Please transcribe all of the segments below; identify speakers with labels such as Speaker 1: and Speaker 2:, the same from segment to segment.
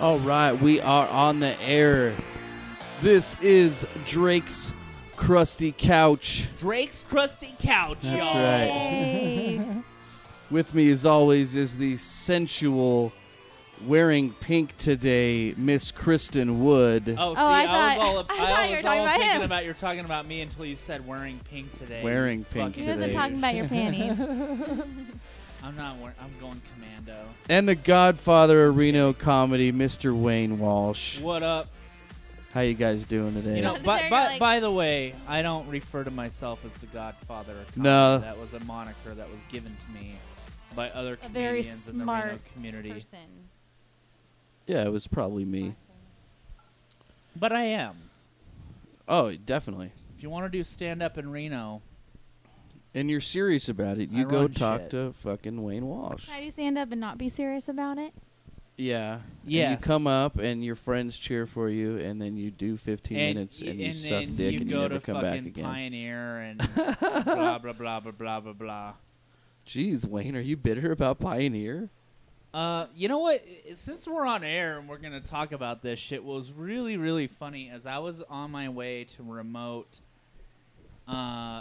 Speaker 1: All right, we are on the air. This is Drake's Crusty Couch.
Speaker 2: Drake's Crusty Couch,
Speaker 1: That's
Speaker 2: y'all.
Speaker 1: right. With me, as always, is the sensual, wearing pink today, Miss Kristen Wood.
Speaker 2: Oh, see,
Speaker 3: I
Speaker 2: I was all
Speaker 3: talking
Speaker 2: thinking
Speaker 3: about
Speaker 2: about you're talking about me until you said wearing pink today.
Speaker 1: Wearing pink
Speaker 3: He
Speaker 1: today.
Speaker 3: wasn't talking about your panties.
Speaker 2: I'm not wearing. I'm going commando.
Speaker 1: And the Godfather of Reno comedy, Mr. Wayne Walsh.
Speaker 2: What up?
Speaker 1: How you guys doing today?
Speaker 2: You know,
Speaker 3: They're like-
Speaker 2: by the way, I don't refer to myself as the Godfather of comedy.
Speaker 1: No.
Speaker 2: That was a moniker that was given to me by other
Speaker 3: A very
Speaker 2: comedians in the
Speaker 3: smart
Speaker 2: Reno community.
Speaker 3: person.
Speaker 1: Yeah, it was probably me.
Speaker 2: But I am.
Speaker 1: Oh, definitely.
Speaker 2: If you want to do stand up in Reno,
Speaker 1: And you're serious about it.
Speaker 2: I
Speaker 1: You go
Speaker 2: run
Speaker 1: talk
Speaker 2: shit.
Speaker 1: to fucking Wayne Walsh.
Speaker 3: How do you stand up and not be serious about it?
Speaker 1: Yeah.
Speaker 2: Yes.
Speaker 1: And you come up and your friends cheer for you, and then you do 15
Speaker 2: and
Speaker 1: minutes and you
Speaker 2: and
Speaker 1: suck
Speaker 2: then
Speaker 1: dick
Speaker 2: you
Speaker 1: and
Speaker 2: go
Speaker 1: you never
Speaker 2: to
Speaker 1: come back
Speaker 2: fucking
Speaker 1: again.
Speaker 2: Pioneer and blah blah blah blah blah blah blah.
Speaker 1: Jeez, Wayne, are you bitter about Pioneer?
Speaker 2: You know what? Since we're on air and we're gonna talk about this shit, what was really really funny as I was on my way to remote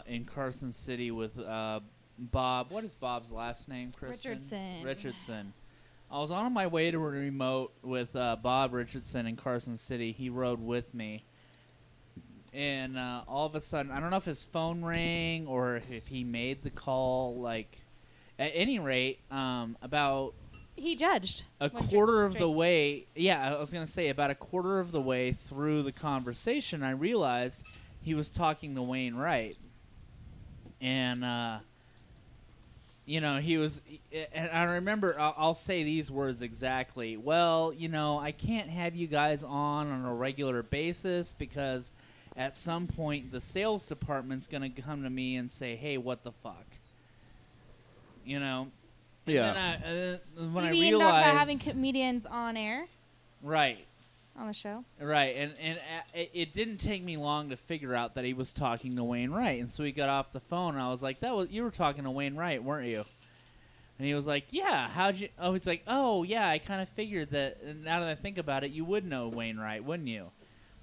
Speaker 2: in Carson City with Bob. What is Bob's last name? Kristen? Richardson. I was on my way to a remote with Bob Richardson in Carson City. He rode with me. And all of a sudden, I don't know if his phone rang or if he made the call. Like, at any rate, about
Speaker 3: He judged.
Speaker 2: a
Speaker 3: when
Speaker 2: quarter of
Speaker 3: Drake-
Speaker 2: the way, I was going to say about a quarter of the way through the conversation, I realized he was talking to Wayne Wright. And, you know, he was, and I remember, I'll say these words exactly. Well, you know, I can't have you guys on a regular basis because at some point the sales department's going to come to me and say, hey, what the fuck? You know? And
Speaker 1: Yeah.
Speaker 2: then when I
Speaker 3: You mean
Speaker 2: realized,
Speaker 3: about having comedians on air
Speaker 2: right,
Speaker 3: on the show?
Speaker 2: right, and it didn't take me long to figure out that he was talking to Wayne Wright, and so he got off the phone, and I was like, you were talking to Wayne Wright, weren't you? And he was like, yeah, how'd you? Oh, he's like, oh yeah, I kind of figured that. And now that I think about it, you would know Wayne Wright, wouldn't you?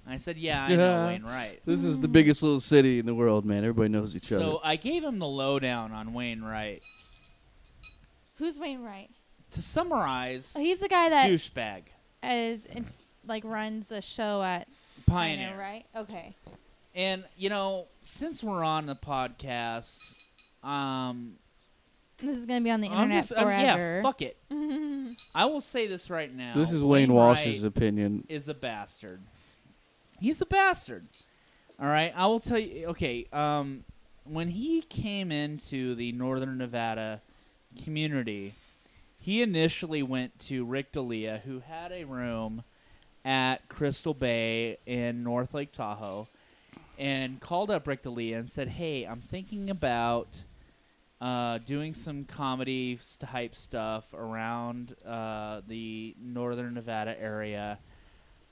Speaker 2: And I said, yeah, I know Wayne Wright.
Speaker 1: This is the biggest little city in the world, man. Everybody knows each other.
Speaker 2: So I gave him the lowdown on Wayne Wright.
Speaker 3: Who's Wayne Wright?
Speaker 2: To summarize,
Speaker 3: Oh, he's the guy that
Speaker 2: douchebag.
Speaker 3: runs a show at
Speaker 2: Pioneer.
Speaker 3: right? Okay.
Speaker 2: And, you know, since we're on the podcast,
Speaker 3: This is going to be on the
Speaker 2: I'm
Speaker 3: internet
Speaker 2: just,
Speaker 3: forever.
Speaker 2: yeah, fuck it. I will say this right now.
Speaker 1: this is Wayne Walsh's
Speaker 2: Wright
Speaker 1: opinion.
Speaker 2: is a bastard. He's a bastard. All right? I will tell you. Okay, when he came into the Northern Nevada community, he initially went to Rick D'Elia, who had a room at Crystal Bay in North Lake Tahoe, and called up Rick D'Elia and said, hey, I'm thinking about doing some comedy type stuff around the Northern Nevada area,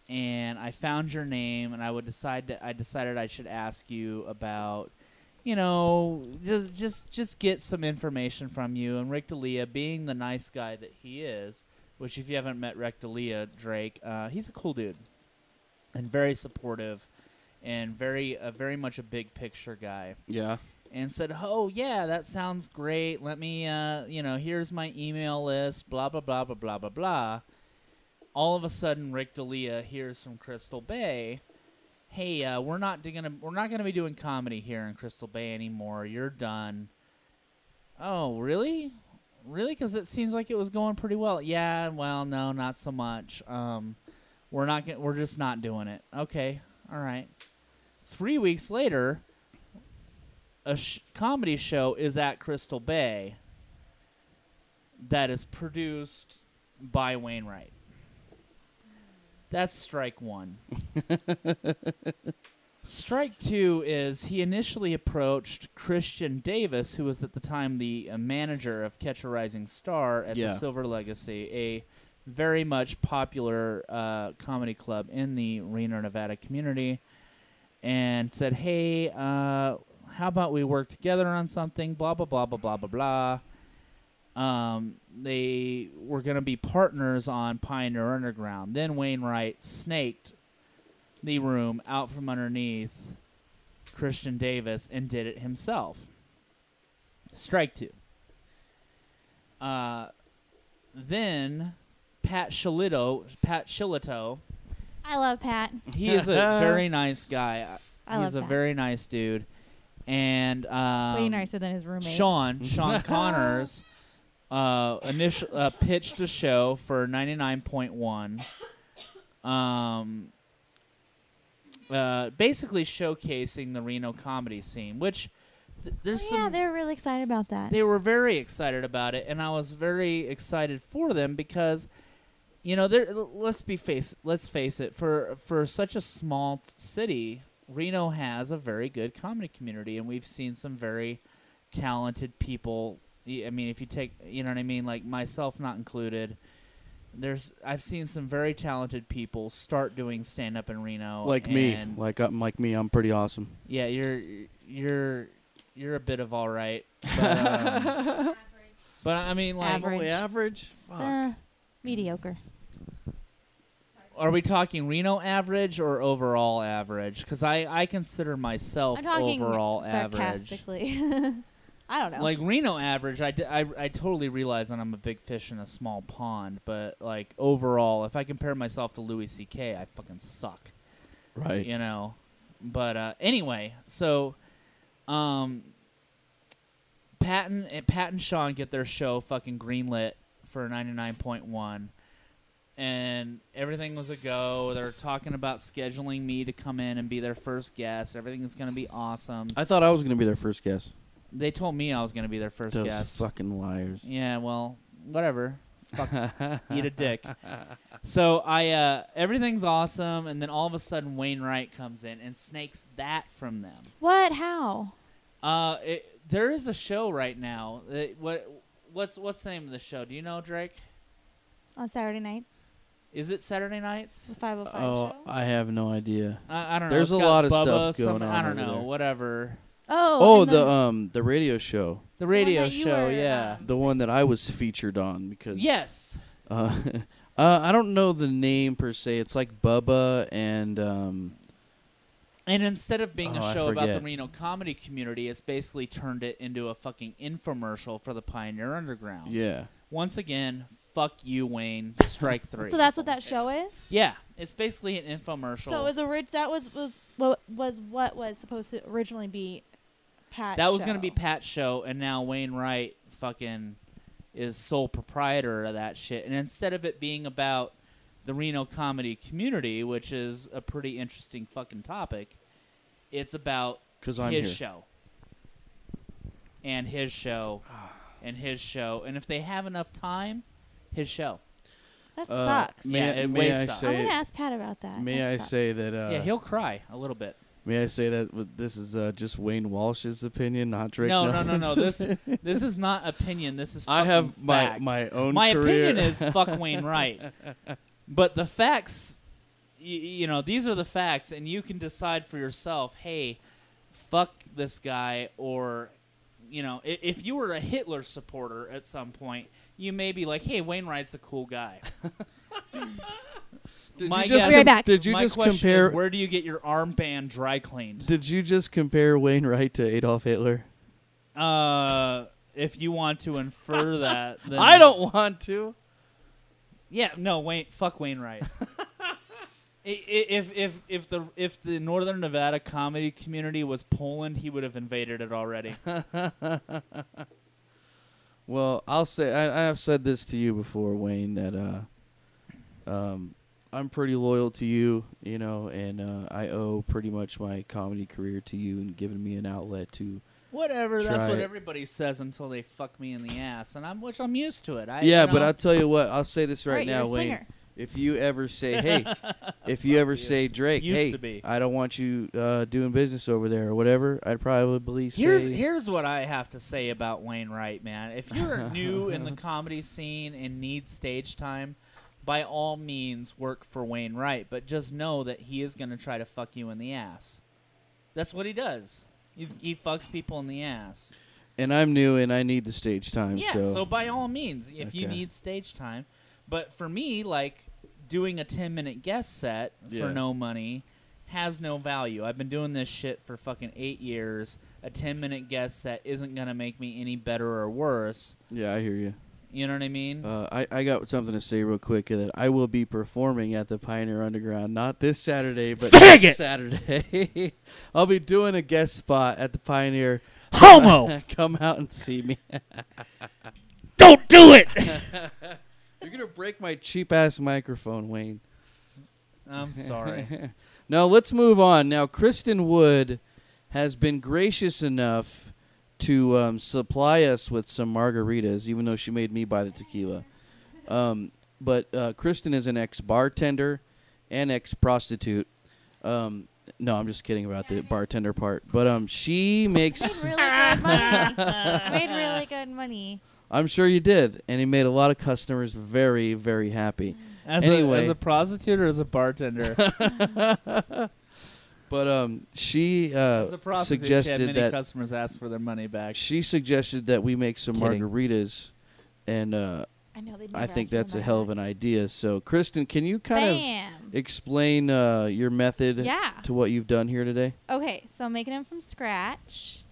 Speaker 2: and I found your name, and I decided I should ask you about, you know, just get some information from you. And Rick D'Elia, being the nice guy that he is, which if you haven't met Rick D'Elia, Drake, he's a cool dude and very supportive and very much a big picture guy.
Speaker 1: Yeah.
Speaker 2: And said, oh, yeah, that sounds great. Let me, you know, here's my email list, blah, blah, blah, blah, blah, blah, blah. All of a sudden, Rick D'Elia hears from Crystal Bay, hey, we're not gonna be doing comedy here in Crystal Bay anymore. You're done. Oh, really? Really? Because it seems like it was going pretty well. Yeah, well, no, not so much. We're just not doing it. Okay, all right. 3 weeks later, a comedy show is at Crystal Bay that is produced by Wayne Wright. That's strike one. Strike two is he initially approached Christian Davis, who was at the time the manager of Catch a Rising Star at the Silver Legacy, a very much popular comedy club in the Reno, Nevada community, and said, hey, how about we work together on something, blah, blah, blah, blah, blah, blah, blah. they were going to be partners on Pioneer Underground. Then Wainwright snaked the room out from underneath Christian Davis and did it himself. Strike two. Then Pat Shillito,
Speaker 3: I love Pat.
Speaker 2: he is a very nice guy.
Speaker 3: I
Speaker 2: He's
Speaker 3: love
Speaker 2: a
Speaker 3: Pat.
Speaker 2: very nice dude. And
Speaker 3: Way nicer than his roommate.
Speaker 2: Sean Connors pitched the show for 99.1. Basically showcasing the Reno comedy scene, which there's
Speaker 3: Yeah,
Speaker 2: some.
Speaker 3: they're really excited about that.
Speaker 2: They were very excited about it, and I was very excited for them because, let's face it, for such a small city, Reno has a very good comedy community, and we've seen some very talented people. I mean, if you take, you know what I mean, like myself not included, I've seen some very talented people start doing stand up in Reno.
Speaker 1: Like me, I'm pretty awesome.
Speaker 2: Yeah, you're a bit of all right, but, but I mean, like,
Speaker 3: Average.
Speaker 1: Only average. Fuck.
Speaker 3: Mediocre.
Speaker 2: are we talking Reno average or overall average? Because I consider myself
Speaker 3: I'm talking
Speaker 2: overall average.
Speaker 3: sarcastically. I don't know.
Speaker 2: Like Reno average, I totally realize that I'm a big fish in a small pond, but like overall, if I compare myself to Louis C.K., I fucking suck.
Speaker 1: Right.
Speaker 2: You know? But anyway, so Pat and Sean get their show fucking greenlit for 99.1, and everything was a go. They're talking about scheduling me to come in and be their first guest. Everything is going to be awesome.
Speaker 1: I thought I was going to be their first guest.
Speaker 2: They told me I was going to be their first
Speaker 1: Those
Speaker 2: guest.
Speaker 1: fucking liars.
Speaker 2: Yeah, well, whatever. Fuck, eat a dick. So everything's awesome, and then all of a sudden Wainwright comes in and snakes that from them.
Speaker 3: what? How?
Speaker 2: There is a show right now. What's the name of the show? Do you know, Drake?
Speaker 3: On Saturday nights?
Speaker 2: Is it Saturday nights?
Speaker 3: The 505
Speaker 1: Oh,
Speaker 3: show?
Speaker 1: I have no idea.
Speaker 2: I don't know.
Speaker 1: There's
Speaker 2: It's
Speaker 1: a
Speaker 2: got
Speaker 1: lot of
Speaker 2: Bubba,
Speaker 1: stuff going on
Speaker 2: I don't
Speaker 1: over
Speaker 2: know.
Speaker 1: there.
Speaker 2: Whatever.
Speaker 3: Oh,
Speaker 1: The radio show,
Speaker 2: The radio
Speaker 3: that you
Speaker 2: show.
Speaker 3: were,
Speaker 2: Yeah.
Speaker 1: the one that I was featured on because
Speaker 2: Yes.
Speaker 1: I don't know the name per se. It's like Bubba and
Speaker 2: And instead of being
Speaker 1: Oh,
Speaker 2: a
Speaker 1: I
Speaker 2: show about the
Speaker 1: forget.
Speaker 2: Reno comedy community, it's basically turned it into a fucking infomercial for the Pioneer Underground.
Speaker 1: yeah.
Speaker 2: Once again, fuck you, Wayne. Strike three.
Speaker 3: So that's what that show is?
Speaker 2: Yeah, it's basically an infomercial.
Speaker 3: So it was that was what was supposed to originally be Pat's
Speaker 2: that was
Speaker 3: show.
Speaker 2: going to be Pat's show, and now Wayne Wright fucking is sole proprietor of that shit. And instead of it being about the Reno comedy community, which is a pretty interesting fucking topic, it's about
Speaker 1: 'Cause I'm
Speaker 2: his
Speaker 1: here.
Speaker 2: show. And his show. And his show. And if they have enough time, his show.
Speaker 3: That sucks.
Speaker 2: Yeah, it
Speaker 1: may
Speaker 2: way
Speaker 1: I
Speaker 2: sucks.
Speaker 3: I'm
Speaker 1: say?
Speaker 3: gonna ask Pat about that.
Speaker 1: May
Speaker 3: That
Speaker 1: I
Speaker 3: sucks.
Speaker 1: say that?
Speaker 2: Yeah, he'll cry a little bit.
Speaker 1: May I say that this is just Wayne Walsh's opinion, not Drake?
Speaker 2: No.
Speaker 1: Nelson's?
Speaker 2: This is not opinion. This is
Speaker 1: I
Speaker 2: fucking
Speaker 1: have
Speaker 2: fact.
Speaker 1: my own.
Speaker 2: My
Speaker 1: career.
Speaker 2: opinion is fuck Wayne Wright. But the facts, you know, these are the facts, and you can decide for yourself, hey, fuck this guy, or, you know, if you were a Hitler supporter at some point, you may be like, hey, Wayne Wright's a cool guy.
Speaker 1: Did
Speaker 2: My
Speaker 1: you just
Speaker 2: guess-
Speaker 3: Be right back.
Speaker 1: Did you
Speaker 2: My
Speaker 1: just
Speaker 2: question
Speaker 1: compare?
Speaker 2: is, where do you get your armband dry cleaned?
Speaker 1: Did you just compare Wayne Wright to Adolf Hitler?
Speaker 2: If you want to infer that, then
Speaker 1: I don't want to.
Speaker 2: Yeah, no, fuck Wainwright. If the Northern Nevada comedy community was Poland, he would have invaded it already.
Speaker 1: Well, I'll say I have said this to you before, Wayne, that I'm pretty loyal to you, you know, and I owe pretty much my comedy career to you and giving me an outlet to.
Speaker 2: Whatever, that's
Speaker 1: Try
Speaker 2: what
Speaker 1: it.
Speaker 2: everybody says until they fuck me in the ass, and I'm used to it.
Speaker 1: Yeah, but I'll tell you what. I'll say this right
Speaker 3: Right, you're
Speaker 1: now,
Speaker 3: a
Speaker 1: Wayne.
Speaker 3: swinger.
Speaker 1: If you ever say, hey, if you ever say, Drake,
Speaker 2: Used
Speaker 1: hey,
Speaker 2: to be.
Speaker 1: I don't want you doing business over there or whatever, I'd probably say.
Speaker 2: Here's what I have to say about Wayne Wright, man. If you're new in the comedy scene and need stage time, by all means work for Wayne Wright, but just know that he is going to try to fuck you in the ass. That's what he does. He fucks people in the ass.
Speaker 1: And I'm new, and I need the stage time.
Speaker 2: Yeah, so by all means, if you
Speaker 1: Okay.
Speaker 2: need stage time. But for me, like, doing a 10-minute guest set for no money has no value. I've been doing this shit for fucking 8 years. A 10-minute guest set isn't going to make me any better or worse.
Speaker 1: Yeah, I hear you.
Speaker 2: You know what I mean?
Speaker 1: I got something to say real quick that I will be performing at the Pioneer Underground, not this Saturday, but next Saturday. I'll be doing a guest spot at the Pioneer.
Speaker 2: Homo!
Speaker 1: Come out and see me.
Speaker 2: Don't do it!
Speaker 1: You're going to break my cheap-ass microphone, Wayne.
Speaker 2: I'm sorry.
Speaker 1: Now, let's move on. Now, Kristen Wood has been gracious enough to supply us with some margaritas, even though she made me buy the tequila. But Kristen is an ex-bartender and ex-prostitute. No, I'm just kidding about the bartender part. But she makes...
Speaker 3: Made really good money. Made really good money.
Speaker 1: I'm sure you did. And he made a lot of customers very, very happy.
Speaker 2: As
Speaker 1: Anyway.
Speaker 2: a prostitute or as a bartender?
Speaker 1: But she
Speaker 2: As a prostitute, she had
Speaker 1: suggested
Speaker 2: many
Speaker 1: that...
Speaker 2: customers ask for their money back.
Speaker 1: She suggested that we make some
Speaker 2: Kidding.
Speaker 1: margaritas, and
Speaker 3: I know they.
Speaker 1: I think that's a hell of an idea. So, Kristen, can you kind
Speaker 3: Bam.
Speaker 1: of explain your method
Speaker 3: Yeah.
Speaker 1: to what you've done here today?
Speaker 3: Okay, so I'm making them from scratch,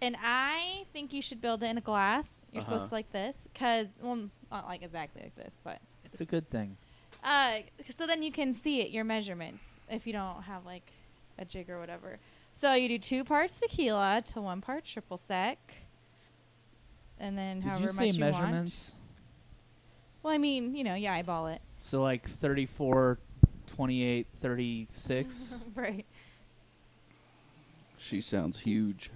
Speaker 3: and I think you should build it in a glass. You're supposed to like this, cause not like exactly like this, but
Speaker 2: It's a good thing.
Speaker 3: so then you can see it, your measurements, if you don't have like a jig or whatever. So you do 2 parts tequila to 1 part triple sec, and then
Speaker 2: Did
Speaker 3: however
Speaker 2: you
Speaker 3: much
Speaker 2: say
Speaker 3: you
Speaker 2: measurements?
Speaker 3: want. Well, I mean, you eyeball it.
Speaker 2: So like 34, 28, 36?
Speaker 3: Right.
Speaker 1: She sounds huge.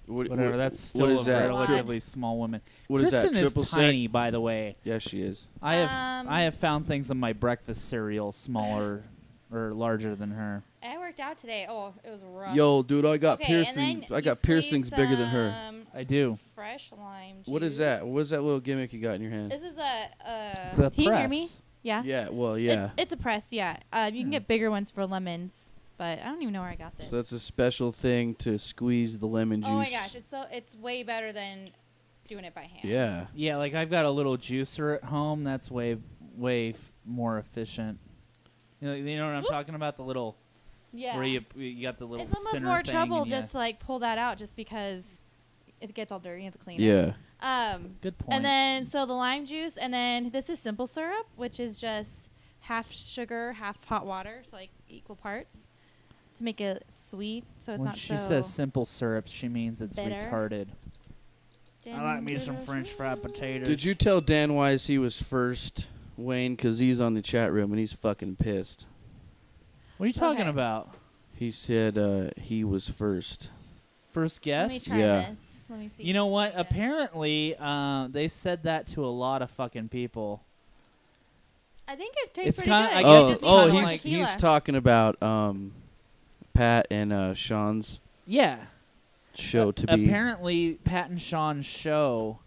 Speaker 2: Whatever, that's still
Speaker 1: what is
Speaker 2: a
Speaker 1: that?
Speaker 2: relatively small woman.
Speaker 1: What is that?
Speaker 2: Kristen
Speaker 1: Triple
Speaker 2: is
Speaker 1: sec?
Speaker 2: tiny, by the way.
Speaker 1: Yeah, she is.
Speaker 2: I have found things in my breakfast cereal smaller or larger than her.
Speaker 3: I worked out today. Oh, it was rough.
Speaker 1: Yo, dude, I got
Speaker 3: Okay, and
Speaker 1: piercings.
Speaker 3: then
Speaker 1: I got
Speaker 3: you squeeze
Speaker 1: piercings bigger than her.
Speaker 3: some
Speaker 2: I do.
Speaker 3: Fresh lime juice.
Speaker 1: What is that? What is that little gimmick you got in your hand?
Speaker 3: This is
Speaker 2: It's a
Speaker 3: can you hear
Speaker 2: press.
Speaker 3: me? Yeah.
Speaker 1: Yeah, well, yeah.
Speaker 3: It's a press. Yeah. You can get bigger ones for lemons, but I don't even know where I got this.
Speaker 1: So that's a special thing to squeeze the lemon juice.
Speaker 3: Oh my gosh, it's way better than doing it by hand.
Speaker 1: Yeah.
Speaker 2: Yeah, like I've got a little juicer at home. That's way more efficient. You know what I'm talking about? The little
Speaker 3: Yeah.
Speaker 2: where you got the little.
Speaker 3: It's almost
Speaker 2: center
Speaker 3: more
Speaker 2: thing
Speaker 3: trouble
Speaker 2: and
Speaker 3: just to like pull that out, just because it gets all dirty. You have to clean it.
Speaker 1: Yeah.
Speaker 2: Good point.
Speaker 3: And then so the lime juice, and then this is simple syrup, which is just half sugar, half hot water, so like equal parts, to make it sweet. So it's
Speaker 2: when
Speaker 3: not
Speaker 2: she
Speaker 3: so
Speaker 2: says simple syrup, she means it's
Speaker 3: bitter.
Speaker 2: retarded. I like me some French fried potatoes.
Speaker 1: Did you tell Dan Wise he was first, Wayne? Because he's on the chat room and he's fucking pissed.
Speaker 2: What are you talking
Speaker 3: Okay.
Speaker 2: about?
Speaker 1: He said he was first.
Speaker 2: First
Speaker 3: Let me
Speaker 2: guess?
Speaker 3: try
Speaker 1: Yeah.
Speaker 3: this. Let me see.
Speaker 2: You know what?
Speaker 3: Yeah.
Speaker 2: Apparently, they said that to a lot of fucking people.
Speaker 3: I think it tastes
Speaker 2: It's
Speaker 3: pretty
Speaker 2: kinda-
Speaker 3: good.
Speaker 2: I
Speaker 3: It
Speaker 2: guess
Speaker 1: Oh,
Speaker 2: it's
Speaker 3: just needs
Speaker 2: kinda
Speaker 3: more
Speaker 2: like-
Speaker 3: tequila.
Speaker 1: he's talking about Pat and Sean's
Speaker 2: Yeah.
Speaker 1: show to be.
Speaker 2: Apparently, Pat and Sean's show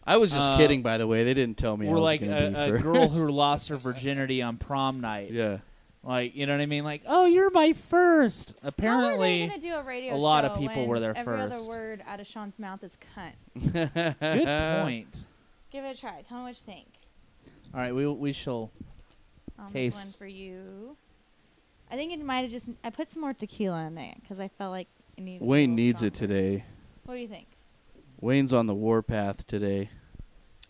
Speaker 1: I was just kidding, by the way. They didn't tell me. I
Speaker 2: were
Speaker 1: was
Speaker 2: like
Speaker 1: gonna be
Speaker 2: a
Speaker 1: first.
Speaker 2: girl who lost her virginity on prom night.
Speaker 1: Yeah.
Speaker 2: Like, you know what I mean? Like, oh, you're my first.
Speaker 3: How are
Speaker 2: Apparently,
Speaker 3: they gonna do a radio
Speaker 2: a lot
Speaker 3: show
Speaker 2: of people
Speaker 3: when
Speaker 2: were there
Speaker 3: every other
Speaker 2: first.
Speaker 3: word out of Sean's mouth is cunt?
Speaker 2: good point.
Speaker 3: Give it a try. Tell me what you think.
Speaker 2: All right, we shall.
Speaker 3: I'll
Speaker 2: Taste.
Speaker 3: make one for you. I think it might have just. I put some more tequila in there because I felt like it needed. to be a
Speaker 1: Wayne
Speaker 3: little
Speaker 1: needs it
Speaker 3: stronger.
Speaker 1: today.
Speaker 3: What do you think?
Speaker 1: Wayne's on the warpath today.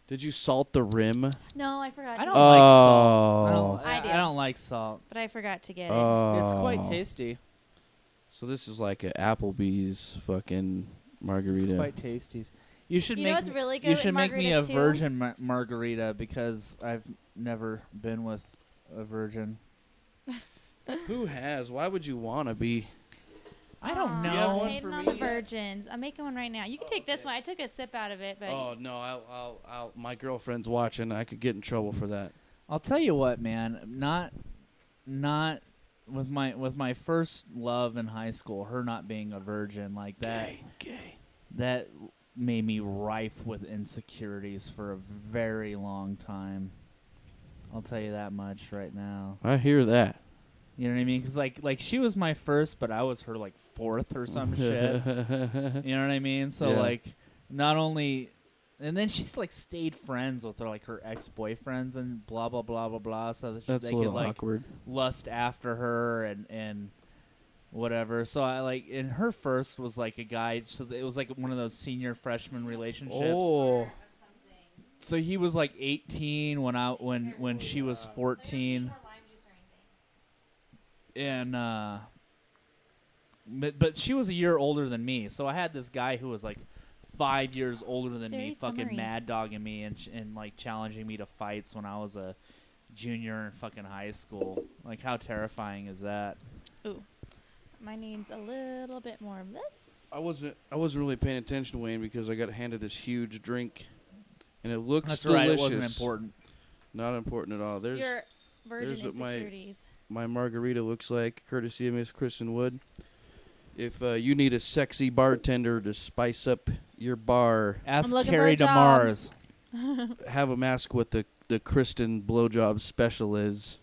Speaker 1: Did you salt the rim?
Speaker 3: No, I forgot.
Speaker 2: I
Speaker 3: to
Speaker 2: don't
Speaker 3: get
Speaker 2: like
Speaker 3: it,
Speaker 2: salt.
Speaker 3: I
Speaker 2: I
Speaker 3: do.
Speaker 2: don't like salt.
Speaker 3: but I forgot to get it.
Speaker 2: It's quite
Speaker 1: Oh.
Speaker 2: tasty.
Speaker 1: So this is like a Applebee's fucking margarita.
Speaker 2: It's quite tasty. You should
Speaker 3: You
Speaker 2: make
Speaker 3: know what's really good
Speaker 2: you
Speaker 3: with
Speaker 2: should make me a
Speaker 3: margaritas, too?
Speaker 2: virgin margarita because I've never been with a virgin.
Speaker 1: Who has? Why would you want to be?
Speaker 2: I don't
Speaker 3: Aw,
Speaker 1: You have
Speaker 2: know.
Speaker 1: one
Speaker 3: hating
Speaker 1: for
Speaker 3: on
Speaker 1: me
Speaker 3: the
Speaker 1: yet?
Speaker 3: virgins. I'm making one right now. You can take this one. I took a sip out of it, but
Speaker 1: Oh no, I'll. My girlfriend's watching. I could get in trouble for that.
Speaker 2: I'll tell you what, man. Not with my first love in high school. Her not being a virgin like that.
Speaker 1: Gay.
Speaker 2: That made me rife with insecurities for a very long time. I'll tell you that much right now.
Speaker 1: I hear that.
Speaker 2: You know what I mean? Because like she was my first, but I was her like fourth or some shit. You know what I mean? So
Speaker 1: Yeah.
Speaker 2: like, not only, and then she's like stayed friends with her ex-boyfriends and blah blah blah blah blah, so that
Speaker 1: That's
Speaker 2: they
Speaker 1: a little
Speaker 2: could like
Speaker 1: awkward.
Speaker 2: lust after her and whatever. So I like, and her first was like a guy. So it was like one of those senior freshman relationships.
Speaker 1: Oh,
Speaker 2: So he was like 18 when she was 14. And but she was a year older than me, so I had this guy who was like 5 years older than me, fucking
Speaker 3: summary.
Speaker 2: mad dogging me and like challenging me to fights when I was a junior in fucking high school. Like, how terrifying is that?
Speaker 3: Ooh, mine needs a little bit more of this.
Speaker 1: I wasn't really paying attention, Wayne, because I got handed this huge drink, and it looks
Speaker 2: That's
Speaker 1: delicious.
Speaker 2: right, it wasn't important.
Speaker 1: Not important at all. There's
Speaker 3: Your virgin
Speaker 1: there's my-
Speaker 3: insecurities.
Speaker 1: my margarita looks like, courtesy of Miss Kristen Wood. If you need a sexy bartender to spice up your bar,
Speaker 2: Ask
Speaker 3: looking for
Speaker 2: Carrie
Speaker 3: a job.
Speaker 2: DeMars.
Speaker 1: have a mask what the Kristen blowjob special is,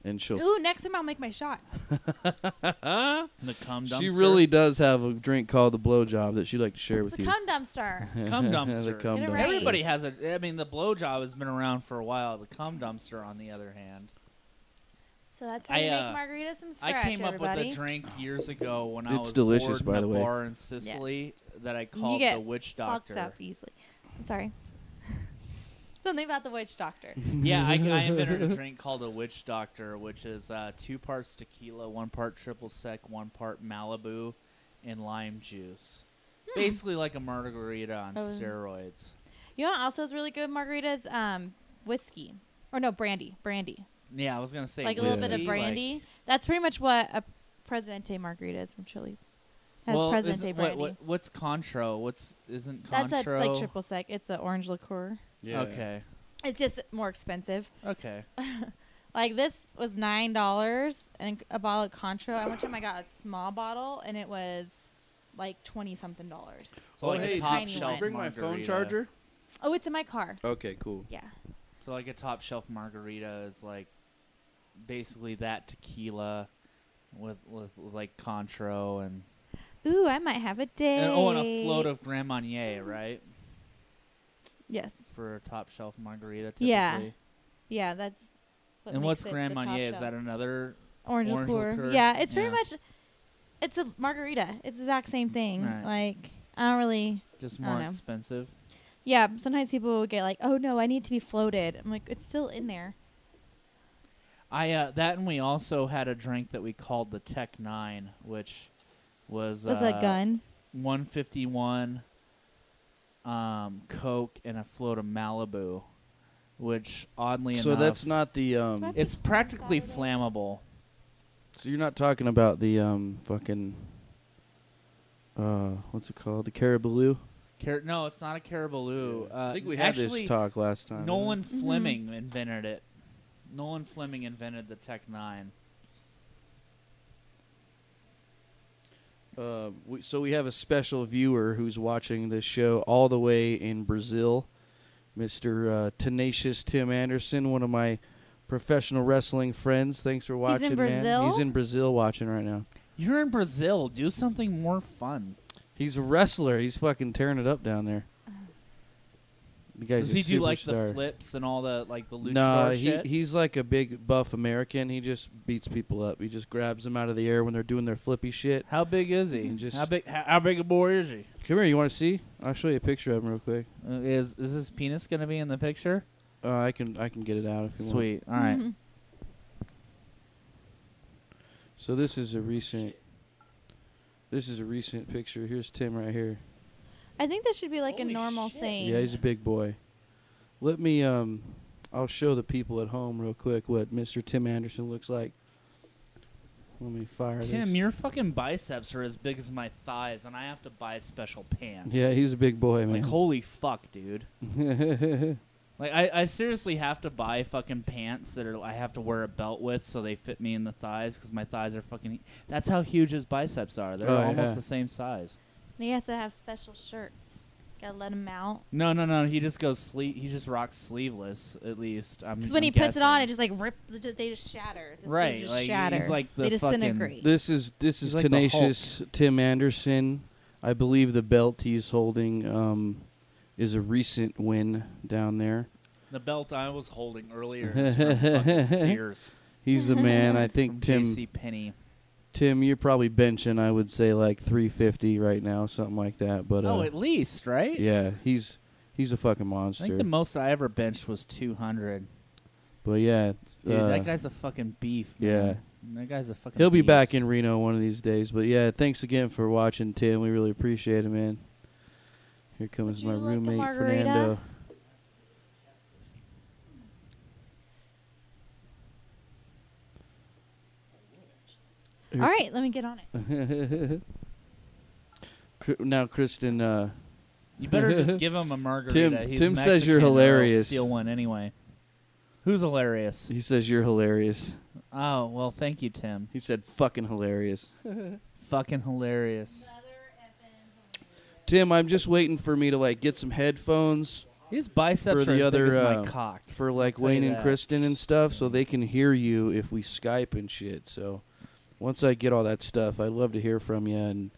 Speaker 1: and she'll.
Speaker 3: Ooh, next time I'll make my shots.
Speaker 2: The cum dumpster.
Speaker 1: She really does have a drink called the blowjob that she'd like to share
Speaker 3: It's
Speaker 1: with
Speaker 3: a
Speaker 1: you.
Speaker 3: cum dumpster.
Speaker 2: Cum
Speaker 1: The
Speaker 2: dumpster.
Speaker 1: cum
Speaker 3: Get it
Speaker 1: dumpster.
Speaker 3: right.
Speaker 2: Everybody has a. I mean, the blowjob has been around for a while. The cum dumpster, on the other hand.
Speaker 3: So that's how you
Speaker 2: I,
Speaker 3: make margaritas from scratch,
Speaker 2: I came
Speaker 3: everybody.
Speaker 2: up with a drink years ago when I
Speaker 1: It's
Speaker 2: was
Speaker 1: delicious,
Speaker 2: bored
Speaker 1: by
Speaker 2: in
Speaker 1: the
Speaker 2: a
Speaker 1: way.
Speaker 2: bar in Sicily that I
Speaker 3: You
Speaker 2: called
Speaker 3: get
Speaker 2: the Witch
Speaker 3: fucked
Speaker 2: Doctor.
Speaker 3: up easily. I'm sorry. Something about the witch doctor.
Speaker 2: Yeah, I invented a drink called a Witch Doctor, which is 2 parts tequila, 1 part triple sec, 1 part Malibu, and lime juice. Basically like a margarita on
Speaker 3: Oh.
Speaker 2: steroids.
Speaker 3: You know what also is really good margaritas? Whiskey. Or no, brandy. Brandy.
Speaker 2: Yeah, I was gonna say
Speaker 3: Like a little bit
Speaker 2: whiskey,
Speaker 3: of brandy. That's pretty much what a Presidente margarita is from Chile. Has
Speaker 2: well,
Speaker 3: Presidente brandy.
Speaker 2: what's Contro? Isn't
Speaker 3: That's
Speaker 2: Contro?
Speaker 3: like triple sec. It's an orange liqueur.
Speaker 1: Yeah.
Speaker 2: Okay.
Speaker 3: It's just more expensive.
Speaker 2: Okay.
Speaker 3: Like this was $9 and a bottle of Contro. And one time I got a small bottle and it was like $20-something.
Speaker 2: So
Speaker 1: Oh,
Speaker 2: like
Speaker 1: hey,
Speaker 2: a top
Speaker 3: tiny
Speaker 2: shelf
Speaker 3: one.
Speaker 1: bring my phone
Speaker 2: margarita.
Speaker 1: charger.
Speaker 3: Oh, it's in my car.
Speaker 1: Okay, cool.
Speaker 3: Yeah.
Speaker 2: So like a top shelf margarita is like basically that tequila with like Contro and
Speaker 3: Ooh, I might have a day.
Speaker 2: and a float of Grand Marnier, right?
Speaker 3: Yes.
Speaker 2: For a top shelf margarita typically.
Speaker 3: Yeah. Yeah, that's what
Speaker 2: And
Speaker 3: makes
Speaker 2: what's
Speaker 3: it
Speaker 2: Grand
Speaker 3: the top
Speaker 2: Marnier? Is
Speaker 3: shelf.
Speaker 2: that another
Speaker 3: Orange
Speaker 2: orange
Speaker 3: liqueur.
Speaker 2: liqueur?
Speaker 3: Yeah, it's pretty
Speaker 2: Yeah.
Speaker 3: much, it's a margarita. It's the exact same thing.
Speaker 2: Right.
Speaker 3: Like, I don't really,
Speaker 2: just
Speaker 3: I
Speaker 2: more
Speaker 3: don't know.
Speaker 2: expensive?
Speaker 3: yeah, sometimes people will get like, oh no, I need to be floated. I'm like, it's still in there.
Speaker 2: That and we also had a drink that we called the Tech 9, which was
Speaker 3: Was a gun.
Speaker 2: 151 Coke and a float of Malibu, which oddly enough,
Speaker 1: So that's not the
Speaker 2: it's practically
Speaker 3: Saturday.
Speaker 2: flammable.
Speaker 1: So you're not talking about the fucking what's it called? The Caribou?
Speaker 2: No, it's not a Caribou.
Speaker 1: I think we had
Speaker 2: actually,
Speaker 1: this talk last time.
Speaker 2: Nolan
Speaker 3: Mhm.
Speaker 2: Fleming invented it. Nolan Fleming invented the Tech 9.
Speaker 1: So we have a special viewer who's watching this show all the way in Brazil, Mr. Tenacious Tim Anderson, one of my professional wrestling friends. Thanks for watching, man.
Speaker 3: Brazil?
Speaker 1: He's in Brazil watching right now.
Speaker 2: You're in Brazil. Do something more fun.
Speaker 1: He's a wrestler. He's fucking tearing it up down there. The guy's
Speaker 2: Does he
Speaker 1: a
Speaker 2: do like the
Speaker 1: superstar.
Speaker 2: flips and all the like the luchador
Speaker 1: No,
Speaker 2: shit?
Speaker 1: he's like a big buff American. He just beats people up. He just grabs them out of the air when they're doing their flippy shit.
Speaker 2: How big is he?
Speaker 1: And just-
Speaker 2: How big a boy is he?
Speaker 1: Come here, you want to see? I'll show you a picture of him real quick.
Speaker 2: Is his penis gonna be in the picture?
Speaker 1: I can get it out if you want.
Speaker 2: Sweet. All right.
Speaker 3: Mhm.
Speaker 1: So this is a recent picture. Here's Tim right here.
Speaker 3: I think this should be like
Speaker 2: Holy
Speaker 3: a normal
Speaker 2: shit.
Speaker 3: thing.
Speaker 1: Yeah, he's a big boy. Let me I'll show the people at home real quick what Mr. Tim Anderson looks like. Let me fire
Speaker 2: Tim,
Speaker 1: this.
Speaker 2: your fucking biceps are as big as my thighs, and I have to buy special pants.
Speaker 1: Yeah, he's a big boy, man.
Speaker 2: Like, holy fuck, dude. Like, I seriously have to buy fucking pants that I have to wear a belt with so they fit me in the thighs because my thighs are fucking... That's how huge his biceps are. They're
Speaker 1: Oh,
Speaker 2: almost
Speaker 1: yeah.
Speaker 2: the same size.
Speaker 3: He has to have special shirts. Gotta let him out.
Speaker 2: No. He just goes He just rocks sleeveless. At least.
Speaker 3: Because when he puts it on, it just like they just shatter.
Speaker 2: Right.
Speaker 3: Just
Speaker 2: Like
Speaker 3: shatter.
Speaker 2: he's like the
Speaker 3: they disintegrate.
Speaker 1: This is
Speaker 2: like the
Speaker 1: tenacious Tim Anderson. I believe the belt he's holding is a recent win down there.
Speaker 2: The belt I was holding earlier is from fucking Sears.
Speaker 1: He's the man. I think
Speaker 2: From
Speaker 1: Tim.
Speaker 2: JCPenney.
Speaker 1: Tim, you're probably benching. I would say like 350 right now, something like that. But
Speaker 2: At least, right?
Speaker 1: yeah, he's a fucking
Speaker 2: I
Speaker 1: monster.
Speaker 2: think the most I ever benched was 200.
Speaker 1: But yeah,
Speaker 2: Dude, that guy's a fucking beef.
Speaker 1: Yeah.
Speaker 2: Man. That guy's a fucking.
Speaker 1: he'll be
Speaker 2: beast.
Speaker 1: back in Reno one of these days. But yeah, thanks again for watching, Tim. We really appreciate it, man. Here comes
Speaker 3: Would
Speaker 1: my
Speaker 3: you like a
Speaker 1: roommate
Speaker 3: margarita?
Speaker 1: Fernando.
Speaker 3: All right, let me get on it.
Speaker 1: Now, Kristen,
Speaker 2: You better just give him a margarita. He's
Speaker 1: Tim says
Speaker 2: Mexican,
Speaker 1: you're
Speaker 2: or he'll
Speaker 1: hilarious.
Speaker 2: Steal one anyway. Who's hilarious?
Speaker 1: he says you're hilarious.
Speaker 2: Oh well, thank you, Tim.
Speaker 1: He said fucking hilarious.
Speaker 2: Fucking hilarious.
Speaker 1: Tim, I'm just waiting for me to like get some headphones
Speaker 2: His biceps
Speaker 1: for
Speaker 2: are
Speaker 1: the
Speaker 2: as
Speaker 1: other
Speaker 2: big as my cock.
Speaker 1: for like
Speaker 2: I'll tell you
Speaker 1: Wayne and
Speaker 2: that.
Speaker 1: Kristen and stuff, so they can hear you if we Skype and shit. So once I get all that stuff, I'd love to hear from you, and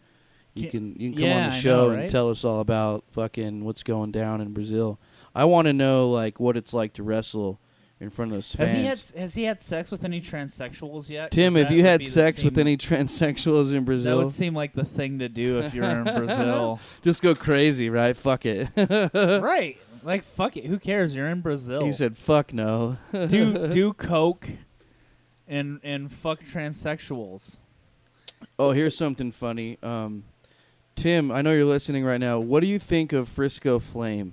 Speaker 1: you can come
Speaker 2: Yeah,
Speaker 1: on the
Speaker 2: I
Speaker 1: show
Speaker 2: know,
Speaker 1: and
Speaker 2: right?
Speaker 1: tell us all about fucking what's going down in Brazil. I want to know like what it's like to wrestle in front of those fans.
Speaker 2: Has he had sex with any transsexuals yet? 'Cause
Speaker 1: Tim, have
Speaker 2: that
Speaker 1: you
Speaker 2: would
Speaker 1: had
Speaker 2: be the
Speaker 1: sex with
Speaker 2: seem-
Speaker 1: any transsexuals in Brazil?
Speaker 2: That would seem like the thing to do if you're in Brazil.
Speaker 1: Just go crazy, right? Fuck it.
Speaker 2: Right. Like, fuck it. Who cares? You're in Brazil.
Speaker 1: He said, "Fuck no."
Speaker 2: do coke and fuck transsexuals.
Speaker 1: Oh, here's something funny. Tim, I know you're listening right now. What do you think of Frisco Flame?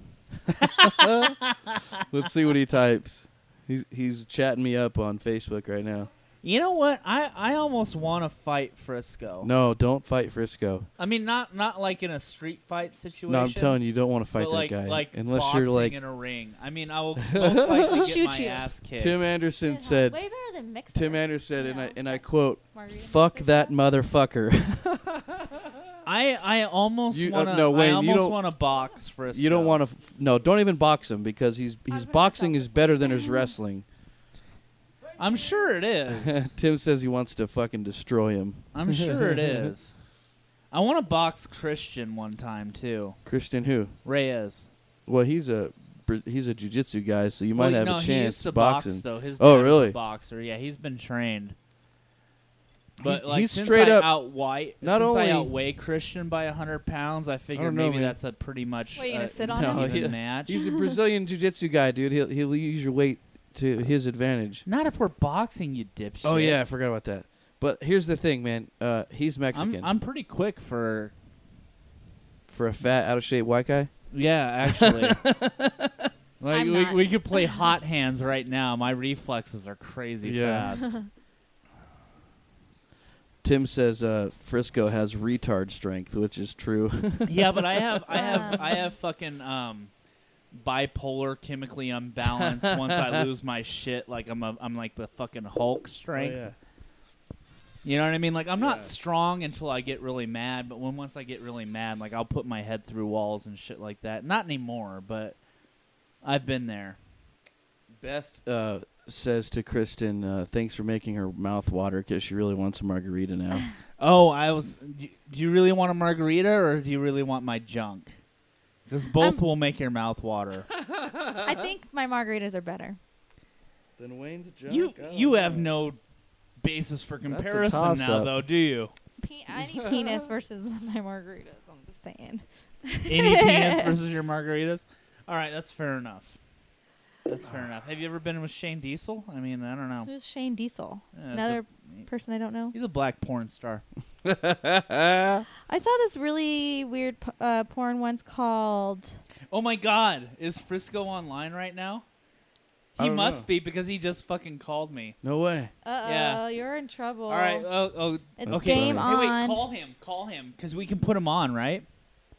Speaker 1: Let's see what he types. He's chatting me up on Facebook right now.
Speaker 2: You know what? I almost want to fight Frisco.
Speaker 1: No, don't fight Frisco.
Speaker 2: I mean, not like in a street fight situation.
Speaker 1: No, I'm telling you, don't want to fight
Speaker 2: but
Speaker 1: that
Speaker 2: like,
Speaker 1: guy
Speaker 2: like
Speaker 1: unless
Speaker 2: boxing
Speaker 1: you're like
Speaker 2: in a ring. I mean, I will most likely get
Speaker 3: Shoot
Speaker 2: my
Speaker 3: you.
Speaker 2: ass kicked.
Speaker 1: Tim Anderson
Speaker 3: Way
Speaker 1: said.
Speaker 3: better than mixer.
Speaker 1: Tim Anderson said,
Speaker 3: You know,
Speaker 1: and I quote,
Speaker 3: margarita
Speaker 1: "Fuck
Speaker 3: mixer
Speaker 1: that
Speaker 3: stuff.
Speaker 1: motherfucker."
Speaker 2: I almost
Speaker 1: You-
Speaker 2: want to.
Speaker 1: no, Wayne,
Speaker 2: I
Speaker 1: you
Speaker 2: almost
Speaker 1: don't-
Speaker 2: want to box Frisco.
Speaker 1: You don't want to. No, don't even box him because his boxing is better than his wrestling.
Speaker 2: I'm sure it is.
Speaker 1: Tim says he wants to fucking destroy him.
Speaker 2: I'm sure it is. I want to box Christian one time too.
Speaker 1: Christian who?
Speaker 2: Reyes.
Speaker 1: Well, he's a jiu-jitsu guy, so you might have
Speaker 2: no,
Speaker 1: a
Speaker 2: he
Speaker 1: chance
Speaker 2: used to
Speaker 1: box
Speaker 2: box
Speaker 1: him.
Speaker 2: though. His
Speaker 1: Oh,
Speaker 2: dad was
Speaker 1: really?
Speaker 2: a boxer. Yeah, he's been trained. But like
Speaker 1: he's
Speaker 2: since
Speaker 1: straight
Speaker 2: I
Speaker 1: up-
Speaker 2: outweigh,
Speaker 1: not
Speaker 2: since
Speaker 1: only-
Speaker 2: I outweigh Christian by 100 pounds, I figured
Speaker 1: know,
Speaker 2: maybe
Speaker 1: man.
Speaker 2: that's a pretty much
Speaker 3: What, you gonna sit on
Speaker 1: No,
Speaker 3: him?
Speaker 2: even
Speaker 1: he-
Speaker 2: match.
Speaker 1: He's a Brazilian jiu-jitsu guy, dude. He'll use your weight to his advantage.
Speaker 2: Not if we're boxing, you dipshit.
Speaker 1: Oh yeah, I forgot about that. But here's the thing, man. He's Mexican.
Speaker 2: I'm pretty quick for.
Speaker 1: For a fat, out of shape white guy.
Speaker 2: Yeah, actually. Like
Speaker 3: I'm
Speaker 2: we
Speaker 3: not.
Speaker 2: we could play hot hands right now. My reflexes are crazy
Speaker 1: Yeah.
Speaker 2: fast.
Speaker 1: Tim says Frisco has retard strength, which is true.
Speaker 2: Yeah, but I have fucking bipolar, chemically unbalanced. Once I lose my shit, like I'm like the fucking Hulk strength.
Speaker 1: Oh, yeah.
Speaker 2: You know what I mean? Like I'm
Speaker 1: Yeah.
Speaker 2: not strong until I get really mad, but once I get really mad, like I'll put my head through walls and shit like that. Not anymore, but I've been there.
Speaker 1: Beth says to Kristen, thanks for making her mouth water because she really wants a margarita now.
Speaker 2: Oh, do you really want a margarita or do you really want my junk? Because both will make your mouth water.
Speaker 3: I think my margaritas are better.
Speaker 1: Then Wayne's junk.
Speaker 2: You have no basis for comparison now,
Speaker 1: toss-up.
Speaker 2: though, do you?
Speaker 3: I need penis versus my margaritas. I'm just saying.
Speaker 2: Any penis versus your margaritas? All right, that's fair enough. That's fair enough. Have you ever been with Shane Diesel? I mean, I don't know.
Speaker 3: Who's Shane Diesel?
Speaker 2: Yeah,
Speaker 3: Another person I don't know.
Speaker 2: He's a black porn star.
Speaker 3: I saw this really weird porn once called.
Speaker 2: Oh my God, is Frisco online right now?
Speaker 1: I
Speaker 2: He
Speaker 1: don't
Speaker 2: must
Speaker 1: know.
Speaker 2: be because he just fucking called me.
Speaker 1: No way.
Speaker 2: Yeah.
Speaker 3: You're in trouble.
Speaker 2: All right.
Speaker 3: It's
Speaker 1: Okay.
Speaker 3: game
Speaker 1: Hey,
Speaker 2: Hey, wait,
Speaker 3: on.
Speaker 2: call him, because we can put him on, right?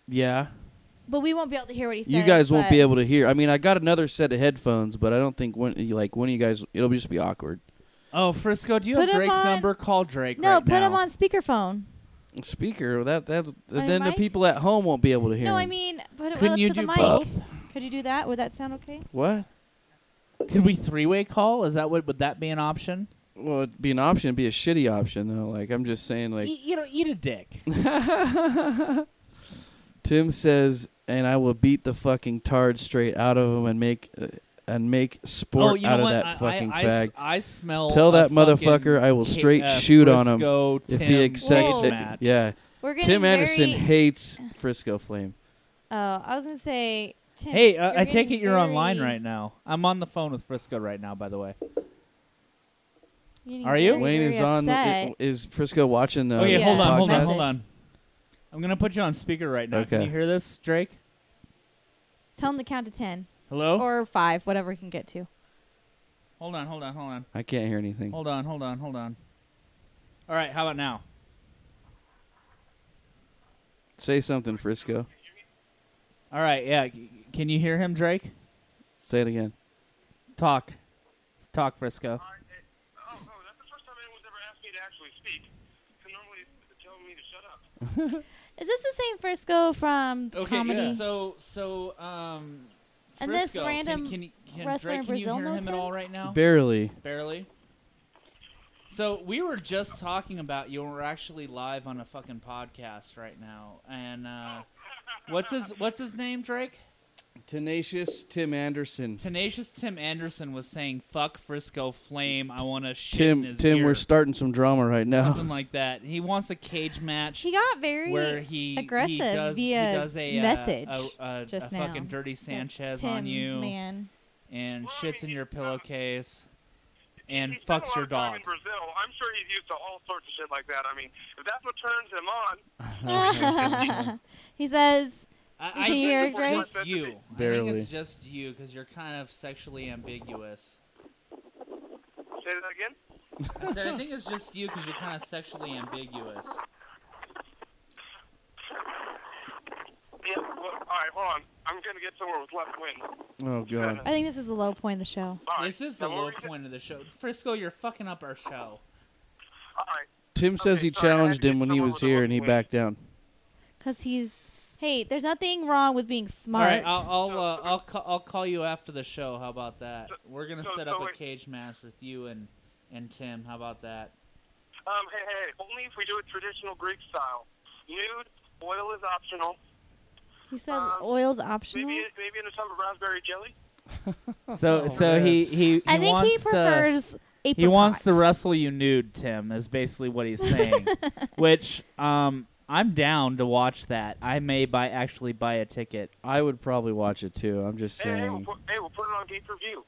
Speaker 1: Yeah.
Speaker 3: But we won't be able to hear what he says.
Speaker 1: You guys won't
Speaker 3: but-
Speaker 1: be able to hear. I mean, I got another set of headphones, but I don't think one of you guys. It'll just be awkward.
Speaker 2: Oh, Frisco, do you
Speaker 3: Put
Speaker 2: have
Speaker 3: him
Speaker 2: Drake's
Speaker 3: on-
Speaker 2: number? Call Drake
Speaker 3: No,
Speaker 2: right
Speaker 3: put
Speaker 2: now.
Speaker 3: him on speakerphone.
Speaker 1: Speaker. That
Speaker 3: mean,
Speaker 1: then the
Speaker 3: mic?
Speaker 1: people at home won't be able to hear.
Speaker 3: No,
Speaker 1: him.
Speaker 3: I mean, put it
Speaker 2: Couldn't
Speaker 3: up
Speaker 2: you
Speaker 3: to the
Speaker 2: do
Speaker 3: mic.
Speaker 2: both?
Speaker 3: Could you do that? Would that sound okay?
Speaker 1: What?
Speaker 2: Could we three-way call? Is that would that be an option?
Speaker 1: Well, it'd be an option. It'd be a shitty option though. Like I'm just saying, like
Speaker 2: Eat a dick.
Speaker 1: Tim says, and I will beat the fucking tard straight out of him and make sport out of that fucking fag.
Speaker 2: I smell.
Speaker 1: Tell
Speaker 2: a
Speaker 1: that
Speaker 2: fucking
Speaker 1: motherfucker I will straight shoot on him
Speaker 2: Frisco
Speaker 1: if he
Speaker 2: Tim
Speaker 1: accepts
Speaker 3: Whoa.
Speaker 1: it.
Speaker 2: match.
Speaker 1: Yeah,
Speaker 3: We're getting
Speaker 1: Tim Anderson
Speaker 3: very-
Speaker 1: hates Frisco Flame.
Speaker 3: Oh, I was gonna say. Tim,
Speaker 2: Hey,
Speaker 3: you're
Speaker 2: I take
Speaker 3: getting
Speaker 2: it you're online
Speaker 3: very-
Speaker 2: right now. I'm on the phone with Frisco right now, by the way.
Speaker 3: you're getting
Speaker 2: Are you?
Speaker 3: very,
Speaker 1: Wayne
Speaker 3: very
Speaker 1: is on.
Speaker 3: upset.
Speaker 1: Is Frisco watching the?
Speaker 2: Okay,
Speaker 3: Yeah.
Speaker 2: hold on.
Speaker 3: Message.
Speaker 2: I'm gonna put you on speaker right now. Can
Speaker 1: Okay.
Speaker 2: you hear this, Drake?
Speaker 3: Tell him to count to 10
Speaker 2: Hello?
Speaker 3: or 5, whatever he can get to.
Speaker 2: Hold on.
Speaker 1: I can't hear anything.
Speaker 2: Hold on. All right, how about now?
Speaker 1: Say something, Frisco.
Speaker 2: All right, yeah. Can you hear him, Drake?
Speaker 1: Say it again.
Speaker 2: Talk, Frisco.
Speaker 4: That's the first time anyone's ever asked me to actually speak. They normally tell me to shut up.
Speaker 3: Is this the same Frisco from the comedy?
Speaker 2: Yeah. So
Speaker 3: And this
Speaker 2: Frisco,
Speaker 3: random
Speaker 2: can
Speaker 3: wrestler in
Speaker 2: Drake, can you
Speaker 3: Brazil
Speaker 2: hear
Speaker 3: knows
Speaker 2: him at
Speaker 3: him?
Speaker 2: all right now?
Speaker 1: Barely.
Speaker 2: Barely. So we were just talking about you, and we're actually live on a fucking podcast right now. And what's his name, Drake?
Speaker 1: Tenacious Tim Anderson.
Speaker 2: Tenacious Tim Anderson was saying, "Fuck Frisco Flame, I want to shit in his
Speaker 1: Tim,
Speaker 2: ear."
Speaker 1: we're starting some drama right now.
Speaker 2: Something like that. He wants a cage match.
Speaker 3: He got very
Speaker 2: where he
Speaker 3: aggressive
Speaker 2: does,
Speaker 3: via
Speaker 2: he does a
Speaker 3: message
Speaker 2: a
Speaker 3: just
Speaker 2: fucking
Speaker 3: now.
Speaker 2: dirty Sanchez
Speaker 3: Tim,
Speaker 2: on you
Speaker 3: man.
Speaker 2: and
Speaker 4: Well, I
Speaker 2: shits in
Speaker 4: mean,
Speaker 2: your pillowcase and
Speaker 4: He spent
Speaker 2: fucks
Speaker 4: a
Speaker 2: your
Speaker 4: lot of time
Speaker 2: dog.
Speaker 4: in Brazil. I'm sure he's used to all sorts of shit like that. I mean, if that's what turns him on,
Speaker 3: He says,
Speaker 2: I
Speaker 3: Can you hear
Speaker 2: think
Speaker 3: it, Grace?
Speaker 2: it's just you. I think
Speaker 1: Barely.
Speaker 2: it's just you because you're kind of sexually ambiguous.
Speaker 4: say that again.
Speaker 2: I said I think it's just you because you're kind of sexually ambiguous.
Speaker 4: Yeah. Well, all right, hold on. I'm gonna get somewhere with left wing.
Speaker 1: Oh god.
Speaker 3: I think this is the low point of the show.
Speaker 4: All right.
Speaker 2: This is the
Speaker 4: now, what
Speaker 2: low
Speaker 4: were you saying?
Speaker 2: point of the show. Frisco, you're fucking up our show.
Speaker 4: All right.
Speaker 1: Tim says
Speaker 4: Okay,
Speaker 1: he
Speaker 4: sorry, I had
Speaker 1: challenged
Speaker 4: to
Speaker 1: him
Speaker 4: get
Speaker 1: when he
Speaker 4: someone
Speaker 1: was
Speaker 4: with a
Speaker 1: here
Speaker 4: left
Speaker 1: and he
Speaker 4: wing.
Speaker 1: backed down.
Speaker 3: Because he's, hey, there's nothing wrong with being
Speaker 2: All
Speaker 3: smart.
Speaker 2: right, I'll call you after the show. How about that? We're gonna
Speaker 4: So-
Speaker 2: set
Speaker 4: so
Speaker 2: up a
Speaker 4: wait.
Speaker 2: cage match with you and Tim. How about that?
Speaker 4: Hey, only if we do it traditional Greek style. Nude, oil is optional.
Speaker 3: He says oil's
Speaker 4: Maybe
Speaker 3: optional.
Speaker 4: maybe in a tub of raspberry jelly.
Speaker 2: So
Speaker 1: man.
Speaker 2: he
Speaker 3: I think
Speaker 2: wants
Speaker 3: he prefers apricot.
Speaker 2: he wants to wrestle you nude, Tim. Is basically what he's saying. Which I'm down to watch that. I may actually buy a ticket.
Speaker 1: I would probably watch it too. I'm just
Speaker 4: Hey,
Speaker 1: saying.
Speaker 4: we'll put it on pay per view.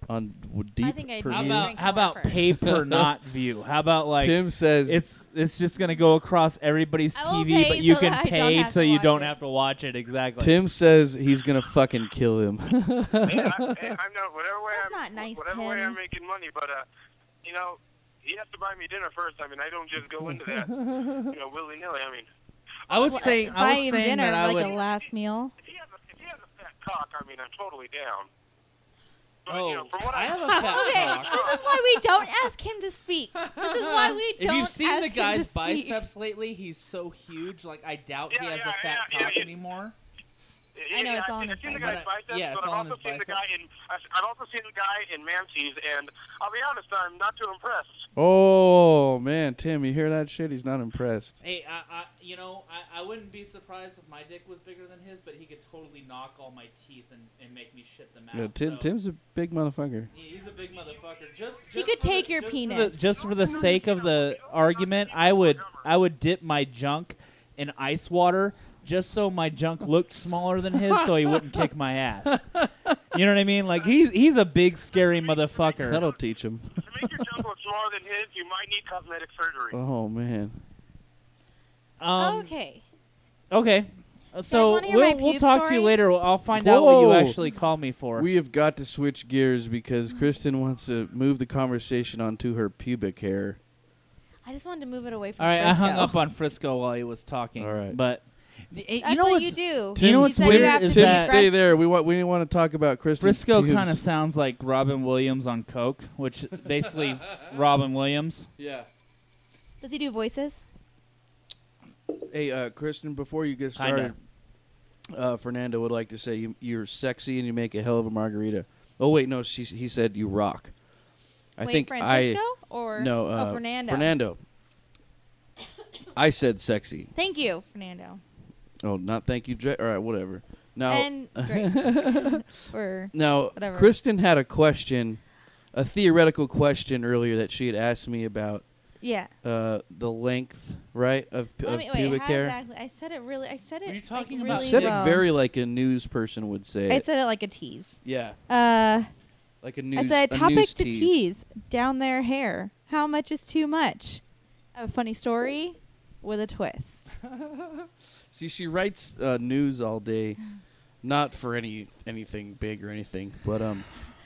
Speaker 1: On deep
Speaker 3: think I'd
Speaker 1: per
Speaker 2: How
Speaker 3: You
Speaker 1: view.
Speaker 2: about
Speaker 3: drink
Speaker 2: how
Speaker 3: more
Speaker 2: about
Speaker 3: first.
Speaker 2: pay per not view? How about like
Speaker 1: Tim says
Speaker 2: it's just gonna go across everybody's
Speaker 3: I will
Speaker 2: TV,
Speaker 3: pay
Speaker 2: but you
Speaker 3: so
Speaker 2: can
Speaker 3: that I don't
Speaker 2: pay
Speaker 3: have
Speaker 2: so
Speaker 3: to
Speaker 2: you
Speaker 3: watch
Speaker 2: don't
Speaker 3: it.
Speaker 2: have to watch it. Exactly.
Speaker 1: Tim says he's gonna fucking kill him.
Speaker 4: Hey, I'm not whatever way
Speaker 3: That's
Speaker 4: I'm
Speaker 3: not nice,
Speaker 4: whatever way
Speaker 3: Tim.
Speaker 4: I'm making money, but you know, he has to buy me dinner first. I mean, I don't just go into that, willy nilly. I mean,
Speaker 2: I was
Speaker 3: Well,
Speaker 2: saying
Speaker 3: buy
Speaker 2: I was
Speaker 3: him
Speaker 2: saying
Speaker 3: dinner
Speaker 2: that I
Speaker 3: like
Speaker 2: would.
Speaker 3: a last meal.
Speaker 4: if he has a fat cock, I mean, I'm totally down. But,
Speaker 2: Oh,
Speaker 4: from what
Speaker 2: I have a fat
Speaker 3: Okay,
Speaker 2: cock.
Speaker 3: this is why we don't ask him to speak. This is why we
Speaker 2: If
Speaker 3: don't
Speaker 2: you've seen
Speaker 3: ask
Speaker 2: the
Speaker 3: him to
Speaker 2: guy's
Speaker 3: speak.
Speaker 2: biceps lately, he's so huge. Like I doubt he
Speaker 4: Yeah,
Speaker 2: has
Speaker 4: yeah,
Speaker 2: a fat
Speaker 4: yeah,
Speaker 2: cock
Speaker 4: yeah.
Speaker 2: anymore.
Speaker 3: I know, it's all in
Speaker 4: I've
Speaker 3: his
Speaker 4: seen the
Speaker 3: biceps.
Speaker 4: guy's biceps,
Speaker 2: Yeah, it's
Speaker 4: but
Speaker 2: all
Speaker 4: I've
Speaker 2: in
Speaker 4: also
Speaker 2: his
Speaker 4: seen the guy
Speaker 2: biceps.
Speaker 4: in. I've also seen the guy in Mancy's, and I'll be honest, I'm not too impressed.
Speaker 1: Oh man, Tim, you hear that shit? He's not impressed.
Speaker 2: Hey, I wouldn't be surprised if my dick was bigger than his, but he could totally knock all my teeth and make me shit them out.
Speaker 1: Yeah,
Speaker 2: so
Speaker 1: Tim's a big motherfucker.
Speaker 2: he's a big motherfucker. Just
Speaker 3: He could
Speaker 2: for
Speaker 3: take
Speaker 2: the-
Speaker 3: your
Speaker 2: just
Speaker 3: penis.
Speaker 2: just for the sake of the argument, I would dip my junk in ice water just so my junk looked smaller than his, so he wouldn't kick my ass. You know what I mean? Like he's a big scary motherfucker.
Speaker 1: That'll teach him.
Speaker 4: To make your junk look smaller than his, you might need cosmetic surgery.
Speaker 1: Oh man.
Speaker 3: Okay.
Speaker 2: Okay. So
Speaker 3: wanna hear my
Speaker 2: we'll
Speaker 3: pube
Speaker 2: talk to
Speaker 3: story?
Speaker 2: you later. I'll find out what you
Speaker 1: Whoa.
Speaker 2: actually call me for.
Speaker 1: We have got to switch gears because Kristen wants to move the conversation onto her pubic hair.
Speaker 3: I just wanted to move it away from
Speaker 2: All right, I hung
Speaker 3: Frisco.
Speaker 2: up on Frisco while he was talking.
Speaker 1: All right.
Speaker 2: But
Speaker 3: That's
Speaker 2: you know
Speaker 3: what
Speaker 2: what's
Speaker 3: you do.
Speaker 2: Tim, you know what's
Speaker 3: said
Speaker 2: weird
Speaker 3: you have
Speaker 2: is
Speaker 3: to
Speaker 1: Tim,
Speaker 3: be
Speaker 2: that-
Speaker 1: stay there. We didn't want to talk about Kristen's
Speaker 2: Frisco
Speaker 1: pubes.
Speaker 2: kind of sounds like Robin Williams on coke, which basically Robin Williams.
Speaker 1: Yeah.
Speaker 3: Does he do voices?
Speaker 1: Hey, Kristen, before you get
Speaker 2: Kinda.
Speaker 1: started, Fernando would like to say you're sexy and you make a hell of a margarita. Oh wait, no, he said you rock. I
Speaker 3: Wait,
Speaker 1: think
Speaker 3: Francisco or
Speaker 1: no,
Speaker 3: Fernando?
Speaker 1: Fernando. I said sexy.
Speaker 3: Thank you, Fernando.
Speaker 1: Oh, not thank you, All right, whatever. Now,
Speaker 3: And Drake. Or
Speaker 1: now,
Speaker 3: whatever.
Speaker 1: Kristen had a question, a theoretical question earlier that she had asked me about
Speaker 3: yeah.
Speaker 1: the length, right, of
Speaker 3: Wait,
Speaker 1: pubic
Speaker 3: how
Speaker 1: hair.
Speaker 3: exactly? I said it really. I said it.
Speaker 2: Are you talking
Speaker 3: like,
Speaker 2: about
Speaker 3: really
Speaker 1: You said
Speaker 3: well.
Speaker 1: it very like a news person would say.
Speaker 3: I
Speaker 1: it.
Speaker 3: said it like a tease.
Speaker 1: Yeah, like a news.
Speaker 3: I said
Speaker 1: a
Speaker 3: topic
Speaker 1: news
Speaker 3: to tease down their hair. How much is too much? I have a funny story with a twist.
Speaker 1: See, she writes news all day, not for anything big or anything, but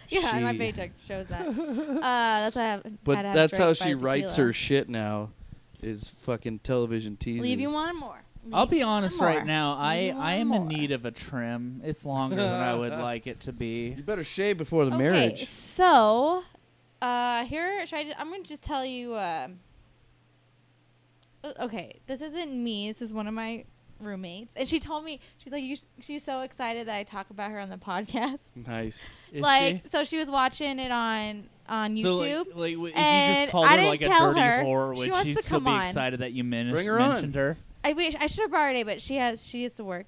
Speaker 3: Yeah, my
Speaker 1: she-
Speaker 3: paycheck shows that. That's why I have.
Speaker 1: But
Speaker 3: had to have
Speaker 1: that's
Speaker 3: Drake
Speaker 1: how
Speaker 3: buy
Speaker 1: she writes
Speaker 3: tequila.
Speaker 1: her shit now, is fucking television teases.
Speaker 3: Leave you one more.
Speaker 2: I'll be
Speaker 3: Leave you one
Speaker 2: honest
Speaker 3: more.
Speaker 2: right now.
Speaker 3: Leave you
Speaker 2: I
Speaker 3: one
Speaker 2: am in
Speaker 3: more.
Speaker 2: need of a trim. It's longer than I would like it to be.
Speaker 1: You better shave before the
Speaker 3: Okay,
Speaker 1: marriage.
Speaker 3: so here, I'm gonna just tell you. Okay, this isn't me. This is one of my roommates, and she told me she's like she's so excited that I talk about her on the podcast.
Speaker 1: Nice.
Speaker 2: Is
Speaker 3: like,
Speaker 2: she?
Speaker 3: so she was watching it on
Speaker 2: So,
Speaker 3: YouTube.
Speaker 2: if you
Speaker 3: and
Speaker 2: just called
Speaker 3: I
Speaker 2: her
Speaker 3: didn't
Speaker 2: like a
Speaker 3: tell
Speaker 2: dirty
Speaker 3: her.
Speaker 2: whore,
Speaker 3: She
Speaker 2: would
Speaker 3: wants
Speaker 2: she
Speaker 3: to
Speaker 2: still
Speaker 3: come
Speaker 2: be
Speaker 3: on.
Speaker 2: excited that you
Speaker 1: Bring her on.
Speaker 2: mentioned her?
Speaker 3: I wish I should have brought her today, but she used to work.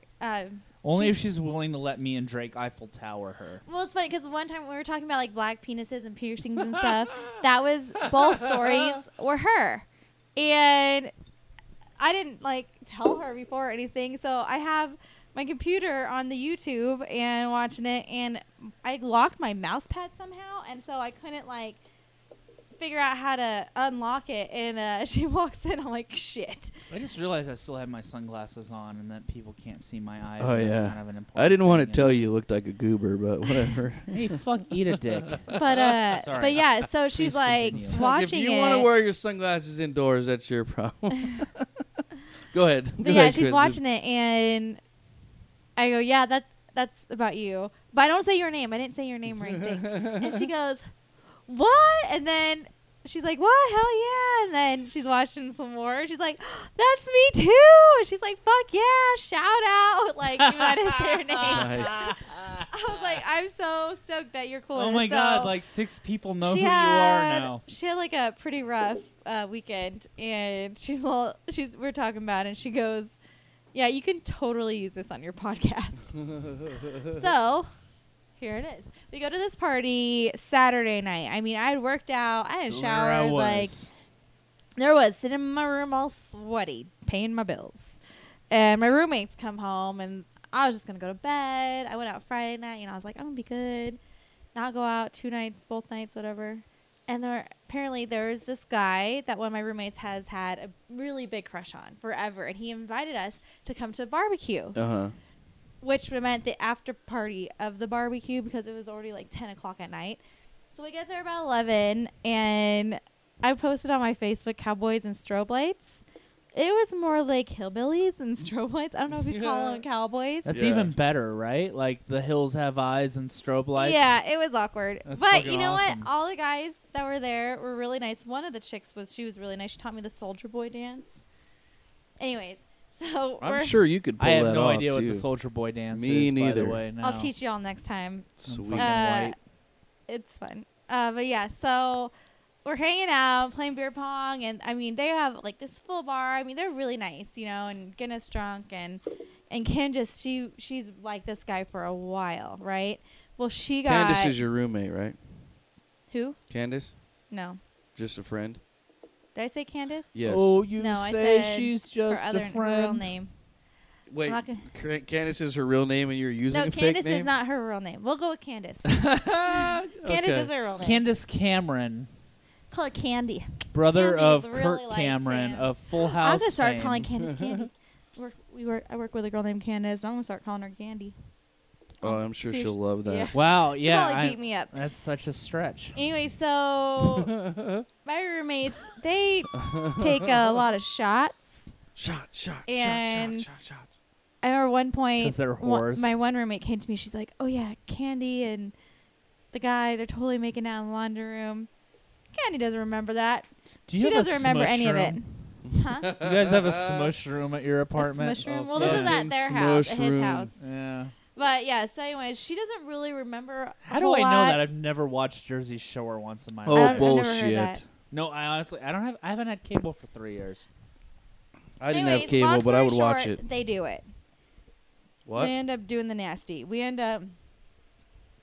Speaker 2: Only if she's willing to let me and Drake Eiffel Tower her.
Speaker 3: Well, it's funny because one time we were talking about like black penises and piercings and stuff. That was both stories were her, and I didn't like tell her before or anything. So I have my computer on the YouTube and watching it, and I locked my mouse pad somehow, and so I couldn't like figure out how to unlock it. And she walks in, I'm like, shit.
Speaker 2: I just realized I still have my sunglasses on and that people can't see my eyes.
Speaker 1: Oh,
Speaker 2: and that's
Speaker 1: yeah.
Speaker 2: kind of an important
Speaker 1: I didn't want to
Speaker 2: thing,
Speaker 1: tell you looked like a goober, but whatever.
Speaker 2: Hey, fuck, eat a dick.
Speaker 3: But
Speaker 2: Sorry.
Speaker 3: but yeah, so she's
Speaker 2: Please
Speaker 3: like
Speaker 2: continue.
Speaker 3: watching
Speaker 1: if you
Speaker 3: it.
Speaker 1: want to wear your sunglasses indoors, that's your problem. Go ahead.
Speaker 3: But yeah, she's watching it, and I go, yeah, that's about you. But I don't say your name. I didn't say your name or anything. And she goes, what? And then she's like, what? Hell yeah. And then she's watching some more. She's like, that's me too. And she's like, fuck yeah, shout out. Like, even I didn't say her name.
Speaker 1: Nice.
Speaker 3: I was like, I'm so stoked that you're cool.
Speaker 2: Oh
Speaker 3: with
Speaker 2: my
Speaker 3: it.
Speaker 2: god,
Speaker 3: So
Speaker 2: like 6 people know who
Speaker 3: she
Speaker 2: you are
Speaker 3: had-
Speaker 2: now.
Speaker 3: She had like a pretty rough weekend, and we're talking about it, and she goes, yeah, you can totally use this on your podcast. So here it is. We go to this party Saturday night. I mean, I had worked out, I had
Speaker 2: So there I
Speaker 3: showered, like
Speaker 2: was.
Speaker 3: there was sitting in my room all sweaty, paying my bills. And my roommates come home, and I was just gonna go to bed. I went out Friday night, I was like, I'm gonna be good, not go out 2 nights, both nights, whatever. And apparently there's this guy that one of my roommates has had a really big crush on forever, and he invited us to come to a barbecue,
Speaker 1: Uh-huh.
Speaker 3: which meant the after party of the barbecue because it was already like 10 o'clock at night. So we get there about 11, and I posted on my Facebook cowboys and strobe lights. It was more like hillbillies and strobe lights. I don't know if you call them cowboys.
Speaker 2: That's
Speaker 1: Yeah.
Speaker 2: even better, right? Like the hills have eyes and strobe lights.
Speaker 3: Yeah, it was awkward.
Speaker 2: That's
Speaker 3: But
Speaker 2: fucking
Speaker 3: you know
Speaker 2: awesome.
Speaker 3: what? All the guys that were there were really nice. One of the chicks she was really nice. She taught me the Soldier Boy dance. Anyways, so
Speaker 1: I'm sure you could pull
Speaker 2: I have
Speaker 1: that
Speaker 2: no
Speaker 1: off,
Speaker 2: idea what
Speaker 1: too.
Speaker 2: the Soldier Boy dance
Speaker 1: Me
Speaker 2: is, by
Speaker 1: neither.
Speaker 2: the way. No.
Speaker 3: I'll teach y'all next time.
Speaker 1: Sweet.
Speaker 2: fucking white.
Speaker 3: It's fun. But yeah, so we're hanging out, playing beer pong, and I mean they have like this full bar. I mean they're really nice, and getting us drunk, and Kim just she's like this guy for a while, right? Well, she got
Speaker 1: Candace is your roommate, right?
Speaker 3: who?
Speaker 1: Candace?
Speaker 3: No,
Speaker 1: Just a friend?
Speaker 3: did I say Candace?
Speaker 1: Yes.
Speaker 2: Oh, you
Speaker 3: No, I
Speaker 2: say
Speaker 3: said
Speaker 2: she's just
Speaker 3: her other
Speaker 2: a
Speaker 3: her real
Speaker 2: friend.
Speaker 3: name.
Speaker 1: Wait,
Speaker 3: I'm not gonna-
Speaker 1: Candace is her real name and you're using
Speaker 3: No,
Speaker 1: a
Speaker 3: Candace
Speaker 1: fake name?
Speaker 3: is not her real name. We'll go with Candace. Candace
Speaker 1: Okay.
Speaker 3: is her real name.
Speaker 2: Candace Cameron,
Speaker 3: Call her Candy.
Speaker 2: brother
Speaker 3: Candy
Speaker 2: of
Speaker 3: is
Speaker 2: Kurt
Speaker 3: really like
Speaker 2: Cameron
Speaker 3: Jam.
Speaker 2: of Full House.
Speaker 3: I'm gonna start
Speaker 2: fame.
Speaker 3: calling Candace Candy. I work with a girl named Candace. I'm gonna start calling her Candy.
Speaker 1: Oh, I'm sure
Speaker 3: See if
Speaker 1: she'll love that.
Speaker 3: yeah.
Speaker 2: Wow,
Speaker 3: She'll
Speaker 2: yeah,
Speaker 3: probably beat me up.
Speaker 2: that's such a stretch.
Speaker 3: Anyway, so my roommates, they take a lot of shots.
Speaker 1: Shot,
Speaker 3: And-
Speaker 1: shot.
Speaker 3: I remember one point,
Speaker 2: 'Cause they're whores.
Speaker 3: my one roommate came to me. She's like, "Oh yeah, Candy and the guy, they're totally making out in the laundry room." Candy doesn't remember that.
Speaker 2: Do you
Speaker 3: She
Speaker 2: have a
Speaker 3: doesn't remember
Speaker 2: smush
Speaker 3: any of
Speaker 2: room?
Speaker 3: it. Huh?
Speaker 2: You guys have a smush room at your apartment?
Speaker 3: A smush room?
Speaker 2: Oh,
Speaker 3: Well, this is
Speaker 1: fucking
Speaker 3: at their house,
Speaker 1: smush
Speaker 3: at his
Speaker 1: room.
Speaker 3: house.
Speaker 2: Yeah.
Speaker 3: But yeah, so anyways, she doesn't really remember.
Speaker 2: How do I know that? I've never watched Jersey Shore once in my
Speaker 1: Oh,
Speaker 2: life.
Speaker 3: I've never heard
Speaker 1: bullshit.
Speaker 3: that.
Speaker 2: No, I haven't had cable for 3 years.
Speaker 1: I didn't
Speaker 3: Anyways,
Speaker 1: have cable,
Speaker 3: long
Speaker 1: but I would
Speaker 3: story
Speaker 1: watch
Speaker 3: short,
Speaker 1: it.
Speaker 3: They do it.
Speaker 1: What?
Speaker 3: They end up doing the nasty. We end up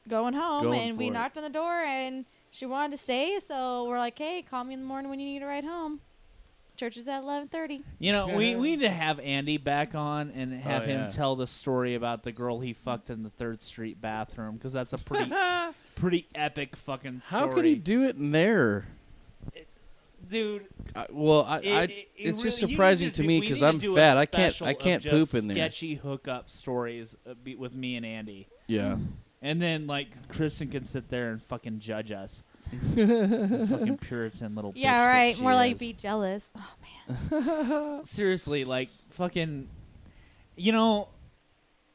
Speaker 3: going home,
Speaker 1: Going
Speaker 3: and we
Speaker 1: for it.
Speaker 3: knocked on the door, and she wanted to stay, so we're like, hey, call me in the morning when you need a ride home. Church is at 11:30.
Speaker 2: You know, we need to have Andy back on and have
Speaker 1: Oh,
Speaker 2: him
Speaker 1: yeah.
Speaker 2: tell the story about the girl he fucked in the 3rd Street bathroom, because that's a pretty epic fucking story.
Speaker 1: How could he do it in there?
Speaker 2: Dude,
Speaker 1: It's just surprising to me because I'm fat. I can't poop in there.
Speaker 2: Sketchy hookup stories with me and Andy,
Speaker 1: Yeah.
Speaker 2: and then like Kristen can sit there and fucking judge us. Fucking Puritan little.
Speaker 3: Yeah,
Speaker 2: bitch that
Speaker 3: right.
Speaker 2: she
Speaker 3: More like
Speaker 2: is.
Speaker 3: be jealous. Oh, man.
Speaker 2: Seriously, like fucking, you know,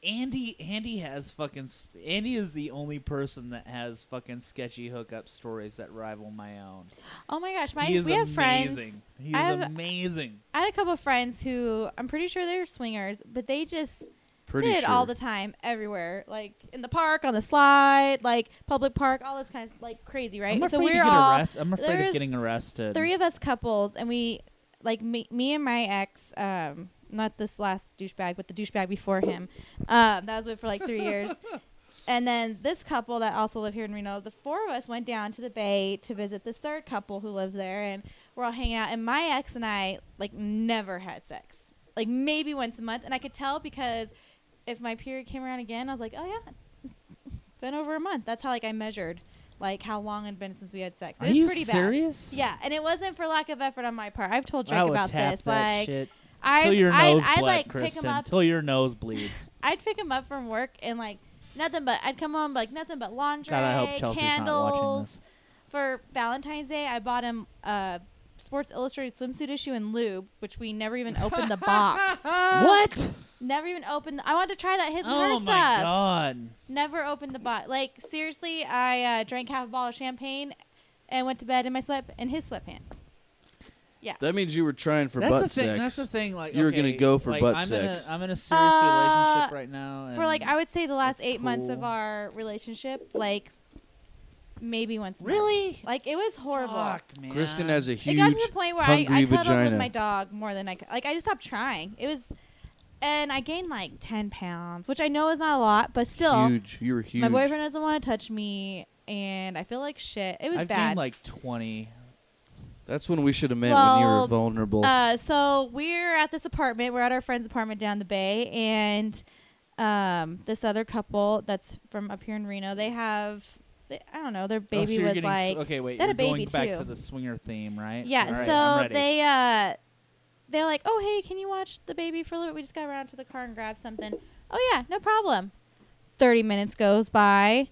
Speaker 2: Andy has fucking. Andy is the only person that has fucking sketchy hookup stories that rival my own.
Speaker 3: Oh, my gosh.
Speaker 2: He is
Speaker 3: We have
Speaker 2: amazing.
Speaker 3: friends.
Speaker 2: He
Speaker 3: I
Speaker 2: is
Speaker 3: have-
Speaker 2: amazing.
Speaker 3: I had a couple of friends who I'm pretty sure they're swingers, but they just
Speaker 1: Pretty
Speaker 3: did it
Speaker 1: sure.
Speaker 3: all the time, everywhere. Like in the park, on the slide, like public park, all this kind of like crazy, right?
Speaker 2: I'm
Speaker 3: So
Speaker 2: afraid
Speaker 3: we're
Speaker 2: to get
Speaker 3: all
Speaker 2: arrested. I'm afraid of
Speaker 3: there's
Speaker 2: getting arrested.
Speaker 3: 3 of us couples, and we like me and my ex, not this last douchebag, but the douchebag before him. That was with for like 3 years. And then this couple that also live here in Reno, the 4 of us went down to the Bay to visit this 3rd couple who lived there, and we're all hanging out. And my ex and I like never had sex, like maybe once a month, and I could tell because if my period came around again, I was like, oh yeah, it's been over a month. That's how like I measured like how long it had been since we had sex. It
Speaker 2: Are
Speaker 3: was
Speaker 2: you
Speaker 3: pretty
Speaker 2: serious?
Speaker 3: bad. Yeah, and it wasn't for lack of effort on my part. I've told
Speaker 2: I
Speaker 3: Drake
Speaker 2: would
Speaker 3: about
Speaker 2: tap
Speaker 3: this.
Speaker 2: that
Speaker 3: Like
Speaker 2: shit.
Speaker 3: I,
Speaker 2: Till your nose
Speaker 3: I'd
Speaker 2: bled,
Speaker 3: like
Speaker 2: Kristen.
Speaker 3: pick him up.
Speaker 2: Till your nose bleeds.
Speaker 3: I'd pick him up from work and like nothing but I'd come home like nothing but laundry,
Speaker 2: God, I hope Chelsea's not watching
Speaker 3: candles.
Speaker 2: this.
Speaker 3: For Valentine's Day, I bought him a Sports Illustrated swimsuit issue and lube, which we never even opened the box.
Speaker 2: What?
Speaker 3: Never even opened. I wanted to try that his and her
Speaker 2: Oh
Speaker 3: stuff.
Speaker 2: my god.
Speaker 3: Never opened the box. Like seriously, I drank half a bottle of champagne and went to bed in his sweatpants. Yeah.
Speaker 1: That means you were trying for
Speaker 2: That's
Speaker 1: butt
Speaker 2: the thing.
Speaker 1: sex.
Speaker 2: That's the thing. Like
Speaker 1: You were gonna
Speaker 2: okay,
Speaker 1: go for
Speaker 2: like,
Speaker 1: butt
Speaker 2: I'm
Speaker 1: sex.
Speaker 2: I'm in a serious relationship right now.
Speaker 3: For like
Speaker 2: and
Speaker 3: I would say the last
Speaker 2: it's
Speaker 3: 8 months of
Speaker 2: cool.
Speaker 3: our relationship, like maybe once a month.
Speaker 2: Really?
Speaker 3: Like it was horrible.
Speaker 2: Fuck, man.
Speaker 1: Kristen has a
Speaker 3: It
Speaker 1: huge,
Speaker 3: got to the point where I
Speaker 1: hungry
Speaker 3: cuddled with
Speaker 1: vagina.
Speaker 3: my dog more than I could. Like I just stopped trying. It was, and I gained like 10 pounds, which I know is not a lot, but still,
Speaker 1: Huge. You were huge.
Speaker 3: my boyfriend doesn't want to touch me, and I feel like shit. It was
Speaker 2: I've
Speaker 3: bad.
Speaker 2: gained like 20.
Speaker 1: That's when we should have met when you were
Speaker 3: Well,
Speaker 1: vulnerable.
Speaker 3: So we're at this apartment. We're at our friend's apartment down the bay, and this other couple that's from up here in Reno, they have, I don't know, their
Speaker 2: Oh, so
Speaker 3: baby
Speaker 2: you're
Speaker 3: was
Speaker 2: getting
Speaker 3: like,
Speaker 2: okay. Wait,
Speaker 3: they had
Speaker 2: you're
Speaker 3: a baby
Speaker 2: going back
Speaker 3: too.
Speaker 2: to the swinger theme, right?
Speaker 3: yeah.
Speaker 2: All right, I'm
Speaker 3: So
Speaker 2: ready.
Speaker 3: they're like, oh hey, can you watch the baby for a little bit? We just got around to the car and grabbed something. Oh yeah, no problem. 30 minutes goes by,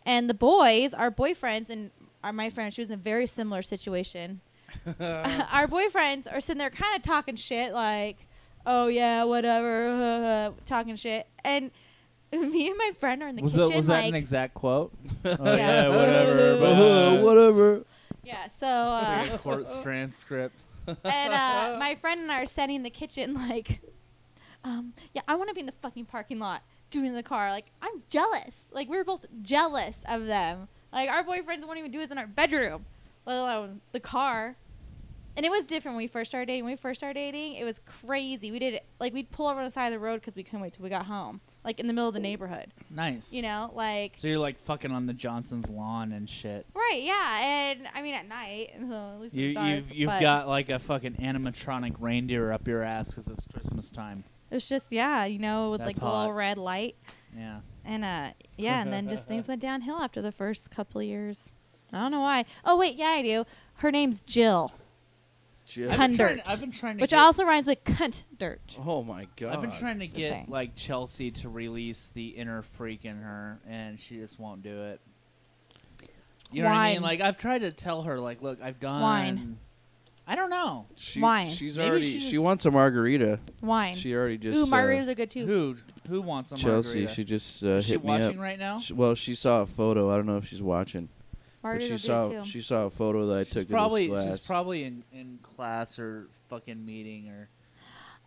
Speaker 3: and the boys, our boyfriends, and my friend, she was in a very similar situation. Our boyfriends are sitting there kind of talking shit, like, oh yeah, whatever, talking shit. And me and my friend are in the kitchen,
Speaker 2: was that
Speaker 3: like,
Speaker 2: an exact quote? Oh
Speaker 3: Yeah.
Speaker 2: yeah, whatever. blah.
Speaker 1: Whatever.
Speaker 3: yeah. So,
Speaker 2: Like a court transcript.
Speaker 3: and my friend and I are standing in the kitchen, like, yeah, I want to be in the fucking parking lot doing the car. Like, I'm jealous. Like, we were both jealous of them. Like, our boyfriends won't even do this in our bedroom, let alone the car. And it was different when we first started dating. When we first started dating, it was crazy. We did it, like, we'd pull over on the side of the road because we couldn't wait till we got home. Like, in the middle of the neighborhood.
Speaker 2: Nice.
Speaker 3: You know, like,
Speaker 2: So you're like fucking on the Johnson's lawn and shit.
Speaker 3: right, yeah. And, I mean, at night, so at least it was dark.
Speaker 2: You've
Speaker 3: but
Speaker 2: got like a fucking animatronic reindeer up your ass because it's Christmas time.
Speaker 3: it was just, yeah, you know, with,
Speaker 2: That's
Speaker 3: like, a little
Speaker 2: hot.
Speaker 3: red light.
Speaker 2: Yeah.
Speaker 3: And yeah, and then just things went downhill after the first couple of years. I don't know why. Oh wait, yeah, I do. Her name's Jill,
Speaker 1: Jill.
Speaker 3: Cunt dirt,
Speaker 2: I've been trying to
Speaker 3: which
Speaker 2: get,
Speaker 3: also rhymes with cunt dirt.
Speaker 1: Oh my god.
Speaker 2: I've been trying to get
Speaker 3: saying.
Speaker 2: like Chelsea to release the inner freak in her, and she just won't do it. You know what I mean?
Speaker 3: Wine.
Speaker 2: Like I've tried to tell her, like, look, I've done.
Speaker 3: Wine.
Speaker 2: I don't know
Speaker 3: Wine.
Speaker 1: She's
Speaker 2: Maybe
Speaker 1: already.
Speaker 2: she's-
Speaker 1: She wants a margarita.
Speaker 3: Wine.
Speaker 1: She already just.
Speaker 3: Ooh, margaritas are good too.
Speaker 2: who wants a
Speaker 1: Chelsea.
Speaker 2: margarita.
Speaker 1: She just
Speaker 2: Is she
Speaker 1: hit me up.
Speaker 2: watching right now?
Speaker 1: Well, she saw a photo. I don't know if she's watching. But
Speaker 3: Margaret
Speaker 1: she
Speaker 3: will do it too.
Speaker 1: she saw a photo that I took of this glass.
Speaker 2: She's probably in class or fucking meeting or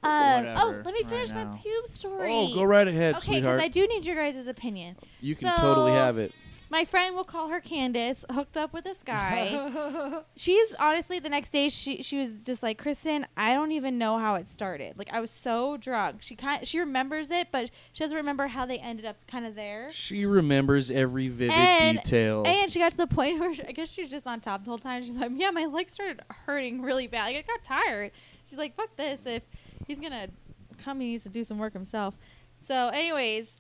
Speaker 3: Oh,
Speaker 2: whatever
Speaker 3: let me finish
Speaker 2: right
Speaker 3: my
Speaker 2: now.
Speaker 3: pube story.
Speaker 1: Oh, go right ahead,
Speaker 3: Okay,
Speaker 1: sweetheart.
Speaker 3: because I do need your guys' opinion.
Speaker 1: You can
Speaker 3: So-
Speaker 1: totally have it.
Speaker 3: My friend, we'll call her Candace, hooked up with this guy. She's honestly, the next day, she was just like, Kristen, I don't even know how it started. Like, I was so drunk. She remembers it, but she doesn't remember how they ended up kind of there.
Speaker 1: She remembers every vivid
Speaker 3: And-
Speaker 1: detail.
Speaker 3: And she got to the point where I guess she was just on top the whole time. She's like, yeah, my legs started hurting really bad. Like, I got tired. She's like, fuck this. If he's going to come, he needs to do some work himself. So, anyways,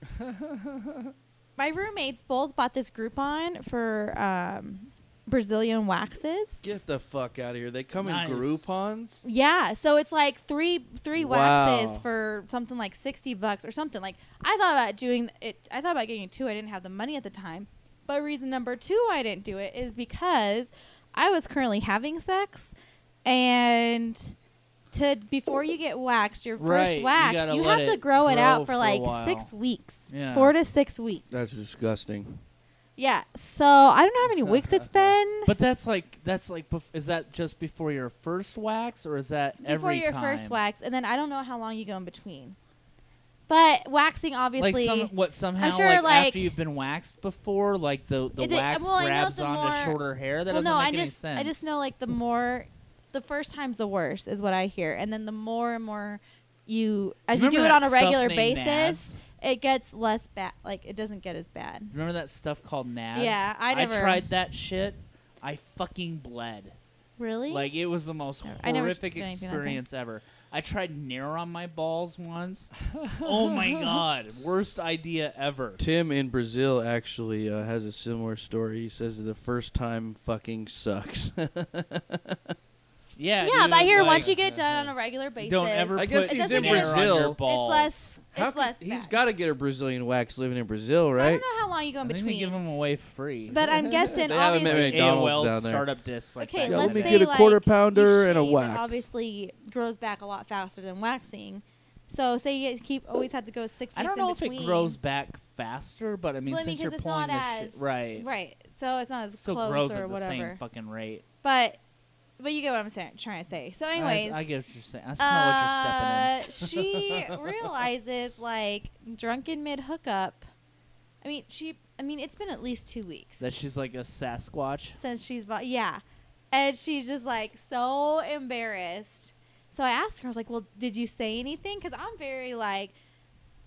Speaker 3: my roommates both bought this Groupon for Brazilian waxes.
Speaker 1: Get the fuck out of here. They come
Speaker 2: Nice.
Speaker 1: in Groupons?
Speaker 3: Yeah, so it's like three
Speaker 1: Wow.
Speaker 3: waxes for something like $60 or something. Like, I thought about doing it. I thought about getting two. I didn't have the money at the time. But reason number two I didn't do it is because I was currently having sex, and before you get waxed, your
Speaker 2: Right,
Speaker 3: first
Speaker 2: you
Speaker 3: wax,
Speaker 2: gotta
Speaker 3: you
Speaker 2: let
Speaker 3: have to
Speaker 2: it
Speaker 3: grow it
Speaker 2: grow
Speaker 3: out
Speaker 2: for
Speaker 3: for
Speaker 2: a
Speaker 3: like
Speaker 2: while.
Speaker 3: 6 weeks.
Speaker 2: Yeah.
Speaker 3: 4 to 6 weeks.
Speaker 1: That's disgusting.
Speaker 3: Yeah. So I don't know how many weeks it's been.
Speaker 2: But that's like is that just before your first wax or is that
Speaker 3: Before
Speaker 2: every
Speaker 3: your
Speaker 2: time?
Speaker 3: first wax, and then I don't know how long you go in between. But waxing, obviously,
Speaker 2: Somehow
Speaker 3: sure, like-
Speaker 2: after you've been waxed before, like the
Speaker 3: It-
Speaker 2: wax
Speaker 3: well, I know
Speaker 2: grabs
Speaker 3: the
Speaker 2: onto
Speaker 3: more-
Speaker 2: shorter hair. That
Speaker 3: well,
Speaker 2: doesn't
Speaker 3: no,
Speaker 2: make
Speaker 3: I
Speaker 2: any
Speaker 3: just
Speaker 2: sense.
Speaker 3: I just know like the first time's the worst is what I hear, and then the more and more as you
Speaker 2: Remember
Speaker 3: do it
Speaker 2: that
Speaker 3: on a
Speaker 2: stuff
Speaker 3: regular
Speaker 2: named
Speaker 3: basis,
Speaker 2: Nads?
Speaker 3: it gets less bad. Like, it doesn't get as bad.
Speaker 2: Remember that stuff called Nads?
Speaker 3: Yeah, I never-
Speaker 2: tried that shit. I fucking bled.
Speaker 3: Really?
Speaker 2: Like, it was the most
Speaker 3: I never
Speaker 2: horrific
Speaker 3: did anything like that.
Speaker 2: experience ever. I tried Nair on my balls once. Oh my god, worst idea ever.
Speaker 1: Tim in Brazil actually has a similar story. He says that the first time fucking sucks.
Speaker 2: Yeah,
Speaker 3: yeah,
Speaker 2: dude,
Speaker 3: but I hear
Speaker 2: like,
Speaker 3: once you get done on a regular basis,
Speaker 2: don't ever
Speaker 1: I
Speaker 2: put
Speaker 1: guess
Speaker 3: he's
Speaker 2: Nair
Speaker 3: in
Speaker 2: on
Speaker 1: Brazil.
Speaker 2: your
Speaker 1: It's
Speaker 2: balls.
Speaker 3: it's less.
Speaker 1: He's
Speaker 3: bad.
Speaker 1: got to get a Brazilian wax living in Brazil,
Speaker 3: So I
Speaker 1: right?
Speaker 3: don't know how long you go in
Speaker 2: I think they give
Speaker 3: between.
Speaker 2: them away free.
Speaker 3: But I'm guessing,
Speaker 1: They haven't made
Speaker 3: obviously,
Speaker 1: McDonald's
Speaker 2: AOL
Speaker 1: down there.
Speaker 2: startup discs like
Speaker 3: okay,
Speaker 2: that.
Speaker 1: Yeah,
Speaker 3: let's
Speaker 1: let me
Speaker 3: say
Speaker 1: get a
Speaker 3: like
Speaker 1: quarter pounder
Speaker 3: you
Speaker 1: and a
Speaker 3: shave, it
Speaker 1: wax.
Speaker 3: obviously grows back a lot faster than waxing. So say you always have to go 6 weeks
Speaker 2: I don't know
Speaker 3: in
Speaker 2: if
Speaker 3: between.
Speaker 2: it grows back faster, but I mean,
Speaker 3: Well,
Speaker 2: since you're
Speaker 3: 'cause it's
Speaker 2: pulling
Speaker 3: not
Speaker 2: the
Speaker 3: as
Speaker 2: shit, right?
Speaker 3: Right. So it's not as
Speaker 2: Still
Speaker 3: close
Speaker 2: grows
Speaker 3: or
Speaker 2: at the
Speaker 3: whatever.
Speaker 2: same fucking rate.
Speaker 3: But you get what I'm trying to say. So anyways,
Speaker 2: I get what you're saying. I smell what you're stepping in.
Speaker 3: she realizes, like, drunken mid hookup. I mean, it's been at least 2 weeks
Speaker 2: That she's like a Sasquatch.
Speaker 3: since she's yeah, and she's just like so embarrassed. So I asked her, I was like, "Well, did you say anything?" Because I'm very like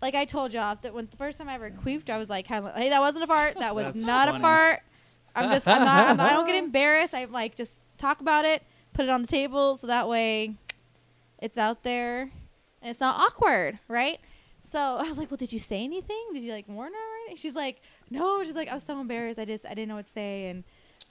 Speaker 3: I told y'all that when the first time I ever queefed, I was like, "Hey, that wasn't a fart. That was
Speaker 2: That's
Speaker 3: not
Speaker 2: funny.
Speaker 3: a fart." I'm not. I don't get embarrassed. I like just talk about it, put it on the table, so that way it's out there and it's not awkward, right? So I was like, "Well, did you say anything? Did you like warn her or anything?" She's like, "No." She's like, "I was so embarrassed. I didn't know what to say." And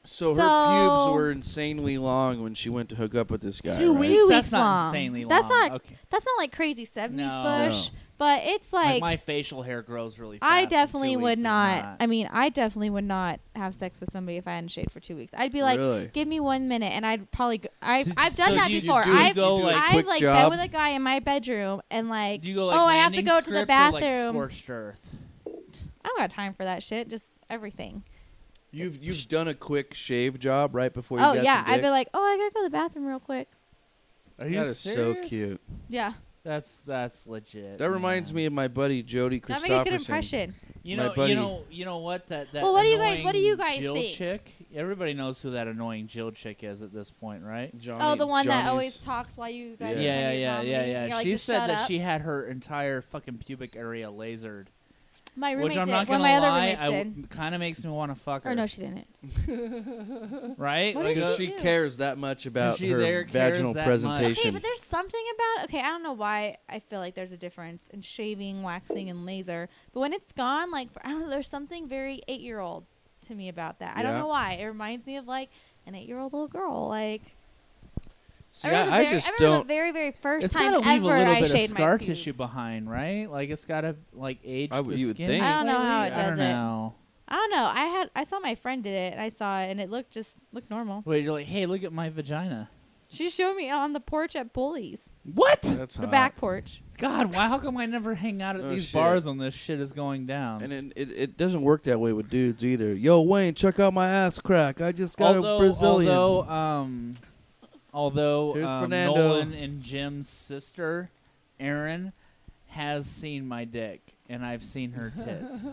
Speaker 1: So her pubes were insanely long when she went to hook up with this guy.
Speaker 3: 2
Speaker 1: right?
Speaker 3: weeks. 2
Speaker 2: That's
Speaker 3: weeks
Speaker 2: not
Speaker 3: long.
Speaker 2: insanely long.
Speaker 3: That's not-
Speaker 2: Okay.
Speaker 3: that's not like crazy 70s
Speaker 2: No.
Speaker 3: bush,
Speaker 1: No.
Speaker 3: but it's
Speaker 2: Like
Speaker 3: like
Speaker 2: my facial hair grows really fast.
Speaker 3: I
Speaker 2: and
Speaker 3: definitely
Speaker 2: 2
Speaker 3: would
Speaker 2: weeks is
Speaker 3: not. I mean, I definitely would not have sex with somebody if I hadn't shaved for 2 weeks. I'd be like,
Speaker 1: Really?
Speaker 3: "Give me 1 minute," and I'd probably. I've
Speaker 2: So
Speaker 3: done that
Speaker 2: you
Speaker 3: before.
Speaker 2: do
Speaker 3: I've
Speaker 2: go, like,
Speaker 3: I've
Speaker 1: quick
Speaker 3: like
Speaker 1: job?
Speaker 3: been with a guy in my bedroom and like,
Speaker 2: Do you go like
Speaker 3: oh, I have to
Speaker 2: landing
Speaker 3: go to the
Speaker 2: strip or, like,
Speaker 3: bathroom.
Speaker 2: scorched earth?
Speaker 3: I don't got time for that shit. Just everything.
Speaker 1: You've done a quick shave job right before you
Speaker 3: Oh
Speaker 1: got
Speaker 3: yeah,
Speaker 1: some
Speaker 3: I'd
Speaker 1: dick?
Speaker 3: be like, "Oh, I gotta go to the bathroom real quick."
Speaker 2: Are you
Speaker 1: That is so
Speaker 2: serious?
Speaker 1: cute.
Speaker 3: Yeah,
Speaker 2: That's legit.
Speaker 1: That reminds me of my buddy Jody
Speaker 3: that make a good
Speaker 1: Christopherson.
Speaker 3: impression.
Speaker 2: You
Speaker 1: my
Speaker 2: know,
Speaker 1: buddy-
Speaker 2: you know what? That
Speaker 3: Well, what do you guys
Speaker 2: annoying Jill
Speaker 3: think?
Speaker 2: chick. Everybody knows who that annoying Jill chick is at this point, right?
Speaker 3: Oh, the one that
Speaker 1: Johnny's-
Speaker 3: always talks while you guys.
Speaker 1: Yeah.
Speaker 3: are
Speaker 2: Yeah,
Speaker 3: having
Speaker 2: yeah,
Speaker 3: comedy,
Speaker 2: yeah,
Speaker 3: and
Speaker 2: yeah.
Speaker 3: you're like,
Speaker 2: She
Speaker 3: "Just
Speaker 2: said
Speaker 3: shut
Speaker 2: that
Speaker 3: up."
Speaker 2: she had her entire fucking pubic area lasered.
Speaker 3: My roommate
Speaker 2: Which I'm
Speaker 3: did.
Speaker 2: not
Speaker 3: One
Speaker 2: gonna
Speaker 3: of my other
Speaker 2: lie,
Speaker 3: roommates did.
Speaker 2: kind of makes me want to fuck her.
Speaker 3: Or no, she didn't.
Speaker 2: right?
Speaker 3: What
Speaker 2: Like,
Speaker 3: did
Speaker 1: Because
Speaker 3: she
Speaker 1: she
Speaker 3: do?
Speaker 1: cares that much about
Speaker 2: she
Speaker 1: her
Speaker 2: there cares
Speaker 1: vaginal
Speaker 2: that much.
Speaker 1: presentation.
Speaker 3: Okay, but there's something about I don't know why I feel like there's a difference in shaving, waxing, and laser. But when it's gone, like I don't know, there's something very 8-year-old to me about that. I don't
Speaker 1: Yeah.
Speaker 3: know why. It reminds me of like an 8-year-old little girl. Like
Speaker 1: See,
Speaker 3: I remember,
Speaker 1: I
Speaker 3: the,
Speaker 1: just
Speaker 3: I remember
Speaker 1: don't.
Speaker 3: the very, very first
Speaker 2: It's
Speaker 3: time
Speaker 2: got to leave
Speaker 3: ever
Speaker 2: a little
Speaker 3: I
Speaker 2: bit of
Speaker 3: shaved
Speaker 2: scar
Speaker 3: my
Speaker 2: tissue
Speaker 3: pubes.
Speaker 2: behind, right? Like it's got to like age
Speaker 1: I
Speaker 2: the
Speaker 1: would- you would
Speaker 2: skin.
Speaker 1: think.
Speaker 3: I don't know how it
Speaker 2: slightly? I
Speaker 3: does
Speaker 2: don't
Speaker 3: it.
Speaker 2: know.
Speaker 3: I don't know. I saw my friend did it, and I saw it, and it looked normal.
Speaker 2: Wait, you're like, hey, look at my vagina.
Speaker 3: She showed me on the porch at Bully's.
Speaker 2: What?
Speaker 1: That's
Speaker 3: The
Speaker 1: hot.
Speaker 3: back porch.
Speaker 2: God, why? How come I never hang out at
Speaker 1: Oh,
Speaker 2: these
Speaker 1: shit.
Speaker 2: bars when this shit is going down?
Speaker 1: And it doesn't work that way with dudes either. Yo, Wayne, check out my ass crack. I just got a Brazilian.
Speaker 2: Although
Speaker 1: Here's Fernando.
Speaker 2: Nolan and Jim's sister, Erin, has seen my dick, and I've seen her tits.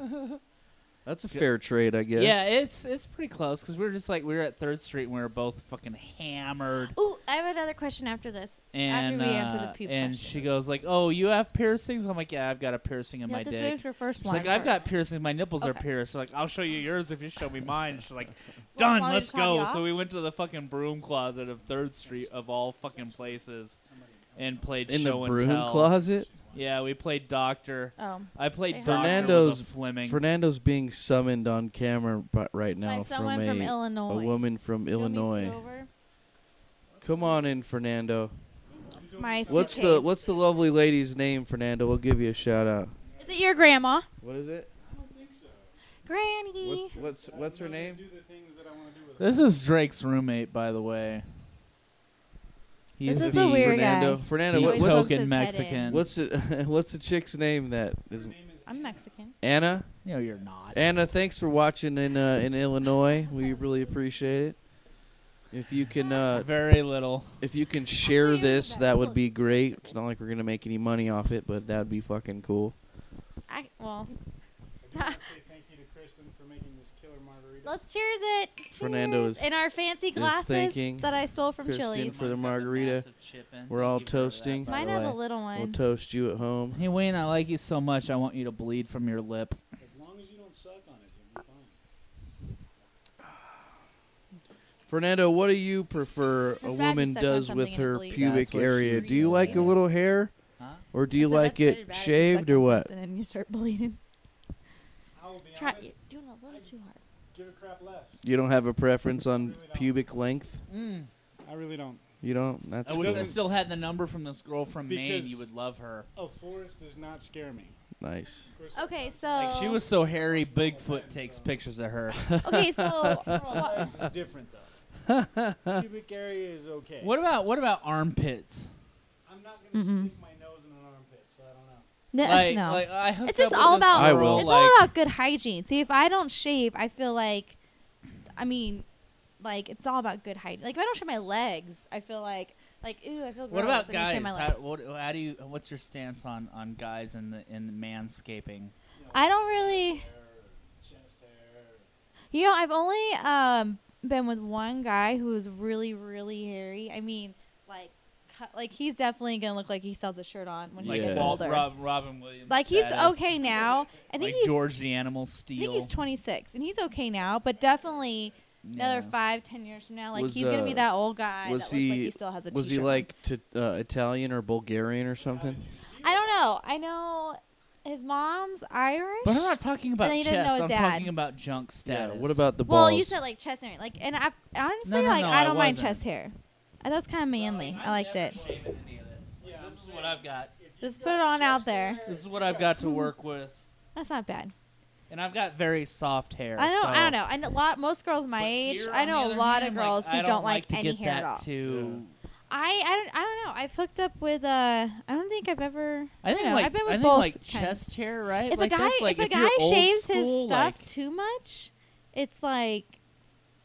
Speaker 1: That's a fair trade, I guess.
Speaker 2: Yeah, it's pretty close because we were at 3rd Street and we were both fucking hammered.
Speaker 3: Ooh, I have another question after this.
Speaker 2: And
Speaker 3: after we answer the puke
Speaker 2: and
Speaker 3: question.
Speaker 2: she goes like, "Oh, you have piercings?" I'm like, "Yeah, I've got a piercing in
Speaker 3: You
Speaker 2: my
Speaker 3: have to
Speaker 2: dick."
Speaker 3: finish your first
Speaker 2: She's
Speaker 3: one.
Speaker 2: like, "I've got
Speaker 3: first.
Speaker 2: piercings. My nipples are
Speaker 3: Okay.
Speaker 2: pierced." So like, "I'll show you yours if you show me mine." She's like,
Speaker 3: Well,
Speaker 2: "Done.
Speaker 3: why
Speaker 2: Let's
Speaker 3: don't you
Speaker 2: go."
Speaker 3: top you
Speaker 2: So
Speaker 3: off?
Speaker 2: we went to the fucking broom closet of 3rd Street of all fucking places, and played
Speaker 1: In the
Speaker 2: show and
Speaker 1: broom
Speaker 2: tell.
Speaker 1: closet?
Speaker 2: Yeah, we played doctor.
Speaker 3: Oh.
Speaker 2: I played
Speaker 3: Say
Speaker 2: doctor
Speaker 3: hi.
Speaker 1: Fernando's
Speaker 2: with a Fleming.
Speaker 1: Fernando's being summoned on camera right now
Speaker 3: By someone from
Speaker 1: a
Speaker 3: Illinois.
Speaker 1: woman from
Speaker 3: You want me to
Speaker 1: Illinois.
Speaker 3: scoot over?
Speaker 1: Come on in, Fernando.
Speaker 3: My
Speaker 1: What's
Speaker 3: suitcase.
Speaker 1: the lovely lady's name, Fernando? We'll give you a shout out.
Speaker 3: Is it your grandma?
Speaker 1: What is it?
Speaker 3: Granny.
Speaker 1: What's her name?
Speaker 2: This is Drake's roommate, by the way.
Speaker 3: This
Speaker 2: He's
Speaker 3: is the weird
Speaker 1: Fernando.
Speaker 3: guy.
Speaker 1: Fernando,
Speaker 3: He
Speaker 1: what's
Speaker 3: always pokes
Speaker 2: token
Speaker 3: his head
Speaker 2: Mexican.
Speaker 3: in.
Speaker 1: what's the chick's name that is
Speaker 3: I'm Mexican.
Speaker 1: Anna?
Speaker 2: No, you're not.
Speaker 1: Anna, thanks for watching in Illinois. We really appreciate it. If you can
Speaker 2: Very little.
Speaker 1: share
Speaker 3: Actually,
Speaker 1: this,
Speaker 3: that's
Speaker 1: that would
Speaker 3: what-
Speaker 1: be great. It's not like we're gonna make any money off it, but that'd be fucking cool.
Speaker 3: Well,
Speaker 5: I do want to say thank you to Kristen for making this killer margarita.
Speaker 3: let's cheers it. Cheers.
Speaker 1: Fernando is-
Speaker 3: in our fancy glasses
Speaker 1: thanking
Speaker 3: that I stole from
Speaker 1: Kristen
Speaker 3: Chili's.
Speaker 1: for the
Speaker 2: Mine's got
Speaker 1: margarita.
Speaker 2: massive chip in.
Speaker 1: We're
Speaker 2: Thank
Speaker 1: all
Speaker 2: you for that,
Speaker 1: toasting.
Speaker 2: by
Speaker 3: Mine
Speaker 2: the
Speaker 3: has a
Speaker 2: way.
Speaker 3: little
Speaker 1: We'll
Speaker 3: one.
Speaker 1: toast you at home.
Speaker 2: Hey Wayne, I like you so much. I want you to bleed from your lip.
Speaker 5: As long as you don't suck on it, you'll be fine.
Speaker 1: Fernando, what do you prefer
Speaker 3: It's
Speaker 1: a
Speaker 3: bad to
Speaker 1: woman
Speaker 3: suck on
Speaker 1: does
Speaker 3: something
Speaker 1: with
Speaker 3: and it
Speaker 1: her
Speaker 3: bleeds.
Speaker 1: pubic
Speaker 2: That's what
Speaker 1: area?
Speaker 2: she
Speaker 1: Do you like a
Speaker 3: said.
Speaker 1: little hair,
Speaker 2: Huh?
Speaker 1: or do you
Speaker 3: So
Speaker 1: like
Speaker 3: that's really
Speaker 1: it
Speaker 3: bad if you
Speaker 1: shaved
Speaker 3: suck
Speaker 1: or
Speaker 3: on
Speaker 1: what?
Speaker 3: something and you start bleeding.
Speaker 5: I will be
Speaker 3: Try,
Speaker 5: honest,
Speaker 3: you're doing a little too hard.
Speaker 5: give a crap less.
Speaker 1: You don't have a preference on
Speaker 5: Really don't.
Speaker 1: pubic length?
Speaker 5: I really don't.
Speaker 1: You don't? That's
Speaker 2: I wish I
Speaker 1: cool.
Speaker 2: still had the number from this girl from Maine.
Speaker 5: Because-
Speaker 2: You would love her.
Speaker 5: Oh, Forrest does not scare me.
Speaker 1: Nice.
Speaker 5: Kristen,
Speaker 3: Okay, so
Speaker 2: Like she was so hairy, Bigfoot takes pictures of her.
Speaker 3: okay, so
Speaker 5: legs is different though. Pubic area is okay.
Speaker 2: What about armpits?
Speaker 5: I'm not gonna
Speaker 3: Mm-mm.
Speaker 5: stick my nose in an armpit, so I don't know.
Speaker 3: no.
Speaker 2: Like I hooked
Speaker 3: It's just
Speaker 2: up with
Speaker 3: all
Speaker 2: this
Speaker 3: about
Speaker 1: I
Speaker 2: girl,
Speaker 1: will.
Speaker 3: it's
Speaker 2: like,
Speaker 3: all about good hygiene. See, if I don't shave, I feel like, I mean, like it's all about good hygiene. Like if I don't shave my legs, I feel like ooh, I feel gross.
Speaker 2: What about
Speaker 3: I need to shave
Speaker 2: guys?
Speaker 3: my
Speaker 2: How,
Speaker 3: legs.
Speaker 2: what's your stance on guys in the manscaping?
Speaker 5: You know,
Speaker 3: I don't really.
Speaker 5: hair, chest hair.
Speaker 3: You know, I've only been with one guy who's really, really hairy. I mean, like he's definitely gonna look like he sells a shirt on when he
Speaker 1: Yeah.
Speaker 3: gets
Speaker 2: Walt
Speaker 3: older.
Speaker 2: Robin Williams.
Speaker 3: Like he's
Speaker 2: status.
Speaker 3: okay now. I think
Speaker 2: Like
Speaker 3: he's
Speaker 2: George the Animal
Speaker 3: I
Speaker 2: Steel.
Speaker 3: think he's 26 and he's okay now, but definitely another
Speaker 2: Yeah.
Speaker 3: 5-10 years from now, like
Speaker 1: Was,
Speaker 3: he's gonna be that old guy that
Speaker 1: was
Speaker 3: looks like
Speaker 1: he-
Speaker 3: he still has a
Speaker 1: Was he
Speaker 3: t-shirt on.
Speaker 1: like Italian or Bulgarian or something?
Speaker 3: I don't know. I know his mom's Irish.
Speaker 2: But I'm not talking about
Speaker 3: then he didn't know
Speaker 2: chest.
Speaker 3: his
Speaker 2: I'm
Speaker 3: dad.
Speaker 2: talking about junk status.
Speaker 1: Yeah. What about the balls?
Speaker 3: well, you said like chest hair, like, and I honestly
Speaker 2: No,
Speaker 3: like
Speaker 2: no,
Speaker 3: I
Speaker 2: I
Speaker 3: don't mind
Speaker 2: wasn't.
Speaker 3: chest hair. I thought it was kind of manly. I liked it.
Speaker 5: Yeah,
Speaker 2: This is what I've got.
Speaker 3: Just put it on out there.
Speaker 2: This is what I've got to work with,
Speaker 3: That's not bad.
Speaker 2: and I've got very soft hair.
Speaker 3: I know.
Speaker 2: so-
Speaker 3: I don't know. I know most girls my
Speaker 2: But
Speaker 3: age.
Speaker 2: here,
Speaker 3: I
Speaker 2: on the
Speaker 3: know a
Speaker 2: other
Speaker 3: lot
Speaker 2: hand,
Speaker 3: of girls
Speaker 2: like,
Speaker 3: who
Speaker 2: I
Speaker 3: don't
Speaker 2: like
Speaker 3: like
Speaker 2: to
Speaker 3: any
Speaker 2: get
Speaker 3: hair
Speaker 2: that
Speaker 3: at all.
Speaker 2: too.
Speaker 3: I don't know. I've hooked up with I don't think I've ever.
Speaker 2: I think
Speaker 3: don't know.
Speaker 2: like
Speaker 3: I've been with
Speaker 2: I think
Speaker 3: both
Speaker 2: like
Speaker 3: kinds.
Speaker 2: chest hair, right?
Speaker 3: If
Speaker 2: like
Speaker 3: a guy
Speaker 2: that's like
Speaker 3: if a
Speaker 2: you're
Speaker 3: guy
Speaker 2: old
Speaker 3: shaves
Speaker 2: school,
Speaker 3: his stuff
Speaker 2: like,
Speaker 3: too much, it's like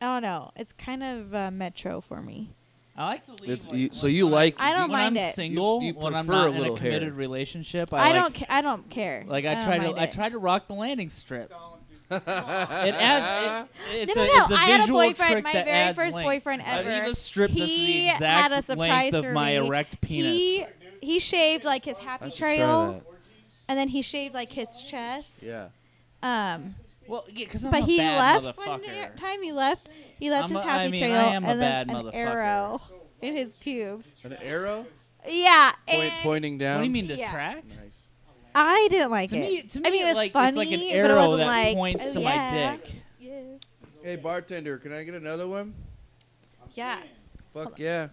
Speaker 3: I don't know. It's kind of metro for me.
Speaker 2: I like to leave.
Speaker 1: It's-
Speaker 2: like,
Speaker 1: you-
Speaker 2: when-
Speaker 1: so you
Speaker 2: when
Speaker 1: like-
Speaker 3: I don't
Speaker 2: when
Speaker 3: mind
Speaker 2: I'm
Speaker 3: it.
Speaker 2: single,
Speaker 1: You
Speaker 2: when I'm
Speaker 1: prefer a
Speaker 2: not in a
Speaker 1: little hair.
Speaker 2: committed relationship,
Speaker 3: I
Speaker 2: like,
Speaker 3: don't. I don't care.
Speaker 2: Like I
Speaker 3: don't
Speaker 2: try to
Speaker 3: mind
Speaker 2: I
Speaker 3: it.
Speaker 2: try to rock the landing strip.
Speaker 5: Don't do
Speaker 2: It adds. It's
Speaker 3: No,
Speaker 2: a,
Speaker 3: no, no.
Speaker 2: It's a
Speaker 3: I had a
Speaker 2: visual
Speaker 3: boyfriend.
Speaker 2: trick
Speaker 3: My
Speaker 2: that
Speaker 3: very
Speaker 2: adds
Speaker 3: first
Speaker 2: length.
Speaker 3: boyfriend
Speaker 2: I leave
Speaker 3: ever.
Speaker 2: a strip that's
Speaker 3: He
Speaker 2: the
Speaker 3: had
Speaker 2: exact
Speaker 3: a surprise
Speaker 2: length of
Speaker 3: for
Speaker 2: my
Speaker 3: me.
Speaker 2: erect penis.
Speaker 3: He shaved like his happy
Speaker 1: I should try
Speaker 3: trail,
Speaker 1: that.
Speaker 3: and then he shaved like his chest.
Speaker 1: Yeah.
Speaker 2: Well, yeah, because I'm
Speaker 3: But
Speaker 2: a
Speaker 3: he
Speaker 2: bad
Speaker 3: left one
Speaker 2: motherfucker.
Speaker 3: time. He left
Speaker 2: I'm
Speaker 3: his
Speaker 2: a-
Speaker 3: happy
Speaker 2: I mean,
Speaker 3: trail
Speaker 2: I am a
Speaker 3: and
Speaker 2: bad
Speaker 3: then an
Speaker 2: motherfucker.
Speaker 3: arrow in his pubes.
Speaker 1: An arrow
Speaker 3: Yeah, and
Speaker 1: pointing down.
Speaker 2: What do you mean
Speaker 3: Yeah.
Speaker 2: detract?
Speaker 1: Nice.
Speaker 3: I didn't like
Speaker 2: To
Speaker 3: it.
Speaker 2: me,
Speaker 3: I mean, it was
Speaker 2: like,
Speaker 3: funny,
Speaker 2: it's like an
Speaker 3: but it
Speaker 2: arrow
Speaker 3: wasn't
Speaker 2: that
Speaker 3: like,
Speaker 2: points
Speaker 3: oh,
Speaker 2: to
Speaker 3: yeah.
Speaker 2: my dick.
Speaker 3: Yeah.
Speaker 1: Hey bartender, can I get another one?
Speaker 3: Yeah.
Speaker 1: Fuck yeah.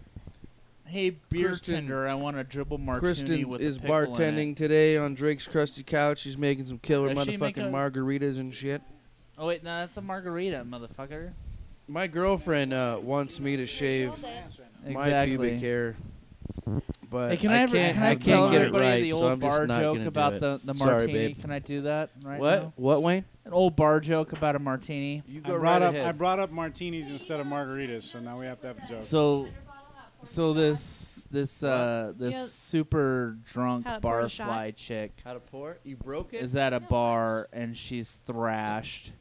Speaker 2: Hey, beer
Speaker 1: Kristen-
Speaker 2: tender, I want a dribble martini
Speaker 1: Kristen
Speaker 2: with
Speaker 1: is
Speaker 2: a pickle in
Speaker 1: bartending
Speaker 2: it.
Speaker 1: today on Drake's Crusty Couch. She's making some killer
Speaker 2: Does she make
Speaker 1: motherfucking
Speaker 2: a-
Speaker 1: margaritas and shit.
Speaker 2: Oh wait, no, that's a margarita, motherfucker.
Speaker 1: My girlfriend wants me to shave my
Speaker 2: Exactly.
Speaker 1: pubic hair, but
Speaker 2: Hey, can I
Speaker 1: can't
Speaker 2: tell
Speaker 1: get it
Speaker 2: everybody
Speaker 1: right,
Speaker 2: the
Speaker 1: so
Speaker 2: old
Speaker 1: I'm just
Speaker 2: bar
Speaker 1: not
Speaker 2: joke
Speaker 1: gonna
Speaker 2: about
Speaker 1: do it.
Speaker 2: the
Speaker 1: Sorry,
Speaker 2: martini?
Speaker 1: babe.
Speaker 2: Can I do that right
Speaker 1: What?
Speaker 2: now?
Speaker 1: What, Wayne?
Speaker 2: An old bar joke about a martini.
Speaker 1: You
Speaker 5: I
Speaker 1: go
Speaker 5: brought
Speaker 1: right
Speaker 5: up
Speaker 1: ahead.
Speaker 5: I brought up martinis instead of margaritas, so now we have to have a joke.
Speaker 2: So this
Speaker 3: know
Speaker 2: super drunk
Speaker 3: how to pour the shot?
Speaker 2: barfly chick
Speaker 1: How to pour it? You broke it?
Speaker 2: is at a bar and she's thrashed,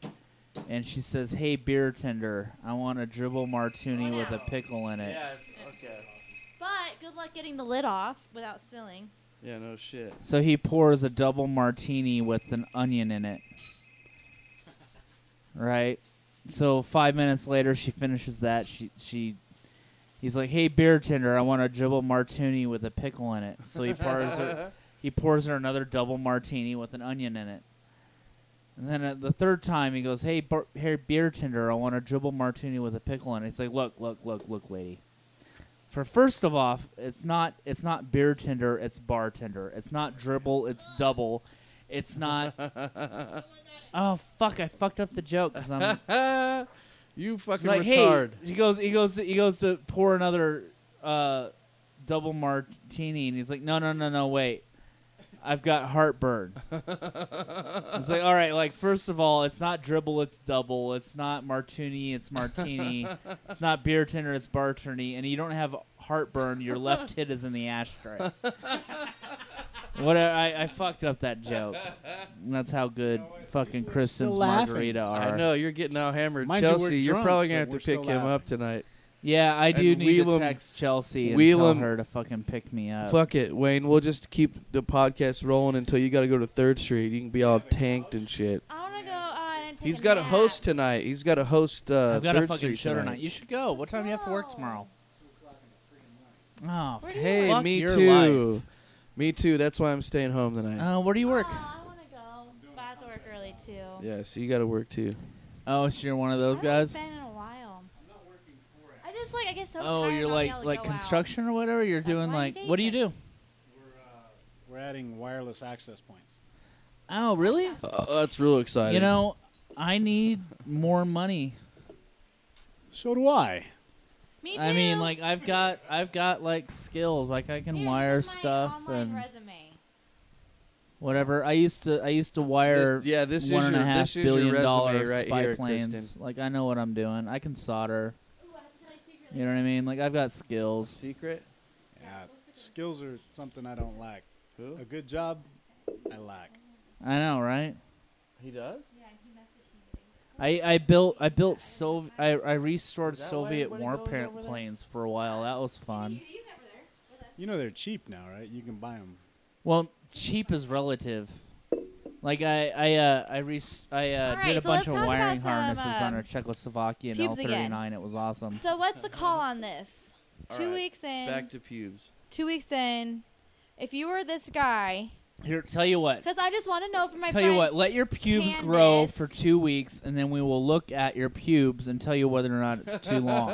Speaker 2: and she says, "Hey, beer tender, I want a dribble martini with a pickle in it."
Speaker 1: Yes. Okay.
Speaker 3: But good luck getting the lid off without spilling.
Speaker 1: Yeah. No shit.
Speaker 2: So he pours a double martini with an onion in it. Right? So 5 minutes later, she finishes that. He's like, "Hey, beer tender, I want a double martini with a pickle in it." So he pours her another double martini with an onion in it. And then at the third time, he goes, "Hey, beer tender, I want a double martini with a pickle in it." He's like, "Look, lady. For first of all, it's not beer tender, it's bartender. It's not dribble, it's double. It's not." Oh fuck! I fucked up the joke because I'm
Speaker 1: You fucking
Speaker 2: like,
Speaker 1: retard.
Speaker 2: hey, he goes to pour another double martini, and he's like, no, wait, I've got heartburn. It's like, all right, like first of all, it's not dribble, it's double. It's not martini, it's martini. It's not beer tender, it's bartini, and you don't have heartburn. Your left hit is in the ashtray. I fucked up that joke. And that's how good fucking Kristen's
Speaker 5: laughing.
Speaker 2: margarita are.
Speaker 1: I know you're getting out hammered.
Speaker 5: Mind you, we're
Speaker 1: Chelsea, you're
Speaker 5: drunk,
Speaker 1: probably gonna
Speaker 5: but
Speaker 1: have to
Speaker 5: we're
Speaker 1: pick
Speaker 5: still
Speaker 1: him
Speaker 5: laughing.
Speaker 1: up tonight.
Speaker 2: Yeah, I do
Speaker 1: And
Speaker 2: need
Speaker 1: wheel
Speaker 2: to
Speaker 1: 'em-
Speaker 2: text Chelsea and
Speaker 1: wheel
Speaker 2: tell
Speaker 1: 'em-
Speaker 2: her to fucking pick me up.
Speaker 1: Fuck it, Wayne. We'll just keep the podcast rolling until you got to go to 3rd Street. You can be all tanked and shit.
Speaker 3: I want to go and take
Speaker 1: He's
Speaker 3: a
Speaker 1: got a
Speaker 3: nap.
Speaker 1: host tonight. He's got a host.
Speaker 2: I've got a
Speaker 1: 3rd
Speaker 2: fucking
Speaker 1: Street
Speaker 2: show
Speaker 1: tonight.
Speaker 2: tonight. You should go. What time do you have to work tomorrow? Oh,
Speaker 3: Where do you
Speaker 1: Hey,
Speaker 2: Fuck
Speaker 1: me
Speaker 2: your
Speaker 1: too.
Speaker 2: life.
Speaker 1: Me too. That's why I'm staying home tonight.
Speaker 2: where do you work?
Speaker 3: Oh, I want to go. But I have to work early too.
Speaker 1: Yeah, so you got to work too.
Speaker 2: Oh, so you're one of those
Speaker 3: I haven't
Speaker 2: guys?
Speaker 3: been in a while. I just I get so
Speaker 2: Oh,
Speaker 3: tired
Speaker 2: you're
Speaker 3: not being able to
Speaker 2: like
Speaker 3: go out.
Speaker 2: construction or whatever. You're
Speaker 3: That's
Speaker 2: doing
Speaker 3: my
Speaker 2: like,
Speaker 3: day
Speaker 2: what do you
Speaker 3: job.
Speaker 2: do?
Speaker 5: We're adding wireless access points.
Speaker 2: Oh, really?
Speaker 1: That's real exciting.
Speaker 2: You know, I need more money.
Speaker 5: So do I.
Speaker 3: Me too.
Speaker 2: I mean, like I've got like skills. Like I can
Speaker 3: Here,
Speaker 2: wire
Speaker 3: this is my
Speaker 2: stuff
Speaker 3: online
Speaker 2: and
Speaker 3: resume.
Speaker 2: whatever. I used to wire
Speaker 1: this is
Speaker 2: $1.5
Speaker 1: this is your
Speaker 2: billion
Speaker 1: resume right
Speaker 2: spy
Speaker 1: here,
Speaker 2: planes.
Speaker 1: Kristen.
Speaker 2: Like I know what I'm doing. I can solder. You know what I mean? Like I've got skills.
Speaker 1: Secret?
Speaker 5: Yeah, skills are something I don't lack.
Speaker 1: Who?
Speaker 5: A good job, I lack.
Speaker 2: I know, right?
Speaker 1: He does?
Speaker 2: I restored
Speaker 1: Is that why
Speaker 2: Soviet
Speaker 1: everybody
Speaker 2: war
Speaker 1: goes over there?
Speaker 2: planes for a while. That was fun.
Speaker 5: You know they're cheap now, right? You can buy them.
Speaker 2: Well, cheap is relative. Like I did
Speaker 3: so
Speaker 2: a
Speaker 3: let's
Speaker 2: bunch of
Speaker 3: talk
Speaker 2: wiring
Speaker 3: about some,
Speaker 2: harnesses on a Czechoslovakian
Speaker 3: pubes
Speaker 2: L-39. It was awesome.
Speaker 3: So what's the call on this?
Speaker 1: All
Speaker 3: 2
Speaker 1: right,
Speaker 3: weeks in.
Speaker 1: Back to pubes.
Speaker 3: 2 weeks in. If you were this guy,
Speaker 2: Here, tell you what.
Speaker 3: because I just want to know for my
Speaker 2: Tell
Speaker 3: friend.
Speaker 2: you what. Let your pubes grow
Speaker 3: Candace.
Speaker 2: for 2 weeks, and then we will look at your pubes and tell you whether or not it's too long.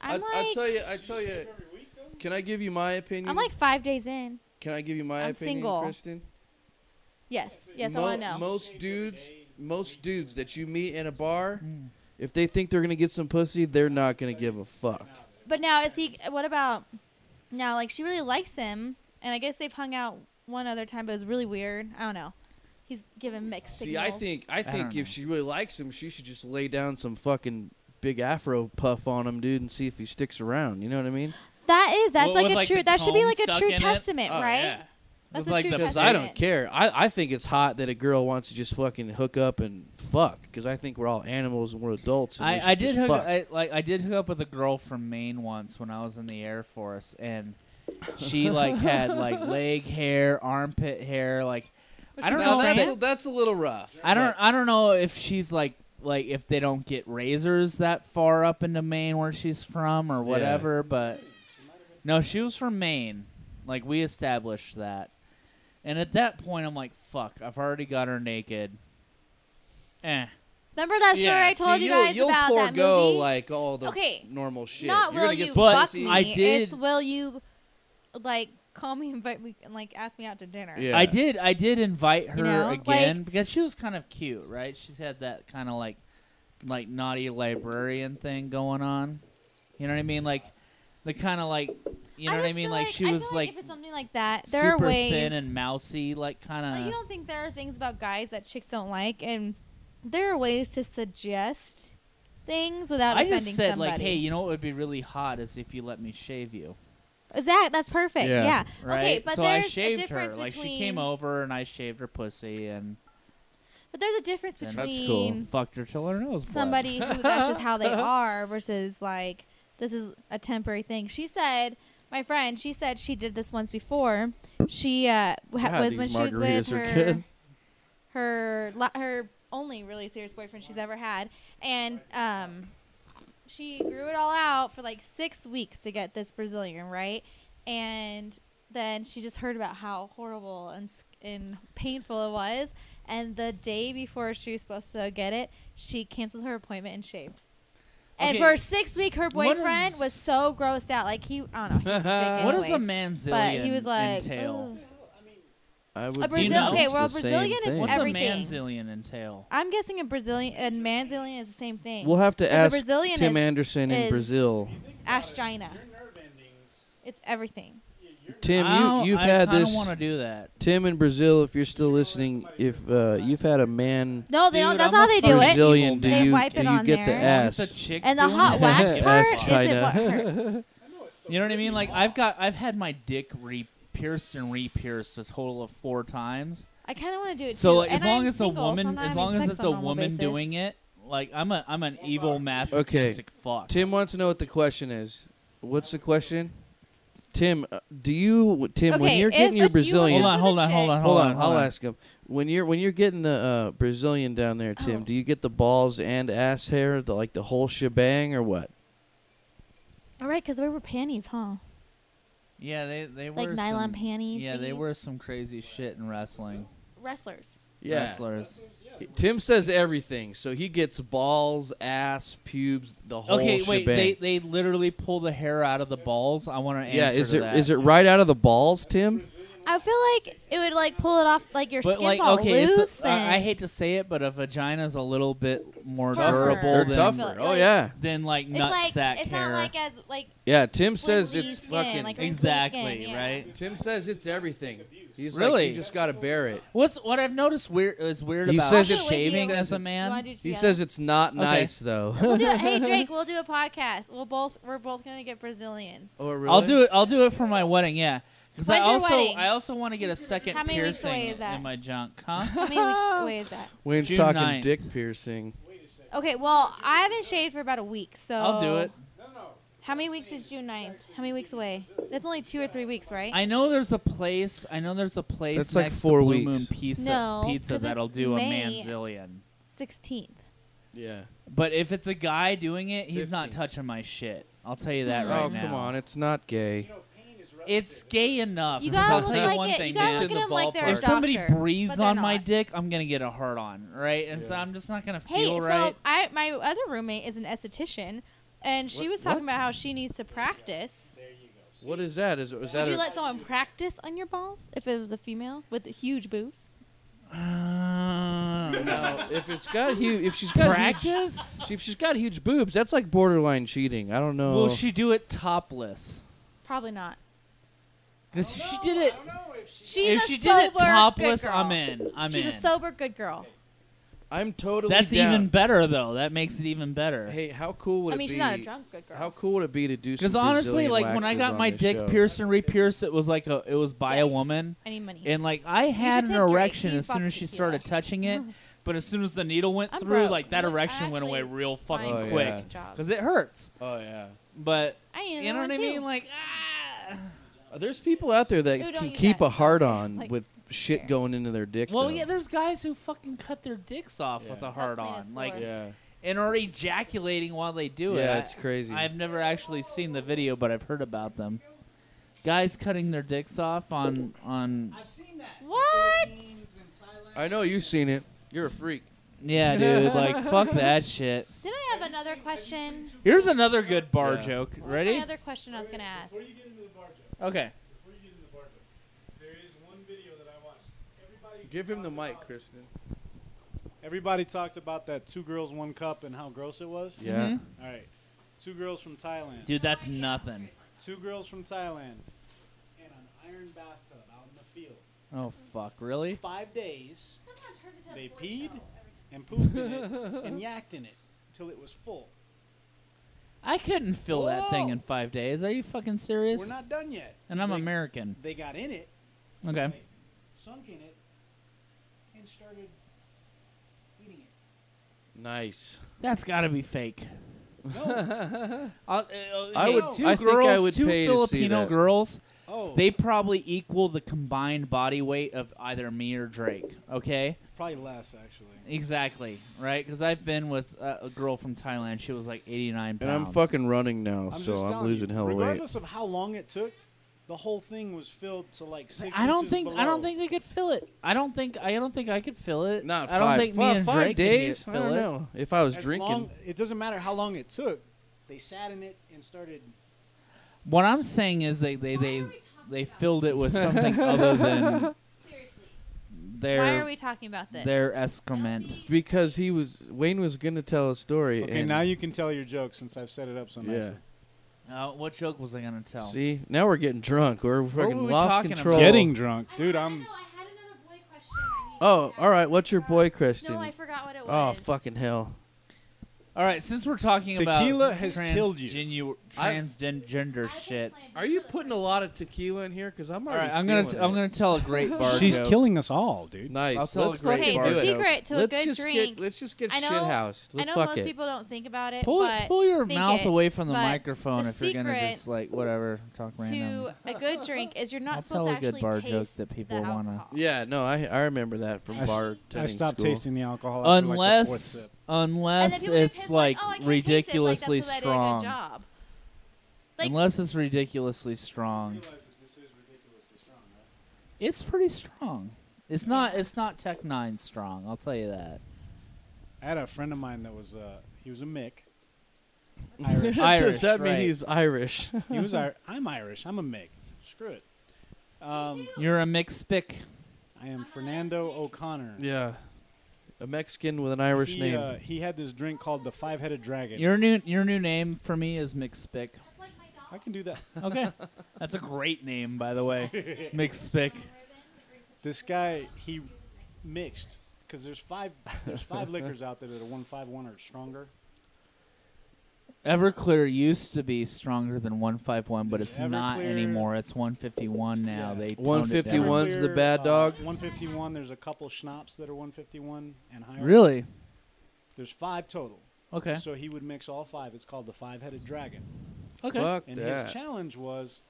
Speaker 3: I'm
Speaker 1: I tell you. Can I give you my opinion?
Speaker 3: I'm like 5 days in.
Speaker 1: Can I give you my
Speaker 3: I'm
Speaker 1: opinion,
Speaker 3: single.
Speaker 1: Kristen?
Speaker 3: Yes, I want to know.
Speaker 1: Most dudes that you meet in a bar, if they think they're gonna get some pussy, they're not gonna give a fuck.
Speaker 3: But now is he? What about now? Like she really likes him, and I guess they've hung out one other time, but it was really weird. I don't know. He's giving mixed
Speaker 1: See,
Speaker 3: signals.
Speaker 1: I
Speaker 2: don't
Speaker 1: think
Speaker 2: know.
Speaker 1: if she really likes him, she should just lay down some fucking big afro puff on him, dude, and see if he sticks around. You know what I mean?
Speaker 3: That's
Speaker 2: With,
Speaker 3: like a
Speaker 2: like,
Speaker 3: true.
Speaker 2: the
Speaker 3: That should be
Speaker 2: comb
Speaker 3: like a
Speaker 2: stuck
Speaker 3: true
Speaker 2: in it?
Speaker 3: testament,
Speaker 1: Oh,
Speaker 3: right?
Speaker 1: yeah.
Speaker 3: That's
Speaker 2: With,
Speaker 3: a
Speaker 2: like,
Speaker 3: true
Speaker 2: the-
Speaker 1: Because
Speaker 3: testament.
Speaker 1: I don't care. I think it's hot that a girl wants to just fucking hook up and fuck. Because I think we're all animals and we're adults. And we
Speaker 2: I
Speaker 1: should
Speaker 2: did
Speaker 1: just
Speaker 2: hook
Speaker 1: fuck.
Speaker 2: I did hook up with a girl from Maine once when I was in the Air Force, and she like had like leg hair, armpit hair, like I don't
Speaker 1: Now,
Speaker 2: know.
Speaker 1: that's a little rough.
Speaker 2: I don't know if she's like if they don't get razors that far up into Maine where she's from or whatever, but no, she was from Maine. Like we established that. And at that point I'm like, fuck, I've already got her naked.
Speaker 3: Remember that story I told you guys
Speaker 1: you'll
Speaker 3: about that
Speaker 1: forego
Speaker 3: movie?
Speaker 1: like all the
Speaker 3: Okay,
Speaker 1: normal shit.
Speaker 3: Not
Speaker 1: You're
Speaker 3: will
Speaker 1: gonna get
Speaker 3: you
Speaker 1: some
Speaker 2: But
Speaker 3: fuck
Speaker 1: pussy.
Speaker 3: me?
Speaker 2: I did-
Speaker 3: It's will you like call me, invite me, and like ask me out to dinner?
Speaker 1: Yeah.
Speaker 2: I did invite her
Speaker 3: You know,
Speaker 2: again
Speaker 3: like-
Speaker 2: because she was kind of cute, right? She's had that kind of like like naughty librarian thing going on. You know what I mean? Like the kind of like, you know what I mean? Like she was
Speaker 3: feel
Speaker 2: like
Speaker 3: if it's something like that, there are
Speaker 2: super
Speaker 3: ways.
Speaker 2: thin and mousy, like kind
Speaker 3: Like, you
Speaker 2: of.
Speaker 3: don't think there are things about guys that chicks don't like, and there are ways to suggest things without
Speaker 2: I
Speaker 3: offending
Speaker 2: just said
Speaker 3: somebody.
Speaker 2: like, hey, you know what would be really hot is if you let me shave you.
Speaker 3: That's perfect.
Speaker 1: Yeah.
Speaker 3: Yeah.
Speaker 2: Right?
Speaker 3: Okay, but
Speaker 2: so I
Speaker 3: there's a
Speaker 2: shaved
Speaker 3: difference
Speaker 2: her. Like
Speaker 3: between.
Speaker 2: she came over and I shaved her pussy and
Speaker 3: But there's a difference
Speaker 2: That's
Speaker 3: between
Speaker 2: fucked her till her nose bled.
Speaker 3: somebody who that's just how they are versus like this is a temporary thing. She said, my friend, she said she did this once before. She was when she was with her only really serious boyfriend she's ever had, and she grew it all out for like 6 weeks to get this Brazilian, right? And then she just heard about how horrible and painful it was. And the day before she was supposed to get it, she canceled her appointment and shaved. And for 6 weeks, her boyfriend was so grossed out. Like, I don't know. He was a dick
Speaker 2: What does a
Speaker 3: anyways,
Speaker 2: manzillion
Speaker 3: but he was like,
Speaker 2: entail?
Speaker 1: I would
Speaker 3: A
Speaker 1: think
Speaker 3: Brazil-
Speaker 1: it's
Speaker 3: okay,
Speaker 1: the
Speaker 3: well,
Speaker 1: same
Speaker 3: Brazilian is
Speaker 1: thing.
Speaker 2: What's
Speaker 3: everything.
Speaker 2: a manzillion entail?
Speaker 3: I'm guessing a manzillion is the same thing.
Speaker 1: We'll have to
Speaker 3: 'Cause a
Speaker 1: ask
Speaker 3: Brazilian
Speaker 1: Tim
Speaker 3: is-
Speaker 1: Anderson in
Speaker 3: is-
Speaker 1: Brazil.
Speaker 3: Ashgina. It's everything.
Speaker 1: Tim, you've
Speaker 2: I
Speaker 1: had
Speaker 2: kinda
Speaker 1: this.
Speaker 2: want to do that.
Speaker 1: Tim in Brazil, if you're still listening, if you've had a man
Speaker 3: No, they don't.
Speaker 2: Dude,
Speaker 3: That's
Speaker 2: I'm
Speaker 3: how
Speaker 2: a
Speaker 3: they do it.
Speaker 1: Brazilian, do
Speaker 3: They
Speaker 1: you
Speaker 3: wipe it on
Speaker 1: get the
Speaker 3: there.
Speaker 1: ass?
Speaker 2: It's a chick
Speaker 3: And the
Speaker 2: doing
Speaker 3: hot
Speaker 2: it.
Speaker 3: wax
Speaker 1: Ass
Speaker 3: part isn't
Speaker 1: China.
Speaker 3: what hurts.
Speaker 2: You know what I mean? Like I've had my dick pierced and re-pierced a total of 4 times.
Speaker 3: I kind of want to do it
Speaker 2: So
Speaker 3: too.
Speaker 2: like, as
Speaker 3: And
Speaker 2: long
Speaker 3: I'm
Speaker 2: as a
Speaker 3: single, so
Speaker 2: woman,
Speaker 3: I'm not
Speaker 2: as long
Speaker 3: having
Speaker 2: as
Speaker 3: sex
Speaker 2: it's
Speaker 3: on
Speaker 2: a
Speaker 3: a normal
Speaker 2: woman
Speaker 3: basis.
Speaker 2: doing it, like I'm an evil masochistic fuck.
Speaker 1: Tim wants to know what the question is. What's the question? Tim, when
Speaker 3: Okay,
Speaker 1: you're getting
Speaker 3: if
Speaker 1: your
Speaker 3: you
Speaker 1: Brazilian,
Speaker 3: were-
Speaker 2: Hold on.
Speaker 1: hold on, I'll ask him. When you're getting the Brazilian down there, Tim,
Speaker 3: Oh.
Speaker 1: do you get the balls and ass hair, the whole shebang, or what?
Speaker 3: All right, because we were panties, huh?
Speaker 2: Yeah, they
Speaker 3: Like
Speaker 2: wear
Speaker 3: nylon
Speaker 2: some,
Speaker 3: panties.
Speaker 2: Yeah, they
Speaker 3: thingies.
Speaker 2: wear some crazy shit in wrestling.
Speaker 3: Wrestlers.
Speaker 1: Yeah.
Speaker 2: Wrestlers.
Speaker 1: Tim says everything, so he gets balls, ass, pubes, the whole
Speaker 2: Okay,
Speaker 1: shebang.
Speaker 2: wait. They literally pull the hair out of the balls. I want to answer
Speaker 1: yeah,
Speaker 2: to that.
Speaker 1: is it right out of the balls, Tim?
Speaker 3: I feel like it would like pull it off, like your
Speaker 2: But
Speaker 3: skin's
Speaker 2: like,
Speaker 3: all
Speaker 2: okay,
Speaker 3: loose.
Speaker 2: I
Speaker 3: and
Speaker 2: hate to say it, but a vagina's a little bit more
Speaker 3: Tougher.
Speaker 2: durable
Speaker 1: They're
Speaker 2: than
Speaker 1: tougher. Oh
Speaker 3: like-
Speaker 1: yeah,
Speaker 2: like
Speaker 3: it's
Speaker 2: nut
Speaker 3: like
Speaker 2: sack
Speaker 3: it's
Speaker 2: hair.
Speaker 3: not like as like
Speaker 1: yeah. Tim says
Speaker 3: flimsy
Speaker 1: it's
Speaker 3: skin,
Speaker 1: fucking.
Speaker 3: like wrinkly
Speaker 2: Exactly,
Speaker 3: skin, yeah.
Speaker 2: right?
Speaker 1: Tim says it's everything. He's
Speaker 2: Really?
Speaker 1: like, you just got to bear it.
Speaker 2: What I've noticed is weird
Speaker 1: He
Speaker 2: about
Speaker 1: says
Speaker 3: it's-
Speaker 2: shaving
Speaker 3: He
Speaker 2: as a
Speaker 3: You wanna
Speaker 2: man.
Speaker 3: do it
Speaker 1: He
Speaker 3: together?
Speaker 1: says it's not
Speaker 2: Okay.
Speaker 1: nice though.
Speaker 3: We'll do it. Hey Drake, we'll do a podcast. We're both gonna get Brazilians.
Speaker 1: Oh really?
Speaker 2: I'll do it for my wedding. Yeah, because
Speaker 3: When's your wedding?
Speaker 2: I also want to get a second
Speaker 3: How many weeks
Speaker 2: piercing
Speaker 3: away is that?
Speaker 2: in my junk. Huh?
Speaker 3: How many weeks away is that?
Speaker 1: Wayne's
Speaker 2: June
Speaker 1: talking
Speaker 2: 9th.
Speaker 1: dick piercing.
Speaker 3: Okay, well, I haven't shaved for about a week, so
Speaker 2: I'll do it.
Speaker 3: How many weeks is June 9th? How many weeks away? That's only 2 or 3 weeks, right?
Speaker 2: I know there's a place.
Speaker 1: That's like
Speaker 2: next
Speaker 1: 4
Speaker 2: to Blue
Speaker 1: weeks.
Speaker 2: Moon Pizza,
Speaker 3: No,
Speaker 2: pizza
Speaker 3: 'cause
Speaker 2: that'll
Speaker 3: it's
Speaker 2: do
Speaker 3: May.
Speaker 2: a manzillion.
Speaker 3: 16th.
Speaker 1: Yeah.
Speaker 2: But if it's a guy doing it, he's not
Speaker 1: 15.
Speaker 2: touching my shit. I'll tell you that
Speaker 3: Oh,
Speaker 2: right
Speaker 1: Oh
Speaker 2: now.
Speaker 1: come on, it's not gay.
Speaker 2: It's gay enough.
Speaker 3: You
Speaker 2: because
Speaker 3: gotta
Speaker 2: I'll
Speaker 3: look
Speaker 2: tell you
Speaker 3: like
Speaker 2: one
Speaker 3: it.
Speaker 2: thing,
Speaker 3: You gotta
Speaker 2: Dan.
Speaker 3: look at
Speaker 1: the
Speaker 3: them like they're a
Speaker 1: ballpark.
Speaker 2: If somebody
Speaker 3: doctor,
Speaker 2: breathes
Speaker 3: but they're
Speaker 2: on my
Speaker 3: not.
Speaker 2: dick, I'm gonna get a hard on, right? And so I'm just not gonna
Speaker 3: Hey,
Speaker 2: feel
Speaker 3: so
Speaker 2: right.
Speaker 3: my other roommate is an esthetician, and she was talking about how she needs to practice.
Speaker 1: What is that? Is
Speaker 3: Would
Speaker 1: that
Speaker 3: you
Speaker 1: a,
Speaker 3: let someone practice on your balls if it was a female with huge boobs?
Speaker 1: no? If she's got
Speaker 2: Practice?
Speaker 1: if she's got huge boobs, that's like borderline cheating. I don't know.
Speaker 2: Will she do it topless?
Speaker 3: Probably not.
Speaker 2: Because she did it.
Speaker 3: She's
Speaker 2: If
Speaker 3: a
Speaker 2: she
Speaker 3: sober
Speaker 2: did it topless,
Speaker 3: good girl.
Speaker 2: I'm in.
Speaker 3: She's a sober good girl.
Speaker 1: I'm totally.
Speaker 2: That's
Speaker 1: down.
Speaker 2: even better, though. That makes it even better.
Speaker 1: Hey, how cool would
Speaker 3: I
Speaker 1: it
Speaker 3: mean,
Speaker 1: be?
Speaker 3: she's not a drunk good girl.
Speaker 1: How cool would it be to do?
Speaker 2: Because
Speaker 1: Some
Speaker 2: honestly,
Speaker 1: Brazilian
Speaker 2: like when I
Speaker 1: waxes
Speaker 2: got
Speaker 1: on
Speaker 2: my
Speaker 1: this
Speaker 2: dick
Speaker 1: show?
Speaker 2: pierced and re-pierced, it was like it was by a
Speaker 3: Yes.
Speaker 2: woman,
Speaker 3: I need money.
Speaker 2: and like I had
Speaker 3: should
Speaker 2: an
Speaker 3: tip Drake.
Speaker 2: erection
Speaker 3: He
Speaker 2: as soon
Speaker 3: fucked
Speaker 2: as she
Speaker 3: tequila.
Speaker 2: started touching it. But as soon as the needle went
Speaker 3: I'm
Speaker 2: through,
Speaker 3: broke.
Speaker 2: like that
Speaker 3: Look, I
Speaker 2: erection went away
Speaker 3: actually
Speaker 2: real fucking
Speaker 1: Oh,
Speaker 2: quick.
Speaker 1: yeah.
Speaker 3: Job.
Speaker 2: Because it hurts.
Speaker 1: Oh yeah.
Speaker 2: But
Speaker 3: I need
Speaker 2: you know
Speaker 3: one
Speaker 2: what I
Speaker 3: too.
Speaker 2: mean? Like
Speaker 1: There's people out there that
Speaker 3: Ooh, don't
Speaker 1: can
Speaker 3: use
Speaker 1: keep
Speaker 3: that.
Speaker 1: a hard
Speaker 3: It's
Speaker 1: on
Speaker 3: like-
Speaker 1: with shit going into their dick.
Speaker 2: well,
Speaker 1: though.
Speaker 2: yeah, there's guys who fucking cut their dicks off
Speaker 1: Yeah.
Speaker 2: with a
Speaker 3: It's
Speaker 2: hard
Speaker 3: not
Speaker 2: on,
Speaker 3: clean
Speaker 2: like,
Speaker 3: as
Speaker 1: Yeah.
Speaker 2: and are ejaculating while they do it.
Speaker 1: Yeah, it's crazy.
Speaker 2: I've never actually seen the video, but I've heard about them. Guys cutting their dicks off on.
Speaker 5: I've seen that.
Speaker 3: What?
Speaker 5: Philippines and Thailand.
Speaker 1: I know you've seen it. You're a freak.
Speaker 2: Yeah, dude. Like, fuck that shit.
Speaker 3: Did I have another question?
Speaker 2: Here's another good bar
Speaker 1: Yeah.
Speaker 2: joke.
Speaker 3: What was
Speaker 2: Ready?
Speaker 3: my other question I was gonna ask?
Speaker 5: Before you get into the bar joke,
Speaker 2: Okay.
Speaker 5: there is one video that I watched. Everybody
Speaker 1: Give him the
Speaker 5: talked
Speaker 1: mic,
Speaker 5: about
Speaker 1: Kristen.
Speaker 5: Everybody talked about that 2 girls, 1 cup and how gross it was.
Speaker 1: Yeah.
Speaker 2: Mhm.
Speaker 5: All right. 2 girls from Thailand.
Speaker 2: Dude, that's nothing.
Speaker 5: 2 girls from Thailand. In an iron bathtub out in the field.
Speaker 2: Oh, fuck. Really?
Speaker 5: 5 days. They peed and pooped in it and yacked in it till it was full.
Speaker 2: I couldn't fill that thing
Speaker 5: Whoa.
Speaker 2: in 5 days. Are you fucking serious?
Speaker 5: We're not done yet.
Speaker 2: And I'm
Speaker 5: They-
Speaker 2: American.
Speaker 5: They got in it.
Speaker 2: Okay.
Speaker 5: They sunk in it and started eating it.
Speaker 1: Nice.
Speaker 2: That's got to be fake.
Speaker 5: No.
Speaker 1: I would-
Speaker 2: Two
Speaker 1: I think
Speaker 2: girls,
Speaker 1: I would
Speaker 2: two
Speaker 1: pay to see
Speaker 2: Filipino
Speaker 1: that.
Speaker 2: girls.
Speaker 5: Oh.
Speaker 2: They probably equal the combined body weight of either me or Drake. Okay.
Speaker 5: Probably less, actually.
Speaker 2: Exactly. Right. Because I've been with a girl from Thailand. She was like 89 pounds.
Speaker 1: And I'm fucking running now,
Speaker 5: I'm
Speaker 1: so
Speaker 5: just
Speaker 1: I'm
Speaker 5: telling
Speaker 1: losing
Speaker 5: you,
Speaker 1: hell weight.
Speaker 5: regardless of how long it took, the whole thing was filled to like 6
Speaker 2: I don't
Speaker 5: inches
Speaker 2: think.
Speaker 5: below.
Speaker 2: I don't think they could fill it. I don't think I could fill it.
Speaker 1: Not
Speaker 2: I don't
Speaker 1: five.
Speaker 2: think me and
Speaker 1: 5
Speaker 2: Drake
Speaker 1: days.
Speaker 2: could
Speaker 1: I
Speaker 2: fill
Speaker 1: don't
Speaker 2: it.
Speaker 1: know. If I was
Speaker 5: As
Speaker 1: drinking,
Speaker 5: long- it doesn't matter how long it took. They sat in it and started.
Speaker 2: What I'm saying is they filled it with something other than
Speaker 3: Why are
Speaker 2: their
Speaker 3: we talking about this?
Speaker 2: their excrement.
Speaker 1: because Wayne was gonna tell a story.
Speaker 5: Okay,
Speaker 1: and
Speaker 5: now you can tell your joke since I've set it up so nicely.
Speaker 2: What joke was I gonna tell?
Speaker 1: See, now we're getting drunk. We're fucking
Speaker 2: were we
Speaker 1: lost
Speaker 2: talking
Speaker 1: control.
Speaker 2: about?
Speaker 5: Getting drunk, dude.
Speaker 3: I
Speaker 5: I'm.
Speaker 3: had another boy question. I need
Speaker 1: Oh,
Speaker 3: to
Speaker 1: all right. What's your boy
Speaker 3: forgot.
Speaker 1: question?
Speaker 3: No, I forgot what it
Speaker 1: Oh,
Speaker 3: was.
Speaker 1: fucking hell.
Speaker 2: All right, since we're talking about
Speaker 5: Tequila has killed you.
Speaker 2: transgender shit.
Speaker 1: Are you putting a lot of tequila in here? Because I'm
Speaker 2: All
Speaker 1: already.
Speaker 2: right, I'm gonna tell a great bar
Speaker 5: She's
Speaker 2: joke.
Speaker 5: killing us all, dude.
Speaker 1: Nice.
Speaker 2: I'll tell
Speaker 1: Let's
Speaker 2: a great
Speaker 1: fucking
Speaker 2: bar
Speaker 3: Okay,
Speaker 1: do
Speaker 3: the
Speaker 1: it.
Speaker 3: secret to a
Speaker 1: Let's
Speaker 3: good
Speaker 1: just
Speaker 3: drink.
Speaker 1: let's just get
Speaker 3: I know-
Speaker 1: shithoused.
Speaker 3: I know
Speaker 1: Fuck
Speaker 3: most
Speaker 1: it.
Speaker 3: people don't think about it,
Speaker 2: Pull
Speaker 3: but
Speaker 2: your
Speaker 3: think
Speaker 2: mouth
Speaker 3: it,
Speaker 2: away from the
Speaker 3: but
Speaker 2: microphone
Speaker 3: the
Speaker 2: if you're gonna
Speaker 3: secret
Speaker 2: just like whatever talk random.
Speaker 3: to a good drink is you're not
Speaker 2: I'll
Speaker 3: supposed
Speaker 2: tell
Speaker 3: to
Speaker 2: a good
Speaker 3: actually
Speaker 2: bar
Speaker 3: taste
Speaker 2: joke that people
Speaker 3: the
Speaker 2: wanna-
Speaker 3: alcohol.
Speaker 1: Yeah, no, I remember that from
Speaker 3: I s-
Speaker 1: bartending
Speaker 5: I stopped
Speaker 1: school.
Speaker 5: tasting the alcohol after like the 4th sip.
Speaker 3: And then
Speaker 2: Unless
Speaker 3: people get
Speaker 2: it's
Speaker 3: pissed
Speaker 2: like
Speaker 3: oh, I can't
Speaker 2: ridiculously
Speaker 3: taste it. It's like, that's 'cause I did a
Speaker 2: strong.
Speaker 3: good job. Like,
Speaker 2: Unless it's ridiculously strong. It's pretty strong. It's not Tech 9 strong, I'll tell you that.
Speaker 5: I had a friend of mine that was he was a Mick. Irish.
Speaker 2: Irish,
Speaker 1: Does that mean
Speaker 2: right.
Speaker 1: he's Irish?
Speaker 5: He was I'm Irish. I'm a Mick. Screw it.
Speaker 2: You're a mixed spick.
Speaker 5: I am Fernando O'Connor.
Speaker 1: Yeah, a Mexican with an Irish name.
Speaker 5: He had this drink called the 5-Headed Dragon.
Speaker 2: Your new name for me is mixed spick.
Speaker 5: I can do that.
Speaker 2: Okay. That's a great name, by the way. Mixed spick.
Speaker 5: This guy, he mixed because there's five liquors out there that are 151 or stronger.
Speaker 2: Everclear used to be stronger than 151, but it's not
Speaker 5: Everclear-
Speaker 2: anymore. It's 151 now.
Speaker 5: Yeah.
Speaker 2: They toned it down.
Speaker 1: 151's the
Speaker 5: Everclear,
Speaker 1: bad dog?
Speaker 5: 151. There's a couple schnapps that are 151 and higher.
Speaker 2: Really?
Speaker 5: There's 5 total.
Speaker 2: Okay.
Speaker 5: So he would mix all 5. It's called the 5-Headed Dragon.
Speaker 2: Okay.
Speaker 1: Fuck
Speaker 5: And
Speaker 1: that.
Speaker 5: his challenge was,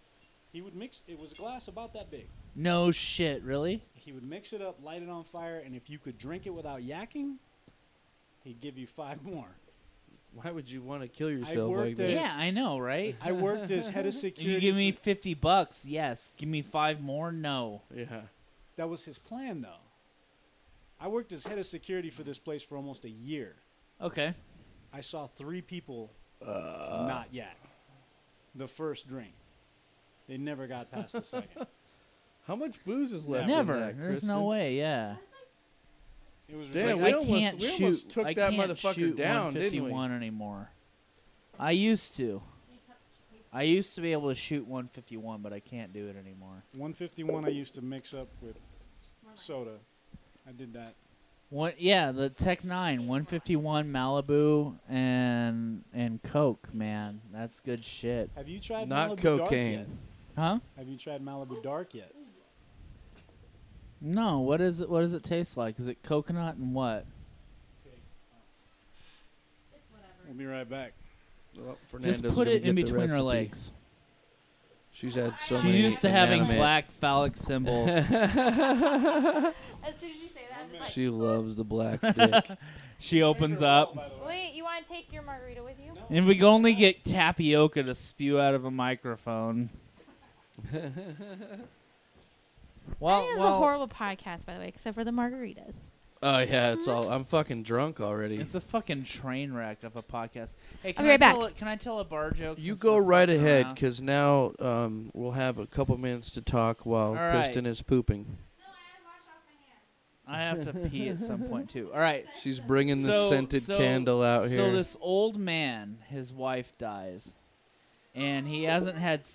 Speaker 5: he would mix. It was a glass about that big.
Speaker 2: No shit, really?
Speaker 5: He would mix it up, light it on fire, and if you could drink it without yakking, he'd give you 5 more.
Speaker 1: Why would you want to kill yourself
Speaker 5: worked
Speaker 1: like that?
Speaker 5: Yes.
Speaker 2: Yeah, I know, right?
Speaker 5: I worked as head of
Speaker 2: If
Speaker 5: security.
Speaker 2: you give me
Speaker 5: for-
Speaker 2: $50, yes. Give me 5 more, no.
Speaker 1: Yeah.
Speaker 5: that was his plan, though. I worked as head of security for this place for almost a year.
Speaker 2: Okay.
Speaker 5: I saw 3 people not yak the first drink. They never got past the second.
Speaker 1: How much booze is left?
Speaker 2: Never.
Speaker 1: In that,
Speaker 2: There's
Speaker 1: Kristen?
Speaker 2: no way. Yeah.
Speaker 5: It was
Speaker 1: Damn,
Speaker 5: ridiculous.
Speaker 1: we
Speaker 2: I
Speaker 1: almost-
Speaker 2: can't
Speaker 1: we
Speaker 2: shoot.
Speaker 1: almost took
Speaker 2: I
Speaker 1: that
Speaker 2: can't
Speaker 1: motherfucker
Speaker 2: shoot
Speaker 1: down, didn't we?
Speaker 2: 151 anymore. I used to. I used to be able to shoot 151, but I can't do it anymore.
Speaker 5: 151 I used to mix up with soda. I did that.
Speaker 2: Yeah, the Tech 9, 151 Malibu and Coke, man. That's good shit.
Speaker 5: Have you tried
Speaker 1: Not
Speaker 5: Malibu
Speaker 1: cocaine.
Speaker 5: Dark yet?
Speaker 2: Huh?
Speaker 5: Have you tried Malibu Dark yet?
Speaker 2: No, what is it? What does it taste like? Is it coconut and what?
Speaker 5: We'll be right back.
Speaker 1: Well, Fernando's
Speaker 2: Just put
Speaker 1: gonna
Speaker 2: it in
Speaker 1: get the
Speaker 2: between her
Speaker 1: recipe.
Speaker 2: legs.
Speaker 1: She's had so
Speaker 2: She's
Speaker 1: many.
Speaker 2: used to having
Speaker 1: inanimate-
Speaker 2: black phallic symbols.
Speaker 3: As soon as you say that, I'm just like,
Speaker 1: She loves the black dick.
Speaker 2: She opens up.
Speaker 3: wait, you want to take your margarita with you?
Speaker 2: And we can only get tapioca to spew out of a microphone.
Speaker 3: I think this is a horrible podcast, by the way, except for the margaritas.
Speaker 1: Oh yeah, it's all. I'm fucking drunk already.
Speaker 2: It's a fucking train wreck of a podcast. Hey,
Speaker 3: I'll be right back.
Speaker 2: Can I tell a bar joke?
Speaker 1: You
Speaker 2: since
Speaker 1: go
Speaker 2: we're
Speaker 1: right
Speaker 2: fucking
Speaker 1: ahead,
Speaker 2: around?
Speaker 1: because now we'll have a couple minutes to talk while
Speaker 2: All right.
Speaker 1: Kristen is pooping.
Speaker 2: I have to pee at some point too. All right.
Speaker 1: She's bringing the scented candle out here.
Speaker 2: So this old man, his wife dies, and he hasn't had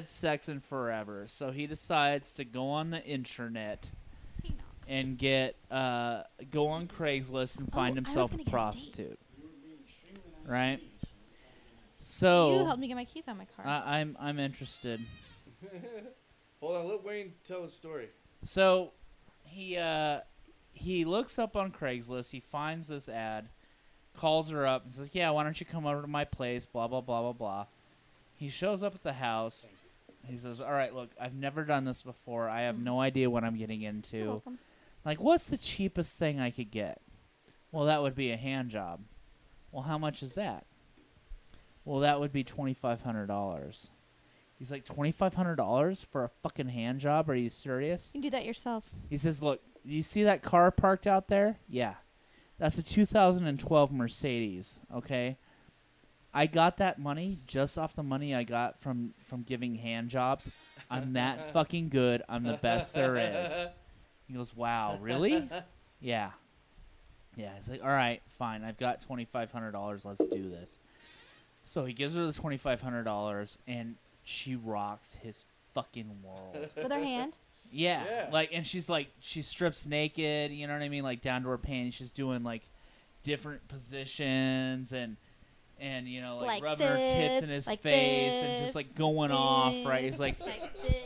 Speaker 2: sex in forever. So he decides to go on the internet and go on Craigslist and find himself a prostitute. Right. So
Speaker 3: you helped me get my keys out of my car.
Speaker 2: I'm interested.
Speaker 1: Hold on, let Wayne tell his story.
Speaker 2: So he looks up on Craigslist. He finds this ad, calls her up, and says, "Yeah, why don't you come over to my place?" Blah blah blah blah blah. He shows up at the house. He says, "All right, look, I've never done this before. I have no idea what I'm getting into.
Speaker 3: You're welcome.
Speaker 2: Like, what's the cheapest thing I could get?" "Well, that would be a hand job." "Well, how much is that?" "Well, that would be $2,500. He's like, $2,500 for a fucking hand job? Are you serious?
Speaker 3: You can do that yourself.
Speaker 2: He says, "Look, you see that car parked out there? Yeah. That's a 2012 Mercedes, okay? I got that money just off the money I got from giving hand jobs. I'm that fucking good. I'm the best there is." He goes, "Wow, really?" Yeah. Yeah, he's like, "All right, fine. I've got $2,500. Let's do this." So he gives her the $2,500, and she rocks his fucking world.
Speaker 3: With her hand?
Speaker 2: Yeah. And she's like, she strips naked, you know what I mean? Like, down to her panties. She's doing, like, different positions and you know, like rubbing her tits in his face and just, like, going off, right? He's like,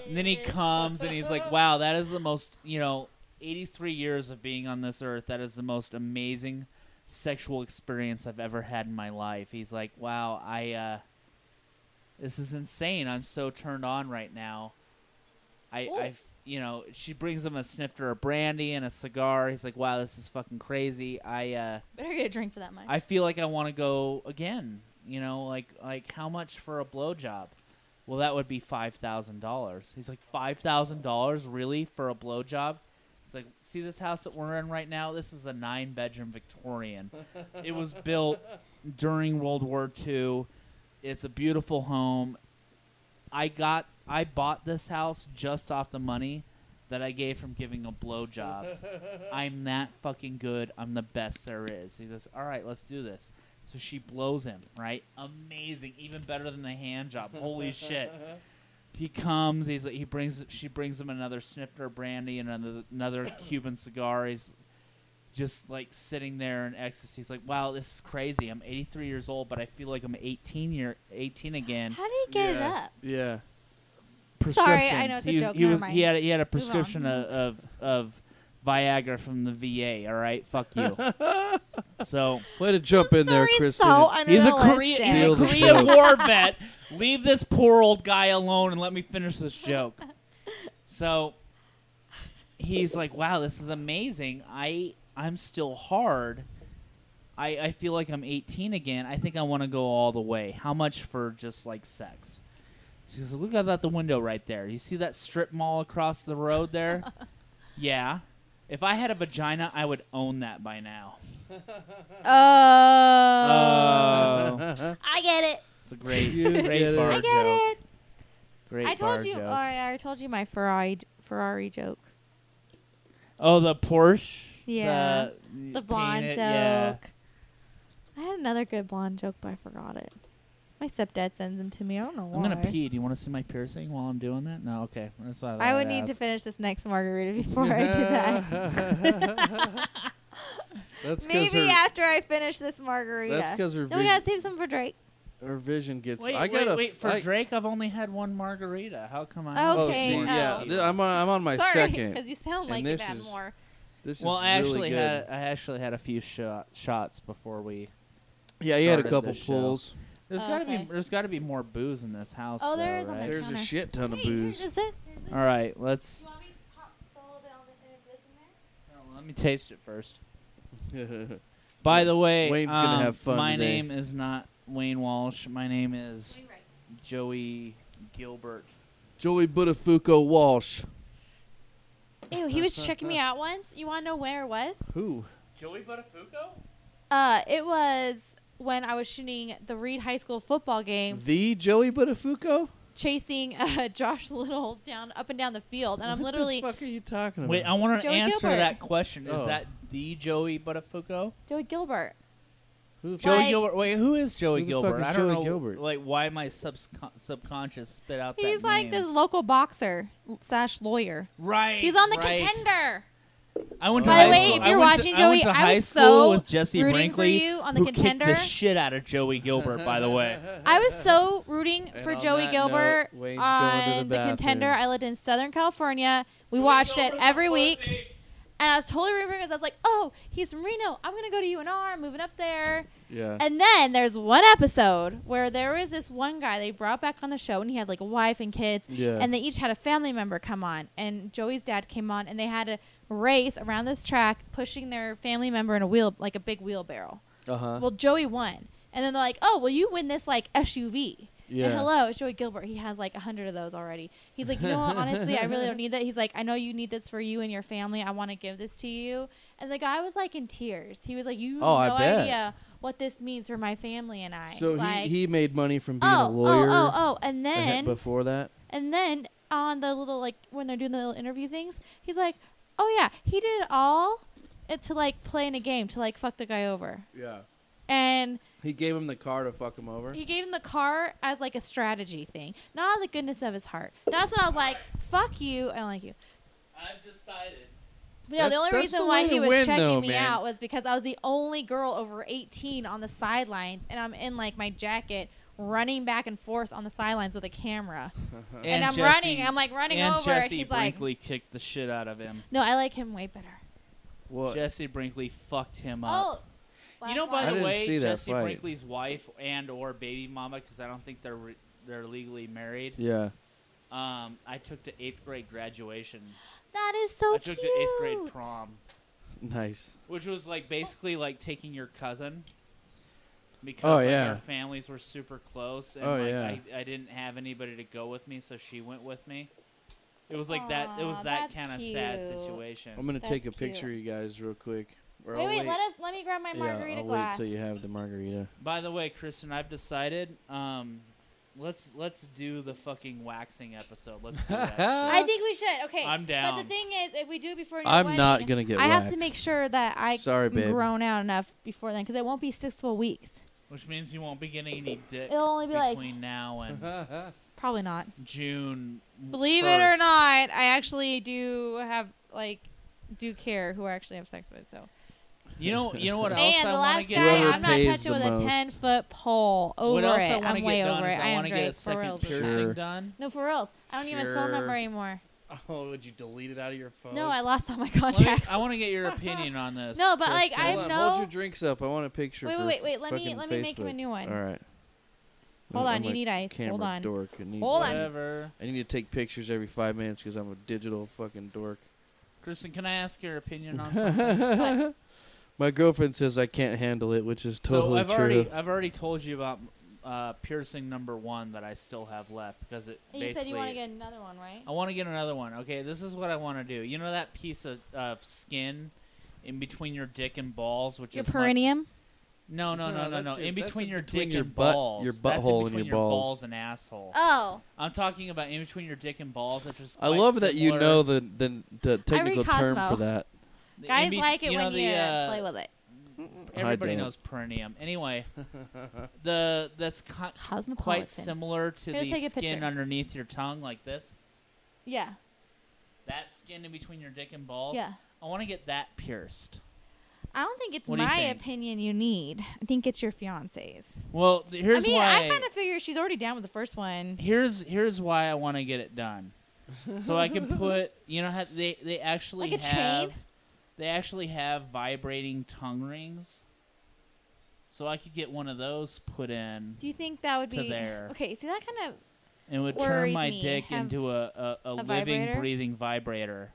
Speaker 2: and then he comes and he's like, "Wow, that is the most, 83 years of being on this earth. That is the most amazing sexual experience I've ever had in my life." He's like, "Wow, this is insane. I'm so turned on right now." She brings him a snifter of brandy and a cigar. He's like, "Wow, this is fucking crazy.
Speaker 3: Better get a drink for that much."
Speaker 2: I feel like I want to go again. Like how much for a blowjob?" "Well, that would be $5,000. He's like, $5,000 really for a blowjob? It's like, "See this house that we're in right now? This is a 9-bedroom Victorian. It was built during World War II. It's a beautiful home. I bought this house just off the money that I gave from giving a blowjobs. I'm that fucking good. I'm the best there is." He goes, "All right, let's do this." So she blows him, right? Amazing, even better than the hand job. Holy shit. He comes. She brings him another snifter of brandy and another Cuban cigar. He's just like sitting there in ecstasy. He's like, "Wow, this is crazy. I'm 83 years old, but I feel like I'm 18 again."
Speaker 3: How did he get it up?
Speaker 1: Yeah.
Speaker 3: Sorry, I know it's a joke. Never mind.
Speaker 2: He had a prescription of Viagra from the VA. All right, fuck you. So
Speaker 1: way to jump in there, Kristen.
Speaker 3: So
Speaker 2: he's a Korean War vet. Leave this poor old guy alone and let me finish this joke. So he's like, "Wow, this is amazing. I'm still hard. I feel like I'm 18 again. I think I want to go all the way. How much for just like sex?" She goes, "Look out the window right there. You see that strip mall across the road there?" "Yeah. If I had a vagina, I would own that by now."
Speaker 3: Oh. I get it.
Speaker 2: It's a great bar
Speaker 3: I get
Speaker 2: joke.
Speaker 3: it.
Speaker 2: Great
Speaker 3: I told
Speaker 2: bar
Speaker 3: you.
Speaker 2: joke.
Speaker 3: I already told you my Ferrari joke.
Speaker 2: Oh, the Porsche?
Speaker 3: Yeah. The blonde
Speaker 2: painted,
Speaker 3: joke.
Speaker 2: yeah.
Speaker 3: I had another good blonde joke, but I forgot it. My stepdad sends them to me. I don't know why.
Speaker 2: I'm going to pee. Do you want to see my piercing while I'm doing that? No? Okay. That's what
Speaker 3: I would need to finish this next margarita before I do that.
Speaker 1: That's
Speaker 3: Maybe after I finish this margarita.
Speaker 1: That's because her
Speaker 3: Then we got to save some for Drake.
Speaker 1: her vision gets.
Speaker 2: Wait. For Drake, I've only had one margarita. How come I
Speaker 3: Okay.
Speaker 1: Oh, see, yeah. I'm on my
Speaker 3: Sorry,
Speaker 1: second.
Speaker 3: because you sound like you've had more.
Speaker 1: This
Speaker 2: Well,
Speaker 1: is
Speaker 2: I
Speaker 1: really good.
Speaker 2: actually had a few shots before we.
Speaker 1: Yeah, you had a
Speaker 2: started
Speaker 1: couple
Speaker 2: the show.
Speaker 1: pulls.
Speaker 2: There's got to be more booze in this house.
Speaker 3: Oh,
Speaker 2: though,
Speaker 3: there is on
Speaker 2: right?
Speaker 3: there.
Speaker 1: There's a
Speaker 3: counter.
Speaker 1: shit ton of
Speaker 3: Hey,
Speaker 1: booze.
Speaker 3: Is this?
Speaker 2: All right, let's.
Speaker 3: You want me to pop a little bit of this in there?
Speaker 2: No, let me taste it first. By the way,
Speaker 1: Wayne's gonna have fun
Speaker 2: my
Speaker 1: today.
Speaker 2: name is not Wayne Walsh. My name is Joey Gilbert.
Speaker 1: Joey Buttafuoco Walsh.
Speaker 3: Ew, he was checking me out once. You want to know where it was?
Speaker 1: Who?
Speaker 2: Joey Buttafuoco?
Speaker 3: It was when I was shooting the Reed High School football game.
Speaker 1: The Joey Buttafuoco?
Speaker 3: chasing Josh Little up and down the field, and I'm literally
Speaker 1: What the fuck are you talking about?
Speaker 2: Wait, I want to
Speaker 3: Joey
Speaker 2: answer
Speaker 3: Gilbert.
Speaker 2: that question. Is
Speaker 1: Oh.
Speaker 2: that the Joey Buttafuoco?
Speaker 3: Joey Gilbert.
Speaker 1: Who the
Speaker 2: Joey
Speaker 3: Like-
Speaker 2: Gilbert. Wait, who is Joey
Speaker 1: Who the
Speaker 2: Gilbert?
Speaker 1: fuck is
Speaker 2: I don't
Speaker 1: Joey
Speaker 2: know.
Speaker 1: Gilbert?
Speaker 2: Like, why my subconscious spit out that
Speaker 3: He's like
Speaker 2: name.
Speaker 3: this local boxer / lawyer.
Speaker 2: Right.
Speaker 3: He's on the
Speaker 2: right.
Speaker 3: Contender.
Speaker 2: I went to
Speaker 3: By
Speaker 2: high
Speaker 3: the way,
Speaker 2: school-
Speaker 3: if you're
Speaker 2: I went
Speaker 3: watching,
Speaker 2: to, I went
Speaker 3: Joey,
Speaker 2: to
Speaker 3: I
Speaker 2: high
Speaker 3: was
Speaker 2: school
Speaker 3: so
Speaker 2: with Jesse
Speaker 3: rooting for
Speaker 2: Brinkley,
Speaker 3: you on the
Speaker 2: who
Speaker 3: Contender.
Speaker 2: kicked the shit out of Joey Gilbert. By the way,
Speaker 3: I was so rooting
Speaker 1: And
Speaker 3: for
Speaker 1: on
Speaker 3: Joey
Speaker 1: that
Speaker 3: Gilbert
Speaker 1: note, Wayne's going to the
Speaker 3: on the Contender.
Speaker 1: bathroom.
Speaker 3: I lived in Southern California. We watched it every week. And I was totally rooting for him because I was like, oh, he's from Reno. I'm going to go to UNR. I'm moving up there.
Speaker 1: Yeah.
Speaker 3: And then there's one episode where there was this one guy they brought back on the show, and he had like a wife and kids.
Speaker 1: Yeah.
Speaker 3: And they each had a family member come on. And Joey's dad came on, and they had a race around this track pushing their family member in like a big wheelbarrow.
Speaker 1: Uh-huh.
Speaker 3: Well, Joey won. And then they're like, oh, well, you win this like SUV.
Speaker 1: Yeah.
Speaker 3: And hello, it's Joey Gilbert. He has like 100 of those already. He's like, you know what? Honestly, I really don't need that. He's like, I know you need this for you and your family. I want to give this to you. And the guy was like in tears. He was like, you have
Speaker 1: Oh, I
Speaker 3: no
Speaker 1: bet.
Speaker 3: idea what this means for my family and I.
Speaker 1: So
Speaker 3: like,
Speaker 1: he made money from being a lawyer
Speaker 3: And
Speaker 1: ahead
Speaker 3: then
Speaker 1: before that?
Speaker 3: and then on the little like when they're doing the little interview things, he's like, oh yeah, he did it all to like play in a game to like fuck the guy over.
Speaker 1: Yeah.
Speaker 3: And
Speaker 1: He gave him the car to fuck him over?
Speaker 3: he gave him the car as like a strategy thing, not out of the goodness of his heart. That's when I was like, fuck you, I don't like you.
Speaker 2: I've decided.
Speaker 3: But no, the
Speaker 1: That's-
Speaker 3: only
Speaker 1: that's
Speaker 3: reason
Speaker 1: the
Speaker 3: why
Speaker 1: way
Speaker 3: he
Speaker 1: to
Speaker 3: was
Speaker 1: win,
Speaker 3: checking
Speaker 1: though,
Speaker 3: me
Speaker 1: man.
Speaker 3: out was because I was the only girl over 18 on the sidelines, and I'm in like my jacket running back and forth on the sidelines with a camera. And I'm running. I'm like running
Speaker 2: and
Speaker 3: over. And
Speaker 2: Jesse
Speaker 3: he's like,
Speaker 2: Brinkley kicked the shit out of him.
Speaker 3: no, I like him way better.
Speaker 1: What?
Speaker 2: Jesse Brinkley fucked him up.
Speaker 3: Oh.
Speaker 2: You know,
Speaker 3: last
Speaker 2: by
Speaker 1: I
Speaker 2: the
Speaker 1: didn't
Speaker 2: way,
Speaker 1: see that
Speaker 2: Jesse
Speaker 1: fight.
Speaker 2: Brinkley's wife and or baby mama, because I don't think they're legally married.
Speaker 1: Yeah.
Speaker 2: I took to 8th grade graduation.
Speaker 3: That is so
Speaker 2: I
Speaker 3: cute.
Speaker 2: took to 8th grade prom,
Speaker 1: Nice.
Speaker 2: which was like basically like taking your cousin. Because
Speaker 1: Oh,
Speaker 2: like,
Speaker 1: yeah.
Speaker 2: our families were super close, and
Speaker 1: Oh,
Speaker 2: like
Speaker 1: yeah.
Speaker 2: I didn't have anybody to go with me, so she went with me. It was like that. It was
Speaker 3: Aw,
Speaker 2: that
Speaker 3: that's
Speaker 2: kind of sad
Speaker 3: cute.
Speaker 2: situation.
Speaker 1: I'm going to take a
Speaker 3: That's
Speaker 1: picture
Speaker 3: cute.
Speaker 1: of you guys real quick. Or
Speaker 3: Wait,
Speaker 1: I'll
Speaker 3: wait, let me grab my margarita
Speaker 1: I'll
Speaker 3: glass.
Speaker 1: wait till you have the margarita.
Speaker 2: By the way, Kristen, I've decided. Let's do the fucking waxing episode. Let's do that.
Speaker 3: I think we should. Okay.
Speaker 2: I'm down.
Speaker 3: But the thing is, if we do it before your
Speaker 1: I'm
Speaker 3: wedding,
Speaker 1: not going to get
Speaker 3: I have to
Speaker 1: waxed.
Speaker 3: make sure that I'm
Speaker 1: Sorry, babe.
Speaker 3: grown out enough before then, because it won't be 6 full weeks.
Speaker 2: Which means you won't be getting any dick
Speaker 3: It'll only be like
Speaker 2: between now and
Speaker 3: probably not.
Speaker 2: June.
Speaker 3: Believe it or
Speaker 2: 1st.
Speaker 3: not, I actually do have do care who I actually have sex with. So.
Speaker 2: You know what else
Speaker 3: And
Speaker 2: I
Speaker 3: the
Speaker 2: want to
Speaker 3: last
Speaker 2: get?
Speaker 3: guy,
Speaker 1: Whoever
Speaker 3: I'm not
Speaker 1: pays
Speaker 3: touching
Speaker 1: the
Speaker 3: with
Speaker 1: most.
Speaker 3: a 10-foot pole over
Speaker 2: What else
Speaker 3: it.
Speaker 2: I want to
Speaker 3: I'm way
Speaker 2: get done
Speaker 3: over
Speaker 2: is
Speaker 3: it.
Speaker 2: I
Speaker 3: am
Speaker 2: want to get a
Speaker 3: Drake, for
Speaker 2: second
Speaker 3: real.
Speaker 2: piercing
Speaker 1: Sure.
Speaker 2: done.
Speaker 3: No, for reals. I don't need my phone number
Speaker 2: Sure.
Speaker 3: anymore.
Speaker 1: Oh, would you delete it out of your phone?
Speaker 3: No, I lost all my
Speaker 2: Let me-
Speaker 3: contacts.
Speaker 2: I want to get your opinion on this.
Speaker 3: No, but, like,
Speaker 2: Kristen.
Speaker 3: I
Speaker 1: Hold on,
Speaker 3: know-
Speaker 1: hold your drinks up. I want a picture
Speaker 3: Wait,
Speaker 1: for
Speaker 3: wait. Let me
Speaker 1: fucking
Speaker 3: make him a
Speaker 1: Facebook.
Speaker 3: new one.
Speaker 1: All right.
Speaker 3: Hold
Speaker 1: I'm
Speaker 3: on, you
Speaker 1: a
Speaker 3: need ice.
Speaker 1: camera
Speaker 3: Hold on.
Speaker 1: dork.
Speaker 3: Hold on.
Speaker 2: Whatever.
Speaker 1: I need to take pictures every 5 minutes because I'm a digital fucking dork.
Speaker 2: Kristen, can I ask your opinion on something?
Speaker 1: My girlfriend says I can't handle it, which is totally
Speaker 2: so
Speaker 1: true.
Speaker 2: I've already told you about piercing number 1 that I still have left because it.
Speaker 3: And you said you want to
Speaker 2: basically-
Speaker 3: get another one, right?
Speaker 2: I want to get another one. Okay, this is what I want to do. You know that piece of skin in between your dick and balls, which
Speaker 3: Your
Speaker 2: is
Speaker 3: perineum?
Speaker 2: No.
Speaker 1: No, that's
Speaker 2: In
Speaker 1: that's
Speaker 2: between your
Speaker 1: between
Speaker 2: dick
Speaker 1: your
Speaker 2: and
Speaker 1: butt-
Speaker 2: balls.
Speaker 1: your
Speaker 2: That's
Speaker 1: butthole
Speaker 2: in
Speaker 1: and
Speaker 2: between
Speaker 1: your balls.
Speaker 2: balls and asshole.
Speaker 3: Oh.
Speaker 2: I'm talking about in between your dick and balls, which is.
Speaker 1: I
Speaker 2: quite
Speaker 1: love that you
Speaker 2: similar.
Speaker 1: know the technical term
Speaker 3: Cosmo.
Speaker 1: for that.
Speaker 3: Guys
Speaker 2: be-
Speaker 3: like it
Speaker 2: know
Speaker 3: when
Speaker 2: the,
Speaker 3: you play with it.
Speaker 2: Everybody
Speaker 1: Dan.
Speaker 2: knows perineum. Anyway, that's quite
Speaker 3: Cosmopolitan.
Speaker 2: similar to
Speaker 3: Here, let's
Speaker 2: the
Speaker 3: take a
Speaker 2: skin
Speaker 3: picture.
Speaker 2: underneath your tongue, like this.
Speaker 3: Yeah.
Speaker 2: That skin in between your dick and balls.
Speaker 3: Yeah.
Speaker 2: I want to get that pierced.
Speaker 3: I don't think it's
Speaker 2: What do you
Speaker 3: my
Speaker 2: think?
Speaker 3: opinion you need. I think it's your fiance's.
Speaker 2: Well, here's
Speaker 3: I mean,
Speaker 2: why.
Speaker 3: I kind of figure she's already down with the first one.
Speaker 2: Here's why I want to get it done. So I can put, you know how they actually
Speaker 3: Like a
Speaker 2: have
Speaker 3: chain?
Speaker 2: they actually have vibrating tongue rings. So I could get one of those put in.
Speaker 3: Do you think that would
Speaker 2: To
Speaker 3: be
Speaker 2: there.
Speaker 3: Okay, see that kind of
Speaker 2: And would turn
Speaker 3: worries
Speaker 2: my
Speaker 3: me.
Speaker 2: dick
Speaker 3: Have
Speaker 2: into a living,
Speaker 3: vibrator?
Speaker 2: breathing vibrator.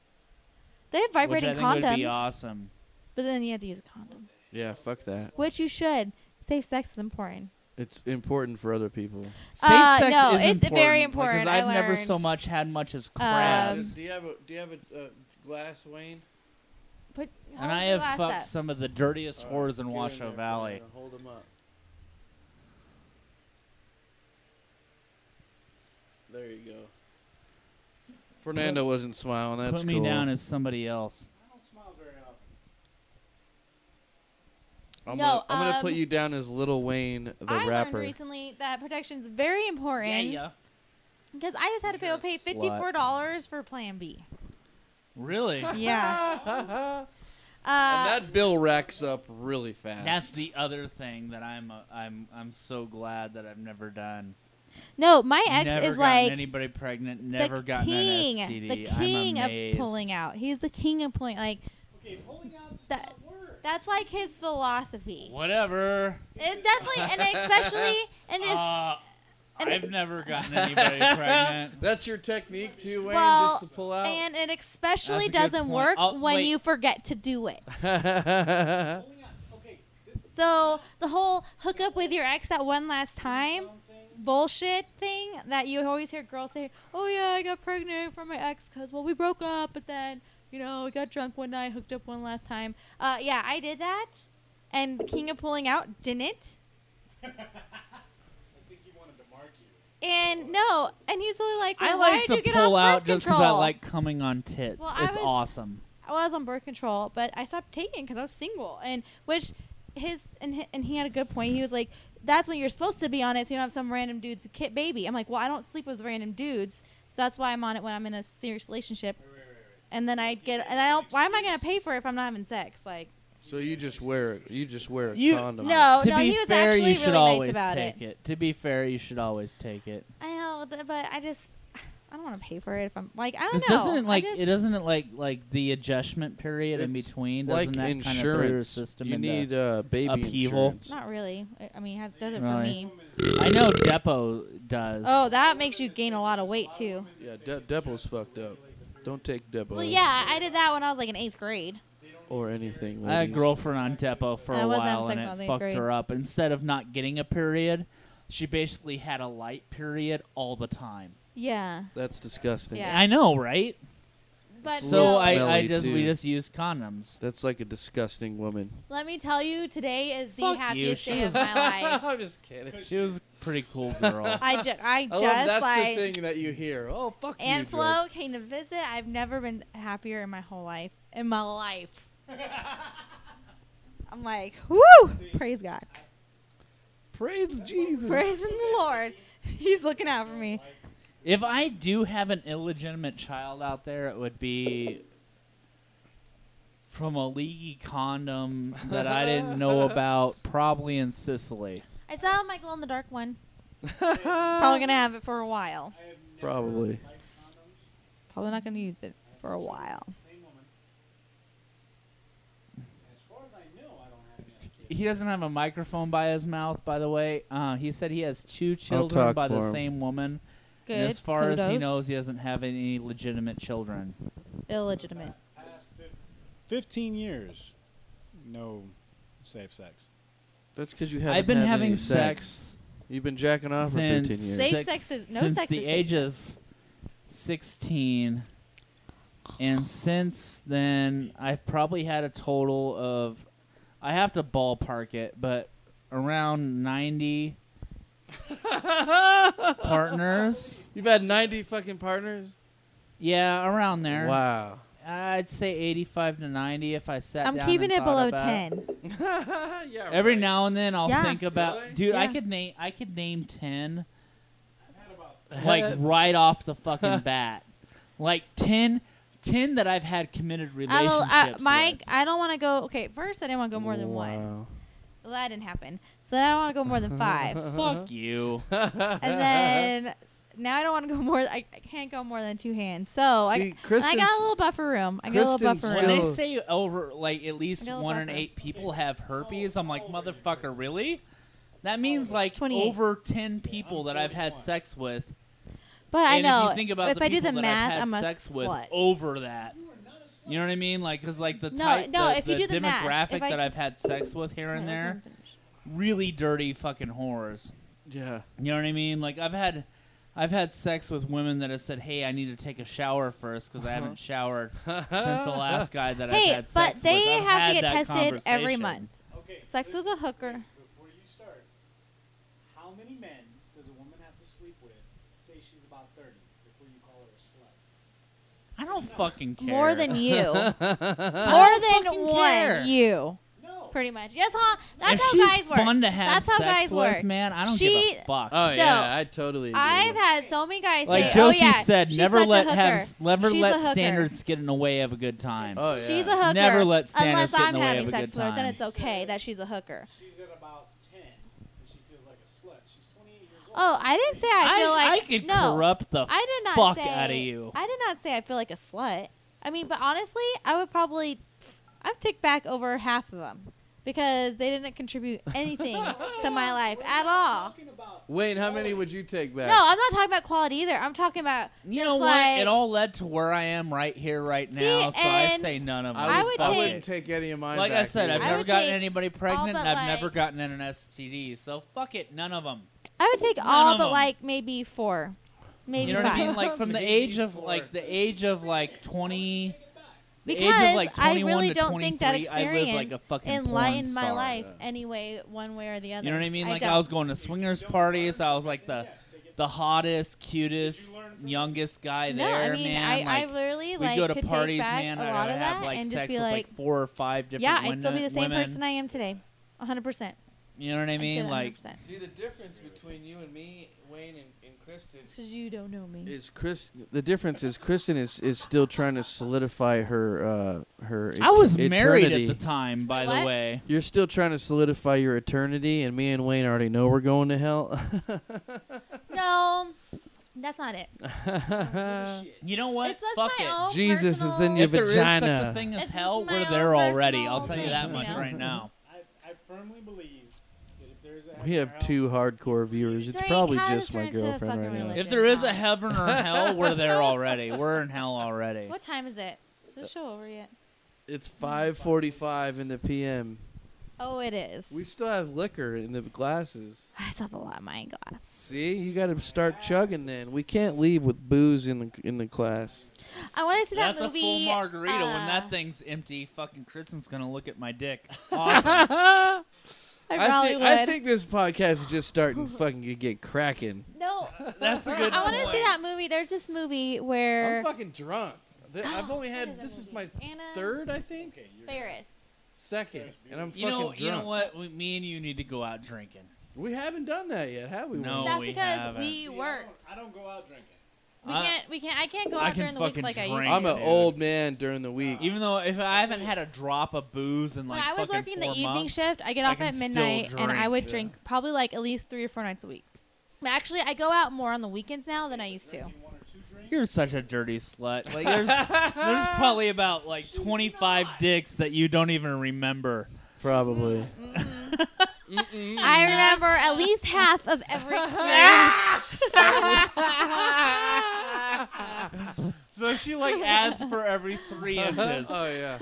Speaker 3: they have vibrating
Speaker 2: which I think
Speaker 3: condoms,
Speaker 2: would be awesome.
Speaker 3: but then you have to use a condom,
Speaker 1: Yeah, fuck that.
Speaker 3: which you should. Safe sex is important.
Speaker 1: It's important for other people.
Speaker 2: Safe sex
Speaker 3: no,
Speaker 2: is
Speaker 3: it's
Speaker 2: important.
Speaker 3: very important.
Speaker 2: Because
Speaker 3: I
Speaker 2: I've never so
Speaker 3: learned.
Speaker 2: much had much as crabs.
Speaker 1: Do you have a glass, Wayne?
Speaker 3: Put
Speaker 2: And
Speaker 3: hold
Speaker 2: I
Speaker 3: the
Speaker 2: have
Speaker 3: glass
Speaker 2: fucked
Speaker 3: up.
Speaker 2: some of the dirtiest
Speaker 1: All right,
Speaker 2: whores in
Speaker 1: get
Speaker 2: Washoe
Speaker 1: there,
Speaker 2: Valley.
Speaker 1: Fran. Hold them up. There you go. Fernando wasn't smiling. That's
Speaker 2: Put me
Speaker 1: cool.
Speaker 2: down as somebody else.
Speaker 5: I don't smile very often.
Speaker 1: I'm
Speaker 3: No,
Speaker 1: gonna put you down as Lil Wayne, the
Speaker 3: I
Speaker 1: rapper.
Speaker 3: learned recently that protection is very important.
Speaker 2: Yeah.
Speaker 3: Because I just had to pay $54 for Plan B.
Speaker 2: Really?
Speaker 3: Yeah.
Speaker 1: And that bill racks up really fast.
Speaker 2: That's the other thing that I'm so glad that I've never done.
Speaker 3: No, my ex
Speaker 2: Never
Speaker 3: is
Speaker 2: gotten
Speaker 3: like
Speaker 2: anybody pregnant. Never
Speaker 3: the
Speaker 2: gotten
Speaker 3: king,
Speaker 2: an STD.
Speaker 3: the king
Speaker 2: I'm
Speaker 3: of
Speaker 2: amazed.
Speaker 3: pulling out. He's the king of pulling. Like
Speaker 5: Okay, pulling out does
Speaker 3: that.
Speaker 5: not work.
Speaker 3: That's like his philosophy.
Speaker 2: Whatever.
Speaker 3: It's definitely, and especially, and it's. And
Speaker 2: I've never gotten anybody pregnant.
Speaker 1: That's your technique too, Wayne,
Speaker 3: Well,
Speaker 1: just to pull out.
Speaker 3: and it especially
Speaker 2: That's a good
Speaker 3: doesn't
Speaker 2: point.
Speaker 3: work
Speaker 2: Oh,
Speaker 3: when
Speaker 2: wait.
Speaker 3: you forget to do it.
Speaker 5: Pulling out. Okay.
Speaker 3: So the whole hook up with your ex that one last time bullshit thing that you always hear girls say, oh yeah, I got pregnant from my ex because, well, we broke up, but then, we got drunk one night, hooked up one last time. Yeah, I did that, and king of pulling out didn't.
Speaker 5: I think he wanted to mark you.
Speaker 3: And no, and he's really like, well,
Speaker 2: I
Speaker 3: why
Speaker 2: like
Speaker 3: did you
Speaker 2: to
Speaker 3: get
Speaker 2: pull
Speaker 3: off
Speaker 2: out
Speaker 3: birth
Speaker 2: just because
Speaker 3: control?
Speaker 2: I like coming on tits.
Speaker 3: Well, I
Speaker 2: It's
Speaker 3: was-
Speaker 2: awesome.
Speaker 3: I was on birth control, but I stopped taking because I was single, and which and he had a good point. He was like, "That's when you're supposed to be on it, so you don't have some random dude's kid baby." I'm like, "Well, I don't sleep with random dudes. That's why I'm on it when I'm in a serious relationship." And then I don't. Why am I gonna pay for it if I'm not having sex? Like,
Speaker 1: So you just wear it. You just wear a
Speaker 2: You-
Speaker 1: condom.
Speaker 3: no,
Speaker 2: To
Speaker 3: no,
Speaker 2: be
Speaker 3: he was
Speaker 2: fair,
Speaker 3: actually
Speaker 2: you should
Speaker 3: really nice
Speaker 2: always
Speaker 3: about
Speaker 2: take it. To be fair, you should always take it.
Speaker 3: I know, but I don't want to pay for it if I'm like, I don't
Speaker 2: This
Speaker 3: know.
Speaker 2: doesn't it
Speaker 3: I
Speaker 2: like
Speaker 3: just-
Speaker 2: it doesn't it like the adjustment period in
Speaker 1: It's
Speaker 2: between?
Speaker 1: like
Speaker 2: Doesn't that kind of throw your
Speaker 1: insurance.
Speaker 2: system
Speaker 1: You
Speaker 2: into
Speaker 1: need baby
Speaker 2: upheaval.
Speaker 1: insurance.
Speaker 3: Not really. I mean, it does it for
Speaker 2: Really?
Speaker 3: me.
Speaker 2: I know Depot does.
Speaker 3: Oh, that makes you gain a lot of weight too.
Speaker 1: Yeah, Depo's fucked up. Don't take Depo
Speaker 3: Well, yeah, I did that when I was like in 8th grade.
Speaker 1: or anything.
Speaker 2: I had a
Speaker 1: ladies.
Speaker 2: girlfriend on Depot for
Speaker 3: I
Speaker 2: a
Speaker 3: wasn't
Speaker 2: while,
Speaker 3: having
Speaker 2: and
Speaker 3: sex when I was
Speaker 2: it
Speaker 3: in
Speaker 2: fucked
Speaker 3: 8th
Speaker 2: her up. Instead of not getting a period, she basically had a light period all the time.
Speaker 3: Yeah,
Speaker 1: That's disgusting.
Speaker 3: Yeah.
Speaker 2: I know, right?
Speaker 3: but
Speaker 1: It's a
Speaker 2: So
Speaker 1: little
Speaker 3: no,
Speaker 2: I
Speaker 1: smelly,
Speaker 2: we
Speaker 1: too.
Speaker 2: just use condoms.
Speaker 1: That's like a disgusting woman.
Speaker 3: let me tell you, today is the
Speaker 2: Fuck you,
Speaker 3: happiest
Speaker 2: she
Speaker 3: day of
Speaker 2: was-
Speaker 3: my life.
Speaker 1: I'm just kidding.
Speaker 2: She was a pretty cool girl.
Speaker 3: I just
Speaker 1: That's
Speaker 3: like
Speaker 1: the thing that you hear. Oh, fuck you,
Speaker 3: and
Speaker 1: Drake.
Speaker 3: Flo came to visit. I've never been happier in my whole life. In my life. I'm like, woo! Praise God.
Speaker 1: Praise Jesus.
Speaker 3: Praising the Lord. He's looking out for me.
Speaker 2: If I do have an illegitimate child out there, it would be from a leaky condom that I didn't know about, probably in Sicily.
Speaker 3: I saw my glow in the dark one. Probably gonna have it for a while.
Speaker 5: I have never
Speaker 1: Probably.
Speaker 5: liked condoms.
Speaker 3: Probably not gonna use it for a while.
Speaker 5: Same woman. As far as I know, I don't have any other kids.
Speaker 2: He doesn't have a microphone by his mouth, by the way. He said he has 2 children
Speaker 1: talk
Speaker 2: by the
Speaker 1: for him.
Speaker 2: same woman.
Speaker 3: Good.
Speaker 2: And as far as he
Speaker 3: Kudos.
Speaker 2: knows, he doesn't have any legitimate children.
Speaker 3: Illegitimate.
Speaker 5: Past 15 years, no safe sex.
Speaker 1: That's because you haven't
Speaker 2: I've been
Speaker 1: had
Speaker 2: having
Speaker 1: any
Speaker 2: sex
Speaker 1: You've been jacking off for 15
Speaker 2: since
Speaker 1: years.
Speaker 3: Safe sex is- no
Speaker 2: since
Speaker 3: sex
Speaker 2: the
Speaker 3: is
Speaker 2: age
Speaker 3: safe
Speaker 2: of 16, and since then I've probably had a total of, I have to ballpark it, but around 90 partners.
Speaker 1: You've had 90 fucking partners?
Speaker 2: Yeah, around there.
Speaker 1: Wow.
Speaker 2: I'd say 85 to 90 if I sat
Speaker 3: I'm
Speaker 2: down
Speaker 3: keeping
Speaker 2: and
Speaker 3: it
Speaker 2: thought
Speaker 3: below
Speaker 2: about
Speaker 3: 10.
Speaker 1: Yeah,
Speaker 2: Every
Speaker 1: right.
Speaker 2: now and then I'll
Speaker 3: Yeah.
Speaker 2: think about,
Speaker 1: Really?
Speaker 2: dude. I
Speaker 3: Yeah.
Speaker 2: could name 10
Speaker 5: I've had about
Speaker 2: like right off the fucking bat, like 10 that I've had committed relationships
Speaker 3: Mike,
Speaker 2: with.
Speaker 3: I don't want to go. Okay, first I didn't want to go more than one.
Speaker 1: Wow.
Speaker 3: Well, that didn't happen. So then I don't want to go more than 5.
Speaker 2: Fuck you.
Speaker 3: And then now I don't want to go more. I can't go more than 2 hands. So
Speaker 1: See,
Speaker 3: I got
Speaker 1: Kristen's-
Speaker 3: a little buffer room. I got a little
Speaker 1: Kristen's
Speaker 3: buffer
Speaker 2: When
Speaker 3: room.
Speaker 1: still-
Speaker 2: they say over like at least
Speaker 3: Go
Speaker 2: 1 in
Speaker 3: buffer.
Speaker 2: 8 people have herpes, I'm like, motherfucker, really? That means like
Speaker 3: 28.
Speaker 2: over 10 people that I've had sex with.
Speaker 3: But I
Speaker 2: And
Speaker 3: know
Speaker 2: if you think about
Speaker 3: if
Speaker 2: the
Speaker 3: I do
Speaker 2: people
Speaker 3: the
Speaker 2: that I've
Speaker 3: math,
Speaker 2: had
Speaker 3: I'm a
Speaker 2: sex with
Speaker 3: slut.
Speaker 2: over that. You know what I mean? Like, because like the
Speaker 3: No,
Speaker 2: type,
Speaker 3: no,
Speaker 2: the,
Speaker 3: if you
Speaker 2: the
Speaker 3: do the math,
Speaker 2: demographic
Speaker 3: if I-
Speaker 2: that I've had sex with here and
Speaker 3: Yeah,
Speaker 2: there,
Speaker 3: let me finish.
Speaker 2: really dirty fucking whores.
Speaker 1: Yeah.
Speaker 2: You know what I mean? Like I've had sex with women that have said, "Hey, I need to take a shower first because I haven't showered since the last guy that I've
Speaker 3: Hey,
Speaker 2: had
Speaker 3: but
Speaker 2: sex with."
Speaker 3: they
Speaker 2: I've
Speaker 3: have
Speaker 2: had
Speaker 3: to get
Speaker 2: that
Speaker 3: tested every
Speaker 2: conversation.
Speaker 3: month.
Speaker 5: okay.
Speaker 3: Sex with
Speaker 5: listen,
Speaker 3: a hooker.
Speaker 5: Before you start, how many men does a woman have to sleep with say she's about 30 before you call her a slut?
Speaker 2: I don't fucking care.
Speaker 3: More than you. More
Speaker 2: fucking
Speaker 3: than one
Speaker 2: care.
Speaker 3: you.
Speaker 5: No.
Speaker 3: Pretty much. Yes, huh? That's
Speaker 2: if
Speaker 3: how
Speaker 2: she's
Speaker 3: guys work.
Speaker 2: fun to have
Speaker 3: That's how
Speaker 2: sex
Speaker 3: guys
Speaker 2: with,
Speaker 3: work.
Speaker 2: man, I don't
Speaker 3: She-
Speaker 2: give a fuck.
Speaker 1: Oh
Speaker 3: No.
Speaker 1: yeah, I totally agree.
Speaker 3: I've had so many guys
Speaker 2: Like
Speaker 3: say,
Speaker 2: Josie
Speaker 3: "Oh yeah,
Speaker 2: said,
Speaker 3: she's
Speaker 2: never
Speaker 3: such
Speaker 2: let
Speaker 3: a hooker.
Speaker 2: never
Speaker 3: She's
Speaker 2: let
Speaker 3: a hooker.
Speaker 2: standards get in the way of a good time.
Speaker 1: Oh yeah.
Speaker 3: She's a hooker.
Speaker 2: Never let standards
Speaker 3: unless
Speaker 2: get in
Speaker 3: I'm
Speaker 2: the way
Speaker 3: having
Speaker 2: of a
Speaker 3: sex
Speaker 2: good
Speaker 3: with her, then
Speaker 2: time.
Speaker 3: it's okay that she's a hooker."
Speaker 5: She's at about 10, and she feels like a slut. She's 28 years old.
Speaker 3: Oh, I didn't say I feel like
Speaker 2: I could
Speaker 3: no.
Speaker 2: corrupt the
Speaker 3: I did not
Speaker 2: fuck
Speaker 3: say,
Speaker 2: out of you.
Speaker 3: I did not say I feel like a slut. I mean, but honestly, I would probably I've ticked back over half of them because they didn't contribute anything to my life at all.
Speaker 5: Talking about
Speaker 1: Wayne, how many would you take back?
Speaker 3: No, I'm not talking about quality either. I'm talking about
Speaker 2: You
Speaker 3: just
Speaker 2: know what?
Speaker 3: like,
Speaker 2: It all led to where I am right here, right now. So I
Speaker 3: and
Speaker 2: say none of them.
Speaker 3: I would take-
Speaker 1: wouldn't take any of mine.
Speaker 2: Like
Speaker 1: back
Speaker 2: I said,
Speaker 1: either.
Speaker 2: I've
Speaker 3: I
Speaker 2: never
Speaker 3: would
Speaker 2: gotten
Speaker 3: take
Speaker 2: anybody pregnant,
Speaker 3: but,
Speaker 2: and I've never
Speaker 3: like-
Speaker 2: gotten an STD. So fuck it, none of them.
Speaker 3: I would take
Speaker 2: None
Speaker 3: all
Speaker 2: of
Speaker 3: but
Speaker 2: them.
Speaker 3: like maybe 4, maybe
Speaker 2: You know
Speaker 3: 5.
Speaker 2: what I mean? Like from the
Speaker 1: Maybe
Speaker 2: age of
Speaker 1: 4.
Speaker 2: like 20. The
Speaker 3: Because
Speaker 2: age of like
Speaker 3: I
Speaker 2: 21
Speaker 3: really
Speaker 2: to
Speaker 3: don't think that
Speaker 2: 23, I lived like a
Speaker 3: experience
Speaker 2: fucking porn
Speaker 3: enlightened my
Speaker 2: star.
Speaker 3: life anyway, one way or the other.
Speaker 2: You know what I mean? Like
Speaker 3: don't.
Speaker 2: I was going to swingers parties. I was like the hottest, cutest, youngest guy
Speaker 3: No,
Speaker 2: there,
Speaker 3: I mean,
Speaker 2: man.
Speaker 3: I
Speaker 2: Like,
Speaker 3: literally
Speaker 2: we
Speaker 3: like
Speaker 2: go to
Speaker 3: could
Speaker 2: parties,
Speaker 3: take back
Speaker 2: man.
Speaker 3: a
Speaker 2: I
Speaker 3: lot
Speaker 2: would
Speaker 3: of
Speaker 2: have
Speaker 3: that
Speaker 2: like
Speaker 3: and
Speaker 2: sex
Speaker 3: just be
Speaker 2: with
Speaker 3: like,
Speaker 2: like 4 or 5 different
Speaker 3: yeah,
Speaker 2: women.
Speaker 3: I'd still be the same
Speaker 2: women.
Speaker 3: person I am today, 100%.
Speaker 2: You know what I mean? Like,
Speaker 1: See, the difference between you and me, Wayne and Kristen,
Speaker 3: Because you don't know me.
Speaker 1: is the difference is Kristen is still trying to solidify her
Speaker 2: I was
Speaker 1: eternity.
Speaker 2: married at the time, by
Speaker 3: What?
Speaker 2: the way.
Speaker 1: You're still trying to solidify your eternity, and me and Wayne already know we're going to hell.
Speaker 3: No, that's not it.
Speaker 2: You know what?
Speaker 3: It's just
Speaker 2: Fuck
Speaker 3: my
Speaker 2: it.
Speaker 3: own
Speaker 1: Jesus is
Speaker 3: personal-
Speaker 1: in your
Speaker 2: If there is such
Speaker 1: vagina.
Speaker 2: a thing as
Speaker 3: It's
Speaker 2: hell,
Speaker 3: just my
Speaker 2: we're
Speaker 3: own
Speaker 2: there already.
Speaker 3: personal
Speaker 2: I'll tell you
Speaker 3: thing,
Speaker 2: that
Speaker 3: you
Speaker 2: much
Speaker 3: know?
Speaker 2: right now.
Speaker 5: I firmly believe that if there's a
Speaker 1: We have
Speaker 5: heaven or
Speaker 1: 2
Speaker 5: hell,
Speaker 1: hardcore viewers. It's
Speaker 3: Drake,
Speaker 1: probably
Speaker 3: how
Speaker 1: just
Speaker 3: does
Speaker 1: my
Speaker 3: turn to a
Speaker 1: girlfriend
Speaker 3: fucking
Speaker 1: right now.
Speaker 3: religion?
Speaker 2: If there is a
Speaker 3: Tom.
Speaker 2: heaven or hell, we're there already. We're in hell already.
Speaker 3: What time is it? Is the show over yet?
Speaker 1: It's 5:45 in the p.m.
Speaker 3: Oh, it is.
Speaker 1: We still have liquor in the glasses.
Speaker 3: I still have a lot in my glass.
Speaker 1: See, you got to start chugging. Then we can't leave with booze in the class.
Speaker 3: I want to see
Speaker 2: That's
Speaker 3: that
Speaker 2: a
Speaker 3: movie.
Speaker 2: full margarita. When that
Speaker 3: uh,
Speaker 2: thing's empty, fucking Kristen's gonna look at my dick. Awesome.
Speaker 3: I probably would.
Speaker 1: I think this podcast is just starting fucking to get cracking.
Speaker 3: No,
Speaker 2: That's a good
Speaker 3: I want to see
Speaker 2: point.
Speaker 3: that movie. There's this movie where
Speaker 1: I'm fucking drunk. I've only
Speaker 3: What
Speaker 1: had
Speaker 3: is that
Speaker 1: this is
Speaker 3: movie?
Speaker 1: my
Speaker 3: Anna
Speaker 1: 3rd, I think.
Speaker 5: okay, you're
Speaker 3: Ferris.
Speaker 1: 2nd, and I'm
Speaker 2: You
Speaker 1: fucking
Speaker 2: know,
Speaker 1: drunk.
Speaker 2: you know what? Me and you need to go out drinking.
Speaker 1: We haven't done that yet, have we?
Speaker 2: No.
Speaker 1: Wayne?
Speaker 3: That's
Speaker 2: we
Speaker 3: because
Speaker 2: haven't.
Speaker 3: we
Speaker 5: See,
Speaker 3: work.
Speaker 5: I don't go out drinking.
Speaker 3: We can't. I can't go
Speaker 2: I
Speaker 3: out
Speaker 2: can
Speaker 3: during the week
Speaker 2: fucking
Speaker 3: like I used
Speaker 2: drink.
Speaker 3: to.
Speaker 1: I'm an
Speaker 2: Dude.
Speaker 1: old man during the week.
Speaker 2: Even though if I haven't had a drop of booze in
Speaker 3: When
Speaker 2: like
Speaker 3: I was
Speaker 2: fucking
Speaker 3: working the
Speaker 2: 4
Speaker 3: evening
Speaker 2: months,
Speaker 3: shift, I get
Speaker 2: I
Speaker 3: off
Speaker 2: can
Speaker 3: at
Speaker 2: still
Speaker 3: midnight, and I
Speaker 2: drink,
Speaker 3: would
Speaker 1: yeah.
Speaker 3: drink probably like at least 3 or 4 nights a week. But actually, I go out more on the weekends now than I used to.
Speaker 5: Drinking 1 or 2 drinks.
Speaker 2: you're such a dirty slut. Like there's probably about like 25 dicks that you don't even remember.
Speaker 1: Probably.
Speaker 3: I remember at least half of every.
Speaker 2: So she like adds for every 3 inches.
Speaker 1: Oh yeah.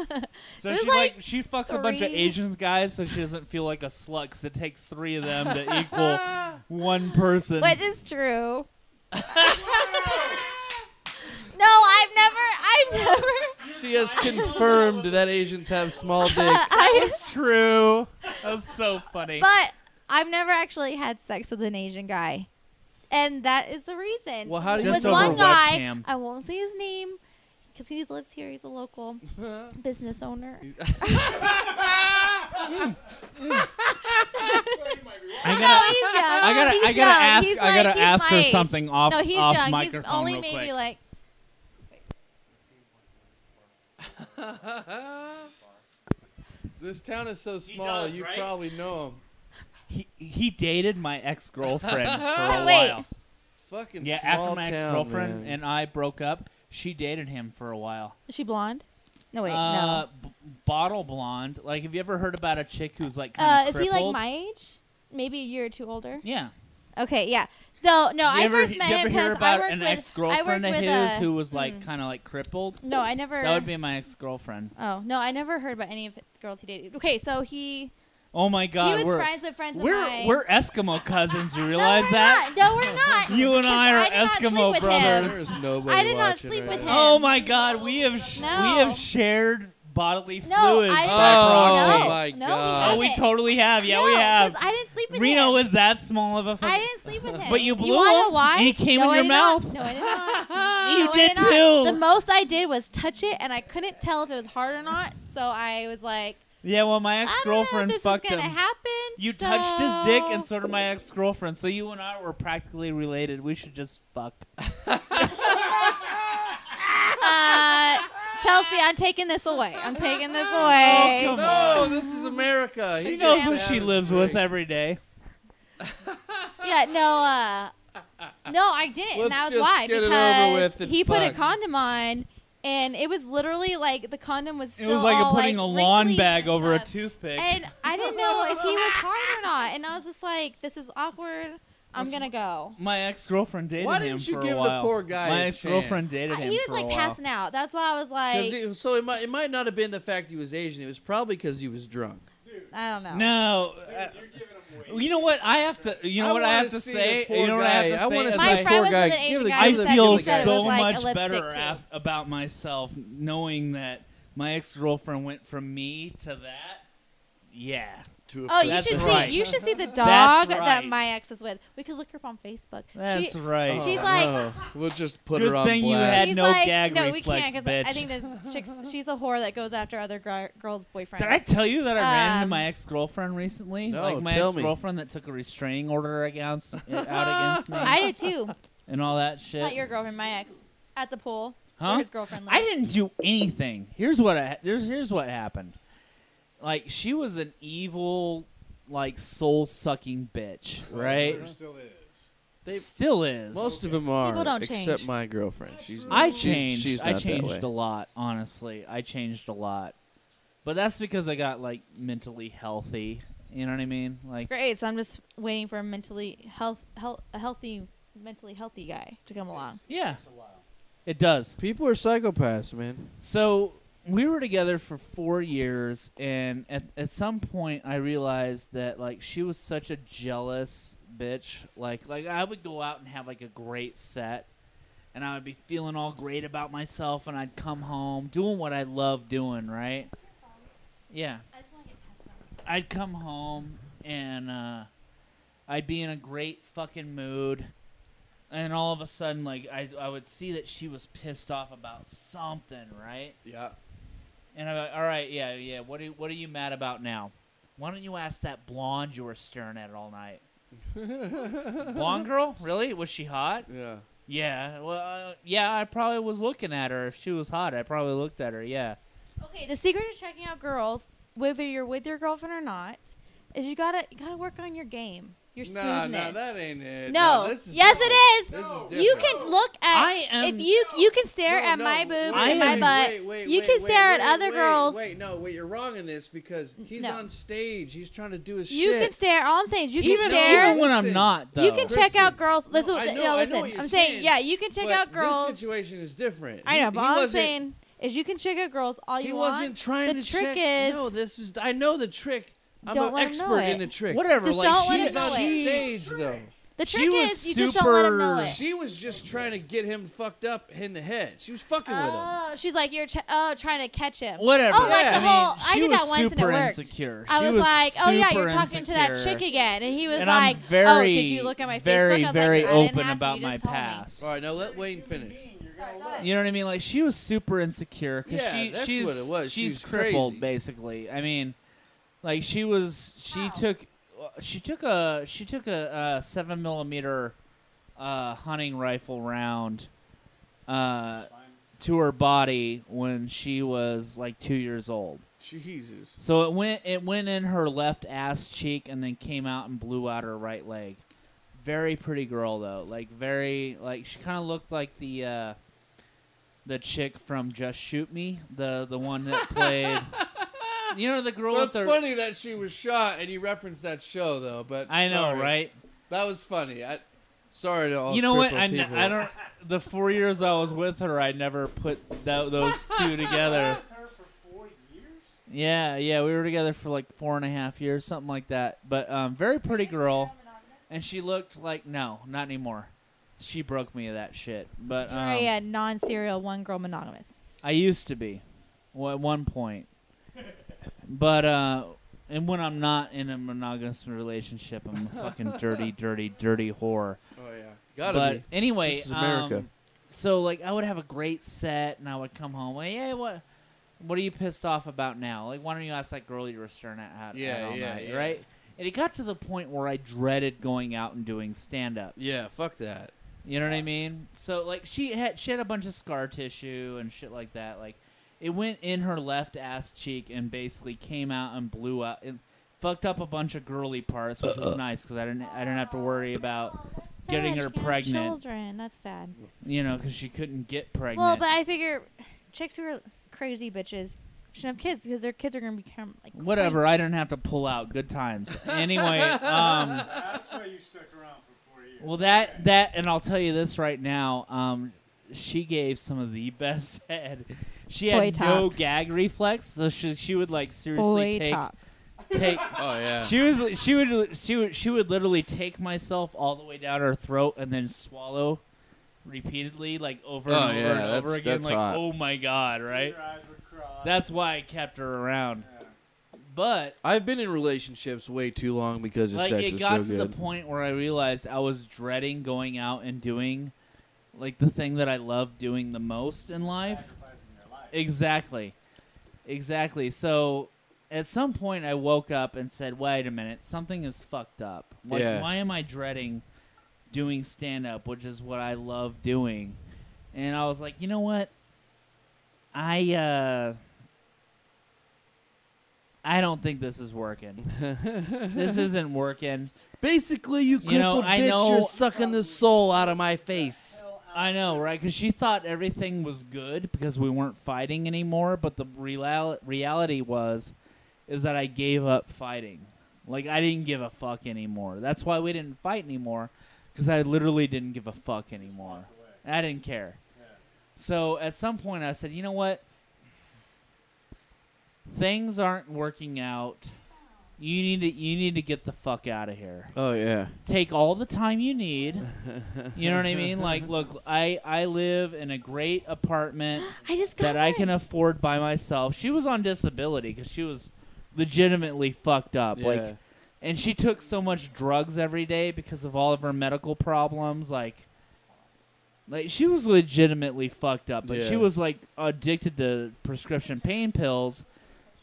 Speaker 2: So
Speaker 3: There's
Speaker 2: she
Speaker 3: like
Speaker 2: she fucks a bunch of
Speaker 3: 3.
Speaker 2: Asian guys so she doesn't feel like a slut 'cause it takes 3 of them to equal one person.
Speaker 3: Which is true. No, I've never.
Speaker 1: She has confirmed that Asians have small dicks.
Speaker 2: It's true. That's so funny.
Speaker 3: But I've never actually had sex with an Asian guy, and that is the reason.
Speaker 1: Well, how do you
Speaker 2: Just
Speaker 3: With
Speaker 2: over
Speaker 3: one guy,
Speaker 2: webcam.
Speaker 3: I won't say his name because he lives here. He's a local business owner.
Speaker 2: I
Speaker 3: No,
Speaker 2: gotta,
Speaker 3: he's young.
Speaker 2: I gotta,
Speaker 3: He's
Speaker 2: I gotta
Speaker 3: young.
Speaker 2: ask,
Speaker 3: He's
Speaker 2: I gotta
Speaker 3: like- he's
Speaker 2: ask her
Speaker 3: my age.
Speaker 2: something off,
Speaker 3: No, he's
Speaker 2: off
Speaker 3: young. He's
Speaker 2: microphone
Speaker 3: only
Speaker 2: real
Speaker 3: maybe
Speaker 2: quick.
Speaker 3: like.
Speaker 1: This town is so small,
Speaker 2: does,
Speaker 1: you
Speaker 2: right?
Speaker 1: probably know him.
Speaker 2: He dated my ex-girlfriend for a
Speaker 3: Wait.
Speaker 2: while.
Speaker 1: Fucking
Speaker 2: Yeah,
Speaker 1: small
Speaker 2: after my
Speaker 1: town,
Speaker 2: ex-girlfriend
Speaker 1: man.
Speaker 2: and I broke up, she dated him for a while.
Speaker 3: Is she blonde? No, wait, no.
Speaker 2: Bottle blonde. Like, have you ever heard about a chick who's like kind of
Speaker 3: Is he like my age? Maybe a year or two older.
Speaker 2: Yeah.
Speaker 3: Okay, yeah. So no, I first met
Speaker 2: you
Speaker 3: him
Speaker 2: ever hear
Speaker 3: because I
Speaker 2: about
Speaker 3: worked
Speaker 2: an
Speaker 3: with
Speaker 2: ex-girlfriend of
Speaker 3: with
Speaker 2: his
Speaker 3: a-
Speaker 2: who was like kind of like crippled?
Speaker 3: No, I never.
Speaker 2: That would be my ex-girlfriend.
Speaker 3: Oh no, I never heard about any of the girls he dated. Okay, so he
Speaker 2: Oh my God,
Speaker 3: he was
Speaker 2: we're
Speaker 3: friends of mine.
Speaker 2: we're Eskimo cousins. You
Speaker 3: No,
Speaker 2: realize
Speaker 3: we're
Speaker 2: that?
Speaker 3: not. No, we're not.
Speaker 2: You and I are
Speaker 3: 'Cause I did not sleep
Speaker 2: Eskimo
Speaker 3: with him.
Speaker 2: brothers.
Speaker 1: There's nobody
Speaker 3: I did not
Speaker 1: watching
Speaker 3: sleep
Speaker 1: right
Speaker 3: with
Speaker 1: now.
Speaker 3: him.
Speaker 2: Oh my God, we have
Speaker 3: No.
Speaker 2: shared bodily
Speaker 3: No,
Speaker 2: fluids
Speaker 3: I
Speaker 2: by proxy.
Speaker 3: no,
Speaker 1: my
Speaker 3: no,
Speaker 1: God.
Speaker 2: Oh, we
Speaker 3: haven't.
Speaker 2: totally have. Yeah,
Speaker 3: no,
Speaker 2: we have.
Speaker 3: 'cause I didn't sleep with
Speaker 2: Reno
Speaker 3: him.
Speaker 2: was that small of a
Speaker 3: I
Speaker 2: fucking...
Speaker 3: didn't sleep with him.
Speaker 2: But you blew
Speaker 3: wanna know
Speaker 2: him,
Speaker 3: why?
Speaker 2: and he came
Speaker 3: no,
Speaker 2: in
Speaker 3: I
Speaker 2: your
Speaker 3: did
Speaker 2: mouth.
Speaker 3: Not. No, I did not.
Speaker 2: You
Speaker 3: No, I
Speaker 2: did
Speaker 3: not.
Speaker 2: too.
Speaker 3: The most I did was touch it, and I couldn't tell if it was hard or not. So I was like,
Speaker 2: Yeah, well, my
Speaker 3: I don't know
Speaker 2: ex-girlfriend
Speaker 3: if this
Speaker 2: fucked
Speaker 3: is gonna
Speaker 2: him.
Speaker 3: happen.
Speaker 2: You
Speaker 3: so...
Speaker 2: touched his dick, and so did my ex-girlfriend. So you and I were practically related. We should just fuck.
Speaker 3: Chelsea, I'm taking this away. I'm taking this away.
Speaker 2: come
Speaker 1: No, this is America.
Speaker 2: She
Speaker 1: He
Speaker 2: knows
Speaker 1: just
Speaker 2: who
Speaker 1: had
Speaker 2: she
Speaker 1: his
Speaker 2: lives
Speaker 1: drink.
Speaker 2: with every day.
Speaker 3: Yeah, no, I didn't, and
Speaker 1: Let's
Speaker 3: that was
Speaker 1: just
Speaker 3: why
Speaker 1: get it over
Speaker 3: because
Speaker 1: with and
Speaker 3: he put a
Speaker 1: fuck.
Speaker 3: condom on, and it was literally like the condom was.
Speaker 2: It
Speaker 3: Still
Speaker 2: was like
Speaker 3: all,
Speaker 2: putting
Speaker 3: like,
Speaker 2: a lawn
Speaker 3: wrinkly
Speaker 2: bag
Speaker 3: and
Speaker 2: over a
Speaker 3: stuff.
Speaker 2: toothpick.
Speaker 3: And I didn't know if he was hard or not, and I was just like, "This is awkward. I'm gonna go."
Speaker 2: My ex-girlfriend dated
Speaker 1: Why
Speaker 2: him
Speaker 1: didn't you
Speaker 2: for a
Speaker 1: give the
Speaker 2: while.
Speaker 1: poor guy
Speaker 2: My
Speaker 1: a
Speaker 2: ex-girlfriend
Speaker 1: chance?
Speaker 2: dated him
Speaker 3: He was
Speaker 2: for
Speaker 3: like
Speaker 2: a while.
Speaker 3: passing out. That's why I was like,
Speaker 1: So it might not have been the fact he was Asian. It was probably because he was drunk.
Speaker 3: I don't know.
Speaker 2: No. You know what I have to? You know
Speaker 1: I
Speaker 2: what I
Speaker 1: wanna
Speaker 2: have to
Speaker 1: see
Speaker 2: say?
Speaker 1: the poor
Speaker 2: You know what I
Speaker 1: guy.
Speaker 2: have to
Speaker 1: I
Speaker 2: say?
Speaker 1: wanna
Speaker 2: is
Speaker 1: see
Speaker 3: My
Speaker 1: the
Speaker 2: like,
Speaker 3: friend
Speaker 1: poor
Speaker 3: was
Speaker 1: guy.
Speaker 3: with an
Speaker 1: Give
Speaker 3: Asian
Speaker 1: the-
Speaker 3: guy
Speaker 2: I
Speaker 3: who said
Speaker 2: feel
Speaker 3: he said it
Speaker 2: so
Speaker 3: was like a
Speaker 2: much
Speaker 3: lipstick
Speaker 2: better
Speaker 3: tube.
Speaker 2: about myself knowing that my ex-girlfriend went from me to that. Yeah.
Speaker 3: Oh, you
Speaker 2: That's
Speaker 3: should
Speaker 2: right.
Speaker 3: see. You should see the
Speaker 2: That's
Speaker 3: dog
Speaker 2: right.
Speaker 3: that my ex is with. We could look her up on Facebook.
Speaker 2: That's
Speaker 3: She-
Speaker 2: right.
Speaker 3: She's like,
Speaker 1: Oh, we'll just put
Speaker 2: Good
Speaker 1: her on
Speaker 2: thing you
Speaker 1: blast.
Speaker 2: had
Speaker 3: she's
Speaker 2: no
Speaker 3: like,
Speaker 2: gag
Speaker 3: no,
Speaker 2: reflex,
Speaker 3: we can't because I
Speaker 2: bitch.
Speaker 3: think this chick's. She's a whore that goes after other girls' boyfriends.
Speaker 2: Did I tell you that I ran into
Speaker 3: Um,
Speaker 2: my ex-girlfriend recently?
Speaker 1: No,
Speaker 2: like my
Speaker 1: tell me.
Speaker 2: ex-girlfriend that took a restraining order out against me
Speaker 3: I did too.
Speaker 2: and all that shit.
Speaker 3: Not your girlfriend, my ex, at the pool.
Speaker 2: Huh?
Speaker 3: Where his girlfriend lives.
Speaker 2: I didn't do anything. Here's what happened. Like she was an evil, like soul-sucking bitch, right?
Speaker 5: There still is.
Speaker 1: They-
Speaker 2: Still is.
Speaker 1: Most of them are,
Speaker 3: People don't
Speaker 1: except
Speaker 3: change.
Speaker 1: my girlfriend. She's
Speaker 2: I
Speaker 1: she's-
Speaker 2: changed.
Speaker 1: She's
Speaker 2: I
Speaker 1: not that
Speaker 2: changed
Speaker 1: way.
Speaker 2: a lot, honestly. I changed a lot, but that's because I got like mentally healthy. You know what I mean? Like,
Speaker 3: Great. So I'm just waiting for a mentally healthy guy to come along.
Speaker 2: yeah, it does.
Speaker 1: People are psychopaths, man.
Speaker 2: So we were together for 4 years, and at some point I realized that like she was such a jealous bitch. Like I would go out and have like a great set, and I would be feeling all great about myself, and I'd come home doing what I love doing, right? Yeah. I'd come home and I'd be in a great fucking mood, and all of a sudden, like I would see that she was pissed off about something, right?
Speaker 1: Yeah.
Speaker 2: And I'm like, all right, yeah. What are you mad about now? Why don't you ask that blonde you were staring at all night? Blonde girl? Really? Was she hot?
Speaker 1: Yeah.
Speaker 2: Yeah. Well, yeah. I probably was looking at her. If she was hot, I probably looked at her. Yeah.
Speaker 3: Okay, the secret to checking out girls, whether you're with your girlfriend or not, is you gotta work on your game, your
Speaker 1: Nah,
Speaker 3: smoothness.
Speaker 1: that ain't it.
Speaker 3: No,
Speaker 1: this is
Speaker 3: yes,
Speaker 1: different.
Speaker 3: it is.
Speaker 1: This is
Speaker 3: You
Speaker 1: different.
Speaker 3: can look at
Speaker 2: I am-
Speaker 3: if you can stare at
Speaker 1: No,
Speaker 3: my
Speaker 1: no,
Speaker 3: boobs
Speaker 2: I
Speaker 3: and my
Speaker 2: am-
Speaker 3: butt. You can stare at other girls.
Speaker 1: Wait, you're wrong in this because he's
Speaker 3: No.
Speaker 1: on stage. He's trying to do his
Speaker 3: You
Speaker 1: shit.
Speaker 3: can stare. All I'm saying is you can
Speaker 2: Even
Speaker 3: stare.
Speaker 2: when I'm
Speaker 1: Listen.
Speaker 2: not, though.
Speaker 3: You can check out girls.
Speaker 1: No,
Speaker 3: Listen,
Speaker 1: I know-
Speaker 3: no,
Speaker 1: I know
Speaker 3: listen.
Speaker 1: what you're
Speaker 3: I'm saying,
Speaker 1: saying,
Speaker 3: yeah, you can check
Speaker 1: but
Speaker 3: out girls.
Speaker 1: This situation is different.
Speaker 3: I know,
Speaker 1: He
Speaker 3: but all I'm
Speaker 1: wasn't-
Speaker 3: saying is you can check out girls all you
Speaker 1: he
Speaker 3: want.
Speaker 1: wasn't trying
Speaker 3: the
Speaker 1: to
Speaker 3: trick
Speaker 1: check.
Speaker 3: is
Speaker 1: No, this is. I know the trick. I'm
Speaker 3: Don't
Speaker 1: an
Speaker 3: let him know
Speaker 1: expert
Speaker 3: it.
Speaker 1: in the trick.
Speaker 2: Whatever.
Speaker 3: Just
Speaker 2: like
Speaker 3: don't let
Speaker 2: she
Speaker 3: him
Speaker 1: She's on
Speaker 3: know it.
Speaker 1: stage though.
Speaker 3: the
Speaker 2: she
Speaker 3: trick
Speaker 2: was
Speaker 3: is you just don't let him know
Speaker 2: super-
Speaker 3: it.
Speaker 1: She was just trying to get him fucked up in the head. She was fucking with him.
Speaker 3: Oh, she's like you're trying to catch him.
Speaker 2: Whatever.
Speaker 3: Oh, like
Speaker 1: Yeah.
Speaker 3: the whole. I
Speaker 2: she
Speaker 3: did
Speaker 2: was
Speaker 3: that once and it
Speaker 2: super
Speaker 3: worked.
Speaker 2: insecure.
Speaker 3: I
Speaker 2: She
Speaker 3: was like, oh yeah,
Speaker 2: super
Speaker 3: you're talking to that
Speaker 2: insecure.
Speaker 3: chick again, and he was
Speaker 2: And
Speaker 3: like,
Speaker 2: I'm very,
Speaker 3: oh, did you look at my Facebook?
Speaker 2: very,
Speaker 3: I was
Speaker 2: very
Speaker 3: like, I didn't
Speaker 2: open
Speaker 3: have to,
Speaker 2: about
Speaker 3: you
Speaker 2: my
Speaker 3: just told me.
Speaker 2: past.
Speaker 1: All right, now let Wayne finish.
Speaker 2: You know what I mean? Like she was super insecure because
Speaker 1: Yeah, that's
Speaker 2: she's
Speaker 1: what it was.
Speaker 2: she's
Speaker 1: She's
Speaker 2: crippled
Speaker 1: crazy.
Speaker 2: basically. I mean, like she took a 7mm hunting rifle round to her body when she was like 2 years old.
Speaker 1: Jesus.
Speaker 2: So it went in her left ass cheek and then came out and blew out her right leg. Very pretty girl though. Like she kind of looked like the chick from Just Shoot Me, the one that played. You know the girl
Speaker 1: Well,
Speaker 2: with
Speaker 1: it's
Speaker 2: the.
Speaker 1: funny that she was shot and you referenced that show though. But
Speaker 2: I know,
Speaker 1: sorry.
Speaker 2: right?
Speaker 1: That was funny. Sorry to all.
Speaker 2: You know what?
Speaker 1: crippled people.
Speaker 2: I don't. The 4 years I was with her, I never put those two together.
Speaker 5: Her for 4 years?
Speaker 2: Yeah, we were together for like 4.5 years, something like that. But very pretty girl, and she looked like not anymore. She broke me of that shit. But
Speaker 3: You're a non-serial one-girl monogamous.
Speaker 2: I used to be. Well, at one point. But and when I'm not in a monogamous relationship, I'm a fucking dirty, dirty, dirty whore.
Speaker 1: Oh yeah, gotta
Speaker 2: But
Speaker 1: be.
Speaker 2: anyway,
Speaker 1: This is America.
Speaker 2: So like I would have a great set, and I would come home. Like, hey, what are you pissed off about now? Like, why don't you ask that girl you were staring at all night, right? And it got to the point where I dreaded going out and doing stand up.
Speaker 1: Yeah, fuck that.
Speaker 2: You know what I mean? So like she had a bunch of scar tissue and shit like that. Like it went in her left ass cheek and basically came out and blew out and fucked up a bunch of girly parts, which was nice because I didn't have to worry about getting her
Speaker 3: Sad, she can't have
Speaker 2: pregnant.
Speaker 3: Children, that's sad.
Speaker 2: You know, because she couldn't get pregnant.
Speaker 3: Well, but I figure chicks who are crazy bitches shouldn't have kids because their kids are gonna become like
Speaker 2: whatever.
Speaker 3: crazy.
Speaker 2: I didn't have to pull out. Good times. Anyway,
Speaker 5: That's why you stuck around for 4 years.
Speaker 2: well that and I'll tell you this right now. She gave some of the best head. She
Speaker 3: Boy
Speaker 2: had
Speaker 3: top.
Speaker 2: no gag reflex, so she would like seriously
Speaker 3: Boy top.
Speaker 2: take.
Speaker 1: Oh yeah.
Speaker 2: She would literally take myself all the way down her throat and then swallow repeatedly, like over and over and over again.
Speaker 1: That's
Speaker 2: Like,
Speaker 1: hot.
Speaker 2: oh my god, right?
Speaker 5: Your eyes would cross.
Speaker 2: That's why I kept her around. But
Speaker 1: I've been in relationships way too long because the
Speaker 2: like
Speaker 1: sex
Speaker 2: it
Speaker 1: was
Speaker 2: got
Speaker 1: so
Speaker 2: to
Speaker 1: good.
Speaker 2: the point where I realized I was dreading going out and doing like the thing that I love doing the most in life.
Speaker 5: Sacrificing your life.
Speaker 2: Exactly. So at some point I woke up and said, wait a minute, something is fucked up. Like,
Speaker 1: Yeah.
Speaker 2: why am I dreading doing stand-up, which is what I love doing? And I was like, you know what? I don't think this is working. This isn't working.
Speaker 1: Basically, you crippled
Speaker 2: know, I
Speaker 1: bitch,
Speaker 2: know-
Speaker 1: you're sucking the soul out of my face.
Speaker 2: I know, right? Because she thought everything was good because we weren't fighting anymore. But the reality is that I gave up fighting. Like, I didn't give a fuck anymore. That's why we didn't fight anymore, because I literally didn't give a fuck anymore. I didn't care. So at some point I said, you know what? Things aren't working out. You need to get the fuck out of here.
Speaker 1: Oh yeah.
Speaker 2: Take all the time you need. You know what I mean? Like, look, I live in a great apartment
Speaker 3: I just got
Speaker 2: that I
Speaker 3: one.
Speaker 2: can afford by myself. She was on disability because she was legitimately fucked up.
Speaker 1: Yeah.
Speaker 2: Like, and she took so much drugs every day because of all of her medical problems. Like she was legitimately fucked up. Like, she
Speaker 1: Yeah.
Speaker 2: was like addicted to prescription pain pills.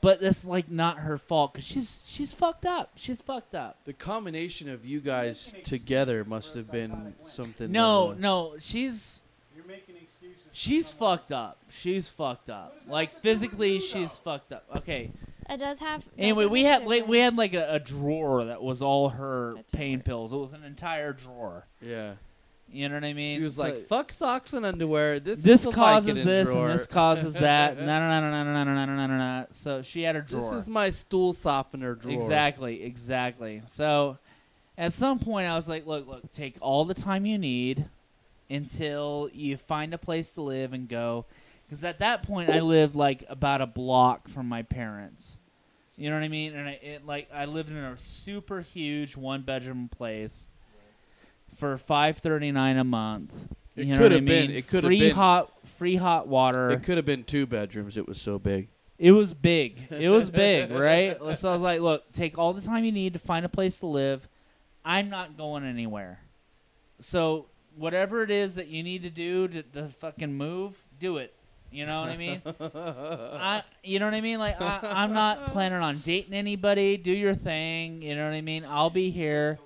Speaker 2: But that's like not her fault because she's fucked up. She's fucked up.
Speaker 1: The combination of you guys together must have been something.
Speaker 2: No, she's
Speaker 5: You're making excuses.
Speaker 2: she's fucked up. She's fucked up. Like physically, she's fucked up. Okay.
Speaker 3: It does have.
Speaker 2: Anyway,
Speaker 3: that
Speaker 2: we
Speaker 3: does
Speaker 2: had
Speaker 3: make
Speaker 2: like we had
Speaker 3: difference.
Speaker 2: like a drawer that was all her
Speaker 3: That's
Speaker 2: pain
Speaker 3: alright.
Speaker 2: pills. It was an entire drawer.
Speaker 1: Yeah.
Speaker 2: You know what I mean?
Speaker 1: She was
Speaker 2: So
Speaker 1: like, "Fuck socks and underwear. This
Speaker 2: this
Speaker 1: is
Speaker 2: causes this
Speaker 1: drawer.
Speaker 2: and this causes that. No. So she had her drawer.
Speaker 1: This is my stool softener drawer."
Speaker 2: Exactly. So at some point I was like, look, take all the time you need until you find a place to live and go. Because at that point I lived like about a block from my parents. You know what I mean? And I lived in a super huge 1-bedroom place for $539 a month.
Speaker 1: It
Speaker 2: You know
Speaker 1: could
Speaker 2: what I
Speaker 1: have been.
Speaker 2: mean?
Speaker 1: It could have been.
Speaker 2: Free hot water.
Speaker 1: It could have been 2 bedrooms. It was so big.
Speaker 2: It was big. It was big, right? So I was like, look, take all the time you need to find a place to live. I'm not going anywhere. So whatever it is that you need to do to fucking move, do it. You know what I mean? You know what I mean? Like, I'm not planning on dating anybody. Do your thing. You know what I mean? I'll be here.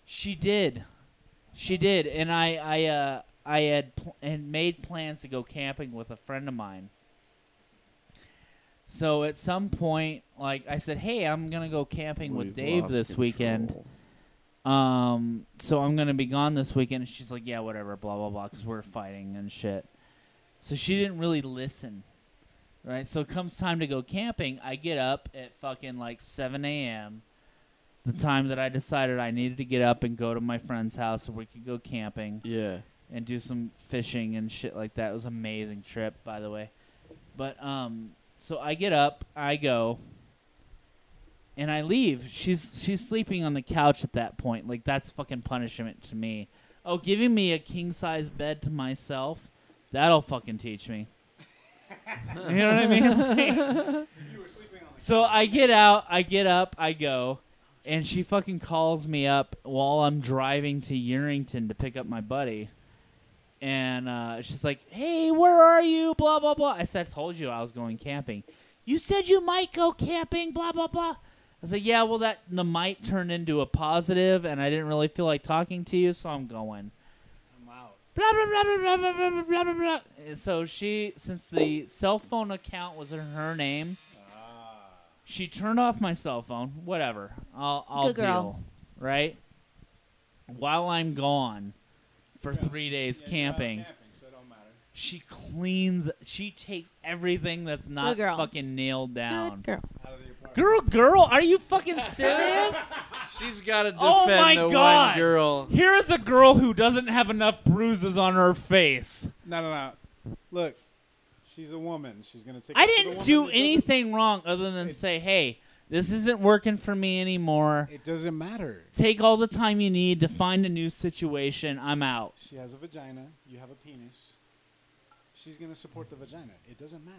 Speaker 2: She did. And I had made plans to go camping with a friend of mine. So at some point, like I said, hey, I'm gonna go camping with
Speaker 1: We've
Speaker 2: Dave
Speaker 1: lost
Speaker 2: this weekend.
Speaker 1: control.
Speaker 2: So I'm gonna be gone this weekend. And she's like, yeah, whatever, blah blah blah, because we're fighting and shit. So she didn't really listen, right? So it comes time to go camping. I get up at fucking like 7 a.m. The time that I decided I needed to get up and go to my friend's house so we could go camping
Speaker 1: Yeah.
Speaker 2: and do some fishing and shit like that. It was an amazing trip, by the way. But so I get up, I go, and I leave. She's sleeping on the couch at that point. Like, that's fucking punishment to me. Oh, giving me a king size bed to myself, that'll fucking teach me. You know what I mean? So I get out, I get up, I go, and she fucking calls me up while I'm driving to Yerington to pick up my buddy. And she's like, hey, where are you? Blah, blah, blah. I said, I told you I was going camping. You said you might go camping, blah, blah, blah. I was like, yeah, well, the might turned into a positive, and I didn't really feel like talking to you, so I'm going.
Speaker 5: I'm out.
Speaker 2: Blah, blah, blah, blah, blah, blah, blah, blah, blah, blah. And so she, since the cell phone account was in her name, she turned off my cell phone. Whatever. I'll
Speaker 3: Good girl.
Speaker 2: deal. Right? While I'm gone for 3 days camping,
Speaker 5: so it don't matter.
Speaker 2: she takes everything that's not
Speaker 3: Good girl.
Speaker 2: fucking nailed down.
Speaker 3: Good girl.
Speaker 5: Out of the apartment.
Speaker 2: Girl, are you fucking serious?
Speaker 1: She's got to defend
Speaker 2: Oh my
Speaker 1: the
Speaker 2: God.
Speaker 1: one girl.
Speaker 2: Here's a girl who doesn't have enough bruises on her face.
Speaker 5: No. Look, she's a woman. She's gonna take.
Speaker 2: I
Speaker 5: it to the
Speaker 2: didn't
Speaker 5: woman
Speaker 2: do
Speaker 5: that doesn't-
Speaker 2: anything wrong other than say, hey, this isn't working for me anymore.
Speaker 5: It doesn't matter.
Speaker 2: Take all the time you need to find a new situation. I'm out.
Speaker 5: She has a vagina. You have a penis. She's gonna support the vagina. It doesn't matter.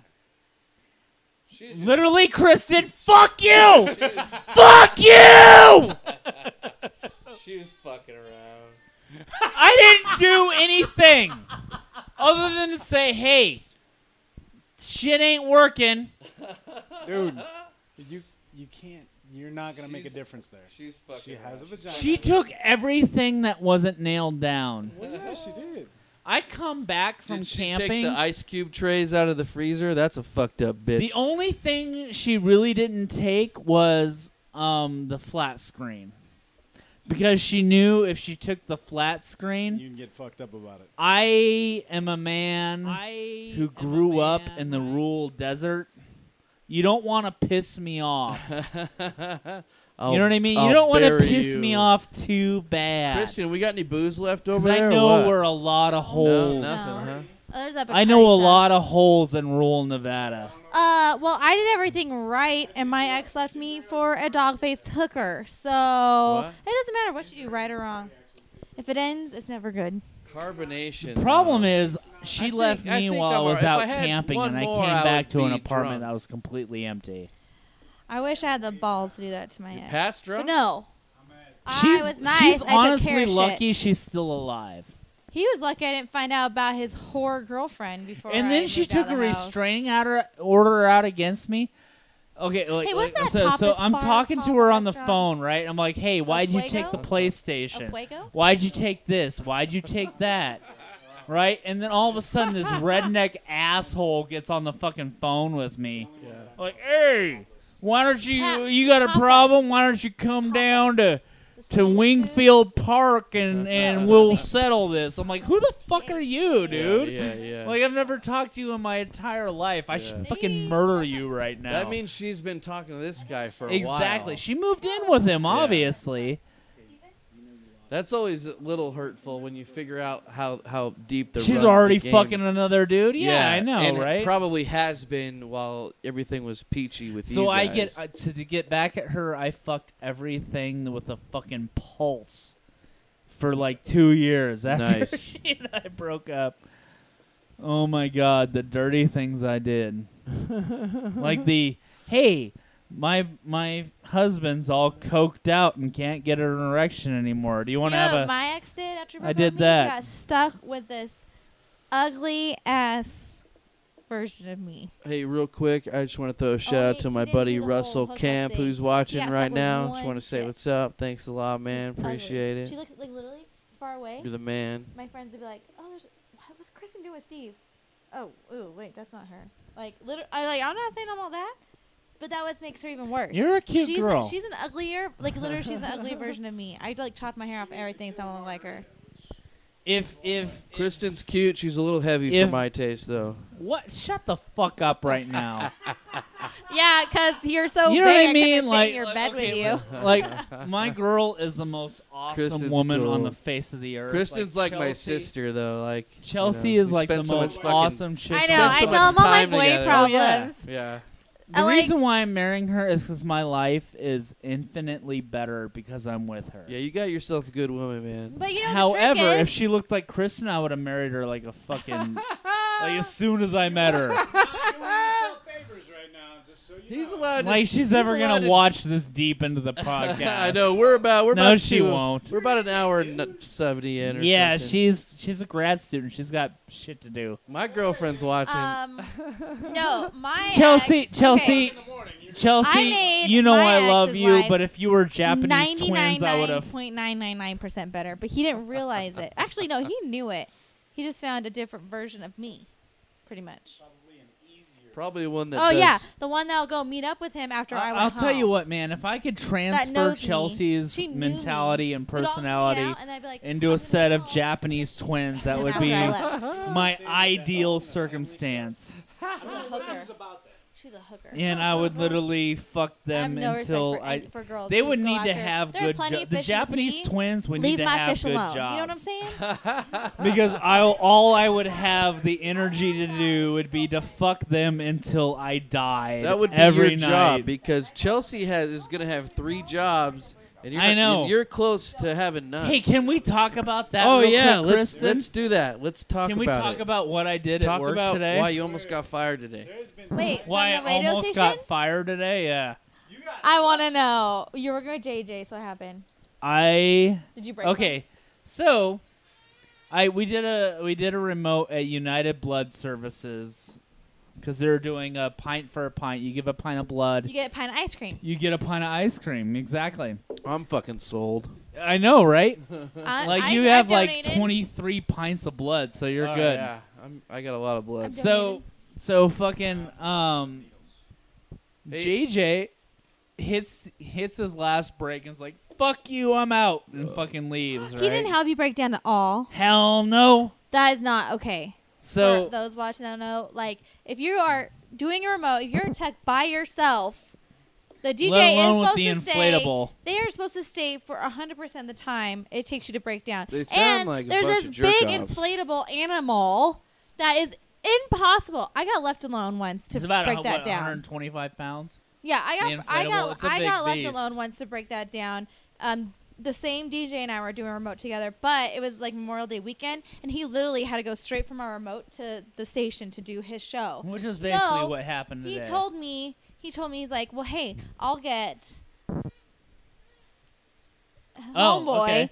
Speaker 1: She's
Speaker 2: Literally, Kristen, fuck you! Fuck you!
Speaker 1: she was fucking around.
Speaker 2: I didn't do anything other than to say, hey, shit ain't working.
Speaker 5: Dude, you can't. You're not gonna make a
Speaker 1: She's-
Speaker 5: difference there.
Speaker 1: She's fucking
Speaker 5: She has a
Speaker 1: around.
Speaker 5: vagina.
Speaker 2: She took everything that wasn't nailed down.
Speaker 5: Well, yeah, she did.
Speaker 2: I come back from
Speaker 1: Did she
Speaker 2: camping.
Speaker 1: take the ice cube trays out of the freezer? That's a fucked up bitch.
Speaker 2: The only thing she really didn't take was the flat screen. Because she knew if she took the flat screen,
Speaker 5: You can get fucked up about it.
Speaker 2: I am a man who grew up in the rural desert. You don't want to piss me off. You know what I mean? You don't want to piss me off too bad.
Speaker 1: Kristen, we got any booze left
Speaker 2: Because
Speaker 1: over
Speaker 2: I
Speaker 1: there? or
Speaker 2: know
Speaker 1: what?
Speaker 2: where a lot of
Speaker 1: No,
Speaker 2: holes.
Speaker 1: nothing,
Speaker 3: No.
Speaker 1: huh?
Speaker 3: Oh, there's that
Speaker 2: I know a
Speaker 3: Bacardi
Speaker 2: lot of holes in rural Nevada.
Speaker 3: Well, I did everything right, and my ex left me for a dog-faced hooker. So
Speaker 1: What?
Speaker 3: it doesn't matter what you do, right or wrong. If it ends, it's never good.
Speaker 1: Carbonation.
Speaker 2: The problem
Speaker 1: though.
Speaker 2: is she left
Speaker 1: I
Speaker 2: me
Speaker 1: think
Speaker 2: while I
Speaker 1: I'm
Speaker 2: was
Speaker 1: alright.
Speaker 2: out
Speaker 1: If I had
Speaker 2: camping,
Speaker 1: one
Speaker 2: and I
Speaker 1: more,
Speaker 2: came
Speaker 1: I
Speaker 2: back
Speaker 1: would
Speaker 2: to an
Speaker 1: be
Speaker 2: apartment
Speaker 1: drunk.
Speaker 2: that was completely empty.
Speaker 3: I wish I had the balls to do that to my ex.
Speaker 1: Past
Speaker 3: But
Speaker 1: drunk?
Speaker 3: no.
Speaker 2: She's,
Speaker 3: I was nice.
Speaker 2: she's
Speaker 3: I took care
Speaker 2: honestly
Speaker 3: of
Speaker 2: lucky
Speaker 3: shit.
Speaker 2: she's still alive.
Speaker 3: He was lucky I didn't find out about his whore girlfriend before.
Speaker 2: And
Speaker 3: I
Speaker 2: then she
Speaker 3: moved out
Speaker 2: took a
Speaker 3: of the house.
Speaker 2: restraining order out against me. Okay, like,
Speaker 3: Hey, what's that
Speaker 2: so
Speaker 3: tapas
Speaker 2: I'm
Speaker 3: bar
Speaker 2: talking to
Speaker 3: called,
Speaker 2: her
Speaker 3: the
Speaker 2: on the
Speaker 3: restaurant?
Speaker 2: phone, right? I'm like, hey, why'd you take the
Speaker 3: Fuego?
Speaker 2: PlayStation?
Speaker 3: A Fuego?
Speaker 2: Why'd you take this? Why'd you take that? Right? And then all of a sudden, this redneck asshole gets on the fucking phone with me. Like, hey, why don't you got a
Speaker 3: Tapas.
Speaker 2: problem? Why don't you come down to Wingfield Park and we'll settle this? I'm like, who the fuck are you, dude?
Speaker 1: Yeah.
Speaker 2: Like, I've never talked to you in my entire life. I
Speaker 1: Yeah.
Speaker 2: should fucking murder you right now.
Speaker 1: That means she's been talking to this guy for a
Speaker 2: exactly.
Speaker 1: while.
Speaker 2: She moved in with him, obviously.
Speaker 1: That's always a little hurtful when you figure out how deep the
Speaker 2: She's
Speaker 1: run
Speaker 2: already
Speaker 1: the game.
Speaker 2: fucking another dude. Yeah, I know,
Speaker 1: and
Speaker 2: right?
Speaker 1: It probably has been while everything was peachy with you
Speaker 2: So
Speaker 1: guys.
Speaker 2: I get to get back at her. I fucked everything with a fucking pulse for like 2 years after
Speaker 1: Nice.
Speaker 2: she and I broke up. Oh my god, the dirty things I did. Like hey, my husband's all coked out and can't get an erection anymore. Do you want to have
Speaker 3: what
Speaker 2: a?
Speaker 3: my ex did after
Speaker 2: I
Speaker 3: broke up
Speaker 2: did
Speaker 3: with me?
Speaker 2: that.
Speaker 3: He got stuck with this ugly ass version of me.
Speaker 1: Hey, real quick, I just want to throw a shout out to my
Speaker 3: didn't
Speaker 1: buddy
Speaker 3: do the whole
Speaker 1: Russell
Speaker 3: hookup
Speaker 1: Camp,
Speaker 3: thing.
Speaker 1: who's
Speaker 3: He
Speaker 1: watching
Speaker 3: got
Speaker 1: right
Speaker 3: stuck with
Speaker 1: now. Just
Speaker 3: one
Speaker 1: want to say
Speaker 3: chick.
Speaker 1: what's up. Thanks a lot, man.
Speaker 3: Ugly.
Speaker 1: Appreciate
Speaker 3: She
Speaker 1: it.
Speaker 3: looked like literally far away.
Speaker 1: You're the man.
Speaker 3: My friends would be like, "Oh, what was Kristen doing with Steve?" Oh, ooh, wait, that's not her. Like, I'm not saying I'm all that, but that what makes her even worse.
Speaker 2: You're a cute
Speaker 3: she's
Speaker 2: girl.
Speaker 3: She's an uglier, like literally, she's an uglier version of me. I like chopped my hair off everything, so I don't look like her.
Speaker 2: If
Speaker 1: Kristen's cute. She's a little heavy
Speaker 2: if-
Speaker 1: for my taste, though.
Speaker 2: what? Shut the fuck up right now.
Speaker 3: Yeah, because you're so
Speaker 2: You know
Speaker 3: big,
Speaker 2: what I
Speaker 3: I
Speaker 2: mean?
Speaker 3: couldn't fit
Speaker 2: Like
Speaker 3: in your
Speaker 2: like,
Speaker 3: bed
Speaker 2: okay,
Speaker 3: with you.
Speaker 2: Like my girl is the most awesome
Speaker 1: Kristen's
Speaker 2: woman on
Speaker 1: cool.
Speaker 2: the face of the earth.
Speaker 1: Kristen's like my
Speaker 2: Chelsea-
Speaker 1: sister, though. Like
Speaker 2: Chelsea
Speaker 1: you know,
Speaker 2: is
Speaker 1: we
Speaker 2: like the
Speaker 1: spent so much
Speaker 2: most
Speaker 1: fucking-
Speaker 2: awesome chick.
Speaker 3: I
Speaker 1: spent
Speaker 3: know.
Speaker 1: so
Speaker 3: I
Speaker 1: much
Speaker 3: tell him all my
Speaker 1: time
Speaker 3: boy
Speaker 1: together.
Speaker 2: Oh, yeah.
Speaker 3: problems.
Speaker 1: Yeah.
Speaker 2: The
Speaker 3: like-
Speaker 2: reason why I'm marrying her is because my life is infinitely better because I'm with her.
Speaker 1: Yeah, you got yourself a good woman, man.
Speaker 3: But you know,
Speaker 2: However,
Speaker 3: the trick
Speaker 2: if
Speaker 3: is,
Speaker 2: she looked like Kristen, I would have married her like a fucking like as soon as I met her.
Speaker 1: He's allowed.
Speaker 2: Like she's ever gonna watch this deep into the podcast.
Speaker 1: I know we're about.
Speaker 2: No,
Speaker 1: about
Speaker 2: she won't.
Speaker 1: We're about an hour and 70 in. Or
Speaker 2: Yeah,
Speaker 1: something.
Speaker 2: she's a grad student. She's got shit to do.
Speaker 1: My girlfriend's watching.
Speaker 3: No, my
Speaker 2: Chelsea,
Speaker 3: ex,
Speaker 2: Chelsea,
Speaker 3: okay.
Speaker 2: Chelsea.
Speaker 3: I made
Speaker 2: You know
Speaker 3: my
Speaker 2: I love
Speaker 3: ex's
Speaker 2: you,
Speaker 3: life
Speaker 2: but if you were Japanese twins, I would have.
Speaker 3: 99.999% better, but he didn't realize it. Actually, no, he knew it. He just found a different version of me, pretty much.
Speaker 1: Probably one that.
Speaker 3: Oh
Speaker 1: does.
Speaker 3: yeah, the one that'll go meet up with him after I went
Speaker 2: I'll
Speaker 3: home.
Speaker 2: tell you what, man. If I could transfer
Speaker 3: knows me.
Speaker 2: Chelsea's
Speaker 3: She knew
Speaker 2: mentality
Speaker 3: me.
Speaker 2: and
Speaker 3: We'd all hang
Speaker 2: personality
Speaker 3: out, and I'd be like,
Speaker 2: into
Speaker 3: "I'm
Speaker 2: a
Speaker 3: gonna
Speaker 2: set
Speaker 3: go
Speaker 2: of
Speaker 3: home."
Speaker 2: Japanese twins, that
Speaker 3: And
Speaker 2: would
Speaker 3: after
Speaker 2: be
Speaker 3: I left.
Speaker 2: my ideal circumstance.
Speaker 3: She's a hooker. She's a hooker.
Speaker 2: And I would literally fuck
Speaker 3: I have
Speaker 2: them
Speaker 3: no
Speaker 2: until
Speaker 3: respect for girls.
Speaker 2: They
Speaker 3: who
Speaker 2: would
Speaker 3: go
Speaker 2: need to
Speaker 3: after-
Speaker 2: have
Speaker 3: there are
Speaker 2: good
Speaker 3: plenty
Speaker 2: jobs.
Speaker 3: of
Speaker 2: The
Speaker 3: fish in
Speaker 2: Japanese
Speaker 3: sea.
Speaker 2: twins would
Speaker 3: Leave
Speaker 2: need to
Speaker 3: my
Speaker 2: have
Speaker 3: fish
Speaker 2: good
Speaker 3: alone.
Speaker 2: jobs.
Speaker 3: You know what I'm saying?
Speaker 2: Because all I would have the energy to do would be to fuck them until I died.
Speaker 1: That would be
Speaker 2: every
Speaker 1: your
Speaker 2: night.
Speaker 1: job because Chelsea is going to have 3 jobs, and you're
Speaker 2: I know.
Speaker 1: You're close to having none.
Speaker 2: Hey, can we talk about that?
Speaker 1: oh
Speaker 2: real
Speaker 1: yeah,
Speaker 2: quick,
Speaker 1: let's
Speaker 2: Kristen?
Speaker 1: do that. Let's talk.
Speaker 2: Can we
Speaker 1: about
Speaker 2: talk
Speaker 1: it.
Speaker 2: about what I did
Speaker 1: Talk
Speaker 2: at work
Speaker 1: about
Speaker 2: today?
Speaker 1: why you almost got fired today.
Speaker 3: Wait,
Speaker 2: Why
Speaker 3: from the
Speaker 2: I
Speaker 3: radio
Speaker 2: almost
Speaker 3: station?
Speaker 2: got fired today? Yeah.
Speaker 3: I want to know. You were working with JJ, so what happened? Did you break?
Speaker 2: Okay, so we did a remote at United Blood Services because they're doing a pint for a pint. You give a pint of blood,
Speaker 3: You get a pint of ice cream.
Speaker 2: you get a pint of ice cream. Exactly.
Speaker 1: I'm fucking sold.
Speaker 2: I know, right?
Speaker 3: I
Speaker 2: You have
Speaker 3: I've
Speaker 2: like
Speaker 3: donated.
Speaker 2: 23 pints of blood, so you're
Speaker 1: Oh,
Speaker 2: good.
Speaker 1: Yeah, I got a lot of blood.
Speaker 3: I'm
Speaker 2: So fucking
Speaker 1: Hey.
Speaker 2: JJ hits his last break and is like, "Fuck you, I'm out," and fucking leaves. Right?
Speaker 3: He didn't help you break down at all.
Speaker 2: Hell no.
Speaker 3: That is not okay.
Speaker 2: So
Speaker 3: For those watching that know, like, if you are doing a remote, if you're a tech by yourself, the DJ
Speaker 2: let
Speaker 3: is
Speaker 2: alone with
Speaker 3: supposed
Speaker 2: the
Speaker 3: to stay.
Speaker 2: inflatable.
Speaker 3: They are supposed to stay for 100% of the time it takes you to break down.
Speaker 1: They sound
Speaker 3: and
Speaker 1: like a
Speaker 3: there's
Speaker 1: bunch
Speaker 3: this
Speaker 1: of
Speaker 3: big
Speaker 1: jerk-offs.
Speaker 3: inflatable animal that is impossible. I got left alone once to
Speaker 2: It's about
Speaker 3: break that down.
Speaker 2: 125 pounds.
Speaker 3: Yeah, I
Speaker 2: The inflatable, it's a
Speaker 3: I
Speaker 2: big
Speaker 3: got left
Speaker 2: beast.
Speaker 3: alone once to break that down. The same DJ and I were doing a remote together, but it was like Memorial Day weekend, and he literally had to go straight from our remote to the station to do his show.
Speaker 2: Which is basically
Speaker 3: So,
Speaker 2: what happened today.
Speaker 3: He told me, he's like, well, hey, I'll get
Speaker 2: Oh,
Speaker 3: homeboy.
Speaker 2: okay.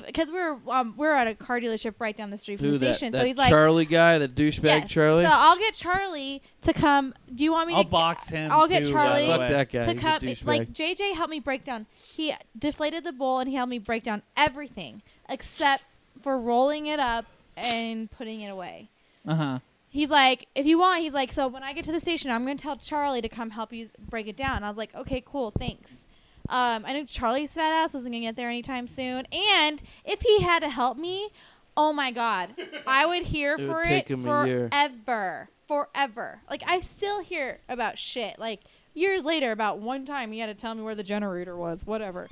Speaker 3: Because we're at a car dealership right down the street from
Speaker 1: Who
Speaker 3: the
Speaker 1: that?
Speaker 3: station,
Speaker 1: That
Speaker 3: so he's like,
Speaker 1: Charlie guy, the douchebag
Speaker 3: yes.
Speaker 1: Charlie.
Speaker 3: So I'll get Charlie to come. Do you want me
Speaker 2: I'll
Speaker 3: to
Speaker 2: box him.
Speaker 3: I'll get
Speaker 2: too,
Speaker 3: Charlie
Speaker 2: by the
Speaker 1: Fuck
Speaker 2: way.
Speaker 1: that guy.
Speaker 3: to
Speaker 1: He's a
Speaker 3: come?
Speaker 1: douchebag.
Speaker 3: Like JJ helped me break down. He deflated the bowl and he helped me break down everything except for rolling it up and putting it away.
Speaker 2: Uh-huh.
Speaker 3: He's like, if you want, he's like, so when I get to the station, I'm going to tell Charlie to come help you break it down. And I was like, okay, cool, thanks. I knew Charlie's fat ass wasn't going to get there anytime soon. And if he had to help me, oh my God, I would hear
Speaker 1: It would
Speaker 3: for
Speaker 1: take
Speaker 3: it
Speaker 1: him a year.
Speaker 3: forever. Like, I still hear about shit. Like, years later, about one time he had to tell me where the generator was, whatever.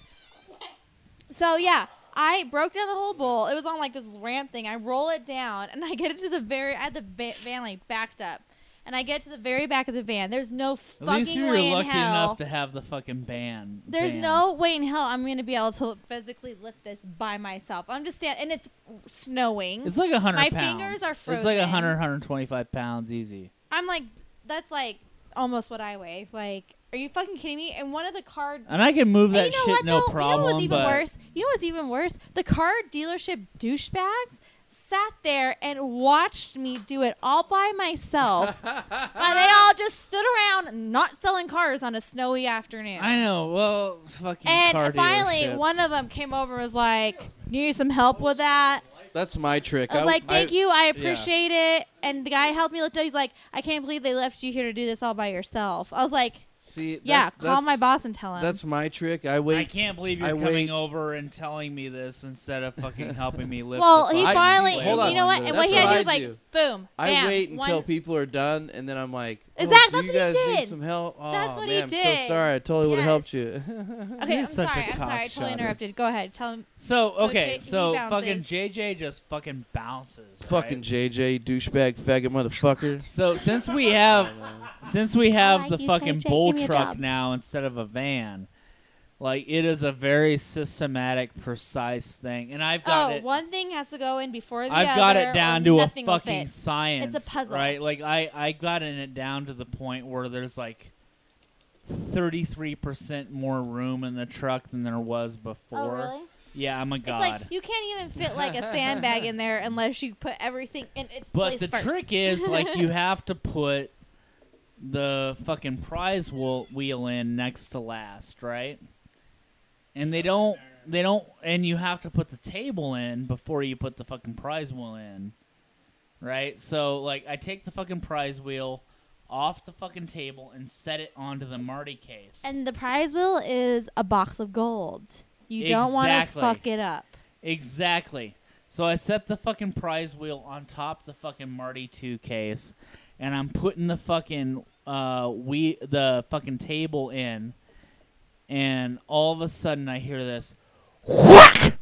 Speaker 3: So, yeah. I broke down the whole bowl. It was on like this ramp thing. I roll it down and I get it to the I had the van like backed up. And I get to the very back of the van. There's no
Speaker 2: At
Speaker 3: fucking
Speaker 2: least you were
Speaker 3: way in
Speaker 2: lucky
Speaker 3: hell.
Speaker 2: enough to have the fucking band.
Speaker 3: There's no way in hell I'm going to be able to physically lift this by myself. I'm just standing, and it's snowing.
Speaker 2: It's like 100
Speaker 3: My
Speaker 2: pounds.
Speaker 3: fingers are
Speaker 2: It's like
Speaker 3: frozen.
Speaker 2: 100, 125 pounds easy.
Speaker 3: I'm like, that's like almost what I weigh. Like, are you fucking kidding me? And one of the car.
Speaker 2: And I can move
Speaker 3: And
Speaker 2: that
Speaker 3: you know
Speaker 2: shit
Speaker 3: what,
Speaker 2: no
Speaker 3: though?
Speaker 2: problem.
Speaker 3: You know what's even
Speaker 2: but
Speaker 3: worse? You know what's even worse? The car dealership douchebags sat there and watched me do it all by myself. While they all just stood around not selling cars on a snowy afternoon.
Speaker 2: I know. Well, fucking car
Speaker 3: And finally,
Speaker 2: dealerships.
Speaker 3: one of them came over and was like, "Need some help with that?"
Speaker 1: That's my trick.
Speaker 3: I was like, "Thank you, I
Speaker 1: yeah.
Speaker 3: appreciate it." And the guy helped me look up. He's like, "I can't believe they left you here to do this all by yourself." I was like,
Speaker 1: See,
Speaker 3: "Yeah,
Speaker 1: that-
Speaker 3: call my
Speaker 1: that's-
Speaker 3: boss and tell him."
Speaker 1: That's my trick. I
Speaker 2: I
Speaker 1: wait.
Speaker 2: can't believe you're
Speaker 1: I
Speaker 2: coming
Speaker 1: wait-
Speaker 2: over and telling me this instead of fucking helping me lift.
Speaker 3: well,
Speaker 2: the
Speaker 3: he
Speaker 2: fucking
Speaker 3: finally,
Speaker 2: inflatable.
Speaker 1: Hold on.
Speaker 3: you know what? And what
Speaker 1: That's
Speaker 3: he had to
Speaker 1: what
Speaker 3: do was
Speaker 1: I
Speaker 3: like,
Speaker 1: do.
Speaker 3: boom,
Speaker 1: I
Speaker 3: bam,
Speaker 1: wait until
Speaker 3: one-
Speaker 1: people are done, and then I'm like, oh,
Speaker 3: Exactly,
Speaker 1: do
Speaker 3: that's
Speaker 1: you
Speaker 3: what he
Speaker 1: guys need
Speaker 3: did.
Speaker 1: some help? Oh,
Speaker 3: That's what he
Speaker 1: man, I'm
Speaker 3: did.
Speaker 1: so sorry. I totally would have helped
Speaker 3: Yes.
Speaker 1: you.
Speaker 3: Okay,
Speaker 2: You're
Speaker 3: I'm
Speaker 2: such a
Speaker 3: sorry. I totally
Speaker 2: cockshotter.
Speaker 3: interrupted. Go ahead. Tell him.
Speaker 2: So okay,
Speaker 3: he
Speaker 2: so fucking
Speaker 3: bounces.
Speaker 2: JJ just fucking bounces.
Speaker 1: Fucking
Speaker 2: right?
Speaker 1: JJ, douchebag, faggot, motherfucker.
Speaker 2: So since we have
Speaker 3: like
Speaker 2: the
Speaker 3: you,
Speaker 2: fucking
Speaker 3: JJ.
Speaker 2: bull
Speaker 3: Give me a
Speaker 2: truck
Speaker 3: job.
Speaker 2: now instead of a van, like it is a very systematic, precise thing, and I've got it.
Speaker 3: One thing has to go in before the other.
Speaker 2: I've got it
Speaker 3: or
Speaker 2: down to a
Speaker 3: nothing will
Speaker 2: fucking
Speaker 3: fit.
Speaker 2: science.
Speaker 3: It's a puzzle.
Speaker 2: right? Like I got it down to the point where there's like 33% more room in the truck than there was before.
Speaker 3: Oh, really?
Speaker 2: Yeah, I'm a god.
Speaker 3: It's like you can't even fit like a sandbag in there unless you put everything in its place
Speaker 2: But the
Speaker 3: first.
Speaker 2: trick is, like, you have to put the fucking prize wheel in next to last, right? And they don't, and you have to put the table in before you put the fucking prize wheel in, right? So, like, I take the fucking prize wheel off the fucking table and set it onto the Marty case.
Speaker 3: And the prize wheel is a box of gold. You don't want to fuck it up.
Speaker 2: Exactly. So I set the fucking prize wheel on top of the fucking Marty 2 case, and I'm putting the fucking the fucking table in, and all of a sudden I hear this whack!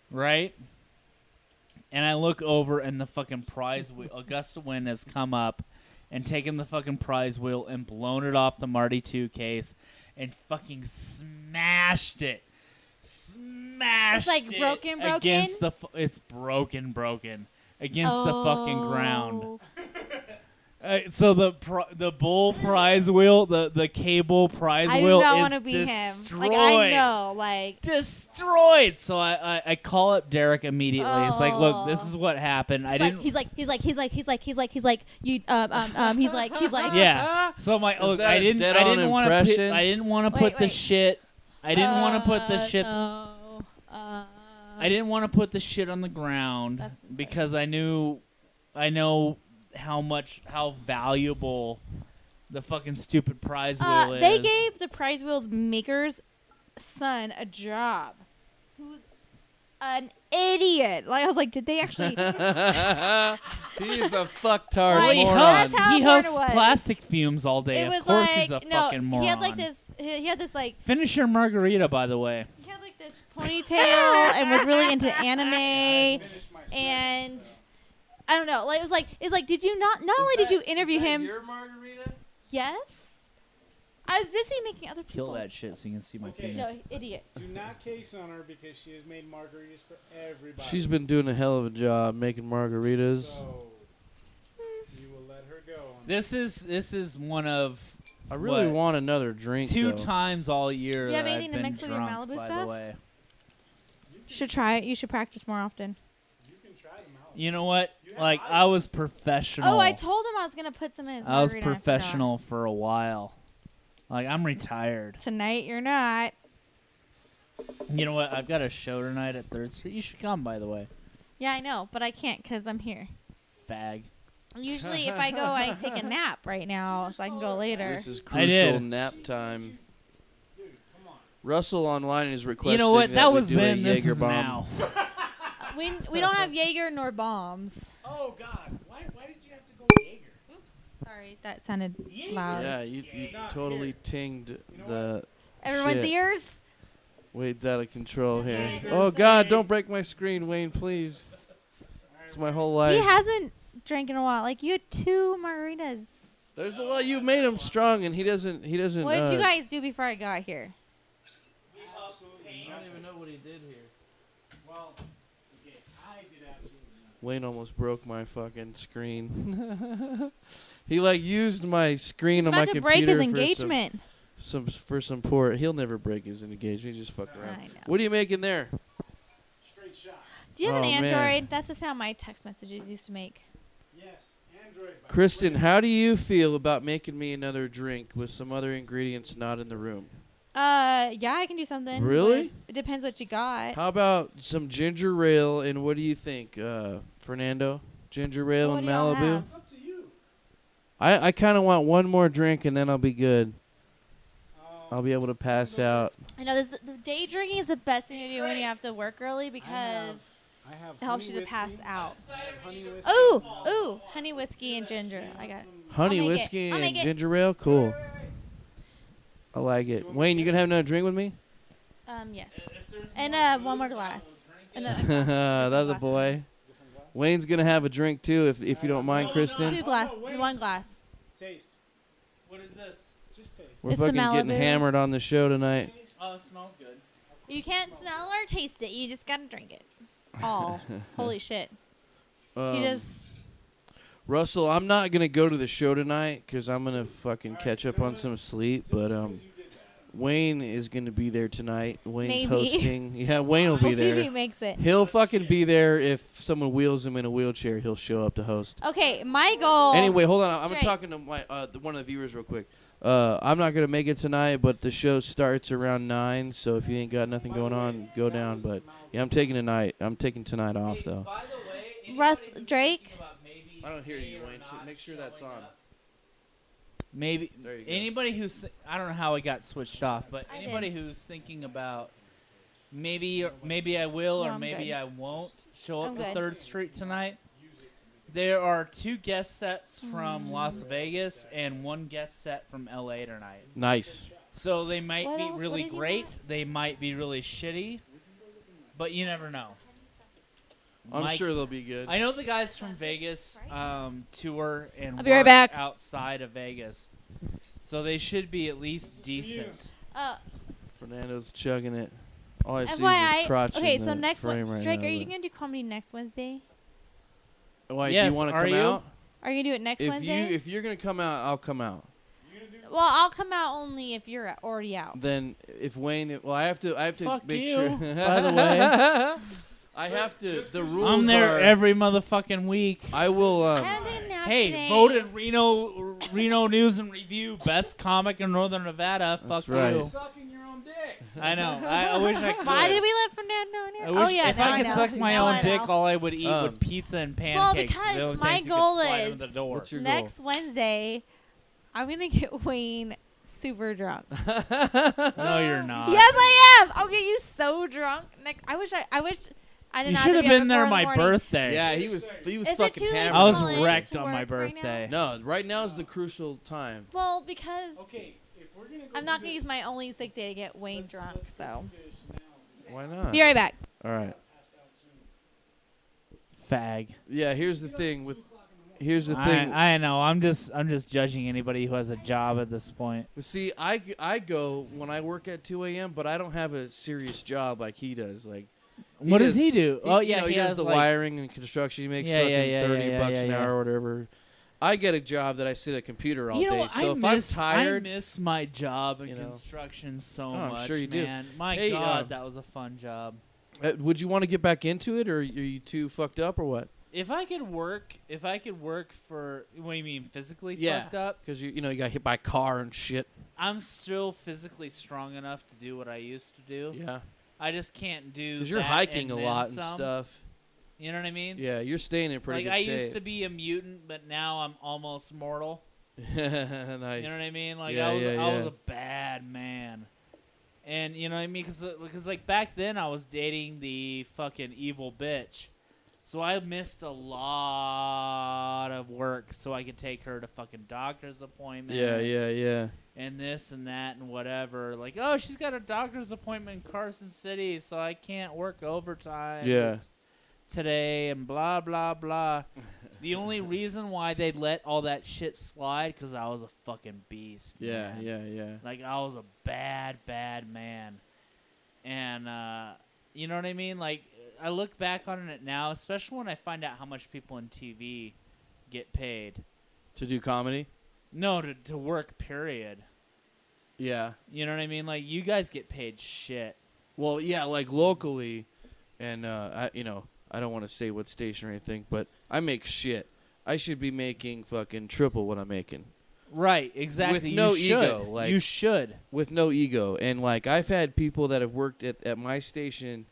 Speaker 2: Right? And I look over and the fucking prize wheel, a gust of wind has come up and taken the fucking prize wheel and blown it off the Marty 2 case and fucking smashed it. It's
Speaker 3: like broken
Speaker 2: against the it's broken against the fucking ground. So the bull prize wheel, the cable prize wheel is destroyed.
Speaker 3: Like, I know, like
Speaker 2: destroyed. So I call up Derek immediately. It's like, look, this is what happened.
Speaker 3: He's like you he's like
Speaker 2: yeah. So I'm like, look, I didn't want to put the shit. I didn't want to put the shit. I didn't want to put the shit on the ground because I know how valuable the fucking stupid prize wheel is.
Speaker 3: They gave the prize wheel's maker's son a job. Who's an idiot. Like, I was like, did they actually?
Speaker 1: He's a fucktard
Speaker 3: Like,
Speaker 1: moron.
Speaker 2: He hosts plastic fumes all day.
Speaker 3: It was
Speaker 2: of course
Speaker 3: like,
Speaker 2: he's a fucking moron.
Speaker 3: He had like this. He had this like.
Speaker 2: Finish your margarita, by the way.
Speaker 3: He had like this ponytail and was really into anime, and I don't know. Like, it's like, did you not? Not only did you interview him.
Speaker 1: Your margarita?
Speaker 3: Yes. I was busy making other
Speaker 2: Kill
Speaker 3: people.
Speaker 2: that shit so you can see my penis.
Speaker 3: No, idiot.
Speaker 5: Do not case on her because she has made margaritas for everybody.
Speaker 1: She's been doing a hell of a job making margaritas.
Speaker 5: So you will let her go.
Speaker 2: This is one of.
Speaker 1: I really want another drink.
Speaker 2: Two
Speaker 1: though.
Speaker 2: times all year.
Speaker 3: Do you have
Speaker 2: that
Speaker 3: anything
Speaker 2: I've
Speaker 3: to
Speaker 2: been
Speaker 3: mix with your
Speaker 2: drunk,
Speaker 3: Malibu
Speaker 2: by
Speaker 3: stuff?
Speaker 2: the way.
Speaker 3: You should try it. You should practice more often.
Speaker 5: You can try them out.
Speaker 2: You know what? Like, I was professional.
Speaker 3: Oh, I told him I was gonna put some in his
Speaker 2: I was
Speaker 3: margarita.
Speaker 2: professional for a while. Like, I'm retired.
Speaker 3: Tonight you're not.
Speaker 2: You know what? I've got a show tonight at 3rd Street. You should come, by the way.
Speaker 3: Yeah, I know, but I can't because I'm here.
Speaker 2: Fag.
Speaker 3: Usually, if I go, I take a nap right now, so I can go later.
Speaker 1: This is
Speaker 2: I did.
Speaker 1: crucial nap time. Russell online is requesting.
Speaker 2: You know what? That was
Speaker 1: we do
Speaker 2: then.
Speaker 1: a
Speaker 2: This
Speaker 1: Jaeger
Speaker 2: is
Speaker 1: bomb.
Speaker 2: now.
Speaker 3: We don't have Jaeger nor bombs.
Speaker 5: Oh God! Why did you have to go Jaeger?
Speaker 3: Oops. Sorry, that sounded loud.
Speaker 1: Yeah, you totally tinged the.
Speaker 3: Everyone's
Speaker 1: shit.
Speaker 3: ears.
Speaker 1: Wade's out of control here.
Speaker 3: Okay.
Speaker 1: Oh God! Don't break my screen, Wayne, please. It's my whole life.
Speaker 3: He hasn't drank in a while. Like, you had 2 margaritas.
Speaker 1: There's a lot. You made him strong, and he doesn't.
Speaker 3: What did you guys do before I got here?
Speaker 1: I don't even know what he did here.
Speaker 5: Well, okay, I did absolutely nothing.
Speaker 1: Wayne almost broke my fucking screen. He used my screen
Speaker 3: He's
Speaker 1: on my
Speaker 3: about to
Speaker 1: computer
Speaker 3: break his
Speaker 1: for
Speaker 3: engagement.
Speaker 1: for some port. He'll never break his engagement. He just fuck around.
Speaker 3: I know.
Speaker 1: What are you making there?
Speaker 5: Straight shot.
Speaker 3: Do you have
Speaker 1: Oh,
Speaker 3: an
Speaker 1: man.
Speaker 3: Android? That's the sound my text messages used to make.
Speaker 5: Yes, Android. by
Speaker 1: Kristen,
Speaker 5: Square.
Speaker 1: how do you feel about making me another drink with some other ingredients not in the room?
Speaker 3: Yeah, I can do something.
Speaker 1: Really?
Speaker 3: but It depends what you got.
Speaker 1: How about some ginger ale, and what do you think, Fernando? Ginger ale
Speaker 3: What
Speaker 1: and
Speaker 3: do y'all
Speaker 1: Malibu?
Speaker 3: have?
Speaker 5: It's up to you.
Speaker 1: I kind of want one more drink, and then I'll be good. I'll be able to pass out.
Speaker 3: I know the day drinking is the best thing to do when you have to work early because
Speaker 5: I have
Speaker 3: it helps
Speaker 5: honey
Speaker 3: you to pass
Speaker 5: whiskey.
Speaker 3: out.
Speaker 5: I have honey whiskey.
Speaker 3: Ooh, honey whiskey and ginger. I got.
Speaker 1: Honey
Speaker 3: I'll make it.
Speaker 1: whiskey
Speaker 3: I'll
Speaker 1: and
Speaker 3: make it.
Speaker 1: ginger ale? Cool. I like it. Wayne, you gonna have another drink with me?
Speaker 3: Yes. And one more glass. And
Speaker 1: That's a
Speaker 3: glass.
Speaker 1: boy. Wayne's gonna have a drink too, if you don't mind, Kristen.
Speaker 3: 2 glass. 1 glass.
Speaker 5: Taste.
Speaker 2: What is this?
Speaker 5: Just taste.
Speaker 1: We're
Speaker 3: It's the
Speaker 1: fucking getting
Speaker 3: Malibu.
Speaker 1: hammered on the show tonight.
Speaker 2: Oh, it smells good.
Speaker 3: You can't smell or taste it. You just gotta drink it. All. Holy shit.
Speaker 1: Um,
Speaker 3: He just.
Speaker 1: Russell, I'm not gonna go to the show tonight because I'm gonna fucking catch up on some sleep. But Wayne is gonna be there tonight. Wayne's
Speaker 3: Maybe.
Speaker 1: hosting. Yeah, Wayne will be
Speaker 3: We'll see if
Speaker 1: there.
Speaker 3: he makes it.
Speaker 1: He'll fucking be there if someone wheels him in a wheelchair. He'll show up to host.
Speaker 3: Okay, my goal.
Speaker 1: Anyway, hold on. I'm
Speaker 3: Drake.
Speaker 1: talking to my one of the viewers real quick. I'm not gonna make it tonight, but the show starts around 9. So if you ain't got nothing going on, go down. But yeah, I'm taking tonight off though.
Speaker 2: By the way,
Speaker 3: Russ,
Speaker 2: anybody who's
Speaker 3: Drake?
Speaker 2: thinking about maybe
Speaker 1: I don't hear
Speaker 2: may
Speaker 1: you,
Speaker 2: or
Speaker 1: Wayne.
Speaker 2: not
Speaker 1: Make sure that's
Speaker 2: showing
Speaker 1: on.
Speaker 2: up. Maybe
Speaker 1: There you go.
Speaker 2: anybody who's I don't know how it got switched off, but
Speaker 3: I
Speaker 2: anybody
Speaker 3: did.
Speaker 2: who's thinking about maybe I will
Speaker 3: No,
Speaker 2: or
Speaker 3: I'm
Speaker 2: maybe
Speaker 3: good.
Speaker 2: I won't show up
Speaker 3: I'm
Speaker 2: to
Speaker 3: good.
Speaker 2: 3rd Street tonight. There are 2 guest sets from Las Vegas and 1 guest set from LA tonight.
Speaker 1: Nice.
Speaker 2: So they might
Speaker 3: What
Speaker 2: be
Speaker 3: else? What
Speaker 2: really
Speaker 3: did you
Speaker 2: great.
Speaker 3: want?
Speaker 2: They might be really shitty. But you never know.
Speaker 1: I'm
Speaker 2: Mike-
Speaker 1: sure they'll be good.
Speaker 2: I know the guys from Vegas tour and
Speaker 3: I'll be right
Speaker 2: work
Speaker 3: back.
Speaker 2: outside of Vegas. So they should be at least decent.
Speaker 1: Fernando's chugging it. All I see is
Speaker 3: FYI.
Speaker 1: his crotch
Speaker 3: Okay,
Speaker 1: in
Speaker 3: so
Speaker 1: the
Speaker 3: next
Speaker 1: frame
Speaker 3: one,
Speaker 1: right
Speaker 3: Drake,
Speaker 1: now,
Speaker 3: are you
Speaker 1: but-
Speaker 3: gonna do comedy next Wednesday?
Speaker 1: Why,
Speaker 2: Yes,
Speaker 1: do you want to
Speaker 2: are
Speaker 1: come
Speaker 2: you?
Speaker 1: out?
Speaker 3: Are you gonna do it next Wednesday?
Speaker 1: If you're gonna come out, I'll come out.
Speaker 3: Well, I'll come out only if you're already out.
Speaker 1: Then if Wayne, well, I have to
Speaker 2: Fuck
Speaker 1: make
Speaker 2: you,
Speaker 1: sure.
Speaker 2: by the way.
Speaker 1: I have to. The rules
Speaker 2: I'm there
Speaker 1: are.
Speaker 2: every motherfucking week.
Speaker 1: I will.
Speaker 3: I had a nap
Speaker 2: Hey,
Speaker 3: today.
Speaker 2: voted Reno News and Review best comic in Northern Nevada.
Speaker 1: That's
Speaker 2: Fuck
Speaker 1: right.
Speaker 2: you.
Speaker 5: Sucking your own dick.
Speaker 2: I know. I wish I could.
Speaker 3: Why did we let Fernando in here?
Speaker 2: I wish
Speaker 3: Oh yeah,
Speaker 2: if
Speaker 3: now
Speaker 2: I could
Speaker 3: know.
Speaker 2: suck my
Speaker 3: Now
Speaker 2: own
Speaker 3: I
Speaker 2: dick,
Speaker 3: know.
Speaker 2: all I would eat
Speaker 1: Um,
Speaker 2: would pizza and
Speaker 3: Well,
Speaker 2: pancakes.
Speaker 3: because
Speaker 2: the only
Speaker 3: my
Speaker 2: things you could
Speaker 3: goal
Speaker 2: slide
Speaker 3: is
Speaker 2: under the door.
Speaker 1: What's your
Speaker 3: next Wednesday, I'm gonna get Wayne super drunk.
Speaker 2: No, you're not.
Speaker 3: Yes, I am. I'll get you so drunk. I wish I didn't
Speaker 2: You
Speaker 3: have
Speaker 2: should
Speaker 3: to
Speaker 2: have
Speaker 3: be here
Speaker 2: been there
Speaker 3: before in
Speaker 2: my
Speaker 3: the morning.
Speaker 2: birthday.
Speaker 1: Yeah, he was
Speaker 3: Is it
Speaker 1: fucking
Speaker 3: too late
Speaker 1: hammered.
Speaker 3: to
Speaker 2: I was
Speaker 3: call in
Speaker 2: wrecked
Speaker 3: to
Speaker 2: on my
Speaker 3: work right now?
Speaker 2: birthday.
Speaker 1: No, right now is the crucial time.
Speaker 3: Well, because
Speaker 5: Okay, if we're gonna go
Speaker 3: I'm
Speaker 5: do
Speaker 3: not gonna
Speaker 5: this,
Speaker 3: use my only sick day to get Wayne drunk.
Speaker 5: let's
Speaker 3: So
Speaker 5: do this now.
Speaker 1: Why not?
Speaker 3: be right back.
Speaker 1: All right.
Speaker 5: Pass out soon.
Speaker 2: Fag.
Speaker 1: Yeah. Here's the thing with. Here's the thing.
Speaker 2: I know. I'm just judging anybody who has a job at this point.
Speaker 1: See, I go when I work at 2 a.m., but I don't have a serious job like he does. Like,
Speaker 2: What does he do?
Speaker 1: He,
Speaker 2: Oh
Speaker 1: you
Speaker 2: yeah,
Speaker 1: know, he
Speaker 2: has
Speaker 1: does the
Speaker 2: like,
Speaker 1: wiring and construction. He makes
Speaker 2: Yeah,
Speaker 1: fucking
Speaker 2: yeah, yeah,
Speaker 1: 30
Speaker 2: yeah,
Speaker 1: bucks
Speaker 2: yeah,
Speaker 1: an
Speaker 2: yeah.
Speaker 1: hour or whatever. I get a job that I sit at a computer all
Speaker 2: You know,
Speaker 1: day.
Speaker 2: what?
Speaker 1: So
Speaker 2: I
Speaker 1: if I'm tired,
Speaker 2: miss my job in
Speaker 1: you know.
Speaker 2: construction so
Speaker 1: I'm
Speaker 2: much.
Speaker 1: sure you do.
Speaker 2: man. My
Speaker 1: Hey,
Speaker 2: God, that was a fun job.
Speaker 1: would you want to get back into it, or are you too fucked up, or what?
Speaker 2: If I could work for what do you mean physically
Speaker 1: Yeah.
Speaker 2: fucked up?
Speaker 1: Because you got hit by a car and shit.
Speaker 2: I'm still physically strong enough to do what I used to do.
Speaker 1: Yeah.
Speaker 2: I just can't do.
Speaker 1: Because you're
Speaker 2: that
Speaker 1: hiking
Speaker 2: and
Speaker 1: a
Speaker 2: then
Speaker 1: lot and
Speaker 2: some.
Speaker 1: stuff.
Speaker 2: You know what I mean?
Speaker 1: Yeah, you're staying in pretty
Speaker 2: like
Speaker 1: good
Speaker 2: I
Speaker 1: shape.
Speaker 2: used to be a mutant, but now I'm almost mortal.
Speaker 1: Nice.
Speaker 2: You know what I mean? Like
Speaker 1: Yeah,
Speaker 2: I was
Speaker 1: yeah.
Speaker 2: a bad man. And you know what I mean? Because like back then I was dating the fucking evil bitch. So I missed a lot of work so I could take her to fucking doctor's appointments.
Speaker 1: Yeah.
Speaker 2: And this and that and whatever. Like, oh, she's got a doctor's appointment in Carson City, so I can't work overtime
Speaker 1: Yeah.
Speaker 2: today and blah, blah, blah. The only reason why they let all that shit slide because I was a fucking beast.
Speaker 1: Yeah,
Speaker 2: man.
Speaker 1: yeah.
Speaker 2: Like, I was a bad, bad man. And, you know what I mean? Like, I look back on it now, especially when I find out how much people in TV get paid.
Speaker 1: To do comedy?
Speaker 2: No, to work, period.
Speaker 1: Yeah.
Speaker 2: You know what I mean? Like, you guys get paid shit.
Speaker 1: Well, yeah, like locally, and I don't want to say what station or anything, but I make shit. I should be making fucking triple what I'm making.
Speaker 2: Right, exactly.
Speaker 1: With
Speaker 2: You
Speaker 1: no
Speaker 2: should.
Speaker 1: ego, like-
Speaker 2: you should.
Speaker 1: With no ego. And like I've had people that have worked at my station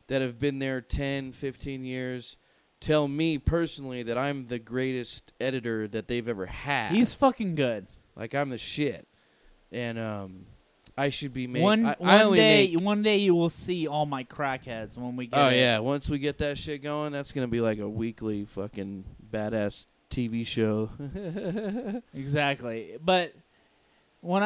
Speaker 1: that have been there 10, 15 years tell me personally that I'm the greatest editor that they've ever had.
Speaker 2: He's fucking good.
Speaker 1: like I'm the shit. And I should be making
Speaker 2: One day you will see all my crackheads when we get
Speaker 1: Oh
Speaker 2: it.
Speaker 1: yeah, once we get that shit going, that's going to be like a weekly fucking badass TV show.
Speaker 2: Exactly. But when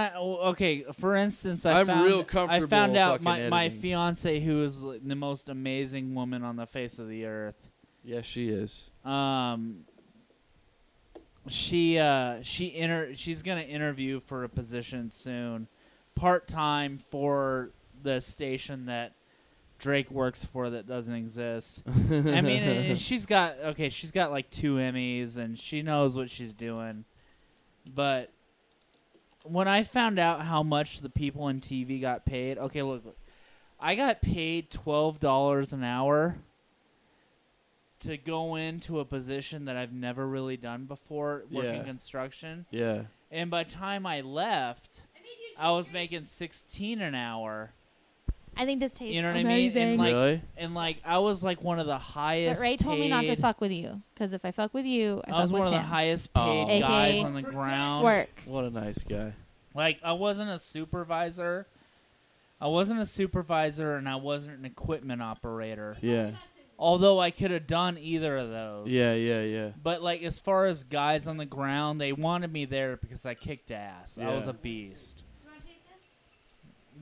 Speaker 2: for instance,
Speaker 1: I'm
Speaker 2: found,
Speaker 1: real
Speaker 2: I
Speaker 1: comfortable
Speaker 2: found out
Speaker 1: fucking
Speaker 2: my
Speaker 1: editing.
Speaker 2: fiance, who is the most amazing woman on the face of the earth.
Speaker 1: Yes, she is.
Speaker 2: She's gonna interview for a position soon, part time for the station that Drake works for that doesn't exist. I mean, and she's got like 2 Emmys, and she knows what she's doing. But when I found out how much the people in TV got paid, okay, look, I got paid $12 an hour to go into a position that I've never really done before, working construction.
Speaker 1: Yeah.
Speaker 2: And by the time I left, I was making $16 an hour.
Speaker 3: I think this tastes
Speaker 2: You know what
Speaker 3: amazing.
Speaker 2: I mean? And like,
Speaker 1: Really?
Speaker 2: and like, I was like one of the highest.
Speaker 3: But Ray told me not to
Speaker 2: paid-
Speaker 3: fuck with you, because if I fuck with you, I
Speaker 2: I was
Speaker 3: fuck
Speaker 2: one
Speaker 3: with
Speaker 2: of the
Speaker 3: him.
Speaker 2: highest paid
Speaker 1: Oh.
Speaker 2: guys
Speaker 3: AKA
Speaker 2: on the ground.
Speaker 3: Work.
Speaker 1: What a nice guy.
Speaker 2: Like, I wasn't a supervisor. I wasn't a supervisor, and I wasn't an equipment operator.
Speaker 1: Yeah.
Speaker 2: Although I could have done either of those.
Speaker 1: Yeah.
Speaker 2: But like, as far as guys on the ground, they wanted me there because I kicked ass. I
Speaker 1: Yeah.
Speaker 2: was a beast.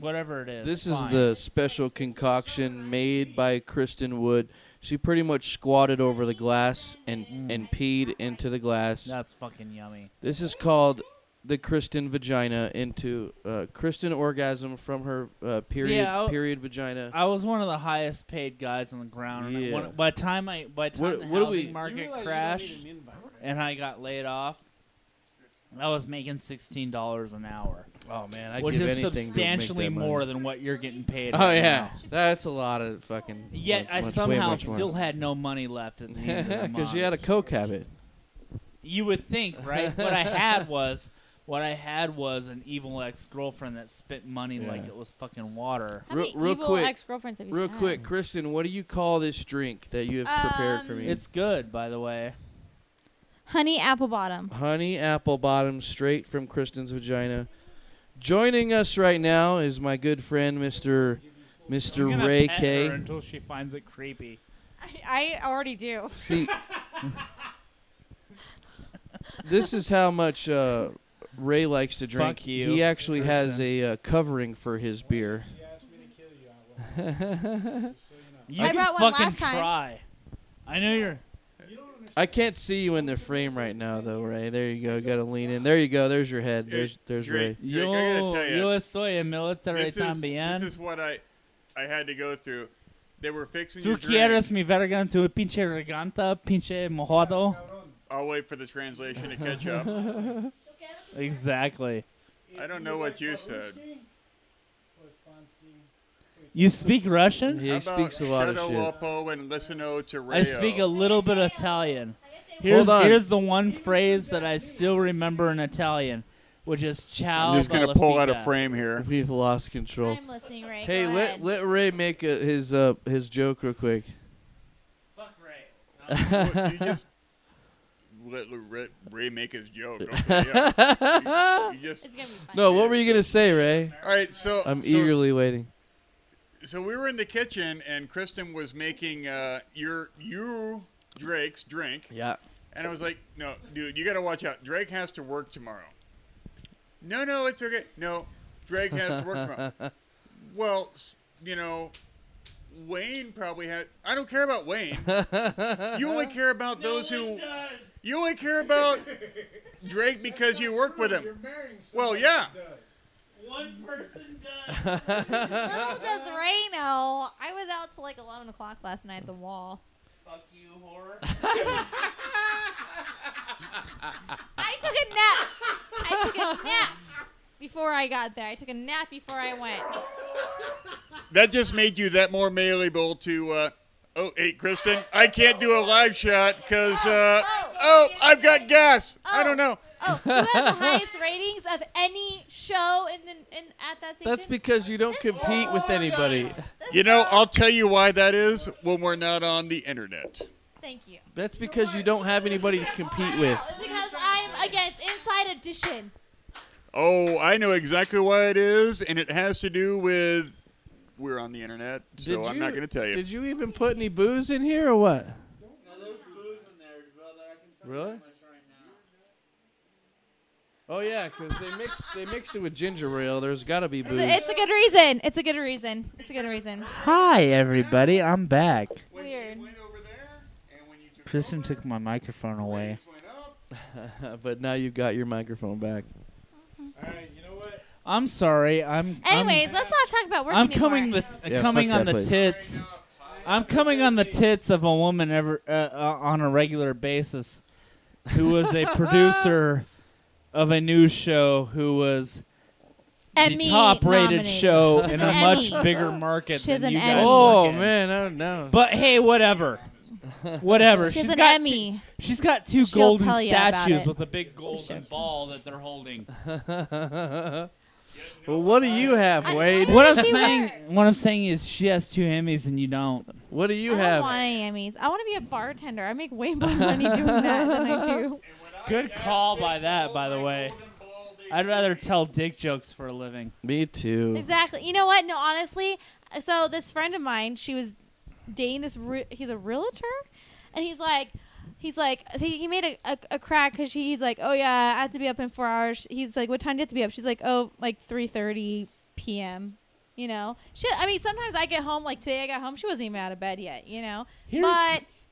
Speaker 2: Whatever it is.
Speaker 1: This
Speaker 2: fine.
Speaker 1: is the special concoction made by Kristen Wood. She pretty much squatted over the glass and peed into the glass.
Speaker 2: That's fucking yummy.
Speaker 1: This is called the Kristen vagina into Kristen orgasm from her period vagina.
Speaker 2: I was one of the highest paid guys on the ground. And
Speaker 1: Yeah.
Speaker 2: by the time the
Speaker 1: What do
Speaker 2: housing
Speaker 1: we-
Speaker 2: market crashed and I got laid off, I was making $16 an hour,
Speaker 1: Oh man, I'd
Speaker 2: which
Speaker 1: give
Speaker 2: is
Speaker 1: anything to
Speaker 2: substantially
Speaker 1: make that money.
Speaker 2: more than what you're getting paid.
Speaker 1: Oh
Speaker 2: right
Speaker 1: yeah,
Speaker 2: now.
Speaker 1: that's a lot of fucking.
Speaker 2: Yet I
Speaker 1: much- way
Speaker 2: somehow
Speaker 1: much more.
Speaker 2: still had no money left at the end of the month.
Speaker 1: Because you had a coke habit.
Speaker 2: You would think, right? What I had was an evil ex-girlfriend that spent money like
Speaker 1: Yeah.
Speaker 2: it was fucking water.
Speaker 3: How many
Speaker 1: real
Speaker 3: evil
Speaker 1: quick-
Speaker 3: ex-girlfriends have you
Speaker 1: Real
Speaker 3: had?
Speaker 1: quick, Kristen, what do you call this drink that you have prepared for me?
Speaker 2: It's good, by the way.
Speaker 3: Honey apple bottom.
Speaker 1: Honey apple bottom, straight from Kristen's vagina. Joining us right now is my good friend, Mr.
Speaker 2: I'm gonna
Speaker 1: Ray
Speaker 2: pet
Speaker 1: K.
Speaker 2: her until she finds it creepy.
Speaker 3: I already do.
Speaker 1: See, this is how much Ray likes to drink.
Speaker 2: Fuck you,
Speaker 1: He actually has
Speaker 2: Kristen.
Speaker 1: a covering for his beer.
Speaker 5: She asked me to kill you. I will.
Speaker 2: You
Speaker 3: I
Speaker 2: can
Speaker 3: brought one
Speaker 2: fucking
Speaker 3: last time.
Speaker 2: try. I know you're.
Speaker 1: I can't see you in the frame right now, though, Ray. There you go. Got to lean in. There you go. There's your head. There's Ray.
Speaker 6: Drake, I gotta tell
Speaker 2: Yo
Speaker 6: you,
Speaker 2: estoy en military
Speaker 6: this
Speaker 2: también.
Speaker 6: is what I had to go through. They were fixing
Speaker 2: Tú
Speaker 6: your drink.
Speaker 2: quieres mi verga en tu pinche reganta, pinche mojado?
Speaker 6: I'll wait for the translation to catch up.
Speaker 2: Exactly.
Speaker 6: I don't know what you said.
Speaker 2: You speak Russian?
Speaker 1: He
Speaker 6: How about
Speaker 1: speaks a lot of
Speaker 6: Shadow
Speaker 1: shit.
Speaker 6: Lopo and Listeno to Radio?
Speaker 2: I speak a little bit Italian.
Speaker 1: Hold on.
Speaker 2: Here's the one phrase that I still remember in Italian, which is ciao.
Speaker 6: I'm just gonna pull out a
Speaker 2: Bella
Speaker 6: frame here.
Speaker 1: We've lost control.
Speaker 3: I'm listening, Ray.
Speaker 1: Hey,
Speaker 3: Go
Speaker 1: let
Speaker 3: ahead.
Speaker 1: let Ray make his joke real quick.
Speaker 2: Fuck Ray.
Speaker 6: Well, you just let Ray make his joke. Okay, yeah. You just
Speaker 3: It's gonna be fun.
Speaker 1: No, what were you gonna say, Ray?
Speaker 6: all right. So
Speaker 1: I'm
Speaker 6: so-
Speaker 1: eagerly waiting.
Speaker 6: So we were in the kitchen, and Kristen was making Drake's drink,
Speaker 1: Yeah.
Speaker 6: and I was like, "No, dude, you got to watch out. Drake has to work tomorrow." No, it's okay. No, Drake has to work tomorrow. Well, Wayne probably had. I don't care about Wayne. You only care about those who. You only care about Drake because you work with him. Well, yeah.
Speaker 2: One person does.
Speaker 3: Little does Ray know, I was out till like 11 o'clock last night at the wall.
Speaker 2: Fuck you, whore.
Speaker 3: I took a nap before I got there. I took a nap before I went.
Speaker 6: That just made you that more malleable to. Oh, hey, Kristen, I can't do a live shot because. I've got gas. I don't know.
Speaker 3: Oh, who has the highest ratings of any show at that station?
Speaker 1: That's because you don't compete with anybody.
Speaker 6: I'll tell you why that is when we're not on the internet.
Speaker 3: Thank you.
Speaker 1: That's because you don't have anybody to compete with.
Speaker 3: It's because I'm against Inside Edition.
Speaker 6: Oh, I know exactly why it is, and it has to do with we're on the internet, so I'm not going to tell you.
Speaker 1: Did you even put any booze in here or what?
Speaker 2: No, there's booze in there, brother. I can tell
Speaker 1: Really?
Speaker 2: you much right now.
Speaker 1: Oh yeah, because they mix it with ginger ale. There's got to be booze.
Speaker 3: It's a good reason. It's a good reason. It's a good reason.
Speaker 2: Hi, everybody. I'm back.
Speaker 6: When
Speaker 3: Weird.
Speaker 6: you went over there, and when you took
Speaker 2: Kristen
Speaker 6: over,
Speaker 2: took my microphone away.
Speaker 6: things went up.
Speaker 1: But now you've got your microphone back.
Speaker 5: All right, you know what?
Speaker 2: I'm sorry.
Speaker 3: Anyways, let's not talk about working
Speaker 2: I'm coming
Speaker 3: anymore.
Speaker 2: coming
Speaker 1: fuck
Speaker 2: on
Speaker 1: that
Speaker 2: the
Speaker 1: place.
Speaker 2: tits. I'm coming on the tits of a woman on a regular basis, who was a producer of a news show, who was the
Speaker 3: Emmy
Speaker 2: top-rated
Speaker 3: nominated.
Speaker 2: show
Speaker 3: She's
Speaker 2: in
Speaker 3: an
Speaker 2: a much
Speaker 3: Emmy.
Speaker 2: bigger market
Speaker 3: She has
Speaker 2: than
Speaker 3: an
Speaker 2: you guys
Speaker 3: Emmy.
Speaker 1: Oh
Speaker 2: work in.
Speaker 1: man, I don't know.
Speaker 2: But hey, whatever. Whatever.
Speaker 3: She has
Speaker 2: She's
Speaker 3: an
Speaker 2: got
Speaker 3: Emmy.
Speaker 2: She's got 2
Speaker 3: She'll
Speaker 2: golden
Speaker 3: tell you about
Speaker 2: statues
Speaker 3: it.
Speaker 2: with a big golden ball that they're holding.
Speaker 1: Well, what do you have, Wade?
Speaker 2: What I'm
Speaker 3: She
Speaker 2: saying is she has 2 Emmys and you don't.
Speaker 1: What do you
Speaker 3: I don't
Speaker 1: have?
Speaker 3: want any Emmys. I want to be a bartender. I make way more money doing that than I do.
Speaker 2: Good call by that, by the way. I'd rather tell dick jokes for a living.
Speaker 1: Me too.
Speaker 3: Exactly. You know what? No, honestly. So this friend of mine, she was dating this. He's a realtor, and he's like, he made a crack because he's like, oh yeah, I have to be up in 4 hours. He's like, what time do you have to be up? She's like, oh, like 3:30 p.m. You know, shit. I mean, sometimes I get home. Like today, I got home. She wasn't even out of bed yet. You know,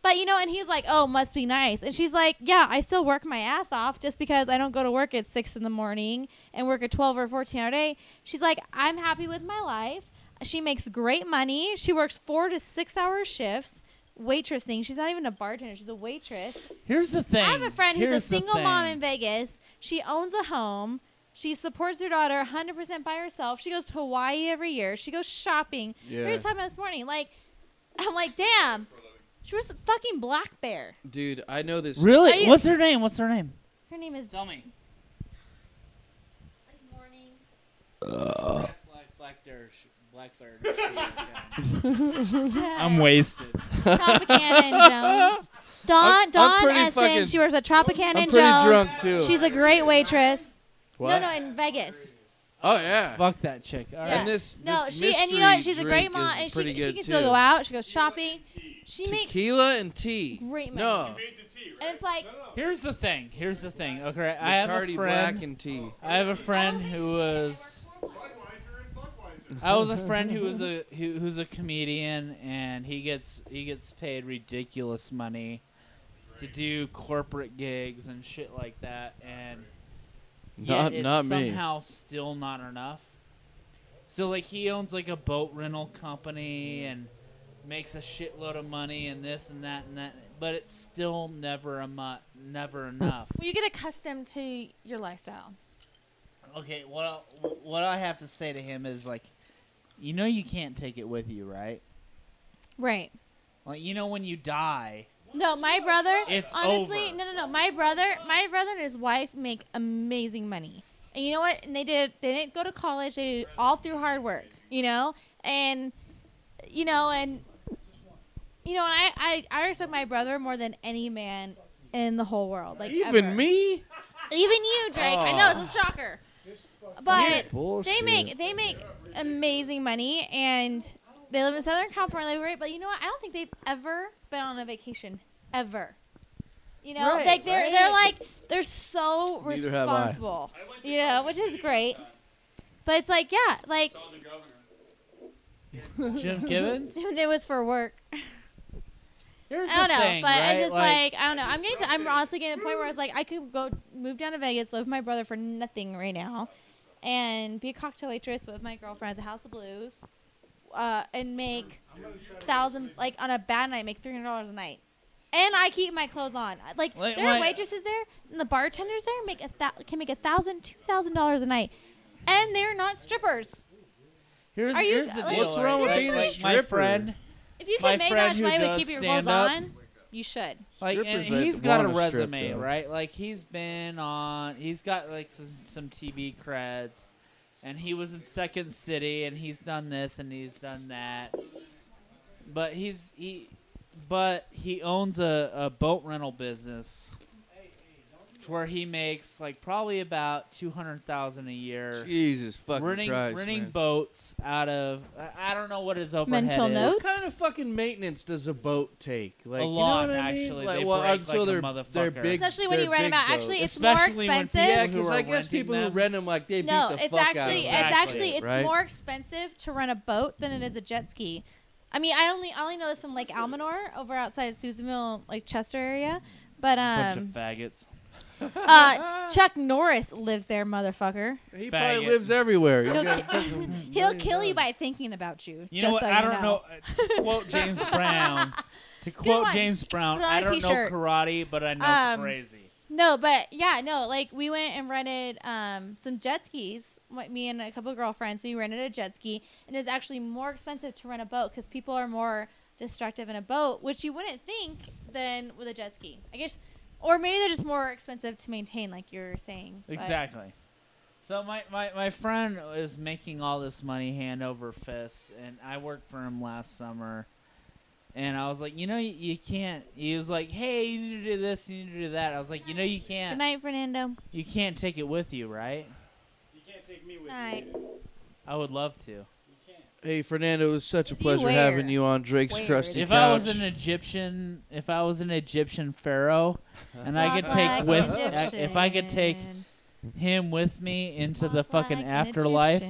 Speaker 3: But you know, and he's like, oh, must be nice. And she's like, yeah, I still work my ass off just because I don't go to work at 6 a.m. and work a 12 or 14-hour day. She's like, I'm happy with my life. She makes great money. She works 4 to 6 hour shifts, waitressing. She's not even a bartender. She's a waitress.
Speaker 2: Here's the thing.
Speaker 3: I have a friend who's a
Speaker 2: Here's the
Speaker 3: single mom
Speaker 2: thing.
Speaker 3: in Vegas. She owns a home. She supports her daughter 100% by herself. She goes to Hawaii every year. She goes shopping. We were just talking about this morning. Like, I'm like, damn. She was a fucking black bear.
Speaker 1: Dude, I know this.
Speaker 2: Really? What's her name? What's her name?
Speaker 3: Her name is
Speaker 2: Tell me.
Speaker 3: Morning.
Speaker 2: Black bear. I'm wasted.
Speaker 3: Tropicana Jones.
Speaker 1: I'm
Speaker 3: Dawn
Speaker 1: pretty
Speaker 3: Essen.
Speaker 1: fucking-
Speaker 3: She works at Tropicana
Speaker 1: I'm pretty
Speaker 3: Jones.
Speaker 1: drunk too.
Speaker 3: She's a great waitress.
Speaker 1: What?
Speaker 3: No, in Vegas.
Speaker 1: Oh yeah.
Speaker 2: Fuck that chick. All right.
Speaker 3: Yeah.
Speaker 1: And this
Speaker 3: No,
Speaker 1: this
Speaker 3: she and you know what?
Speaker 1: mystery
Speaker 3: She's a great
Speaker 1: drink
Speaker 3: mom,
Speaker 1: is
Speaker 3: and
Speaker 1: pretty
Speaker 3: she
Speaker 1: good
Speaker 3: can still
Speaker 1: too.
Speaker 3: go out. She goes shopping. She makes
Speaker 1: Tequila and tea.
Speaker 3: great money.
Speaker 1: No.
Speaker 3: And it's like,
Speaker 2: Here's the thing. Okay, I have a
Speaker 1: Bacardi
Speaker 2: friend.
Speaker 1: Black and tea.
Speaker 2: I have a friend who was. I was a friend who's a comedian, and he gets paid ridiculous money to do corporate gigs and shit like that, and yet it's
Speaker 1: Not me.
Speaker 2: somehow still not enough. So like he owns like a boat rental company and makes a shitload of money and this and that, but it's still never enough.
Speaker 3: well, you get accustomed to your lifestyle.
Speaker 2: Okay, what I have to say to him is like, you know, you can't take it with you, right?
Speaker 3: Right.
Speaker 2: Like, you know, when you die,
Speaker 3: No, my brother.
Speaker 2: It's
Speaker 3: honestly,
Speaker 2: over.
Speaker 3: no. My brother and his wife make amazing money. And you know what? And they didn't go to college. They did it all through hard work. And I respect my brother more than any man in the whole world. Like
Speaker 1: Even
Speaker 3: ever.
Speaker 1: me?
Speaker 3: Even you, Drake. I know it's a shocker. But
Speaker 1: Bullshit.
Speaker 3: they make amazing money, and they live in Southern California. They're great, but you know what? I don't think they've ever been on a vacation ever. You know,
Speaker 2: Right,
Speaker 3: like they're
Speaker 2: right.
Speaker 3: like they're so
Speaker 1: Neither have I.
Speaker 3: responsible. You know, which is great. But it's like, yeah, like
Speaker 2: Jim Gibbons.
Speaker 3: it was for work.
Speaker 2: Here's
Speaker 3: I don't
Speaker 2: the
Speaker 3: know,
Speaker 2: thing,
Speaker 3: but
Speaker 2: right?
Speaker 3: it's just like I don't know. I'm honestly getting to the point where it's like I could go move down to Vegas, live with my brother for nothing right now, and be a cocktail waitress with my girlfriend at the House of Blues, and make $1,000 like on a bad night, make $300 a night, and I keep my clothes on. Like there are waitresses there, and the bartenders there can make $1,000, $2,000 a night, and they're not strippers.
Speaker 2: Here's
Speaker 3: Are you-
Speaker 2: the deal.
Speaker 3: like,
Speaker 1: What's wrong with
Speaker 2: right?
Speaker 1: being a
Speaker 2: Like, my
Speaker 1: stripper?
Speaker 2: friend,
Speaker 3: If you
Speaker 2: My
Speaker 3: can make that
Speaker 2: friend
Speaker 3: much
Speaker 2: who
Speaker 3: money with
Speaker 2: does
Speaker 3: keeping your clothes
Speaker 2: stand-up-
Speaker 3: on, you should.
Speaker 2: like, and
Speaker 1: Strippers
Speaker 2: he's
Speaker 1: that
Speaker 2: got a
Speaker 1: wanna strip,
Speaker 2: resume,
Speaker 1: though.
Speaker 2: right? Like, he's got like some TV creds, and he was in Second City, and he's done this and he's done that. But he owns a boat rental business where he makes like probably about $200,000 a year.
Speaker 1: Jesus fucking
Speaker 2: renting
Speaker 1: Christ, man.
Speaker 2: boats out of I don't know what his overhead
Speaker 3: Mental
Speaker 2: is.
Speaker 3: notes?
Speaker 1: What kind of fucking maintenance does a boat take? Like,
Speaker 2: A
Speaker 1: you know
Speaker 2: lot,
Speaker 1: what I mean?
Speaker 2: actually.
Speaker 1: Like,
Speaker 2: They
Speaker 1: well,
Speaker 2: break
Speaker 1: so
Speaker 2: like a
Speaker 1: they're
Speaker 2: motherfucker.
Speaker 1: big.
Speaker 3: Especially when
Speaker 1: they're
Speaker 3: you rent
Speaker 1: big
Speaker 3: them out.
Speaker 1: boats.
Speaker 3: Actually, it's more
Speaker 2: Especially when
Speaker 3: expensive.
Speaker 1: Yeah,
Speaker 2: who
Speaker 1: because
Speaker 2: are
Speaker 1: I guess
Speaker 2: renting
Speaker 1: people
Speaker 2: them.
Speaker 1: who rent them like they
Speaker 3: No,
Speaker 1: beat the
Speaker 3: it's
Speaker 1: fuck
Speaker 3: actually
Speaker 1: out of
Speaker 3: it's
Speaker 1: them.
Speaker 3: actually it's
Speaker 1: right?
Speaker 3: more expensive to rent a boat than it is a jet ski. I mean, I only know this from Lake Almanor over outside of Susanville, like Chester area. But
Speaker 2: Bunch of faggots.
Speaker 3: Chuck Norris lives there, motherfucker.
Speaker 1: He
Speaker 2: Faggot.
Speaker 1: probably lives everywhere.
Speaker 3: He'll kill you by thinking about you.
Speaker 2: You
Speaker 3: just
Speaker 2: know what?
Speaker 3: So
Speaker 2: I
Speaker 3: you
Speaker 2: don't know. To quote James Brown. To quote
Speaker 3: one.
Speaker 2: James Brown,
Speaker 3: Put on
Speaker 2: I
Speaker 3: a
Speaker 2: don't know
Speaker 3: t-shirt.
Speaker 2: karate, but I know crazy.
Speaker 3: No, but yeah, no. Like we went and rented some jet skis. Me and a couple of girlfriends. We rented a jet ski, and it's actually more expensive to rent a boat because people are more destructive in a boat, which you wouldn't think than with a jet ski. I guess, or maybe they're just more expensive to maintain, like you're saying. But
Speaker 2: Exactly. So my friend is making all this money hand over fist, and I worked for him last summer. And I was like, you can't. He was like, hey, you need to do this, you need to do that. I was like, you
Speaker 3: Good
Speaker 2: can't.
Speaker 3: night, Fernando.
Speaker 2: You can't take it with you, right?
Speaker 5: You can't take me with
Speaker 3: Night.
Speaker 5: you.
Speaker 2: I would love to.
Speaker 5: You can't.
Speaker 1: Hey, Fernando, it was such a
Speaker 3: With you
Speaker 1: pleasure
Speaker 3: where?
Speaker 1: having you on Drake's
Speaker 3: Where?
Speaker 1: Crusty
Speaker 2: If
Speaker 1: Couch.
Speaker 2: I was an Egyptian pharaoh, and I could take with, if I could take him with me into the fucking afterlife,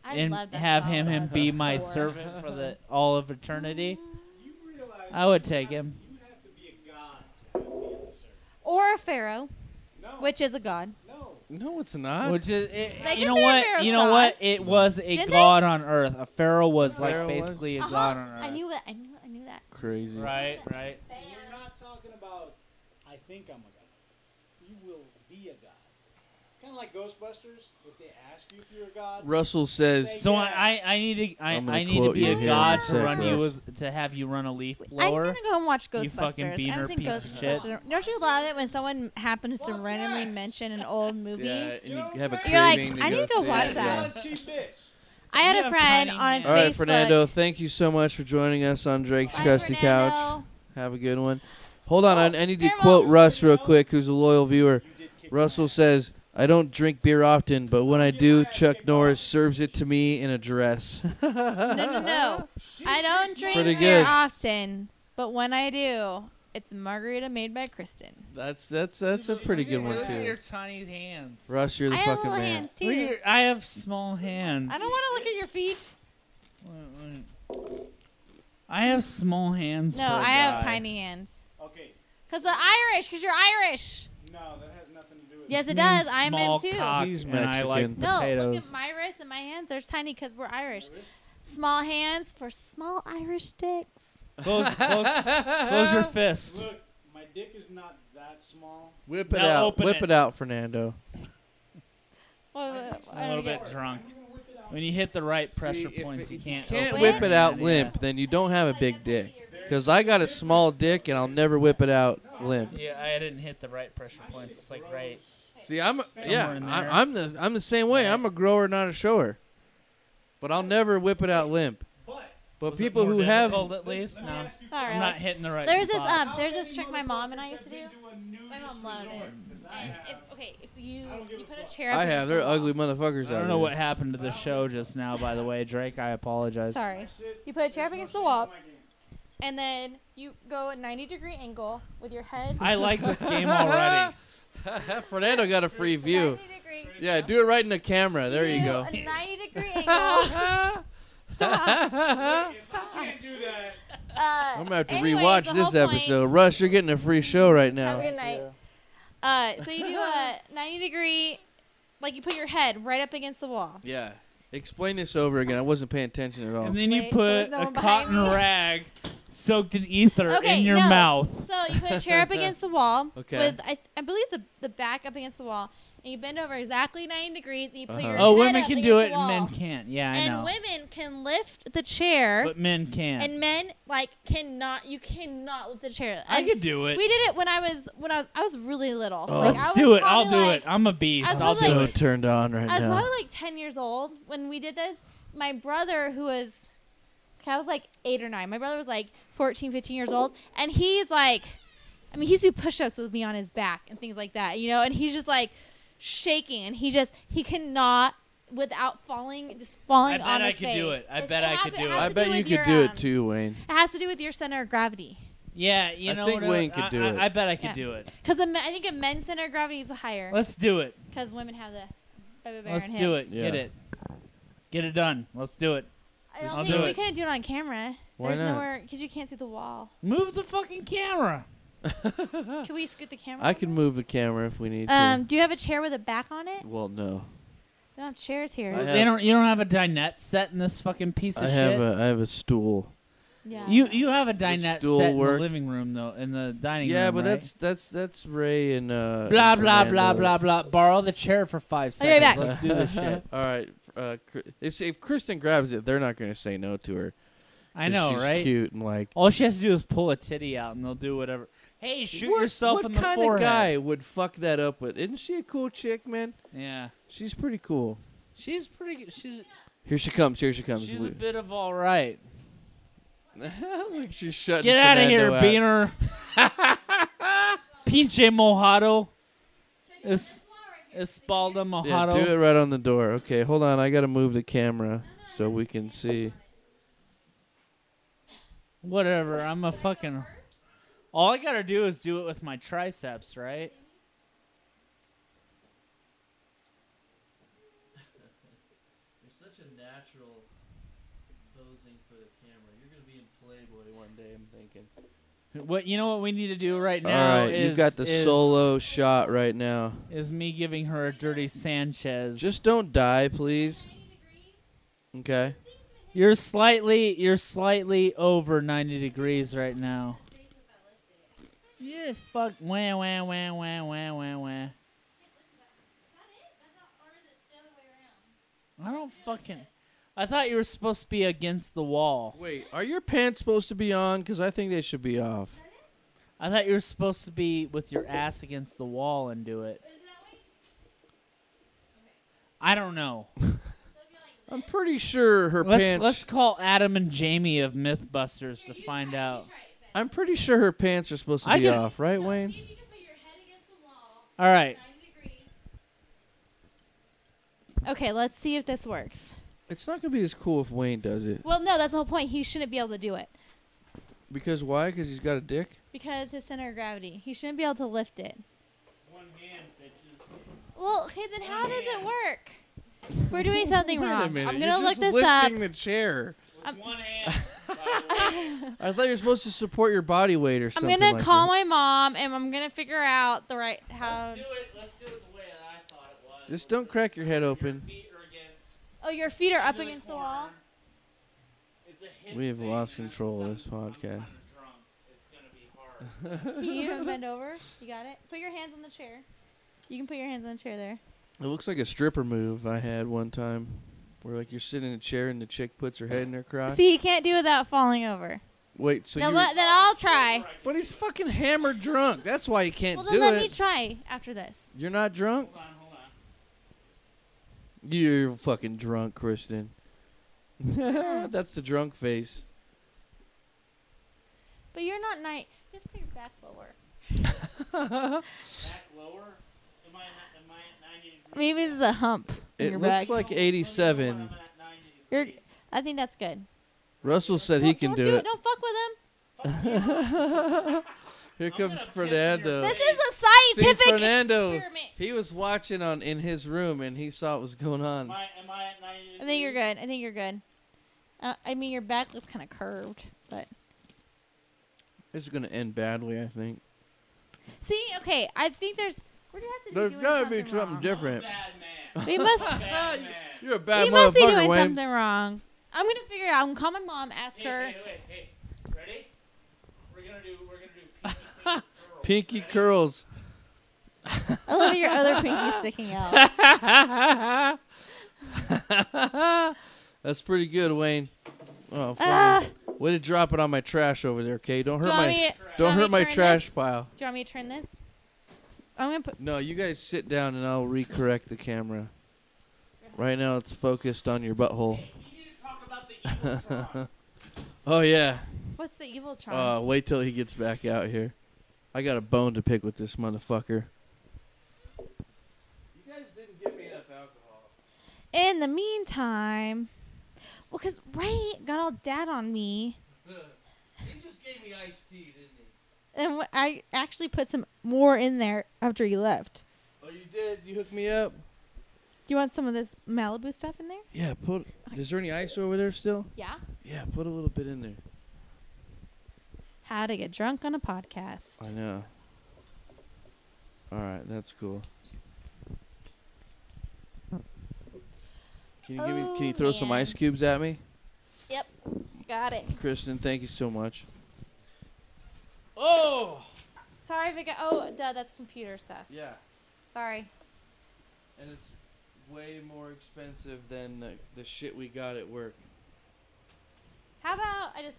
Speaker 2: and have him be my servant for all of eternity,
Speaker 5: You realize
Speaker 2: I would take him.
Speaker 5: you would have to be a god to have me as a servant.
Speaker 3: or a pharaoh,
Speaker 5: No.
Speaker 3: which is a god.
Speaker 5: No.
Speaker 1: No, it's not.
Speaker 2: Which is,
Speaker 3: They
Speaker 2: you know
Speaker 3: consider
Speaker 2: what?
Speaker 3: Pharaoh
Speaker 2: You know
Speaker 3: God.
Speaker 2: what? It was a
Speaker 3: Didn't they?
Speaker 2: god on earth. A pharaoh was like
Speaker 1: Pharaoh was?
Speaker 2: basically a god on earth.
Speaker 3: I knew that. I knew that.
Speaker 1: Crazy.
Speaker 2: Right.
Speaker 5: You're not talking about, I think I'm a god. You will be a god. Kind of like Ghostbusters, if they ask you if you're a god.
Speaker 1: Russell says,
Speaker 2: So
Speaker 5: Yes.
Speaker 2: I need to
Speaker 1: I'm gonna
Speaker 2: I need to
Speaker 1: quote
Speaker 2: be
Speaker 1: you
Speaker 2: a
Speaker 1: here
Speaker 2: god
Speaker 1: in a
Speaker 2: to
Speaker 1: sec,
Speaker 2: run you
Speaker 1: Russ.
Speaker 2: to have you run a leaf
Speaker 3: I'm
Speaker 2: blower.
Speaker 3: gonna go and watch
Speaker 2: You fucking
Speaker 3: Ghostbusters. I
Speaker 2: beaner
Speaker 3: haven't seen
Speaker 2: piece of shit.
Speaker 3: Ghostbusters. Don't you love it when someone happens to
Speaker 5: Well,
Speaker 3: randomly
Speaker 5: yes.
Speaker 3: mention an old movie?
Speaker 1: yeah, and
Speaker 5: You know
Speaker 1: you
Speaker 5: what
Speaker 1: have a
Speaker 5: I'm
Speaker 1: craving
Speaker 3: saying? You're like, I
Speaker 1: to
Speaker 3: need to go
Speaker 1: see
Speaker 3: watch
Speaker 1: it.
Speaker 3: that.
Speaker 1: Yeah.
Speaker 5: Not a cheap bitch.
Speaker 3: I had
Speaker 2: You
Speaker 3: a
Speaker 2: have
Speaker 3: friend
Speaker 2: tiny
Speaker 3: on
Speaker 2: hands.
Speaker 1: All right,
Speaker 3: Facebook.
Speaker 1: Fernando, thank you so much for joining us on Drake's
Speaker 3: Bye,
Speaker 1: Crusty
Speaker 3: Fernando.
Speaker 1: Couch. Have a good one. Hold on, I need to
Speaker 3: Farewell.
Speaker 1: quote Russ real quick, who's a loyal viewer.
Speaker 5: You did kick
Speaker 1: Russell
Speaker 5: my ass.
Speaker 1: says, I don't drink beer often, but when I do, Chuck Norris serves it to me in a dress.
Speaker 3: No. I don't drink
Speaker 1: Pretty
Speaker 3: beer
Speaker 1: good.
Speaker 3: often, but when I do, it's margarita made by Kristen.
Speaker 1: That's a pretty good one,
Speaker 2: Look at your
Speaker 1: too.
Speaker 2: tiny hands.
Speaker 1: Russ, you're the
Speaker 3: I have
Speaker 1: fucking
Speaker 3: little
Speaker 1: man.
Speaker 3: hands
Speaker 2: Look at
Speaker 3: too.
Speaker 2: your- I have small hands.
Speaker 3: I don't want to look at your feet.
Speaker 2: I have small hands.
Speaker 3: No,
Speaker 2: for a
Speaker 3: I have
Speaker 2: guy.
Speaker 3: tiny hands.
Speaker 5: Okay.
Speaker 3: Cause the Irish, cause you're Irish.
Speaker 5: No, that has nothing to do with
Speaker 3: Yes, it
Speaker 2: Means
Speaker 3: does. I'm
Speaker 2: small
Speaker 3: in too.
Speaker 2: cock,
Speaker 1: He's
Speaker 2: and I like
Speaker 1: Mexican.
Speaker 3: No, look
Speaker 2: potatoes.
Speaker 3: at my wrists and my hands. They're tiny because we're Irish. Small hands for small Irish dicks.
Speaker 2: Close your fist.
Speaker 5: Look, my dick is not that small.
Speaker 1: Whip it
Speaker 2: Now
Speaker 1: out.
Speaker 2: open
Speaker 1: Whip
Speaker 2: it.
Speaker 1: it out, Fernando.
Speaker 2: A little bit drunk. When you hit the right pressure
Speaker 1: See,
Speaker 2: points, you
Speaker 1: if
Speaker 2: can't.
Speaker 1: can't
Speaker 2: open
Speaker 1: whip it out
Speaker 2: Yeah.
Speaker 1: limp, then you don't have a big dick. Because I got a small dick, and I'll never whip it out limp.
Speaker 2: Yeah, I didn't hit the right pressure points. It's like right.
Speaker 1: See, I'm
Speaker 2: Somewhere in there.
Speaker 1: I'm the same way.
Speaker 2: Right.
Speaker 1: I'm a grower, not a shower. But I'll never whip it out limp. But
Speaker 2: Was it
Speaker 1: people
Speaker 2: more
Speaker 1: who have
Speaker 2: difficult at least, no.
Speaker 3: Not
Speaker 2: I'm
Speaker 3: really.
Speaker 2: not hitting the right.
Speaker 3: There's this
Speaker 2: spots.
Speaker 3: there's this trick my mom and I used to do. My mom loved it. And if you put a chair up
Speaker 1: I
Speaker 3: against
Speaker 1: have,
Speaker 3: the
Speaker 1: they're
Speaker 3: wall.
Speaker 1: ugly motherfuckers
Speaker 2: I
Speaker 1: out
Speaker 2: don't know
Speaker 1: there.
Speaker 2: what happened to the show just now. By the way, Drake, I apologize.
Speaker 3: Sorry. You put a chair up against the wall, and then you go a 90-degree angle with your head.
Speaker 2: I like this game already.
Speaker 1: Fernando got a free
Speaker 3: Just a
Speaker 1: view.
Speaker 3: 90-degree.
Speaker 1: Yeah, do it right in the camera. There you
Speaker 3: do
Speaker 1: go.
Speaker 3: A 90-degree angle. Stop.
Speaker 5: Can't do that.
Speaker 1: I'm gonna have to
Speaker 3: anyways,
Speaker 1: rewatch
Speaker 3: the
Speaker 1: this
Speaker 3: whole point-
Speaker 1: episode. Russ, you're getting a free show right
Speaker 3: Have a
Speaker 1: now.
Speaker 3: good night. So you do a 90-degree, like you put your head right up against the wall.
Speaker 1: Yeah. Explain this over again. I wasn't paying attention at all.
Speaker 2: And then you
Speaker 3: Wait, so there's
Speaker 2: put
Speaker 3: no
Speaker 2: a
Speaker 3: one behind
Speaker 2: cotton
Speaker 3: me?
Speaker 2: rag soaked in ether
Speaker 3: Okay,
Speaker 2: in your
Speaker 3: no.
Speaker 2: mouth.
Speaker 3: So you put a chair up against the wall
Speaker 1: Okay.
Speaker 3: with I believe the back up against the wall, and you bend over exactly 90 degrees, and you put your
Speaker 2: Oh,
Speaker 3: head
Speaker 2: women
Speaker 3: up
Speaker 2: can
Speaker 3: against
Speaker 2: do
Speaker 3: the
Speaker 2: it and
Speaker 3: wall.
Speaker 2: men can't. Yeah, I
Speaker 3: And
Speaker 2: know.
Speaker 3: women can lift the chair,
Speaker 2: But men can't.
Speaker 3: and men cannot. You cannot lift the chair.
Speaker 2: I
Speaker 3: And
Speaker 2: could do it.
Speaker 3: We did it when I was really little.
Speaker 1: Oh.
Speaker 3: Like,
Speaker 2: Let's
Speaker 3: I was
Speaker 2: do it. I'll
Speaker 3: probably
Speaker 2: do
Speaker 3: like-
Speaker 2: it. I'm a beast.
Speaker 3: I was
Speaker 2: I'll
Speaker 3: probably
Speaker 2: do
Speaker 1: so
Speaker 2: it.
Speaker 1: turned on right
Speaker 3: I was
Speaker 1: now.
Speaker 3: probably like 10 years old when we did this. My brother, who was, I was like 8 or 9. My brother was like 14, 15 years old. And he's like, I mean, he's do push-ups with me on his back and things like that, you know? And he's just like shaking. And he cannot, without falling, just falling
Speaker 2: I bet
Speaker 3: on
Speaker 2: I
Speaker 3: his
Speaker 2: could
Speaker 3: face.
Speaker 2: do it. I
Speaker 3: It's-
Speaker 2: bet I
Speaker 3: has-
Speaker 2: could do it.
Speaker 3: has
Speaker 1: I
Speaker 3: to
Speaker 1: bet
Speaker 3: do
Speaker 1: you
Speaker 3: with
Speaker 1: could
Speaker 3: your,
Speaker 1: do it too, Wayne.
Speaker 3: It has to do with your center of gravity.
Speaker 2: Yeah, you
Speaker 1: I
Speaker 2: know
Speaker 1: think
Speaker 2: what?
Speaker 1: Wayne could do it.
Speaker 2: I bet I could
Speaker 3: Yeah.
Speaker 2: do it.
Speaker 3: Because I think a men's center of gravity is higher.
Speaker 2: Let's do it.
Speaker 3: Because women have the baby bear
Speaker 2: Let's
Speaker 3: and
Speaker 2: do
Speaker 3: hips.
Speaker 2: it.
Speaker 1: Yeah.
Speaker 2: Get it. Get it done. Let's do it.
Speaker 3: I don't
Speaker 2: I'll
Speaker 3: think
Speaker 2: do
Speaker 3: we
Speaker 2: it.
Speaker 3: couldn't do it on camera.
Speaker 1: Why
Speaker 3: There's
Speaker 1: not?
Speaker 3: nowhere because you can't see the wall.
Speaker 2: Move the fucking camera.
Speaker 3: Can we scoot the camera?
Speaker 1: I can
Speaker 3: over?
Speaker 1: move the camera if we need to.
Speaker 3: Do you have a chair with a back on it?
Speaker 1: Well, no.
Speaker 3: They don't have chairs here.
Speaker 1: I have-
Speaker 2: You don't have a dinette set in this fucking piece of
Speaker 1: I
Speaker 2: shit.
Speaker 1: have a stool.
Speaker 3: Yeah.
Speaker 2: You have a dinette
Speaker 1: stool
Speaker 2: set in
Speaker 1: work?
Speaker 2: the living room though, in the dining room.
Speaker 1: Yeah, but
Speaker 2: right?
Speaker 1: that's Ray and
Speaker 2: blah
Speaker 1: and
Speaker 2: blah blah
Speaker 1: Fernando's.
Speaker 2: blah blah. Borrow the chair for 5
Speaker 3: I'll be right
Speaker 2: seconds.
Speaker 3: back.
Speaker 2: Let's do this shit.
Speaker 1: All right. If Kristen grabs it, they're not going to say no to her.
Speaker 2: I
Speaker 1: 'Cause
Speaker 2: know,
Speaker 1: she's
Speaker 2: right?
Speaker 1: Cute and like.
Speaker 2: All she has to do is pull a titty out, and they'll do whatever. Hey, shoot yourself in the
Speaker 1: What kind
Speaker 2: forehead.
Speaker 1: of guy would fuck that up with? Isn't she a cool chick, man?
Speaker 2: Yeah,
Speaker 1: She's pretty cool.
Speaker 2: she's pretty good. She's
Speaker 1: Here she comes. Here she comes.
Speaker 2: she's a bit of all right.
Speaker 1: Look, she's shutting.
Speaker 2: Get out of here,
Speaker 1: Fernando
Speaker 2: Beaner. Pinche mojado. Espalda
Speaker 1: Yeah,
Speaker 2: mojado.
Speaker 1: do it right on the door. Okay, hold on. I got to move the camera so we can see.
Speaker 2: Whatever. I'm a fucking. All I gotta do is do it with my triceps, right?
Speaker 1: You're such a natural posing for the camera. You're gonna be in Playboy one day. I'm thinking.
Speaker 2: What you know? What we need to do right
Speaker 1: All
Speaker 2: now
Speaker 1: right,
Speaker 2: is
Speaker 1: you've got the
Speaker 2: is-
Speaker 1: solo shot right now.
Speaker 2: Is me giving her a dirty Sanchez.
Speaker 1: Just don't die, please. Okay.
Speaker 2: You're slightly over 90 degrees right now. You're fuck wah wah wah wah wah wah wah. I don't fucking. I thought you were supposed to be against the wall.
Speaker 1: Wait, are your pants supposed to be on? Because I think they should be off.
Speaker 2: I thought you were supposed to be with your ass against the wall and do it. I don't know.
Speaker 1: I'm pretty sure her pants.
Speaker 2: Let's call Adam and Jamie of Mythbusters to find out.
Speaker 1: I'm pretty sure her pants are supposed to
Speaker 2: I
Speaker 1: be
Speaker 2: can-
Speaker 1: off, right, Wayne?
Speaker 2: All right.
Speaker 3: Okay, let's see if this works.
Speaker 1: It's not gonna be as cool if Wayne does it.
Speaker 3: Well, no, that's the whole point. He shouldn't be able to do it
Speaker 1: Because why? Because he's got a dick.
Speaker 3: because his center of gravity. He shouldn't be able to lift it.
Speaker 2: One hand, bitches.
Speaker 3: Well, okay, then how does it work? We're doing something
Speaker 1: Wait a
Speaker 3: wrong.
Speaker 1: minute,
Speaker 3: I'm
Speaker 1: you're
Speaker 3: gonna look
Speaker 1: just
Speaker 3: this up.
Speaker 1: lifting the chair.
Speaker 2: With one hand. by the way.
Speaker 1: I thought you were supposed to support your body weight or
Speaker 3: I'm
Speaker 1: something.
Speaker 3: gonna
Speaker 1: like
Speaker 3: call
Speaker 1: that.
Speaker 3: my mom and I'm gonna figure out the right how.
Speaker 2: Let's do it the way that I thought it was.
Speaker 1: Just don't crack your head open.
Speaker 2: Feet are against
Speaker 3: Oh, your feet are up
Speaker 2: into
Speaker 3: against the
Speaker 2: corner.
Speaker 3: wall.
Speaker 2: It's a hip
Speaker 1: We have
Speaker 2: thing,
Speaker 1: lost
Speaker 2: and that's
Speaker 1: control of
Speaker 2: since
Speaker 1: this
Speaker 2: I'm
Speaker 1: podcast.
Speaker 2: kinda drunk. It's gonna be hard.
Speaker 3: Can you bend over? You got it. Put your hands on the chair. You can put your hands on the chair there.
Speaker 1: It looks like a stripper move I had one time, where like you're sitting in a chair and the chick puts her head in her crotch.
Speaker 3: See, you can't do it without falling over.
Speaker 1: Wait, so
Speaker 3: Now
Speaker 1: you?
Speaker 3: then I'll try.
Speaker 1: But he's fucking hammered drunk. That's why he can't
Speaker 3: Well,
Speaker 1: do
Speaker 3: then let me
Speaker 1: it.
Speaker 3: try after this.
Speaker 1: You're not drunk.
Speaker 2: Hold on.
Speaker 1: You're fucking drunk, Kristen. That's the drunk face.
Speaker 3: But you're not nice. You have to put your back lower.
Speaker 2: Back lower. Am I at 90 degrees?
Speaker 3: Maybe it's the hump in
Speaker 1: It
Speaker 3: your
Speaker 1: looks
Speaker 3: back.
Speaker 1: like
Speaker 2: I'm
Speaker 1: 87.
Speaker 2: at 90
Speaker 3: You're,
Speaker 2: degrees.
Speaker 3: I think that's good.
Speaker 1: Russell said he can
Speaker 3: don't
Speaker 1: do it.
Speaker 3: Don't fuck with him.
Speaker 1: Here comes
Speaker 2: gonna piss in
Speaker 1: Fernando.
Speaker 3: This is a
Speaker 1: See,
Speaker 3: scientific
Speaker 1: Fernando,
Speaker 3: experiment.
Speaker 1: he was watching in his room and he saw what was going on.
Speaker 2: Am I at 90 degrees?
Speaker 3: I think you're good. I think you're good. I mean, your back looks kind of curved, but
Speaker 1: This is going to end badly, I think.
Speaker 3: see, okay. I think there's. What do you have to do?
Speaker 1: There's
Speaker 3: doing
Speaker 1: got to be
Speaker 3: something
Speaker 1: something
Speaker 3: wrong?
Speaker 1: different.
Speaker 2: Bad man.
Speaker 3: We must.
Speaker 2: Bad man.
Speaker 1: You're a bad
Speaker 3: We must be
Speaker 1: motherfucker,
Speaker 3: doing
Speaker 1: Wayne.
Speaker 3: something wrong. I'm gonna figure it out. I'm gonna call my mom. Ask her.
Speaker 2: Hey. Ready? We're gonna do pinky
Speaker 1: Pinky curls.
Speaker 3: I love your other pinky sticking out.
Speaker 1: That's pretty good, Wayne. Oh,
Speaker 3: Ah.
Speaker 1: fuck. Way to drop it on my trash over there, okay? Don't
Speaker 3: Do
Speaker 1: hurt
Speaker 3: you want
Speaker 1: my
Speaker 3: me?
Speaker 1: don't hurt my
Speaker 3: turn
Speaker 1: trash
Speaker 3: this?
Speaker 1: pile.
Speaker 3: Do you want me to turn this? I'm gonna put.
Speaker 1: No, you guys sit down and I'll recorrect the camera. Right now it's focused on your butthole.
Speaker 2: You need to talk about the Eviltron.
Speaker 1: Oh yeah.
Speaker 3: What's the evil charm?
Speaker 1: Wait till he gets back out here. I got a bone to pick with this motherfucker. You guys didn't give me enough alcohol.
Speaker 3: In the meantime, well, cause Ray got all dad on me,
Speaker 1: He just gave me iced tea, didn't he?
Speaker 3: and I actually put some more in there after you left.
Speaker 1: Oh, you did? You hooked me up?
Speaker 3: Do you want some of this Malibu stuff in there?
Speaker 1: Yeah, is there any ice over there still?
Speaker 3: Yeah.
Speaker 1: Yeah, put a little bit in there.
Speaker 3: How to get drunk on a podcast.
Speaker 1: I know. All right, that's cool. Can you give me? Can you throw some
Speaker 3: man.
Speaker 1: ice cubes at me,
Speaker 3: Yep. Got it.
Speaker 1: Kristen? Thank you so much.
Speaker 2: Oh!
Speaker 3: Sorry if it got. Oh, duh, that's computer stuff.
Speaker 1: Yeah,
Speaker 3: Sorry.
Speaker 1: and it's way more expensive than the shit we got at work.
Speaker 3: How about I just.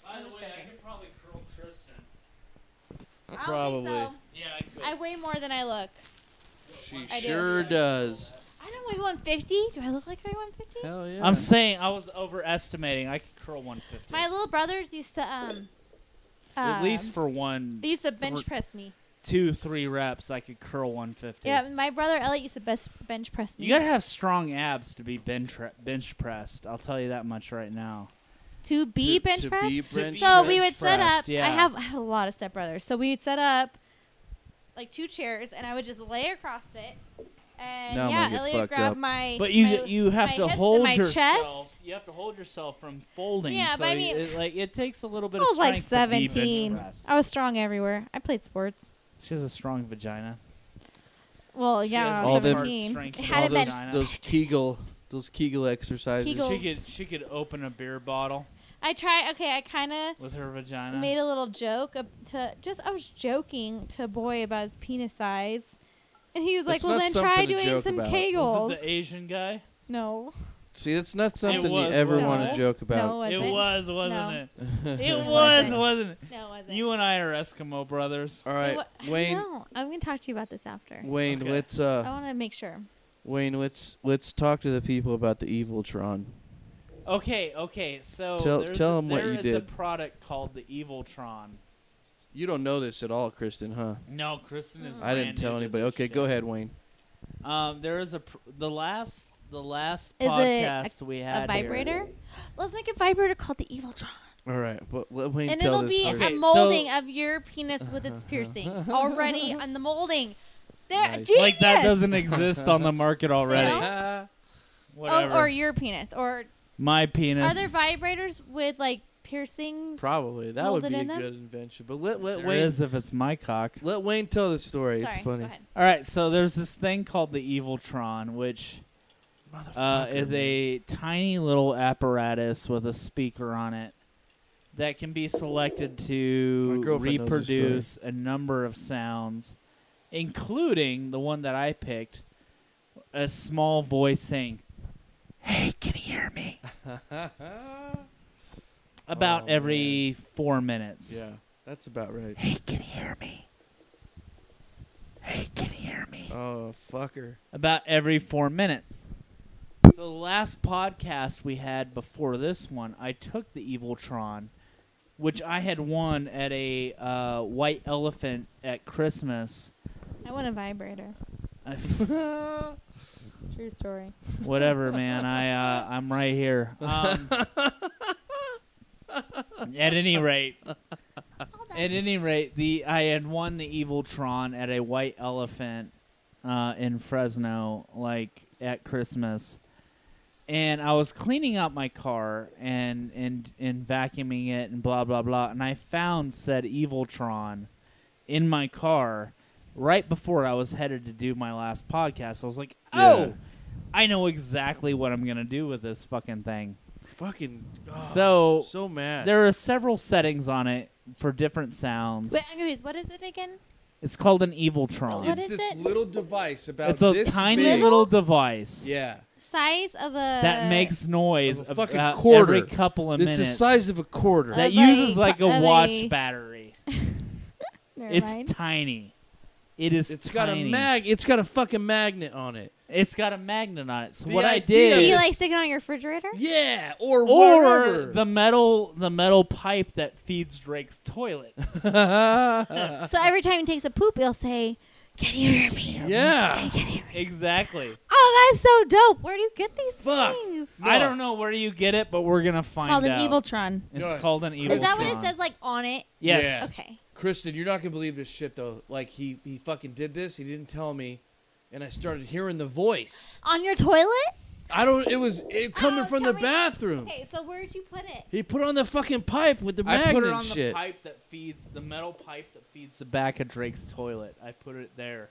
Speaker 2: By the
Speaker 3: I'll
Speaker 2: way,
Speaker 3: show
Speaker 2: I
Speaker 3: you.
Speaker 2: could probably curl Kristen.
Speaker 3: I don't
Speaker 1: Probably.
Speaker 3: think so.
Speaker 2: Yeah, I could.
Speaker 3: I weigh more than I look.
Speaker 1: She
Speaker 3: I do.
Speaker 1: sure does.
Speaker 3: I don't weigh 150. Do I look like I weigh 150?
Speaker 1: Hell yeah.
Speaker 2: I'm saying I was overestimating. I could curl 150.
Speaker 3: My little brothers used to
Speaker 2: At least for one,
Speaker 3: they used to bench press me.
Speaker 2: 2-3 reps, I could curl 150.
Speaker 3: Yeah, my brother Elliot used to bench press me.
Speaker 2: You gotta have strong abs to be bench pressed. I'll tell you that much right now.
Speaker 3: to be bench pressed.
Speaker 1: Be bench
Speaker 3: So we
Speaker 2: bench
Speaker 3: would set
Speaker 2: pressed,
Speaker 3: up.
Speaker 2: yeah.
Speaker 3: I have a lot of stepbrothers, so we would set up like 2 chairs, and I would just lay across it. And
Speaker 1: Now I'm
Speaker 3: yeah,
Speaker 1: gonna get
Speaker 3: Elliot would
Speaker 1: fucked
Speaker 3: grab
Speaker 1: up.
Speaker 3: my.
Speaker 2: But
Speaker 3: my-
Speaker 2: you have
Speaker 3: my
Speaker 2: to
Speaker 3: hips
Speaker 2: hold
Speaker 3: and my
Speaker 2: yourself.
Speaker 3: chest.
Speaker 2: You have to hold yourself from folding.
Speaker 3: Yeah,
Speaker 2: so
Speaker 3: but I mean-
Speaker 2: it takes a little bit
Speaker 3: I
Speaker 2: of
Speaker 3: was like
Speaker 2: strength to be bench
Speaker 3: 17.
Speaker 2: pressed.
Speaker 3: I was strong everywhere. I played sports.
Speaker 2: She has a strong vagina.
Speaker 3: Well,
Speaker 2: She
Speaker 3: yeah,
Speaker 2: has
Speaker 3: when I
Speaker 1: all
Speaker 3: was
Speaker 1: them-
Speaker 3: 17.
Speaker 2: strength
Speaker 3: It
Speaker 2: in
Speaker 1: All
Speaker 3: hadn't been.
Speaker 2: vagina.
Speaker 1: those Kegel exercises.
Speaker 3: Kegel.
Speaker 2: She could open a beer bottle
Speaker 3: I tried. Okay, I kind of
Speaker 2: with her vagina.
Speaker 3: made a little joke I was joking to a boy about his penis size, and he was like,
Speaker 1: That's
Speaker 3: "Well,
Speaker 1: not
Speaker 3: then try
Speaker 1: something to
Speaker 3: doing
Speaker 1: joke
Speaker 3: some
Speaker 1: about.
Speaker 3: Kegels."
Speaker 2: Was it the Asian guy?
Speaker 3: No,
Speaker 1: See, it's not something
Speaker 2: was,
Speaker 1: you ever
Speaker 2: wasn't
Speaker 1: want
Speaker 2: it?
Speaker 1: to joke
Speaker 3: no,
Speaker 1: about.
Speaker 3: was
Speaker 2: It
Speaker 3: it?
Speaker 2: was, wasn't
Speaker 3: No.
Speaker 2: it? It
Speaker 3: It
Speaker 2: was,
Speaker 3: wasn't.
Speaker 2: wasn't it?
Speaker 3: No, it wasn't.
Speaker 2: You and I are Eskimo brothers.
Speaker 1: All right, Wayne.
Speaker 3: No, I'm gonna talk to you about this after.
Speaker 1: Wayne,
Speaker 2: Okay.
Speaker 1: let's
Speaker 3: I want to make sure.
Speaker 1: Wayne, let's talk to the people about the Eviltron.
Speaker 2: Okay. So
Speaker 1: Tell 'em what you
Speaker 2: there is a
Speaker 1: did.
Speaker 2: product called the Eviltron.
Speaker 1: You don't know this at all, Kristen, huh?
Speaker 2: No, Kristen is.
Speaker 1: I didn't
Speaker 2: brand
Speaker 1: tell
Speaker 2: new to
Speaker 1: anybody.
Speaker 2: this
Speaker 1: Okay,
Speaker 2: shit.
Speaker 1: go ahead, Wayne.
Speaker 2: There is the last
Speaker 3: Is it
Speaker 2: podcast we had
Speaker 3: A
Speaker 2: here.
Speaker 3: vibrator? Let's make a vibrator called the Eviltron,
Speaker 1: All right, but let Wayne
Speaker 3: and
Speaker 1: tell
Speaker 3: it'll
Speaker 1: this
Speaker 3: be
Speaker 1: story.
Speaker 2: Okay,
Speaker 3: a molding
Speaker 2: so-
Speaker 3: of your penis with its piercing already on the molding. There,
Speaker 1: Nice.
Speaker 3: genius.
Speaker 2: Like that doesn't exist on the market already.
Speaker 3: You know?
Speaker 1: Ah,
Speaker 2: Whatever.
Speaker 3: or your penis, or
Speaker 2: My penis.
Speaker 3: are there vibrators with like piercings?
Speaker 1: probably that would
Speaker 3: Molded
Speaker 1: be a
Speaker 3: in them?
Speaker 1: good invention. But let
Speaker 2: There
Speaker 1: Wayne
Speaker 2: is if it's my cock.
Speaker 1: let Wayne tell the story.
Speaker 3: Sorry,
Speaker 1: It's funny.
Speaker 3: go ahead.
Speaker 2: All right, so there's this thing called the Eviltron, which
Speaker 1: Motherfucker,
Speaker 2: is
Speaker 1: man.
Speaker 2: a tiny little apparatus with a speaker on it that can be selected
Speaker 1: My
Speaker 2: to
Speaker 1: girlfriend knows this story.
Speaker 2: reproduce a number of sounds, including the one that I picked, a small voice saying, "Hey, can you hear me?" About
Speaker 1: Oh,
Speaker 2: every 4 minutes.
Speaker 1: Yeah, that's about right.
Speaker 2: Hey, can you hear me? Hey, can you hear me?
Speaker 1: Oh, fucker.
Speaker 2: About every 4 minutes. So the last podcast we had before this one, I took the Eviltron, which I had won at a white elephant at Christmas.
Speaker 3: I want a vibrator. True story.
Speaker 2: Whatever, man. I'm right here. At any rate, I had won the Eviltron at a white elephant in Fresno, like at Christmas, and I was cleaning out my car and vacuuming it and blah blah blah, and I found said Eviltron in my car right before I was headed to do my last podcast. I was like, oh,
Speaker 1: Yeah.
Speaker 2: I know exactly what I'm gonna do with this fucking thing.
Speaker 1: Fucking.
Speaker 2: So
Speaker 1: so mad.
Speaker 2: there are several settings on it for different sounds.
Speaker 3: Wait, anyways, what is it again?
Speaker 2: It's called an Eviltron.
Speaker 3: What
Speaker 1: It's
Speaker 3: is
Speaker 1: this
Speaker 3: it?
Speaker 1: little device about
Speaker 2: It's a
Speaker 1: this
Speaker 2: tiny
Speaker 1: big.
Speaker 2: little device
Speaker 1: Yeah.
Speaker 3: Size of a
Speaker 2: that makes noise
Speaker 1: Of a fucking
Speaker 2: about
Speaker 1: quarter.
Speaker 2: every couple of
Speaker 1: It's
Speaker 2: minutes.
Speaker 1: the size of a quarter.
Speaker 2: that
Speaker 3: Of
Speaker 2: uses
Speaker 3: a-
Speaker 2: like a
Speaker 3: of
Speaker 2: watch
Speaker 3: a-
Speaker 2: battery.
Speaker 3: Never
Speaker 2: It's
Speaker 3: mind.
Speaker 2: tiny. It is.
Speaker 1: It's
Speaker 2: tiny.
Speaker 1: got a It's got a fucking magnet on it.
Speaker 2: It's got a magnet on it. So
Speaker 1: The
Speaker 2: what I
Speaker 1: idea
Speaker 3: Do
Speaker 2: did,
Speaker 3: you
Speaker 1: is-
Speaker 3: like stick it on your refrigerator?
Speaker 1: Yeah, or
Speaker 2: or
Speaker 1: whatever.
Speaker 2: the metal pipe that feeds Drake's toilet.
Speaker 3: So every time he takes a poop, he'll say, "Can you hear me?"
Speaker 1: Yeah.
Speaker 2: Exactly.
Speaker 3: Oh, that's so dope. Where do you get these
Speaker 1: Fuck.
Speaker 3: things?
Speaker 1: No.
Speaker 2: I don't know where you get it, but we're gonna
Speaker 3: It's
Speaker 2: find
Speaker 3: called
Speaker 2: out.
Speaker 3: an Eviltron.
Speaker 2: It's
Speaker 1: Good.
Speaker 2: called an Eviltron.
Speaker 3: Is that what it says, like, on it?
Speaker 2: Yes.
Speaker 1: Yeah.
Speaker 3: Okay.
Speaker 1: Kristen, you're not gonna believe this shit though. Like he fucking did this. He didn't tell me, and I started hearing the voice.
Speaker 3: On your toilet?
Speaker 1: I don't. It was coming from
Speaker 3: tell
Speaker 1: the
Speaker 3: me-
Speaker 1: bathroom.
Speaker 3: Okay, so where'd you put it?
Speaker 1: He put it on the fucking pipe with the
Speaker 2: I
Speaker 1: magnet
Speaker 2: put it on
Speaker 1: and
Speaker 2: the
Speaker 1: shit.
Speaker 2: pipe that feeds the metal pipe that feeds the back of Drake's toilet. I put it there.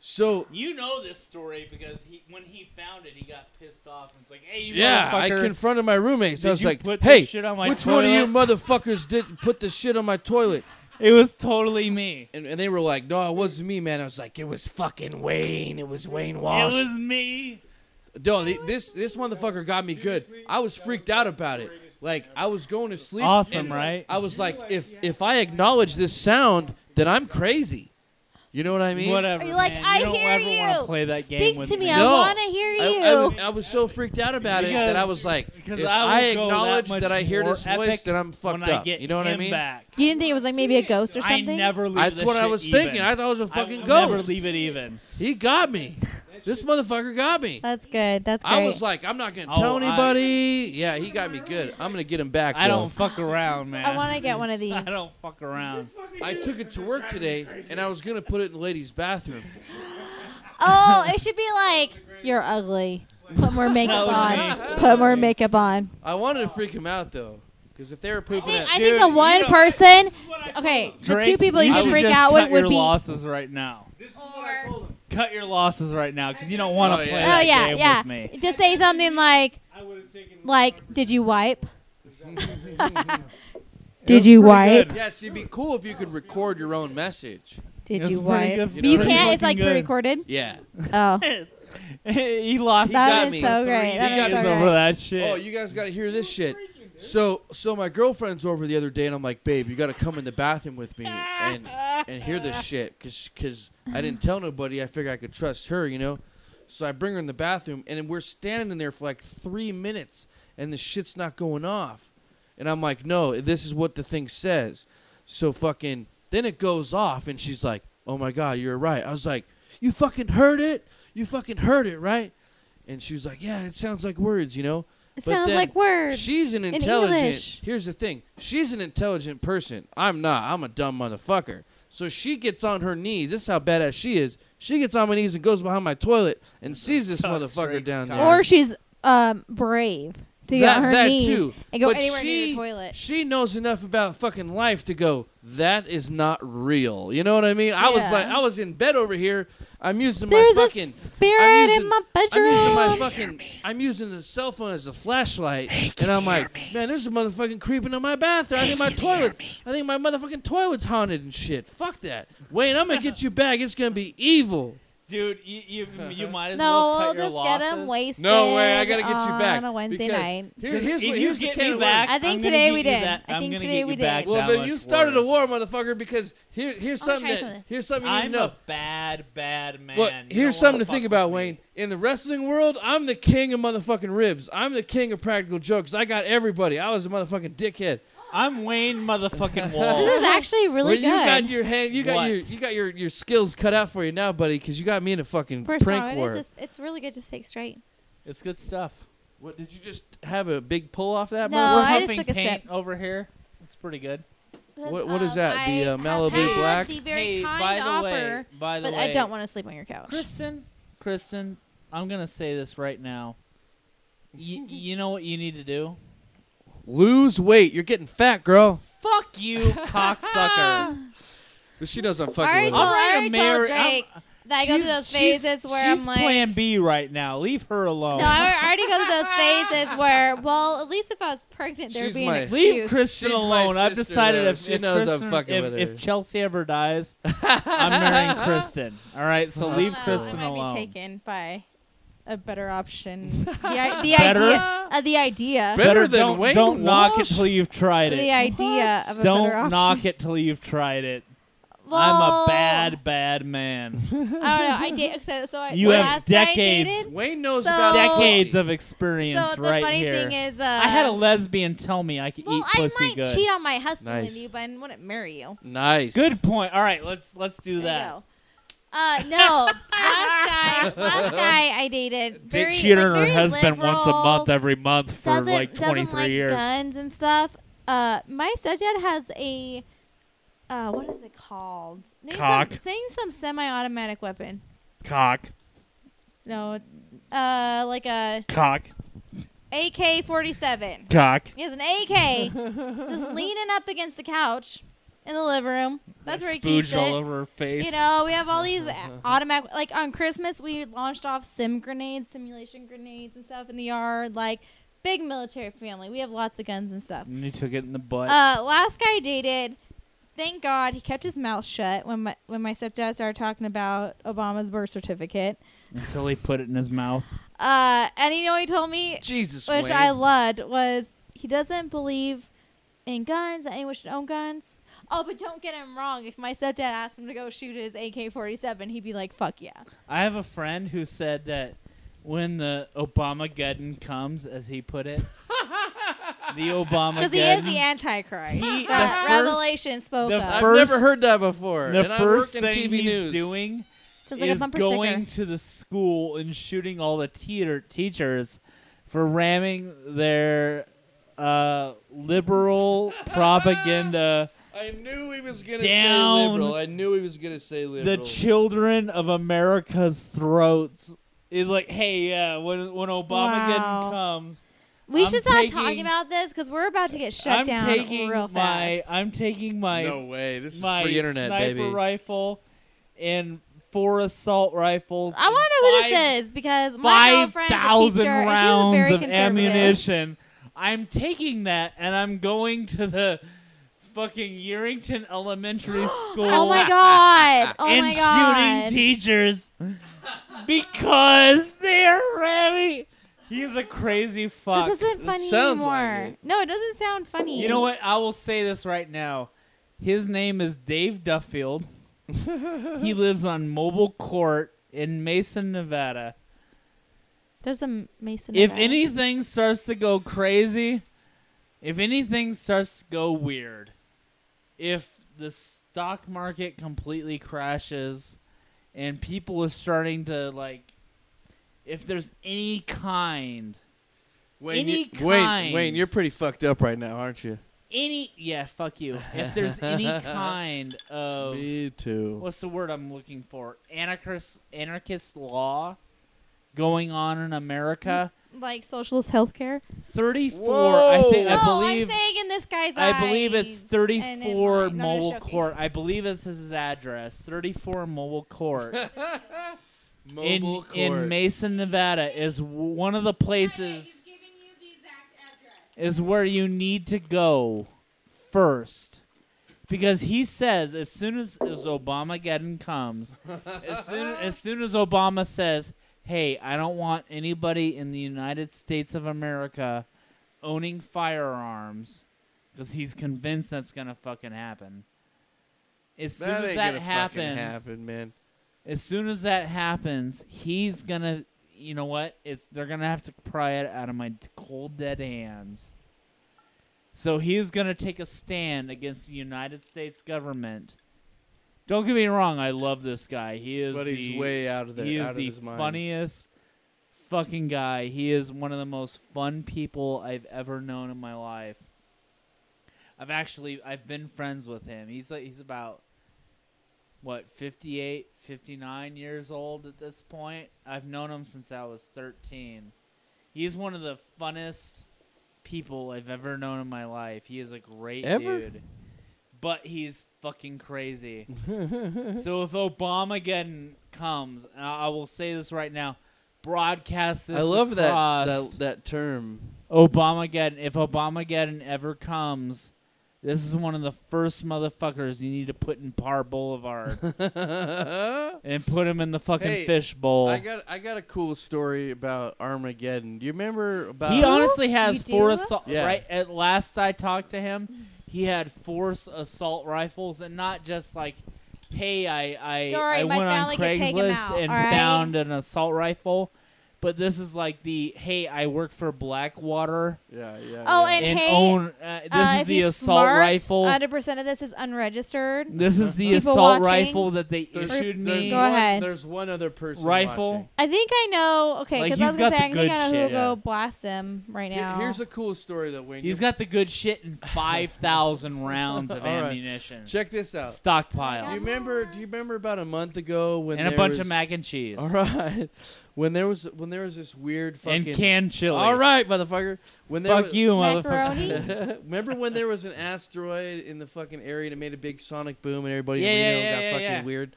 Speaker 1: So
Speaker 2: You know this story because when he found it, he got pissed off and was like, "Hey, you
Speaker 1: yeah, I
Speaker 2: motherfucker,
Speaker 1: confronted my roommates. I
Speaker 2: did
Speaker 1: was
Speaker 2: you
Speaker 1: like,
Speaker 2: put
Speaker 1: "Hey,
Speaker 2: this shit on my
Speaker 1: which one of you
Speaker 2: toilet?"
Speaker 1: motherfuckers didn't put the shit on my toilet?"
Speaker 2: It was totally me.
Speaker 1: And they were like, "No, it wasn't me, man." I was like, "It was fucking Wayne. It was Wayne Walsh."
Speaker 2: It was me.
Speaker 1: Yo, this motherfucker got me good. I was freaked out about it. Like I was going to sleep.
Speaker 2: Awesome,
Speaker 1: and
Speaker 2: right?
Speaker 1: I was like, if I acknowledge this sound, then I'm crazy. You know what I mean?
Speaker 2: Whatever.
Speaker 3: Are you like,
Speaker 2: man.
Speaker 3: I
Speaker 2: you don't
Speaker 3: hear
Speaker 2: ever
Speaker 3: you.
Speaker 2: want to play that
Speaker 3: Speak
Speaker 2: game with
Speaker 3: to me.
Speaker 2: me.
Speaker 3: I
Speaker 1: No.
Speaker 3: want to hear you.
Speaker 1: I was so freaked out about it that I was like,
Speaker 2: Because
Speaker 1: if
Speaker 2: I
Speaker 1: I
Speaker 2: will go
Speaker 1: acknowledge
Speaker 2: that,
Speaker 1: that I hear
Speaker 2: much
Speaker 1: this
Speaker 2: more
Speaker 1: voice,
Speaker 2: epic
Speaker 1: then I'm
Speaker 2: when
Speaker 1: fucked
Speaker 2: I
Speaker 1: up.
Speaker 2: get
Speaker 1: You know what I
Speaker 2: him
Speaker 1: mean?
Speaker 2: Back.
Speaker 3: You didn't think it was like maybe a ghost or
Speaker 2: I
Speaker 3: something?
Speaker 2: never leave
Speaker 1: That's
Speaker 2: this
Speaker 1: what I
Speaker 2: shit
Speaker 1: was
Speaker 2: even.
Speaker 1: thinking. I thought it was a fucking
Speaker 2: I will
Speaker 1: ghost.
Speaker 2: never leave it even.
Speaker 1: He got me. This motherfucker got me.
Speaker 3: That's good. That's great.
Speaker 1: I was like, I'm not gonna tell anybody. Yeah, he got me good. I'm gonna get him back.
Speaker 2: I
Speaker 1: though.
Speaker 2: don't fuck around, man.
Speaker 3: I want to get one of these.
Speaker 2: I don't fuck around.
Speaker 1: I took it to work today, and I was gonna put it in the ladies' bathroom.
Speaker 3: Oh, it should be like, you're ugly. Put more makeup
Speaker 2: That was
Speaker 3: on. Put more makeup on.
Speaker 1: I wanted to freak him out though, because if they were pooping at,
Speaker 3: I
Speaker 2: Dude,
Speaker 3: think the
Speaker 2: you
Speaker 3: one
Speaker 2: know-
Speaker 3: person, okay, the
Speaker 2: Drake,
Speaker 3: two people you
Speaker 2: should
Speaker 3: could freak
Speaker 2: just
Speaker 3: out
Speaker 2: cut
Speaker 3: with would
Speaker 2: your
Speaker 3: be.
Speaker 2: losses right now.
Speaker 5: This is what I told him.
Speaker 2: Cut your losses right now because you don't want to
Speaker 1: Oh,
Speaker 2: play
Speaker 1: yeah.
Speaker 2: that
Speaker 3: Oh yeah,
Speaker 2: game
Speaker 3: yeah.
Speaker 2: with me.
Speaker 3: Just say something like,
Speaker 5: I would have taken.
Speaker 3: did you wipe?
Speaker 2: It
Speaker 3: Did
Speaker 2: was
Speaker 3: you
Speaker 2: pretty
Speaker 3: wipe?
Speaker 2: good.
Speaker 1: yes, it'd be cool if you could record your own message.
Speaker 3: Did
Speaker 2: It was
Speaker 3: you
Speaker 2: pretty
Speaker 3: wipe?
Speaker 2: good.
Speaker 1: You
Speaker 3: You
Speaker 1: know,
Speaker 3: can't. It's like
Speaker 2: fucking good.
Speaker 3: pre-recorded.
Speaker 1: Yeah.
Speaker 3: Oh,
Speaker 2: He lost.
Speaker 1: got
Speaker 3: that
Speaker 1: me.
Speaker 3: is so great.
Speaker 1: He
Speaker 3: That
Speaker 1: got
Speaker 3: is so
Speaker 1: me.
Speaker 2: over
Speaker 3: great.
Speaker 2: that shit.
Speaker 1: Oh, you guys got to hear this shit. So my girlfriend's over the other day, and I'm like, babe, you got to come in the bathroom with me and hear this shit, cause I didn't tell nobody. I figured I could trust her, you know. So I bring her in the bathroom, and we're standing in there for like 3 minutes, and the shit's not going off. And I'm like, no, this is what the thing says. So fucking, then it goes off, and she's like, oh my God, you're right. I was like, you fucking heard it? You fucking heard it, right? And she was like, yeah, it sounds like words, you know?
Speaker 3: It
Speaker 1: But
Speaker 3: sounds
Speaker 1: then
Speaker 3: like words.
Speaker 1: She's an
Speaker 3: in
Speaker 1: intelligent.
Speaker 3: English.
Speaker 1: Here's the thing. She's an intelligent person. I'm not. I'm a dumb motherfucker. So she gets on her knees. This is how badass she is. She gets on my knees and goes behind my toilet and sees this
Speaker 2: Sucks
Speaker 1: motherfucker
Speaker 2: Drake's
Speaker 1: down
Speaker 2: cock.
Speaker 1: there.
Speaker 3: Or she's brave to get on her
Speaker 1: that
Speaker 3: knees
Speaker 1: too.
Speaker 3: and go
Speaker 1: But
Speaker 3: anywhere near the toilet.
Speaker 1: She knows enough about fucking life to go, that is not real. You know what I mean? I was
Speaker 3: Yeah.
Speaker 1: like, I was in bed over here. I'm using
Speaker 3: There's
Speaker 1: my
Speaker 3: a
Speaker 1: fucking
Speaker 3: spirit in my bedroom.
Speaker 1: I'm using the cell phone as a flashlight, and I'm like, man, there's a motherfucking creeping in my bathroom. I think my motherfucking toilet's haunted and shit. Fuck that. Wayne, I'm gonna get you back. It's gonna be evil.
Speaker 2: Dude, you might as
Speaker 3: No,
Speaker 2: well
Speaker 3: we'll
Speaker 2: cut your
Speaker 3: just
Speaker 2: losses.
Speaker 3: get him wasted.
Speaker 1: No way, I gotta get you back
Speaker 3: on a Wednesday
Speaker 1: because
Speaker 3: night.
Speaker 1: Here's
Speaker 2: If
Speaker 1: what,
Speaker 2: you
Speaker 1: here's the
Speaker 2: get
Speaker 1: can
Speaker 2: me
Speaker 1: of
Speaker 2: back,
Speaker 3: I think
Speaker 2: I'm gonna
Speaker 3: today
Speaker 2: get
Speaker 3: we
Speaker 2: you
Speaker 3: did.
Speaker 2: that-
Speaker 3: I
Speaker 2: I'm
Speaker 3: think
Speaker 2: gonna
Speaker 3: today
Speaker 2: get
Speaker 3: we
Speaker 2: you
Speaker 3: did.
Speaker 2: back
Speaker 1: Well,
Speaker 2: that
Speaker 1: then
Speaker 2: much
Speaker 1: you started a
Speaker 2: worse.
Speaker 1: war, motherfucker. Because here's
Speaker 3: I'll
Speaker 1: something
Speaker 3: try some of
Speaker 1: that
Speaker 3: this.
Speaker 1: here's something you need
Speaker 2: I'm
Speaker 1: to know.
Speaker 2: a bad man.
Speaker 1: Look,
Speaker 2: You
Speaker 1: here's
Speaker 2: don't
Speaker 1: something
Speaker 2: wanna
Speaker 1: to think
Speaker 2: fuck
Speaker 1: about,
Speaker 2: with me.
Speaker 1: Wayne. In the wrestling world, I'm the king of motherfucking ribs. I'm the king of practical jokes. I got everybody. I was a motherfucking dickhead.
Speaker 2: I'm Wayne motherfucking Wall.
Speaker 3: This is actually really
Speaker 1: Well, you got
Speaker 3: good.
Speaker 1: your hand. You got
Speaker 2: What?
Speaker 1: your skills cut out for you now, buddy. Because you got me in a fucking
Speaker 3: First
Speaker 1: prank
Speaker 3: time,
Speaker 1: war.
Speaker 3: it's really good to take straight.
Speaker 2: It's good stuff.
Speaker 1: What did you just have a big pull off that?
Speaker 3: No,
Speaker 1: motherfucker?
Speaker 2: We're
Speaker 3: I just
Speaker 2: humping
Speaker 3: took a
Speaker 2: paint
Speaker 3: sip.
Speaker 2: over here. It's pretty good.
Speaker 1: What is that? The,
Speaker 3: I have
Speaker 1: Malibu
Speaker 3: had
Speaker 1: Black?
Speaker 3: The very
Speaker 2: Hey,
Speaker 3: kind
Speaker 2: by the
Speaker 3: offer,
Speaker 2: way,
Speaker 3: but I don't want to sleep on your couch.
Speaker 2: Kristen, I'm gonna say this right now. You know what you need to do?
Speaker 1: Lose weight. You're getting fat, girl.
Speaker 2: Fuck you, cocksucker.
Speaker 1: But she knows I'm
Speaker 3: I
Speaker 1: fucking
Speaker 3: already
Speaker 1: with
Speaker 3: told,
Speaker 1: her.
Speaker 3: I already
Speaker 2: Mary-
Speaker 3: told Drake that I go through those phases where
Speaker 2: she's
Speaker 3: I'm like,
Speaker 2: Plan B right now. Leave her alone.
Speaker 3: no, I already go through those phases where, well, at least if I was pregnant, there'd
Speaker 1: She's
Speaker 3: be
Speaker 1: my-
Speaker 3: an
Speaker 2: Leave
Speaker 3: excuse.
Speaker 2: Kristen
Speaker 1: She's my
Speaker 2: alone. I've
Speaker 1: sister,
Speaker 2: decided
Speaker 1: though.
Speaker 2: if
Speaker 1: She
Speaker 2: if
Speaker 1: knows I'm
Speaker 2: Kristen-
Speaker 1: fucking
Speaker 2: if,
Speaker 1: with her.
Speaker 2: if Chelsea ever dies, I'm marrying Kristen. All right, so leave
Speaker 3: No,
Speaker 2: Kristen
Speaker 3: I might
Speaker 2: alone.
Speaker 3: be taken by a better option. The
Speaker 2: Better?
Speaker 3: idea.
Speaker 1: Better than
Speaker 2: don't,
Speaker 1: Wayne
Speaker 2: Don't knock it
Speaker 1: Walsh?
Speaker 2: till you've tried
Speaker 3: The
Speaker 2: it.
Speaker 3: idea of a better
Speaker 2: Don't
Speaker 3: option.
Speaker 2: knock it till you've tried it.
Speaker 3: Well,
Speaker 2: I'm a bad man.
Speaker 3: I don't know. I date. So I,
Speaker 2: You
Speaker 3: the
Speaker 2: have
Speaker 3: last guy I
Speaker 2: decades.
Speaker 3: dated,
Speaker 1: Wayne knows
Speaker 3: So-
Speaker 1: about
Speaker 2: Decades
Speaker 1: pussy.
Speaker 2: of experience
Speaker 3: so the
Speaker 2: right
Speaker 3: funny
Speaker 2: here.
Speaker 3: thing is,
Speaker 2: I had a lesbian tell me I could
Speaker 3: well,
Speaker 2: eat
Speaker 3: I
Speaker 2: pussy
Speaker 3: might
Speaker 2: good.
Speaker 3: cheat on my husband
Speaker 1: Nice.
Speaker 3: with you, but I wouldn't marry you.
Speaker 1: Nice.
Speaker 2: Good point. All right, let's do
Speaker 3: There
Speaker 2: that.
Speaker 3: you go. No, last guy I dated. Very,
Speaker 2: cheated
Speaker 3: like,
Speaker 2: on her
Speaker 3: very
Speaker 2: husband once a
Speaker 3: liberal,
Speaker 2: month every month for
Speaker 3: doesn't,
Speaker 2: like
Speaker 3: doesn't
Speaker 2: 23
Speaker 3: like
Speaker 2: years.
Speaker 3: guns and stuff. My stepdad has a what is it called?
Speaker 2: Cock.
Speaker 3: Name some semi-automatic weapon.
Speaker 2: Cock.
Speaker 3: No, like a
Speaker 2: Cock.
Speaker 3: AK-47.
Speaker 2: Cock.
Speaker 3: He has an AK just leaning up against the couch in the living room. That's where he keeps
Speaker 2: Spooged all
Speaker 3: it.
Speaker 2: over her face.
Speaker 3: You know, we have all these automatic, like on Christmas, we launched off simulation grenades and stuff in the yard. Like, big military family. We have lots of guns and stuff.
Speaker 2: And he took it in the butt.
Speaker 3: Last guy I dated, thank God he kept his mouth shut when my stepdad started talking about Obama's birth certificate.
Speaker 2: Until he put it in his mouth.
Speaker 3: And you know what he told me?
Speaker 1: Jesus,
Speaker 3: which
Speaker 1: Wayne.
Speaker 3: I loved, was he doesn't believe in guns, that anyone should own guns. Oh, but don't get him wrong. If my stepdad asked him to go shoot his AK-47, he'd be like, fuck yeah.
Speaker 2: I have a friend who said that when the Obama-geddon comes, as he put it, the Obama-geddon.
Speaker 3: Because he is the Antichrist.
Speaker 2: He-
Speaker 3: that
Speaker 2: the first-
Speaker 3: Revelation spoke
Speaker 2: the
Speaker 3: of.
Speaker 1: I've
Speaker 2: first-
Speaker 1: never heard that before.
Speaker 2: The
Speaker 1: and
Speaker 2: first
Speaker 1: I work in
Speaker 2: thing
Speaker 1: TV
Speaker 2: he's
Speaker 1: news.
Speaker 2: doing
Speaker 3: Sounds like a
Speaker 2: is
Speaker 3: bumper
Speaker 2: going
Speaker 3: sticker.
Speaker 2: to the school and shooting all the teachers for ramming their liberal propaganda
Speaker 1: I knew he was gonna
Speaker 2: Down
Speaker 1: say liberal. I knew he was gonna say
Speaker 2: the
Speaker 1: liberal.
Speaker 2: children of America's throats. Is like, hey, yeah, when Obama-geddon
Speaker 3: Wow.
Speaker 2: comes,
Speaker 3: We
Speaker 2: I'm
Speaker 3: should stop
Speaker 2: taking-
Speaker 3: talking about this because we're about to get shut down real fast.
Speaker 2: I'm taking my
Speaker 1: no way. This is
Speaker 2: my
Speaker 1: free internet,
Speaker 2: sniper
Speaker 1: baby.
Speaker 2: rifle and 4 assault rifles.
Speaker 3: I want to know who this is because my girlfriend's a
Speaker 2: 5,000
Speaker 3: teacher and she's
Speaker 2: rounds
Speaker 3: very
Speaker 2: of
Speaker 3: conservative.
Speaker 2: ammunition. I'm taking that and I'm going to the fucking Yerington Elementary School.
Speaker 3: Oh my god! Oh
Speaker 2: and
Speaker 3: my god!
Speaker 2: shooting teachers because they're ramming. He's a crazy fuck.
Speaker 3: This isn't funny
Speaker 1: sounds
Speaker 3: anymore.
Speaker 1: like it.
Speaker 3: No, it doesn't sound funny.
Speaker 2: You know what? I will say this right now. His name is Dave Duffield. He lives on Mobile Court in Mason, Nevada.
Speaker 3: There's a Mason.
Speaker 2: If
Speaker 3: Nevada.
Speaker 2: anything starts to go crazy, if anything starts to go weird, if the stock market completely crashes and people are starting to, like, if there's any kind,
Speaker 1: Wayne,
Speaker 2: any
Speaker 1: Wayne,
Speaker 2: kind.
Speaker 1: Wayne, you're pretty fucked up right now, aren't you?
Speaker 2: yeah, fuck you. If there's any kind of,
Speaker 1: Me too.
Speaker 2: what's the word I'm looking for? Anarchist law going on in America.
Speaker 3: like socialist healthcare.
Speaker 2: 34.
Speaker 1: Whoa.
Speaker 2: I think.
Speaker 3: No,
Speaker 2: I believe.
Speaker 3: I'm saying in this guy's eyes.
Speaker 2: I believe it's
Speaker 3: and in
Speaker 2: 34
Speaker 3: mine.
Speaker 2: Mobile
Speaker 3: Not a
Speaker 2: Court. I believe it's his address. 34 Mobile Court.
Speaker 1: Mobile
Speaker 2: in Mason, Nevada is one of the places is where you need to go first. Because he says as soon as Obama-geddon comes, as soon as Obama says, hey, I don't want anybody in the United States of America owning firearms, because he's convinced that's going to fucking happen. As soon as that happens,
Speaker 1: man.
Speaker 2: as soon as that happens, he's going to, you know what? They're going to have to pry it out of my cold, dead hands. So he's going to take a stand against the United States government. Don't get me wrong, I love this guy. He is
Speaker 1: But he's way out of
Speaker 2: he is
Speaker 1: out of
Speaker 2: the
Speaker 1: his mind.
Speaker 2: funniest fucking guy. He is one of the most fun people I've ever known in my life. I've been friends with him. He's about 58, 59 years old at this point. I've known him since I was 13. He's one of the funnest people I've ever known in my life. He is a great dude. But he's fucking crazy. So if Obama-geddon comes, and I will say this right now, broadcast this
Speaker 1: I love
Speaker 2: across
Speaker 1: that term.
Speaker 2: Obama-geddon. If Obama-geddon ever comes, this is one of the first motherfuckers you need to put in Par Boulevard and put him in the fucking fish bowl.
Speaker 1: I got a cool story about Armageddon. Do you remember about?
Speaker 2: He honestly has
Speaker 3: You
Speaker 2: 4
Speaker 3: do?
Speaker 2: assault.
Speaker 1: Yeah.
Speaker 2: Right at last I talked to him, he had 4 assault rifles, and not just like, hey, I
Speaker 3: Dory, my
Speaker 2: went on
Speaker 3: family could take him
Speaker 2: Craigslist
Speaker 3: out,
Speaker 2: and
Speaker 3: all right?
Speaker 2: found an assault rifle, but this is like the hey, I work for Blackwater
Speaker 1: Yeah.
Speaker 3: Oh,
Speaker 1: yeah.
Speaker 3: and
Speaker 2: and
Speaker 3: hey,
Speaker 2: own. This is
Speaker 3: if
Speaker 2: the
Speaker 3: he's
Speaker 2: assault
Speaker 3: smart,
Speaker 2: rifle.
Speaker 3: 100% of this is unregistered.
Speaker 2: This is the
Speaker 3: People
Speaker 2: assault
Speaker 3: watching.
Speaker 2: rifle that they
Speaker 1: There's-
Speaker 2: issued
Speaker 1: there's
Speaker 2: me.
Speaker 3: Go
Speaker 1: one-
Speaker 3: ahead.
Speaker 1: There's one other person
Speaker 2: Rifle.
Speaker 1: watching.
Speaker 3: I think I know. Okay,
Speaker 2: Like,
Speaker 3: because I was
Speaker 2: he's
Speaker 3: gonna
Speaker 2: got
Speaker 3: say
Speaker 2: the
Speaker 3: I think
Speaker 2: good
Speaker 3: I know who
Speaker 2: shit.
Speaker 3: will go
Speaker 1: Yeah.
Speaker 3: blast him right now.
Speaker 1: Here's a cool story that Wayne.
Speaker 2: He's got the good shit and 5,000 rounds of
Speaker 1: All right.
Speaker 2: ammunition.
Speaker 1: Check this out.
Speaker 2: Stockpile.
Speaker 1: Do you remember about a month ago when
Speaker 2: And a
Speaker 1: there
Speaker 2: bunch
Speaker 1: was,
Speaker 2: of mac and cheese.
Speaker 1: All right. when there was this weird fucking
Speaker 2: And canned chili.
Speaker 1: All right, motherfucker. When there
Speaker 2: Fuck
Speaker 1: was,
Speaker 2: you,
Speaker 3: Macaroni?
Speaker 2: motherfucker.
Speaker 1: Remember when there was an asteroid in the fucking area and it made a big sonic boom and everybody
Speaker 2: Yeah,
Speaker 1: in Reno
Speaker 2: yeah,
Speaker 1: got
Speaker 2: yeah,
Speaker 1: fucking
Speaker 2: yeah.
Speaker 1: weird?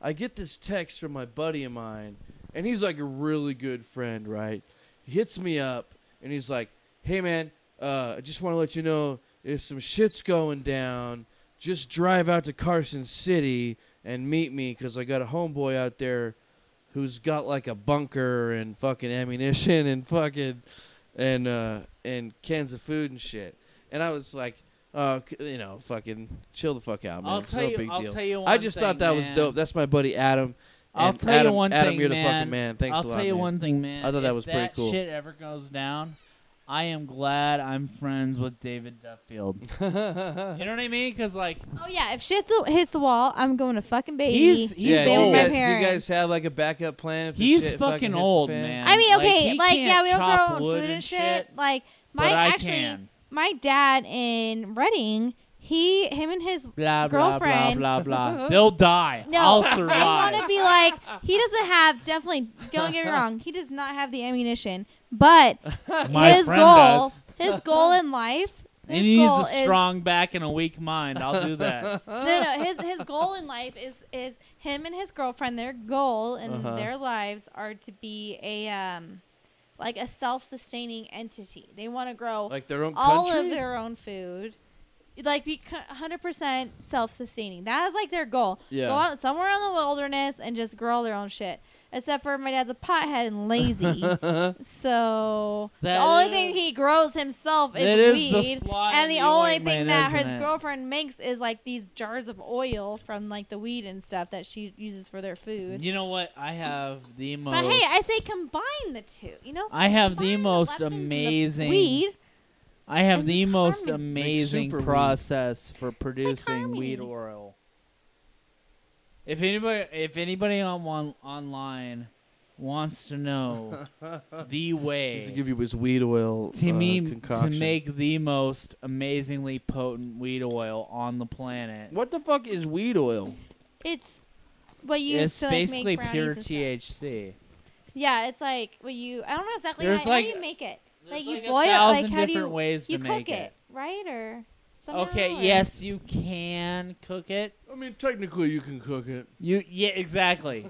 Speaker 1: I get this text from my buddy of mine, and he's like a really good friend, right? He hits me up, and he's like, hey, man, I just want to let you know if some shit's going down, just drive out to Carson City and meet me because I got a homeboy out there who's got like a bunker and fucking ammunition and fucking and cans of food and shit. And I was like, fucking chill the fuck out, man.
Speaker 2: I'll
Speaker 1: It's
Speaker 2: tell
Speaker 1: no
Speaker 2: you-
Speaker 1: big
Speaker 2: I'll
Speaker 1: deal.
Speaker 2: tell you
Speaker 1: I
Speaker 2: one
Speaker 1: just
Speaker 2: thing,
Speaker 1: thought that was
Speaker 2: man.
Speaker 1: dope. That's my buddy Adam.
Speaker 2: I'll
Speaker 1: And
Speaker 2: tell
Speaker 1: Adam,
Speaker 2: you one
Speaker 1: Adam,
Speaker 2: thing,
Speaker 1: you're the
Speaker 2: man.
Speaker 1: fucking man. Thanks
Speaker 2: I'll
Speaker 1: a lot,
Speaker 2: tell you
Speaker 1: man.
Speaker 2: one thing, man.
Speaker 1: I thought that
Speaker 2: If
Speaker 1: was pretty cool.
Speaker 2: shit ever goes down, I am glad I'm friends with David Duffield. You know what I mean? Because, like,
Speaker 3: Oh yeah, if shit hits the wall, I'm going to fucking baby.
Speaker 2: He's
Speaker 1: Yeah,
Speaker 3: stay
Speaker 1: do
Speaker 3: with
Speaker 1: you,
Speaker 3: my
Speaker 1: guys, do you guys
Speaker 3: parents.
Speaker 1: have like a backup plan? If the
Speaker 2: he's
Speaker 1: shit
Speaker 2: fucking
Speaker 1: hits the
Speaker 2: old,
Speaker 1: fan?
Speaker 2: man.
Speaker 3: I mean, okay,
Speaker 2: he
Speaker 3: like, yeah,
Speaker 2: can't
Speaker 3: we don't grow
Speaker 2: chop
Speaker 3: our own
Speaker 2: wood
Speaker 3: food and
Speaker 2: and
Speaker 3: shit. Like,
Speaker 2: but I
Speaker 3: actually,
Speaker 2: can.
Speaker 3: my dad in Reading, him and his
Speaker 2: Blah, blah,
Speaker 3: girlfriend.
Speaker 2: blah, blah, blah. They'll die.
Speaker 3: No,
Speaker 2: I'll
Speaker 3: I want
Speaker 2: survive.
Speaker 3: to be like, he doesn't have, definitely, don't get me wrong, he does not have the ammunition, but
Speaker 2: My
Speaker 3: his
Speaker 2: friend
Speaker 3: goal,
Speaker 2: does.
Speaker 3: his goal in life,
Speaker 2: And
Speaker 3: his
Speaker 2: he needs
Speaker 3: goal
Speaker 2: a strong back and a weak mind. I'll do that.
Speaker 3: No, his goal in life is him and his girlfriend. Their goal in
Speaker 1: Uh-huh.
Speaker 3: their lives are to be a like a self-sustaining entity. They want to grow
Speaker 1: Like their own
Speaker 3: all
Speaker 1: country?
Speaker 3: of their own food, like be 100% self-sustaining. That is like their goal.
Speaker 1: Yeah.
Speaker 3: Go out somewhere in the wilderness and just grow their own shit. Except for my dad's a pothead and lazy, so
Speaker 2: That
Speaker 3: the only
Speaker 2: is-
Speaker 3: thing he grows himself
Speaker 2: that
Speaker 3: is
Speaker 2: is the
Speaker 3: weed,
Speaker 2: fly
Speaker 3: and
Speaker 2: in
Speaker 3: the
Speaker 2: the
Speaker 3: only
Speaker 2: ointment,
Speaker 3: thing that
Speaker 2: isn't
Speaker 3: his
Speaker 2: it?
Speaker 3: girlfriend makes is like these jars of oil from like the weed and stuff that she uses for their food.
Speaker 2: You know what? I have the most.
Speaker 3: But hey, I say combine the two. You know,
Speaker 2: I have the
Speaker 3: combine
Speaker 2: most
Speaker 3: lemons and the
Speaker 2: amazing.
Speaker 3: weed.
Speaker 2: I have
Speaker 3: and
Speaker 2: the
Speaker 3: it's
Speaker 2: most
Speaker 3: harmony.
Speaker 2: amazing
Speaker 1: super weed.
Speaker 2: process for producing
Speaker 3: harmony.
Speaker 2: weed oil. If anybody online wants to know the
Speaker 1: Just to
Speaker 2: way
Speaker 1: give you his weed oil
Speaker 2: to
Speaker 1: concoction.
Speaker 2: make the most amazingly potent weed oil on the planet,
Speaker 1: What the fuck is weed oil?
Speaker 3: It's what you use
Speaker 2: it's
Speaker 3: to like
Speaker 2: basically
Speaker 3: make brownies
Speaker 2: pure
Speaker 3: and stuff.
Speaker 2: THC.
Speaker 3: Yeah, it's like what you. I don't know exactly
Speaker 2: There's
Speaker 3: how
Speaker 2: like-
Speaker 3: do you make it.
Speaker 2: There's
Speaker 3: Like you
Speaker 2: like
Speaker 3: boil it.
Speaker 2: 1,000
Speaker 3: Like how do
Speaker 2: different
Speaker 3: you
Speaker 2: ways
Speaker 3: you
Speaker 2: to
Speaker 3: cook
Speaker 2: make
Speaker 3: it, right? Or somehow,
Speaker 2: Okay,
Speaker 3: or-
Speaker 2: yes, you can cook it.
Speaker 1: I mean, technically you can cook it.
Speaker 2: Yeah, exactly.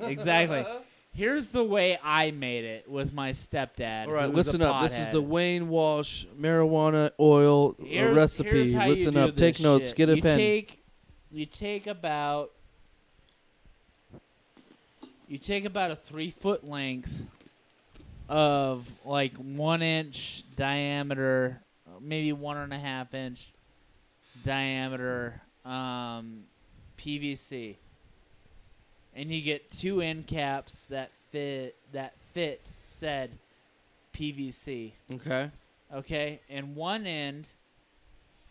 Speaker 2: Here's the way I made it with my stepdad.
Speaker 1: All right,
Speaker 2: who was
Speaker 1: listen
Speaker 2: a
Speaker 1: up. This is
Speaker 2: pothead.
Speaker 1: the Wayne Walsh marijuana oil recipe.
Speaker 2: Here's how
Speaker 1: Listen
Speaker 2: you
Speaker 1: up.
Speaker 2: do
Speaker 1: Take
Speaker 2: this
Speaker 1: notes.
Speaker 2: shit.
Speaker 1: Get a
Speaker 2: you
Speaker 1: pen.
Speaker 2: You take about a 3-foot length of like 1 inch diameter, maybe 1.5 inch diameter PVC, and you get 2 end caps that fit said PVC.
Speaker 1: Okay.
Speaker 2: Okay, and one end,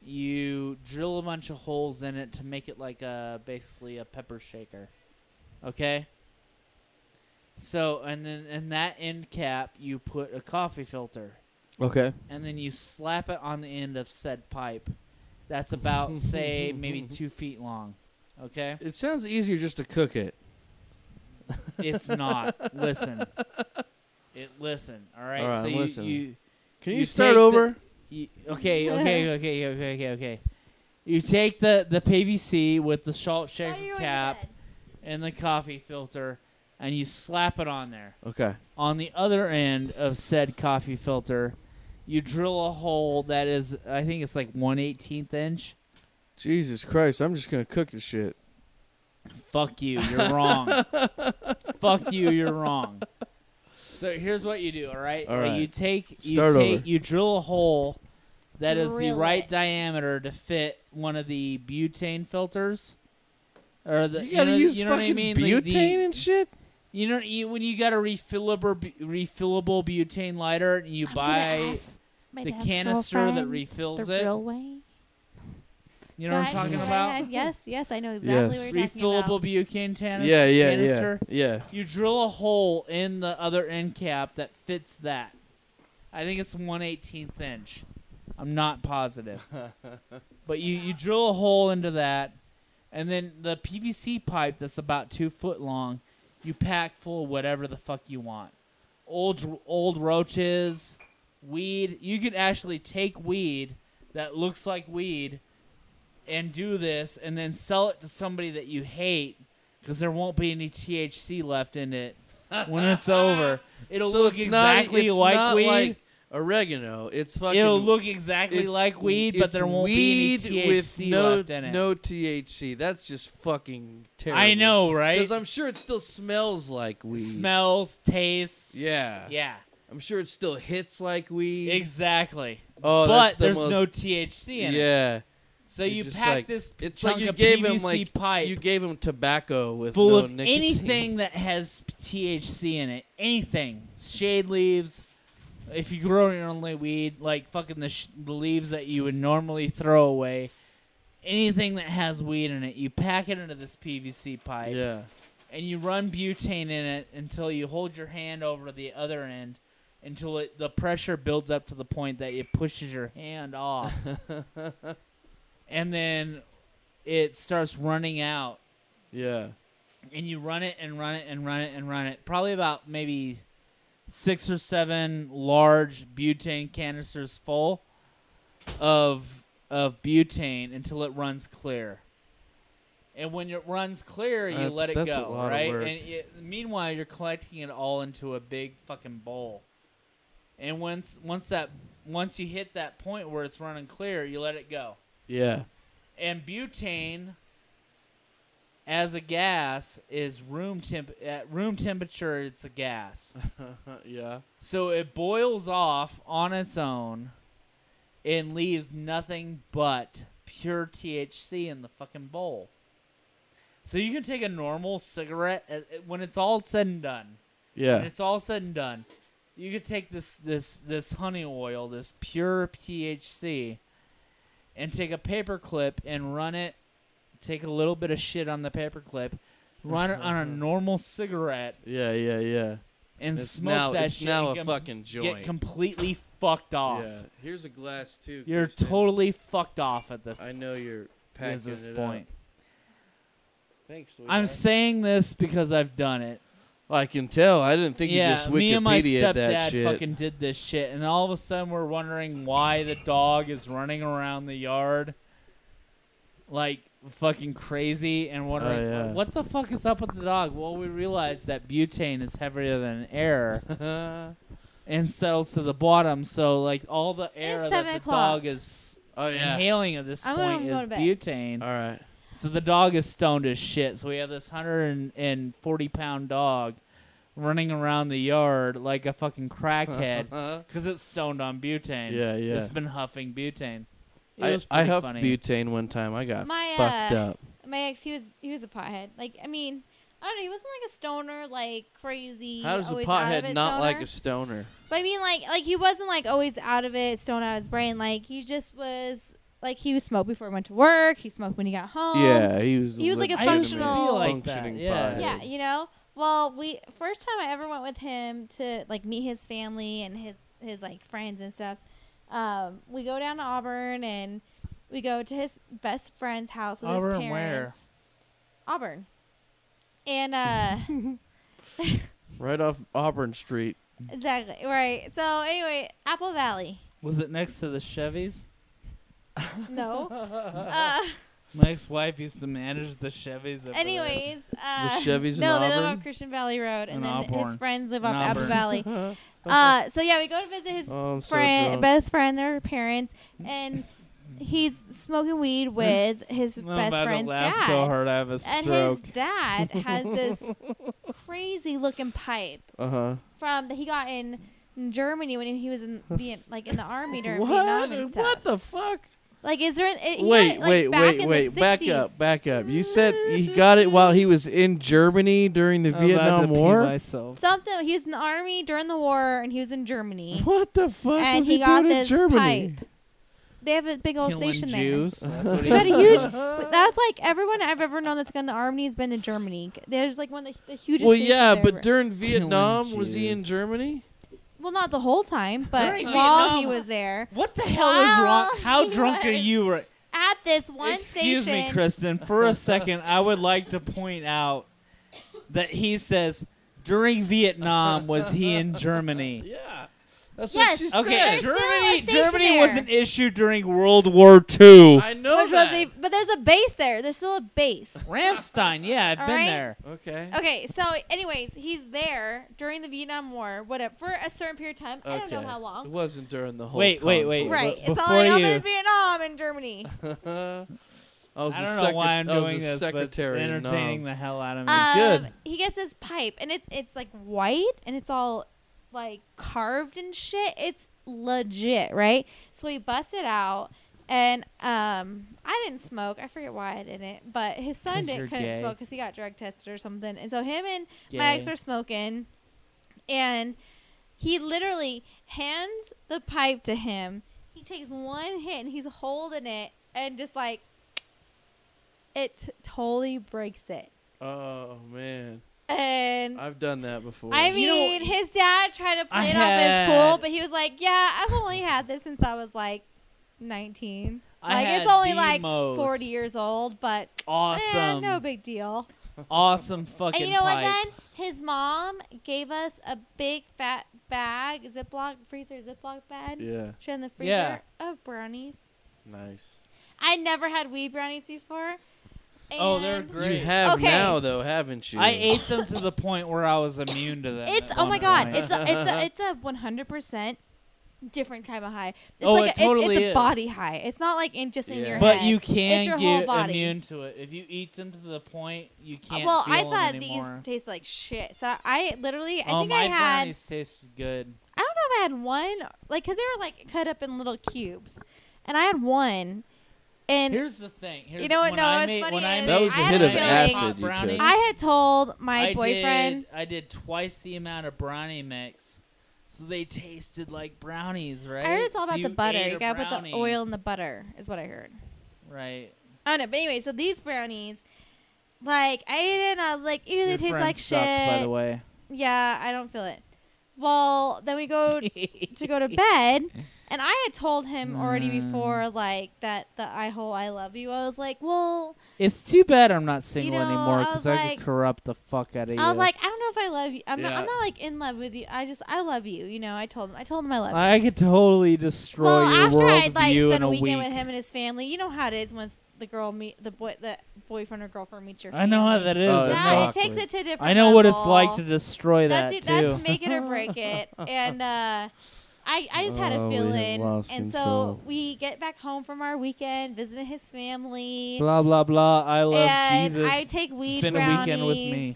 Speaker 2: you drill a bunch of holes in it to make it like basically a pepper shaker. Okay. So, and then in that end cap, you put a coffee filter,
Speaker 1: Okay.
Speaker 2: and then you slap it on the end of said pipe. That's about, say, maybe 2 feet long. Okay?
Speaker 1: It sounds easier just to cook it.
Speaker 2: It's not. Listen. Listen. All right.
Speaker 1: All right,
Speaker 2: so
Speaker 1: I'm listening.
Speaker 2: you
Speaker 1: Can you,
Speaker 2: you
Speaker 1: start
Speaker 2: take the-
Speaker 1: over?
Speaker 2: Okay. You take the PVC with the salt
Speaker 3: Oh,
Speaker 2: shaker
Speaker 3: you're going to
Speaker 2: cap
Speaker 3: bed.
Speaker 2: and the coffee filter, and you slap it on there.
Speaker 1: Okay.
Speaker 2: On the other end of said coffee filter, you drill a hole that is, I think it's like 1/18 inch.
Speaker 1: Jesus Christ, I'm just gonna cook the shit.
Speaker 2: Fuck you, you're wrong. Fuck you, you're wrong. So here's what you do, all right?
Speaker 1: All right.
Speaker 2: You
Speaker 1: Start over.
Speaker 2: you drill a hole that is the
Speaker 3: Drill
Speaker 2: right
Speaker 3: it.
Speaker 2: diameter to fit one of the butane filters. Or the
Speaker 1: You gotta
Speaker 2: know,
Speaker 1: use
Speaker 2: you know what I
Speaker 1: fucking
Speaker 2: mean?
Speaker 1: butane and shit.
Speaker 2: You know when you got a refillable butane lighter and you
Speaker 3: I'm gonna
Speaker 2: buy
Speaker 3: ask my
Speaker 2: the
Speaker 3: dad's
Speaker 2: canister that
Speaker 3: girlfriend
Speaker 2: refills
Speaker 3: the
Speaker 2: it.
Speaker 3: real way.
Speaker 2: You know what I'm
Speaker 3: Guys,
Speaker 2: talking
Speaker 3: go
Speaker 2: about?
Speaker 3: ahead. Yes, I know exactly
Speaker 1: Yes.
Speaker 3: what you're talking
Speaker 2: Refillable
Speaker 3: about.
Speaker 2: butane
Speaker 1: Yeah.
Speaker 2: canister.
Speaker 1: Yeah.
Speaker 2: You drill a hole in the other end cap that fits that. I think it's 1/18 inch. I'm not positive. But you drill a hole into that, and then the PVC pipe that's about 2 foot long, you pack full of whatever the fuck you want. old roaches, weed. You could actually take weed that looks like weed and do this and then sell it to somebody that you hate because there won't be any THC left in it when it's over. It'll
Speaker 1: So
Speaker 2: look
Speaker 1: it's
Speaker 2: exactly
Speaker 1: not,
Speaker 2: like
Speaker 1: not
Speaker 2: weed.
Speaker 1: like oregano. It's fucking.
Speaker 2: It'll look exactly like weed, but
Speaker 1: it's
Speaker 2: there won't be any
Speaker 1: weed with
Speaker 2: THC
Speaker 1: no,
Speaker 2: left in it.
Speaker 1: No THC. That's just fucking terrible.
Speaker 2: I know, right?
Speaker 1: Because I'm sure it still smells like weed.
Speaker 2: Smells, tastes.
Speaker 1: Yeah.
Speaker 2: Yeah.
Speaker 1: I'm sure it still hits like weed.
Speaker 2: Exactly.
Speaker 1: Oh,
Speaker 2: but
Speaker 1: that's the
Speaker 2: there's
Speaker 1: most,
Speaker 2: no THC in it.
Speaker 1: Yeah.
Speaker 2: So
Speaker 1: It
Speaker 2: you
Speaker 1: just
Speaker 2: pack
Speaker 1: like-
Speaker 2: this
Speaker 1: It's
Speaker 2: chunk
Speaker 1: like you
Speaker 2: of
Speaker 1: gave
Speaker 2: PVC
Speaker 1: him like
Speaker 2: pipe
Speaker 1: you gave him tobacco with
Speaker 2: full
Speaker 1: no
Speaker 2: of
Speaker 1: nicotine.
Speaker 2: anything that has THC in it. Anything. Shade leaves. If you grow your own weed, like fucking the leaves that you would normally throw away. Anything that has weed in it, you pack it into this PVC pipe.
Speaker 1: Yeah.
Speaker 2: And you run butane in it until you hold your hand over the other end until the pressure builds up to the point that it pushes your hand off. And then it starts running out.
Speaker 1: Yeah.
Speaker 2: And you run it and run it and run it and run it. Probably about maybe 6 or 7 large butane canisters full of butane until it runs clear. And when it runs clear, you let it
Speaker 1: that's
Speaker 2: go,
Speaker 1: a lot of
Speaker 2: right?
Speaker 1: work.
Speaker 2: And meanwhile, you're collecting it all into a big fucking bowl. And once you hit that point where it's running clear, you let it go.
Speaker 1: Yeah.
Speaker 2: And butane, as a gas, is at room temperature. It's a gas.
Speaker 1: Yeah.
Speaker 2: So it boils off on its own and leaves nothing but pure THC in the fucking bowl. So you can take a normal cigarette when it's all said and done.
Speaker 1: Yeah.
Speaker 2: When it's all said and done, you could take this honey oil, this pure THC, and take a paper clip and run it. Take a little bit of shit on the paper clip, run it on a normal cigarette.
Speaker 1: Yeah.
Speaker 2: And
Speaker 1: It's
Speaker 2: smoke
Speaker 1: now,
Speaker 2: that
Speaker 1: it's
Speaker 2: shit.
Speaker 1: now
Speaker 2: and
Speaker 1: a fucking joint.
Speaker 2: Get completely fucked off.
Speaker 1: Yeah. Here's a glass too.
Speaker 2: You're
Speaker 1: Kristen.
Speaker 2: totally fucked off at this.
Speaker 1: I know you're packing
Speaker 2: At this
Speaker 1: it
Speaker 2: point.
Speaker 1: up. Thanks.
Speaker 2: I'm
Speaker 1: sweetheart.
Speaker 2: saying this because I've done it.
Speaker 1: I can tell. I didn't think you just
Speaker 2: me and my
Speaker 1: Wikipedia'd that
Speaker 2: stepdad
Speaker 1: shit.
Speaker 2: fucking did this shit, and all of a sudden we're wondering why the dog is running around the yard like fucking crazy, and wondering
Speaker 1: yeah.
Speaker 2: what the fuck is up with the dog. Well, we realized that butane is heavier than air and settles to the bottom, so like all the air
Speaker 3: It's
Speaker 2: that
Speaker 3: 7
Speaker 2: the
Speaker 3: o'clock.
Speaker 2: dog is
Speaker 1: Oh yeah.
Speaker 2: inhaling at this
Speaker 3: I'm
Speaker 2: point
Speaker 3: gonna
Speaker 2: is
Speaker 3: go to bed.
Speaker 2: butane.
Speaker 1: All right.
Speaker 2: So the dog is stoned as shit. So we have this 140-pound dog running around the yard like a fucking crackhead because it's stoned on butane.
Speaker 1: Yeah.
Speaker 2: It's been huffing butane. It was
Speaker 1: I
Speaker 2: pretty
Speaker 1: huffed
Speaker 2: funny.
Speaker 1: butane one time. I got
Speaker 3: My,
Speaker 1: fucked up.
Speaker 3: My ex, he was a pothead. Like, I mean, I don't know. He wasn't like a stoner, like crazy.
Speaker 1: How does a
Speaker 3: always out of
Speaker 1: pothead
Speaker 3: it
Speaker 1: not
Speaker 3: stoner.
Speaker 1: like a stoner?
Speaker 3: But I mean, like he wasn't like always out of it, stoned out of his brain. Like he just was. Like he would smoke before he went to work. He smoked when he got home.
Speaker 1: Yeah, he was
Speaker 3: like a
Speaker 2: I used to
Speaker 3: functional-
Speaker 2: feel like that,
Speaker 1: functioning
Speaker 2: yeah.
Speaker 1: pothead.
Speaker 3: Yeah, you know. Well, first time I ever went with him to like meet his family and his like friends and stuff. We go down to Auburn and we go to his best friend's house with
Speaker 2: Auburn
Speaker 3: his
Speaker 2: where?
Speaker 3: parents. Auburn. And
Speaker 1: Right off Auburn Street.
Speaker 3: exactly right. So anyway, Apple Valley.
Speaker 2: Was it next to the Chevys?
Speaker 3: No.
Speaker 2: My ex-wife used to manage the Chevys.
Speaker 3: Anyways,
Speaker 1: Chevys in
Speaker 3: no, they live
Speaker 1: Auburn?
Speaker 3: on Christian Valley Road, and
Speaker 2: In
Speaker 3: then
Speaker 2: Auburn.
Speaker 3: his friends live
Speaker 2: In
Speaker 3: off Apple
Speaker 2: Auburn.
Speaker 3: Valley. So yeah, we go to visit his
Speaker 1: Oh, I'm so
Speaker 3: friend,
Speaker 1: drunk.
Speaker 3: best friend, their parents, and he's smoking weed with his
Speaker 2: I'm
Speaker 3: best
Speaker 2: about to
Speaker 3: friend's
Speaker 2: laugh
Speaker 3: dad.
Speaker 2: so hard I have a
Speaker 3: And
Speaker 2: stroke.
Speaker 3: his dad has this crazy looking pipe from that he got in Germany when he was in in the army during Vietnam and stuff.
Speaker 2: What the fuck?
Speaker 3: Like, is there?
Speaker 1: Wait. Back up. You said he got it while he was in Germany during the Vietnam War?
Speaker 3: Something. He was in the army during the war, and he was in Germany.
Speaker 1: What the fuck
Speaker 3: And
Speaker 1: was
Speaker 3: he
Speaker 1: he
Speaker 3: got
Speaker 1: doing in
Speaker 3: this
Speaker 1: Germany?
Speaker 3: pipe. They have a big old
Speaker 2: Killing
Speaker 3: station
Speaker 2: Jews.
Speaker 3: there.
Speaker 2: That's what
Speaker 3: He had a huge. That's like everyone I've ever known that's gone in the army has been to Germany. There's like one of the hugest.
Speaker 1: Well,
Speaker 3: stations
Speaker 1: yeah,
Speaker 3: there
Speaker 1: but
Speaker 3: ever.
Speaker 1: during Vietnam, was he in
Speaker 2: Jews.
Speaker 1: Germany?
Speaker 3: Well, not the whole time, but
Speaker 2: During
Speaker 3: while
Speaker 2: Vietnam.
Speaker 3: he was there,
Speaker 2: What the hell is wrong?
Speaker 3: While
Speaker 2: How
Speaker 3: he
Speaker 2: drunk are
Speaker 3: was
Speaker 2: you? Right?
Speaker 3: at this one
Speaker 2: Excuse
Speaker 3: station.
Speaker 2: me, Kristen. For a second, I would like to point out that he says during Vietnam was he in Germany?
Speaker 1: Yeah. That's
Speaker 3: Yes.
Speaker 1: what she said.
Speaker 2: Okay,
Speaker 3: There's still a station
Speaker 2: Germany was
Speaker 3: there.
Speaker 2: an issue during World War II.
Speaker 1: I know that.
Speaker 3: But there's a base there. There's still a base.
Speaker 2: Ramstein, yeah, I've
Speaker 3: All
Speaker 2: been
Speaker 3: right.
Speaker 2: there.
Speaker 1: Okay.
Speaker 3: Okay, so anyways, he's there during the Vietnam War, whatever, for a certain period of time. I don't know how
Speaker 1: It
Speaker 3: long.
Speaker 1: wasn't during the whole.
Speaker 2: Wait.
Speaker 1: conflict.
Speaker 3: Right.
Speaker 2: But
Speaker 3: It's not
Speaker 2: before
Speaker 3: like I'm
Speaker 2: you-
Speaker 3: in Vietnam and Germany.
Speaker 1: I was
Speaker 2: I
Speaker 1: the
Speaker 2: don't know why I'm
Speaker 1: I was
Speaker 2: doing
Speaker 1: the
Speaker 2: this, but it's
Speaker 1: secretary.
Speaker 2: entertaining
Speaker 1: No.
Speaker 2: the hell out of me.
Speaker 1: Good.
Speaker 3: He gets his pipe, and it's like white, and it's all like carved and shit. It's legit, right? So he busts it out, and I didn't smoke. I forget why I didn't, but his son
Speaker 2: 'Cause you're
Speaker 3: couldn't
Speaker 2: gay.
Speaker 3: smoke because he got drug tested or something. And so him and
Speaker 2: Gay.
Speaker 3: my ex are smoking, and he literally hands the pipe to him. He takes one hit, and he's holding it, and just like it totally breaks it.
Speaker 1: Oh man,
Speaker 3: And
Speaker 1: I've done that before.
Speaker 3: I mean,
Speaker 2: You know,
Speaker 3: his dad tried to play
Speaker 2: I
Speaker 3: it off as cool,
Speaker 2: had-
Speaker 3: but he was like, "Yeah, I've only had this since I was like 19.
Speaker 2: I
Speaker 3: Like
Speaker 2: had
Speaker 3: it's only
Speaker 2: the
Speaker 3: like
Speaker 2: most
Speaker 3: 40 years old, but
Speaker 2: awesome,
Speaker 3: no big deal."
Speaker 2: awesome fucking
Speaker 3: And you know what?
Speaker 2: pipe.
Speaker 3: Then his mom gave us a big fat bag, Ziploc bag,
Speaker 1: Yeah,
Speaker 3: shit in the freezer
Speaker 2: Yeah.
Speaker 3: of brownies.
Speaker 1: nice.
Speaker 3: I never had weed brownies before.
Speaker 2: Oh, they're
Speaker 3: and
Speaker 2: great.
Speaker 1: You have
Speaker 3: Okay.
Speaker 1: now, though, haven't you?
Speaker 2: I ate them to the point where I was immune to them.
Speaker 3: It's
Speaker 2: at
Speaker 3: oh my
Speaker 2: one
Speaker 3: god,
Speaker 2: point.
Speaker 3: it's a 100% different type of high. It's
Speaker 2: Oh,
Speaker 3: like
Speaker 2: it totally
Speaker 3: it's a
Speaker 2: is.
Speaker 3: body high. It's not like just in
Speaker 1: Yeah.
Speaker 3: your
Speaker 2: But
Speaker 3: head.
Speaker 2: you can
Speaker 3: It's your whole
Speaker 2: get
Speaker 3: body.
Speaker 2: immune to it if you eat them to the point you can't.
Speaker 3: Well,
Speaker 2: feel
Speaker 3: I
Speaker 2: them
Speaker 3: thought
Speaker 2: anymore.
Speaker 3: these taste like shit. So I literally, I
Speaker 2: Oh,
Speaker 3: think
Speaker 2: my
Speaker 3: I had,
Speaker 2: brownies tasted good.
Speaker 3: I don't know if I had one, like, because they were like cut up in little cubes, and I had one, and
Speaker 2: Here's the thing.
Speaker 3: you know what?
Speaker 2: When
Speaker 3: No,
Speaker 2: I
Speaker 3: what's
Speaker 2: made,
Speaker 3: funny
Speaker 2: when I
Speaker 3: is
Speaker 2: made,
Speaker 1: That was a
Speaker 3: I
Speaker 1: hit
Speaker 3: had
Speaker 1: of
Speaker 3: a feeling-
Speaker 1: acid you
Speaker 2: brownies,
Speaker 1: took.
Speaker 3: I had told my
Speaker 2: I
Speaker 3: boyfriend.
Speaker 2: I did twice the amount of brownie mix, so they tasted like brownies, right?
Speaker 3: I heard it's all
Speaker 2: So
Speaker 3: about the
Speaker 2: you
Speaker 3: butter.
Speaker 2: ate
Speaker 3: You
Speaker 2: a
Speaker 3: gotta put
Speaker 2: brownie.
Speaker 3: the oil in the butter, is what I heard.
Speaker 2: Right.
Speaker 3: I don't know, but anyway, so these brownies, like, I ate it and I was like, ew, they
Speaker 2: Your
Speaker 3: taste
Speaker 2: friend
Speaker 3: like
Speaker 2: sucked,
Speaker 3: shit.
Speaker 2: by the way.
Speaker 3: Yeah, I don't feel it. Well, then we go to go to bed, and I had told him already before, like, that the I love you. I was like, well,
Speaker 2: It's too bad I'm not single
Speaker 3: know,
Speaker 2: anymore
Speaker 3: I
Speaker 2: because
Speaker 3: was
Speaker 2: I
Speaker 3: like-
Speaker 2: could corrupt the fuck out of you.
Speaker 3: I was like, I don't know if I love you. I'm
Speaker 1: Yeah.
Speaker 3: not like in love with you. I love you. You know, I told him I love you.
Speaker 2: I could totally destroy
Speaker 3: Well,
Speaker 2: your
Speaker 3: after
Speaker 2: world
Speaker 3: I'd like
Speaker 2: view
Speaker 3: spend
Speaker 2: in
Speaker 3: a
Speaker 2: a
Speaker 3: weekend
Speaker 2: week.
Speaker 3: with him and his family, you know how it is once the boyfriend or girlfriend meets your
Speaker 2: I
Speaker 3: family.
Speaker 2: know how that is.
Speaker 1: Oh,
Speaker 2: I
Speaker 1: that's
Speaker 2: know.
Speaker 3: Yeah, it
Speaker 1: awkward.
Speaker 3: takes it to a different
Speaker 2: I know what it's
Speaker 3: level.
Speaker 2: like to destroy that
Speaker 3: That's
Speaker 2: too.
Speaker 3: That's make it or break it. And I just had
Speaker 1: Oh,
Speaker 3: a
Speaker 1: we have
Speaker 3: feeling.
Speaker 1: lost
Speaker 3: And
Speaker 1: control.
Speaker 3: so we get back home from our weekend, visiting his family.
Speaker 2: Blah blah blah. I love
Speaker 3: and
Speaker 2: Jesus.
Speaker 3: I take weed
Speaker 2: Spend
Speaker 3: brownies.
Speaker 2: a weekend with me.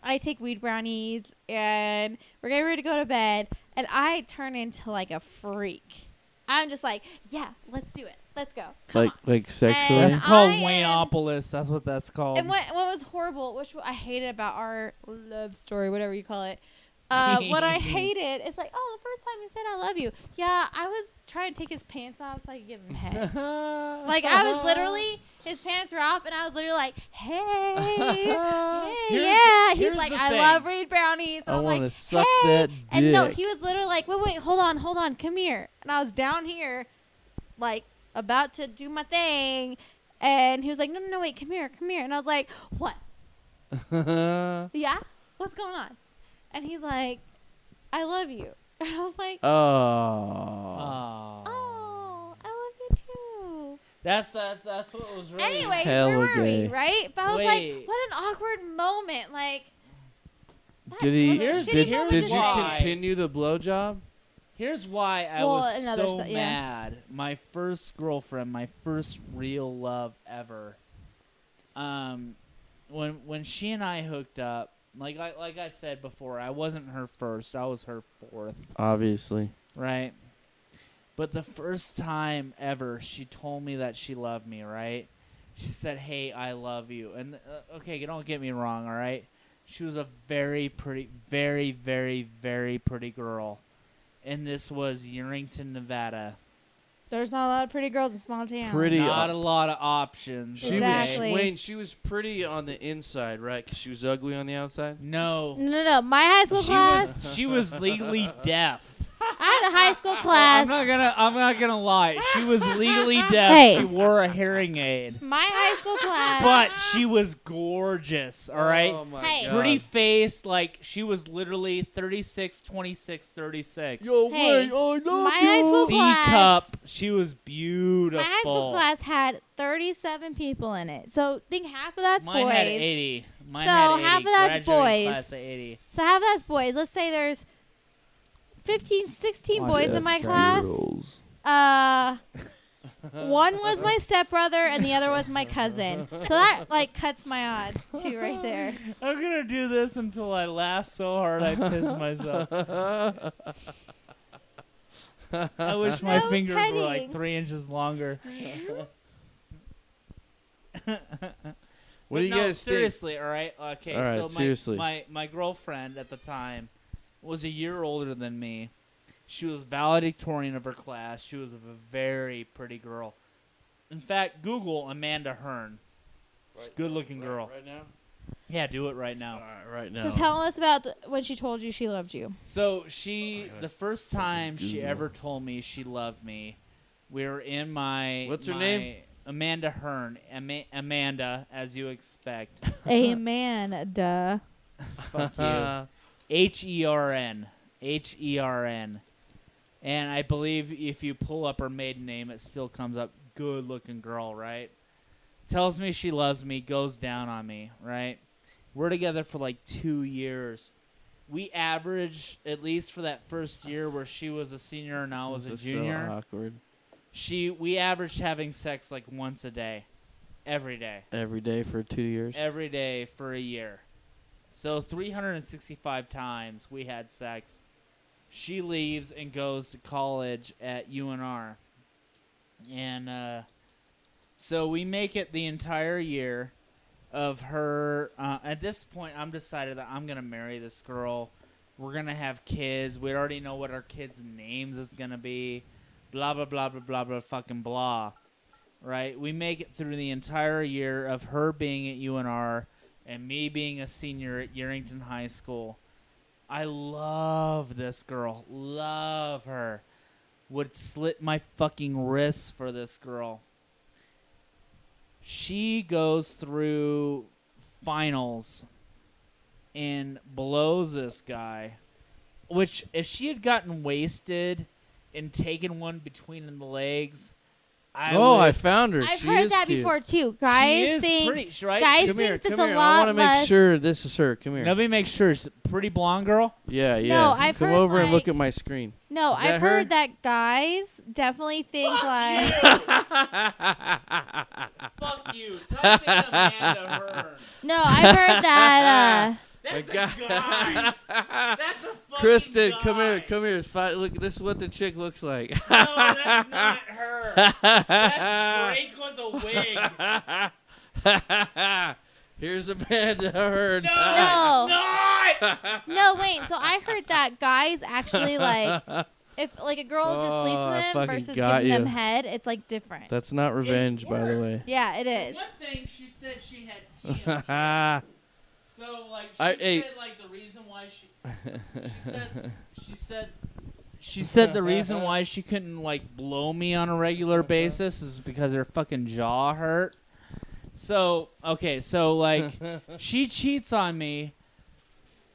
Speaker 3: I take weed brownies, and we're getting ready to go to bed, and I turn into like a freak. I'm just like, yeah, let's do it. Let's go. Come on.
Speaker 1: like sexually.
Speaker 3: And
Speaker 2: That's called
Speaker 3: I am-
Speaker 2: Wayneopolis. That's what that's called.
Speaker 3: And what was horrible, which I hated about our love story, whatever you call it, what I hated is like, oh, the first time he said I love you. Yeah, I was trying to take his pants off so I could give him head. Like, I was literally, his pants were off, and I was literally like, hey, hey, yeah. He's
Speaker 2: here's
Speaker 3: like,
Speaker 2: the
Speaker 3: I
Speaker 2: thing.
Speaker 3: love reed brownies. And
Speaker 1: I
Speaker 3: I'm
Speaker 1: want to
Speaker 3: like,
Speaker 1: suck
Speaker 3: hey.
Speaker 1: that dick.
Speaker 3: And no, he was literally like, wait, hold on, come here. And I was down here, like, about to do my thing. And he was like, no, wait, come here. And I was like, what? Yeah? What's going on? And he's like, I love you. And I was like,
Speaker 1: oh.
Speaker 3: oh, I love you too.
Speaker 2: That's what was really.
Speaker 3: Anyways,
Speaker 1: Hella
Speaker 3: where were
Speaker 1: gay.
Speaker 3: we, right? But I was
Speaker 2: Wait.
Speaker 3: like, what an awkward moment. Like, that
Speaker 1: Did he?
Speaker 3: was a
Speaker 2: Here's-
Speaker 3: shitty
Speaker 1: Did,
Speaker 3: moment
Speaker 1: did
Speaker 3: to
Speaker 1: you
Speaker 2: why.
Speaker 3: me.
Speaker 1: continue the blowjob?
Speaker 2: Here's why I
Speaker 3: Well,
Speaker 2: was
Speaker 3: another
Speaker 2: so
Speaker 3: yeah.
Speaker 2: mad. My first girlfriend, my first real love ever. When she and I hooked up, like I said before, I wasn't her first. I was her fourth,
Speaker 1: Obviously.
Speaker 2: right? But the first time ever, she told me that she loved me, right? She said, "Hey, I love you." And okay, don't get me wrong, all right? She was a very pretty, very, very, very pretty girl. And this was Yerington, Nevada.
Speaker 3: There's not a lot of pretty girls in small town.
Speaker 1: Pretty.
Speaker 2: Not a lot of options.
Speaker 1: She
Speaker 3: Exactly.
Speaker 1: was Wayne. She was pretty on the inside, right? 'Cause she was ugly on the outside.
Speaker 2: No.
Speaker 3: No. My high school class.
Speaker 2: She was legally deaf.
Speaker 3: I had a high school class.
Speaker 2: I'm not gonna lie. She was legally deaf.
Speaker 3: Hey.
Speaker 2: She wore a hearing aid.
Speaker 3: My high school class.
Speaker 2: But she was gorgeous, all right?
Speaker 1: Oh my
Speaker 3: Hey.
Speaker 1: God.
Speaker 2: Pretty face, like she was literally 36, 26, 36.
Speaker 1: Yo,
Speaker 3: Hey,
Speaker 1: wait, I love
Speaker 3: my high school
Speaker 2: C
Speaker 3: class.
Speaker 2: cup. She was beautiful.
Speaker 3: My high school class had 37 people in it. So think half of that's
Speaker 2: Mine
Speaker 3: boys.
Speaker 2: had 80. Mine
Speaker 3: So
Speaker 2: had 80.
Speaker 3: half of that's
Speaker 2: Graduating
Speaker 3: boys.
Speaker 2: Class of 80.
Speaker 3: So half of that's boys. Let's say there's 15, 16
Speaker 2: Watch
Speaker 3: boys
Speaker 2: this,
Speaker 3: in my
Speaker 2: Trey.
Speaker 3: class. One was my stepbrother and the other was my cousin. So that like cuts my odds too right there.
Speaker 2: I'm gonna do this until I laugh so hard I piss myself. I wish my
Speaker 3: No
Speaker 2: fingers were like
Speaker 3: petting.
Speaker 2: 3 inches longer.
Speaker 1: What do you
Speaker 2: no,
Speaker 1: guys think?
Speaker 2: seriously, all right? Okay,
Speaker 1: All right,
Speaker 2: so
Speaker 1: seriously.
Speaker 2: my girlfriend at the time was a year older than me. She was valedictorian of her class. She was a very pretty girl. In fact, Google Amanda Hearn. She's a good-looking girl.
Speaker 1: Right now?
Speaker 2: Yeah, do it right now.
Speaker 1: All right, right now.
Speaker 3: So tell us about when she told you she loved you.
Speaker 2: So she, the first time she
Speaker 1: Google.
Speaker 2: ever told me she loved me, we were in my.
Speaker 1: What's her
Speaker 2: my-
Speaker 1: name?
Speaker 2: Amanda Hearn. Amanda, as you expect.
Speaker 3: Amanda.
Speaker 2: Fuck you. Hern. Hern. And I believe if you pull up her maiden name, it still comes up. Good looking girl, right? Tells me she loves me, goes down on me, right? We're together for like 2 years. We averaged, at least for that first year where she was a senior and I was a
Speaker 1: This is
Speaker 2: junior,
Speaker 1: So awkward.
Speaker 2: we averaged having sex like once a day. Every day.
Speaker 1: Every day for 2 years.
Speaker 2: Every day for a year. So 365 times we had sex. She leaves and goes to college at UNR. And so we make it the entire year of her. At this point, I'm decided that I'm going to marry this girl. We're going to have kids. We already know what our kids' names is going to be. Blah, blah, blah, blah, blah, blah, fucking blah. Right? We make it through the entire year of her being at UNR and me being a senior at Yerington High School. I love this girl. Love her. Would slit my fucking wrists for this girl. She goes through finals and blows this guy. Which, if she had gotten wasted and taken one between the legs,
Speaker 1: I found her.
Speaker 3: I've
Speaker 1: She
Speaker 3: heard
Speaker 1: is
Speaker 3: that
Speaker 1: cute.
Speaker 3: before too.
Speaker 2: she
Speaker 3: Guys
Speaker 2: is
Speaker 3: think
Speaker 2: pretty, right?
Speaker 3: guys
Speaker 1: Come here,
Speaker 3: thinks it's
Speaker 1: come
Speaker 3: a
Speaker 1: here. I
Speaker 3: lot
Speaker 1: want to make
Speaker 3: less.
Speaker 1: sure this is her. Come here.
Speaker 2: Let me make sure. It's a pretty blonde girl.
Speaker 1: Yeah, yeah.
Speaker 3: No, I've
Speaker 1: Come
Speaker 3: heard,
Speaker 1: over and look
Speaker 3: like-
Speaker 1: at my screen.
Speaker 3: No,
Speaker 1: Is that
Speaker 3: I've
Speaker 1: her?
Speaker 3: heard that guys definitely think like
Speaker 2: Fuck you. Type in Amanda Hearn.
Speaker 3: no, I've heard that
Speaker 2: That's
Speaker 1: guy-
Speaker 2: a guy. That's a fucking
Speaker 1: Kristen,
Speaker 2: guy.
Speaker 1: come here, come here. Look, this is what the chick looks like.
Speaker 2: No, that's not her. That's Drake with a wig.
Speaker 1: Here's Amanda Heard.
Speaker 3: No.
Speaker 2: Not.
Speaker 3: no, wait. So I heard that guys actually like if like a girl just sleeps
Speaker 1: Oh, I
Speaker 3: with him
Speaker 1: fucking
Speaker 3: versus
Speaker 1: got
Speaker 3: giving them
Speaker 1: you.
Speaker 3: head, it's like different.
Speaker 1: That's not revenge, by the
Speaker 2: worse.
Speaker 1: way.
Speaker 3: Yeah, it is.
Speaker 2: One thing she said she had TMJ. So like she said like the reason why she said the reason why she couldn't like blow me on a regular basis is because her fucking jaw hurt. So okay, so like she cheats on me.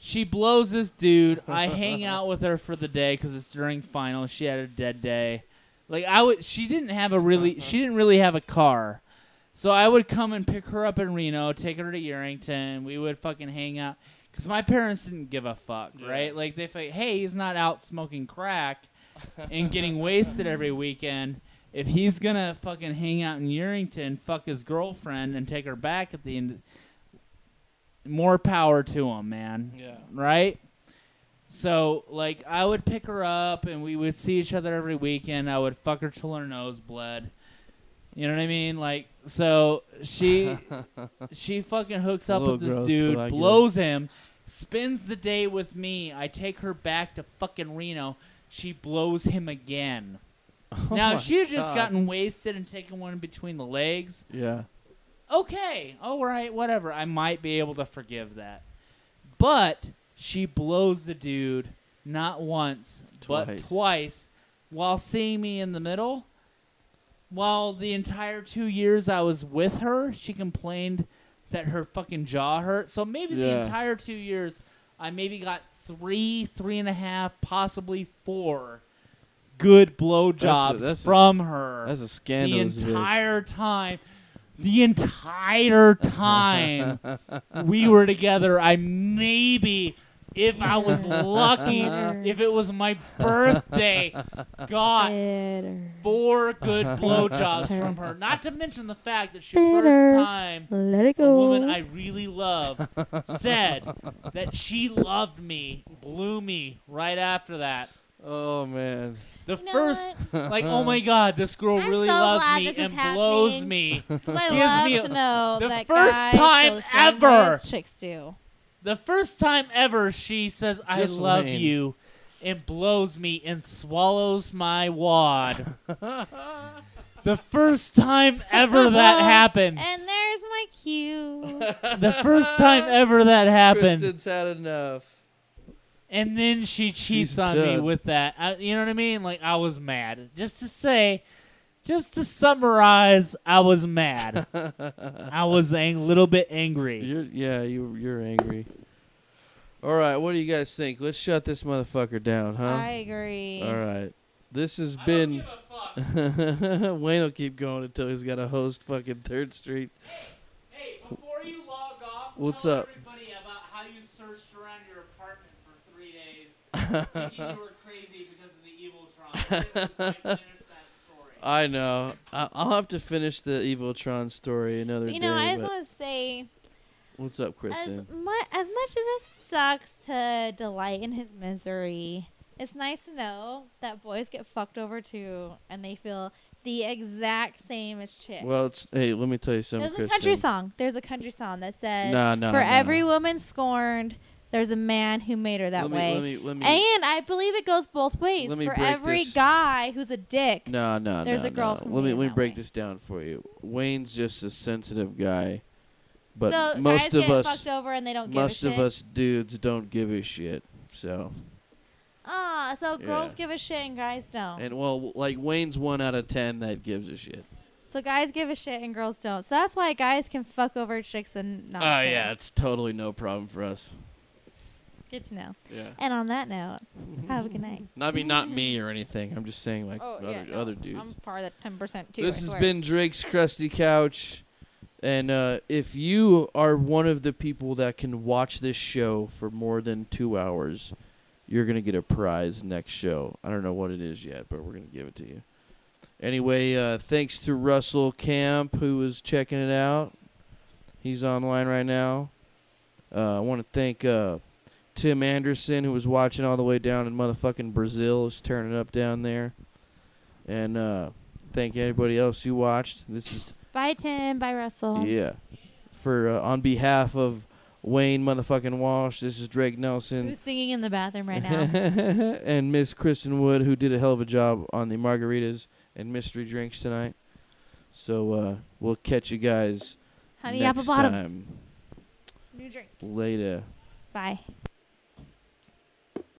Speaker 2: She blows this dude. I hang out with her for the day because it's during finals. She had a dead day. Like she didn't really have a car. So I would come and pick her up in Reno, take her to Yerington. We would fucking hang out. Because my parents didn't give a fuck, right? Like, they think, hey, he's not out smoking crack and getting wasted every weekend. If he's going to fucking hang out in Yerington, fuck his girlfriend, and take her back at the end, more power to him, man.
Speaker 1: Yeah.
Speaker 2: Right? So, like, I would pick her up, and we would see each other every weekend. I would fuck her till her nose bled. You know what I mean? Like, so she fucking hooks up
Speaker 1: little
Speaker 2: with this
Speaker 1: gross,
Speaker 2: dude,
Speaker 1: but I get
Speaker 2: blows him, spends the day with me. I take her back to fucking Reno. She blows him again. Now,
Speaker 1: my
Speaker 2: if she had just
Speaker 1: God.
Speaker 2: gotten wasted and taken one between the legs,
Speaker 1: Yeah.
Speaker 2: okay, all right, whatever. I might be able to forgive that. But she blows the dude not once, but
Speaker 1: Twice.
Speaker 2: twice, while seeing me in the middle. While the entire 2 years I was with her, she complained that her fucking jaw hurt. So maybe the
Speaker 1: Yeah.
Speaker 2: entire 2 years, I maybe got 3.5, possibly 4 good blowjobs
Speaker 1: That's a-
Speaker 2: from her.
Speaker 1: That's a
Speaker 2: The
Speaker 1: scandalous bitch.
Speaker 2: entire time. The entire time we were together, I maybe, if I was lucky, if it was my birthday, got
Speaker 3: Bitter.
Speaker 2: 4 good blowjobs from her. Not to mention the fact that she
Speaker 3: Bitter.
Speaker 2: first time
Speaker 3: Let it
Speaker 2: a
Speaker 3: go.
Speaker 2: woman I really love said that she loved me, blew me right after that.
Speaker 1: Oh man.
Speaker 2: The
Speaker 3: You know
Speaker 2: first, like, oh my God, this girl
Speaker 3: I'm
Speaker 2: really
Speaker 3: so
Speaker 2: loves
Speaker 3: glad
Speaker 2: me
Speaker 3: this is
Speaker 2: and blows
Speaker 3: happening.
Speaker 2: me.
Speaker 3: 'Cause I
Speaker 2: Gives
Speaker 3: love
Speaker 2: me a-
Speaker 3: to know
Speaker 2: the
Speaker 3: that
Speaker 2: first
Speaker 3: guys
Speaker 2: time
Speaker 3: feel the same way
Speaker 2: ever.
Speaker 3: as chicks do.
Speaker 2: The first time ever she says, I
Speaker 1: Just
Speaker 2: love
Speaker 1: Wayne.
Speaker 2: you, and blows me and swallows my wad. The first time ever that happened.
Speaker 3: And there's my cue.
Speaker 2: The first time ever that happened.
Speaker 1: Kristen's had enough.
Speaker 2: And then she cheats
Speaker 1: She's
Speaker 2: on me
Speaker 1: done.
Speaker 2: with that. You know what I mean? Like, I was mad. Just to summarize, I was mad. I was a little bit angry.
Speaker 1: You're angry. All right, what do you guys think? Let's shut this motherfucker down, huh?
Speaker 3: I agree.
Speaker 1: All right. This has
Speaker 2: I don't
Speaker 1: been.
Speaker 2: give a fuck.
Speaker 1: Wayne will keep going until he's got to host fucking 3rd Street.
Speaker 2: Hey, before you log off,
Speaker 1: What's
Speaker 2: tell
Speaker 1: up?
Speaker 2: everybody about how you searched around your apartment for 3 days, thinking you were crazy because of the Eviltron. I didn't quite finish that story.
Speaker 1: I know. I'll have to finish the Eviltron story another
Speaker 3: But, you
Speaker 1: day.
Speaker 3: know, I just
Speaker 1: but
Speaker 3: want to say,
Speaker 1: what's up,
Speaker 3: as
Speaker 1: Kristen?
Speaker 3: much as it sucks to delight in his misery, it's nice to know that boys get fucked over too, and they feel the exact same as chicks.
Speaker 1: Well, hey, let me tell you something,
Speaker 3: There's a
Speaker 1: Kristen.
Speaker 3: country song. There's a country song that says,
Speaker 1: No.
Speaker 3: "For every woman scorned, there's a man who made her that way."
Speaker 1: Let me.
Speaker 3: And I believe it goes both ways.
Speaker 1: Let me
Speaker 3: For
Speaker 1: break
Speaker 3: every
Speaker 1: this.
Speaker 3: guy who's a dick,
Speaker 1: No.
Speaker 3: There's a girl who
Speaker 1: Let me
Speaker 3: made it that
Speaker 1: break
Speaker 3: way.
Speaker 1: this down for you. Wayne's just a sensitive guy, but
Speaker 3: so
Speaker 1: most
Speaker 3: guys
Speaker 1: of
Speaker 3: get
Speaker 1: us,
Speaker 3: fucked over and they don't give a
Speaker 1: most
Speaker 3: shit.
Speaker 1: of us dudes don't give a shit. So,
Speaker 3: So girls
Speaker 1: Yeah.
Speaker 3: give a shit and guys don't.
Speaker 1: and well, like Wayne's 1 out of 10 that gives a shit.
Speaker 3: So guys give a shit and girls don't. So that's why guys can fuck over chicks and not.
Speaker 1: Oh
Speaker 3: care.
Speaker 1: yeah, it's totally no problem for us.
Speaker 3: Good to know.
Speaker 1: Yeah.
Speaker 3: And on that note, have a good night.
Speaker 1: I mean, not me or anything. I'm just saying, like
Speaker 3: Oh,
Speaker 1: other dudes.
Speaker 3: I'm part of that 10% too.
Speaker 1: This
Speaker 3: I
Speaker 1: has
Speaker 3: swear.
Speaker 1: been Drake's Crusty Couch. And if you are one of the people that can watch this show for more than 2 hours, you're going to get a prize next show. I don't know what it is yet, but we're going to give it to you. Anyway, thanks to Russell Camp, who is checking it out. He's online right now. I want to thank Tim Anderson, who was watching all the way down in motherfucking Brazil. Is turning up down there. And thank everybody else who watched. This is...
Speaker 3: Bye, Tim. Bye, Russell.
Speaker 1: Yeah. For on behalf of Wayne motherfucking Walsh, this is Drake Nelson.
Speaker 3: Who's singing in the bathroom right now?
Speaker 1: And Miss Kristen Wood, who did a hell of a job on the margaritas and mystery drinks tonight. So we'll catch you guys
Speaker 3: Honey
Speaker 1: next
Speaker 3: apple bottoms.
Speaker 1: time.
Speaker 3: New drink.
Speaker 1: Later.
Speaker 3: Bye.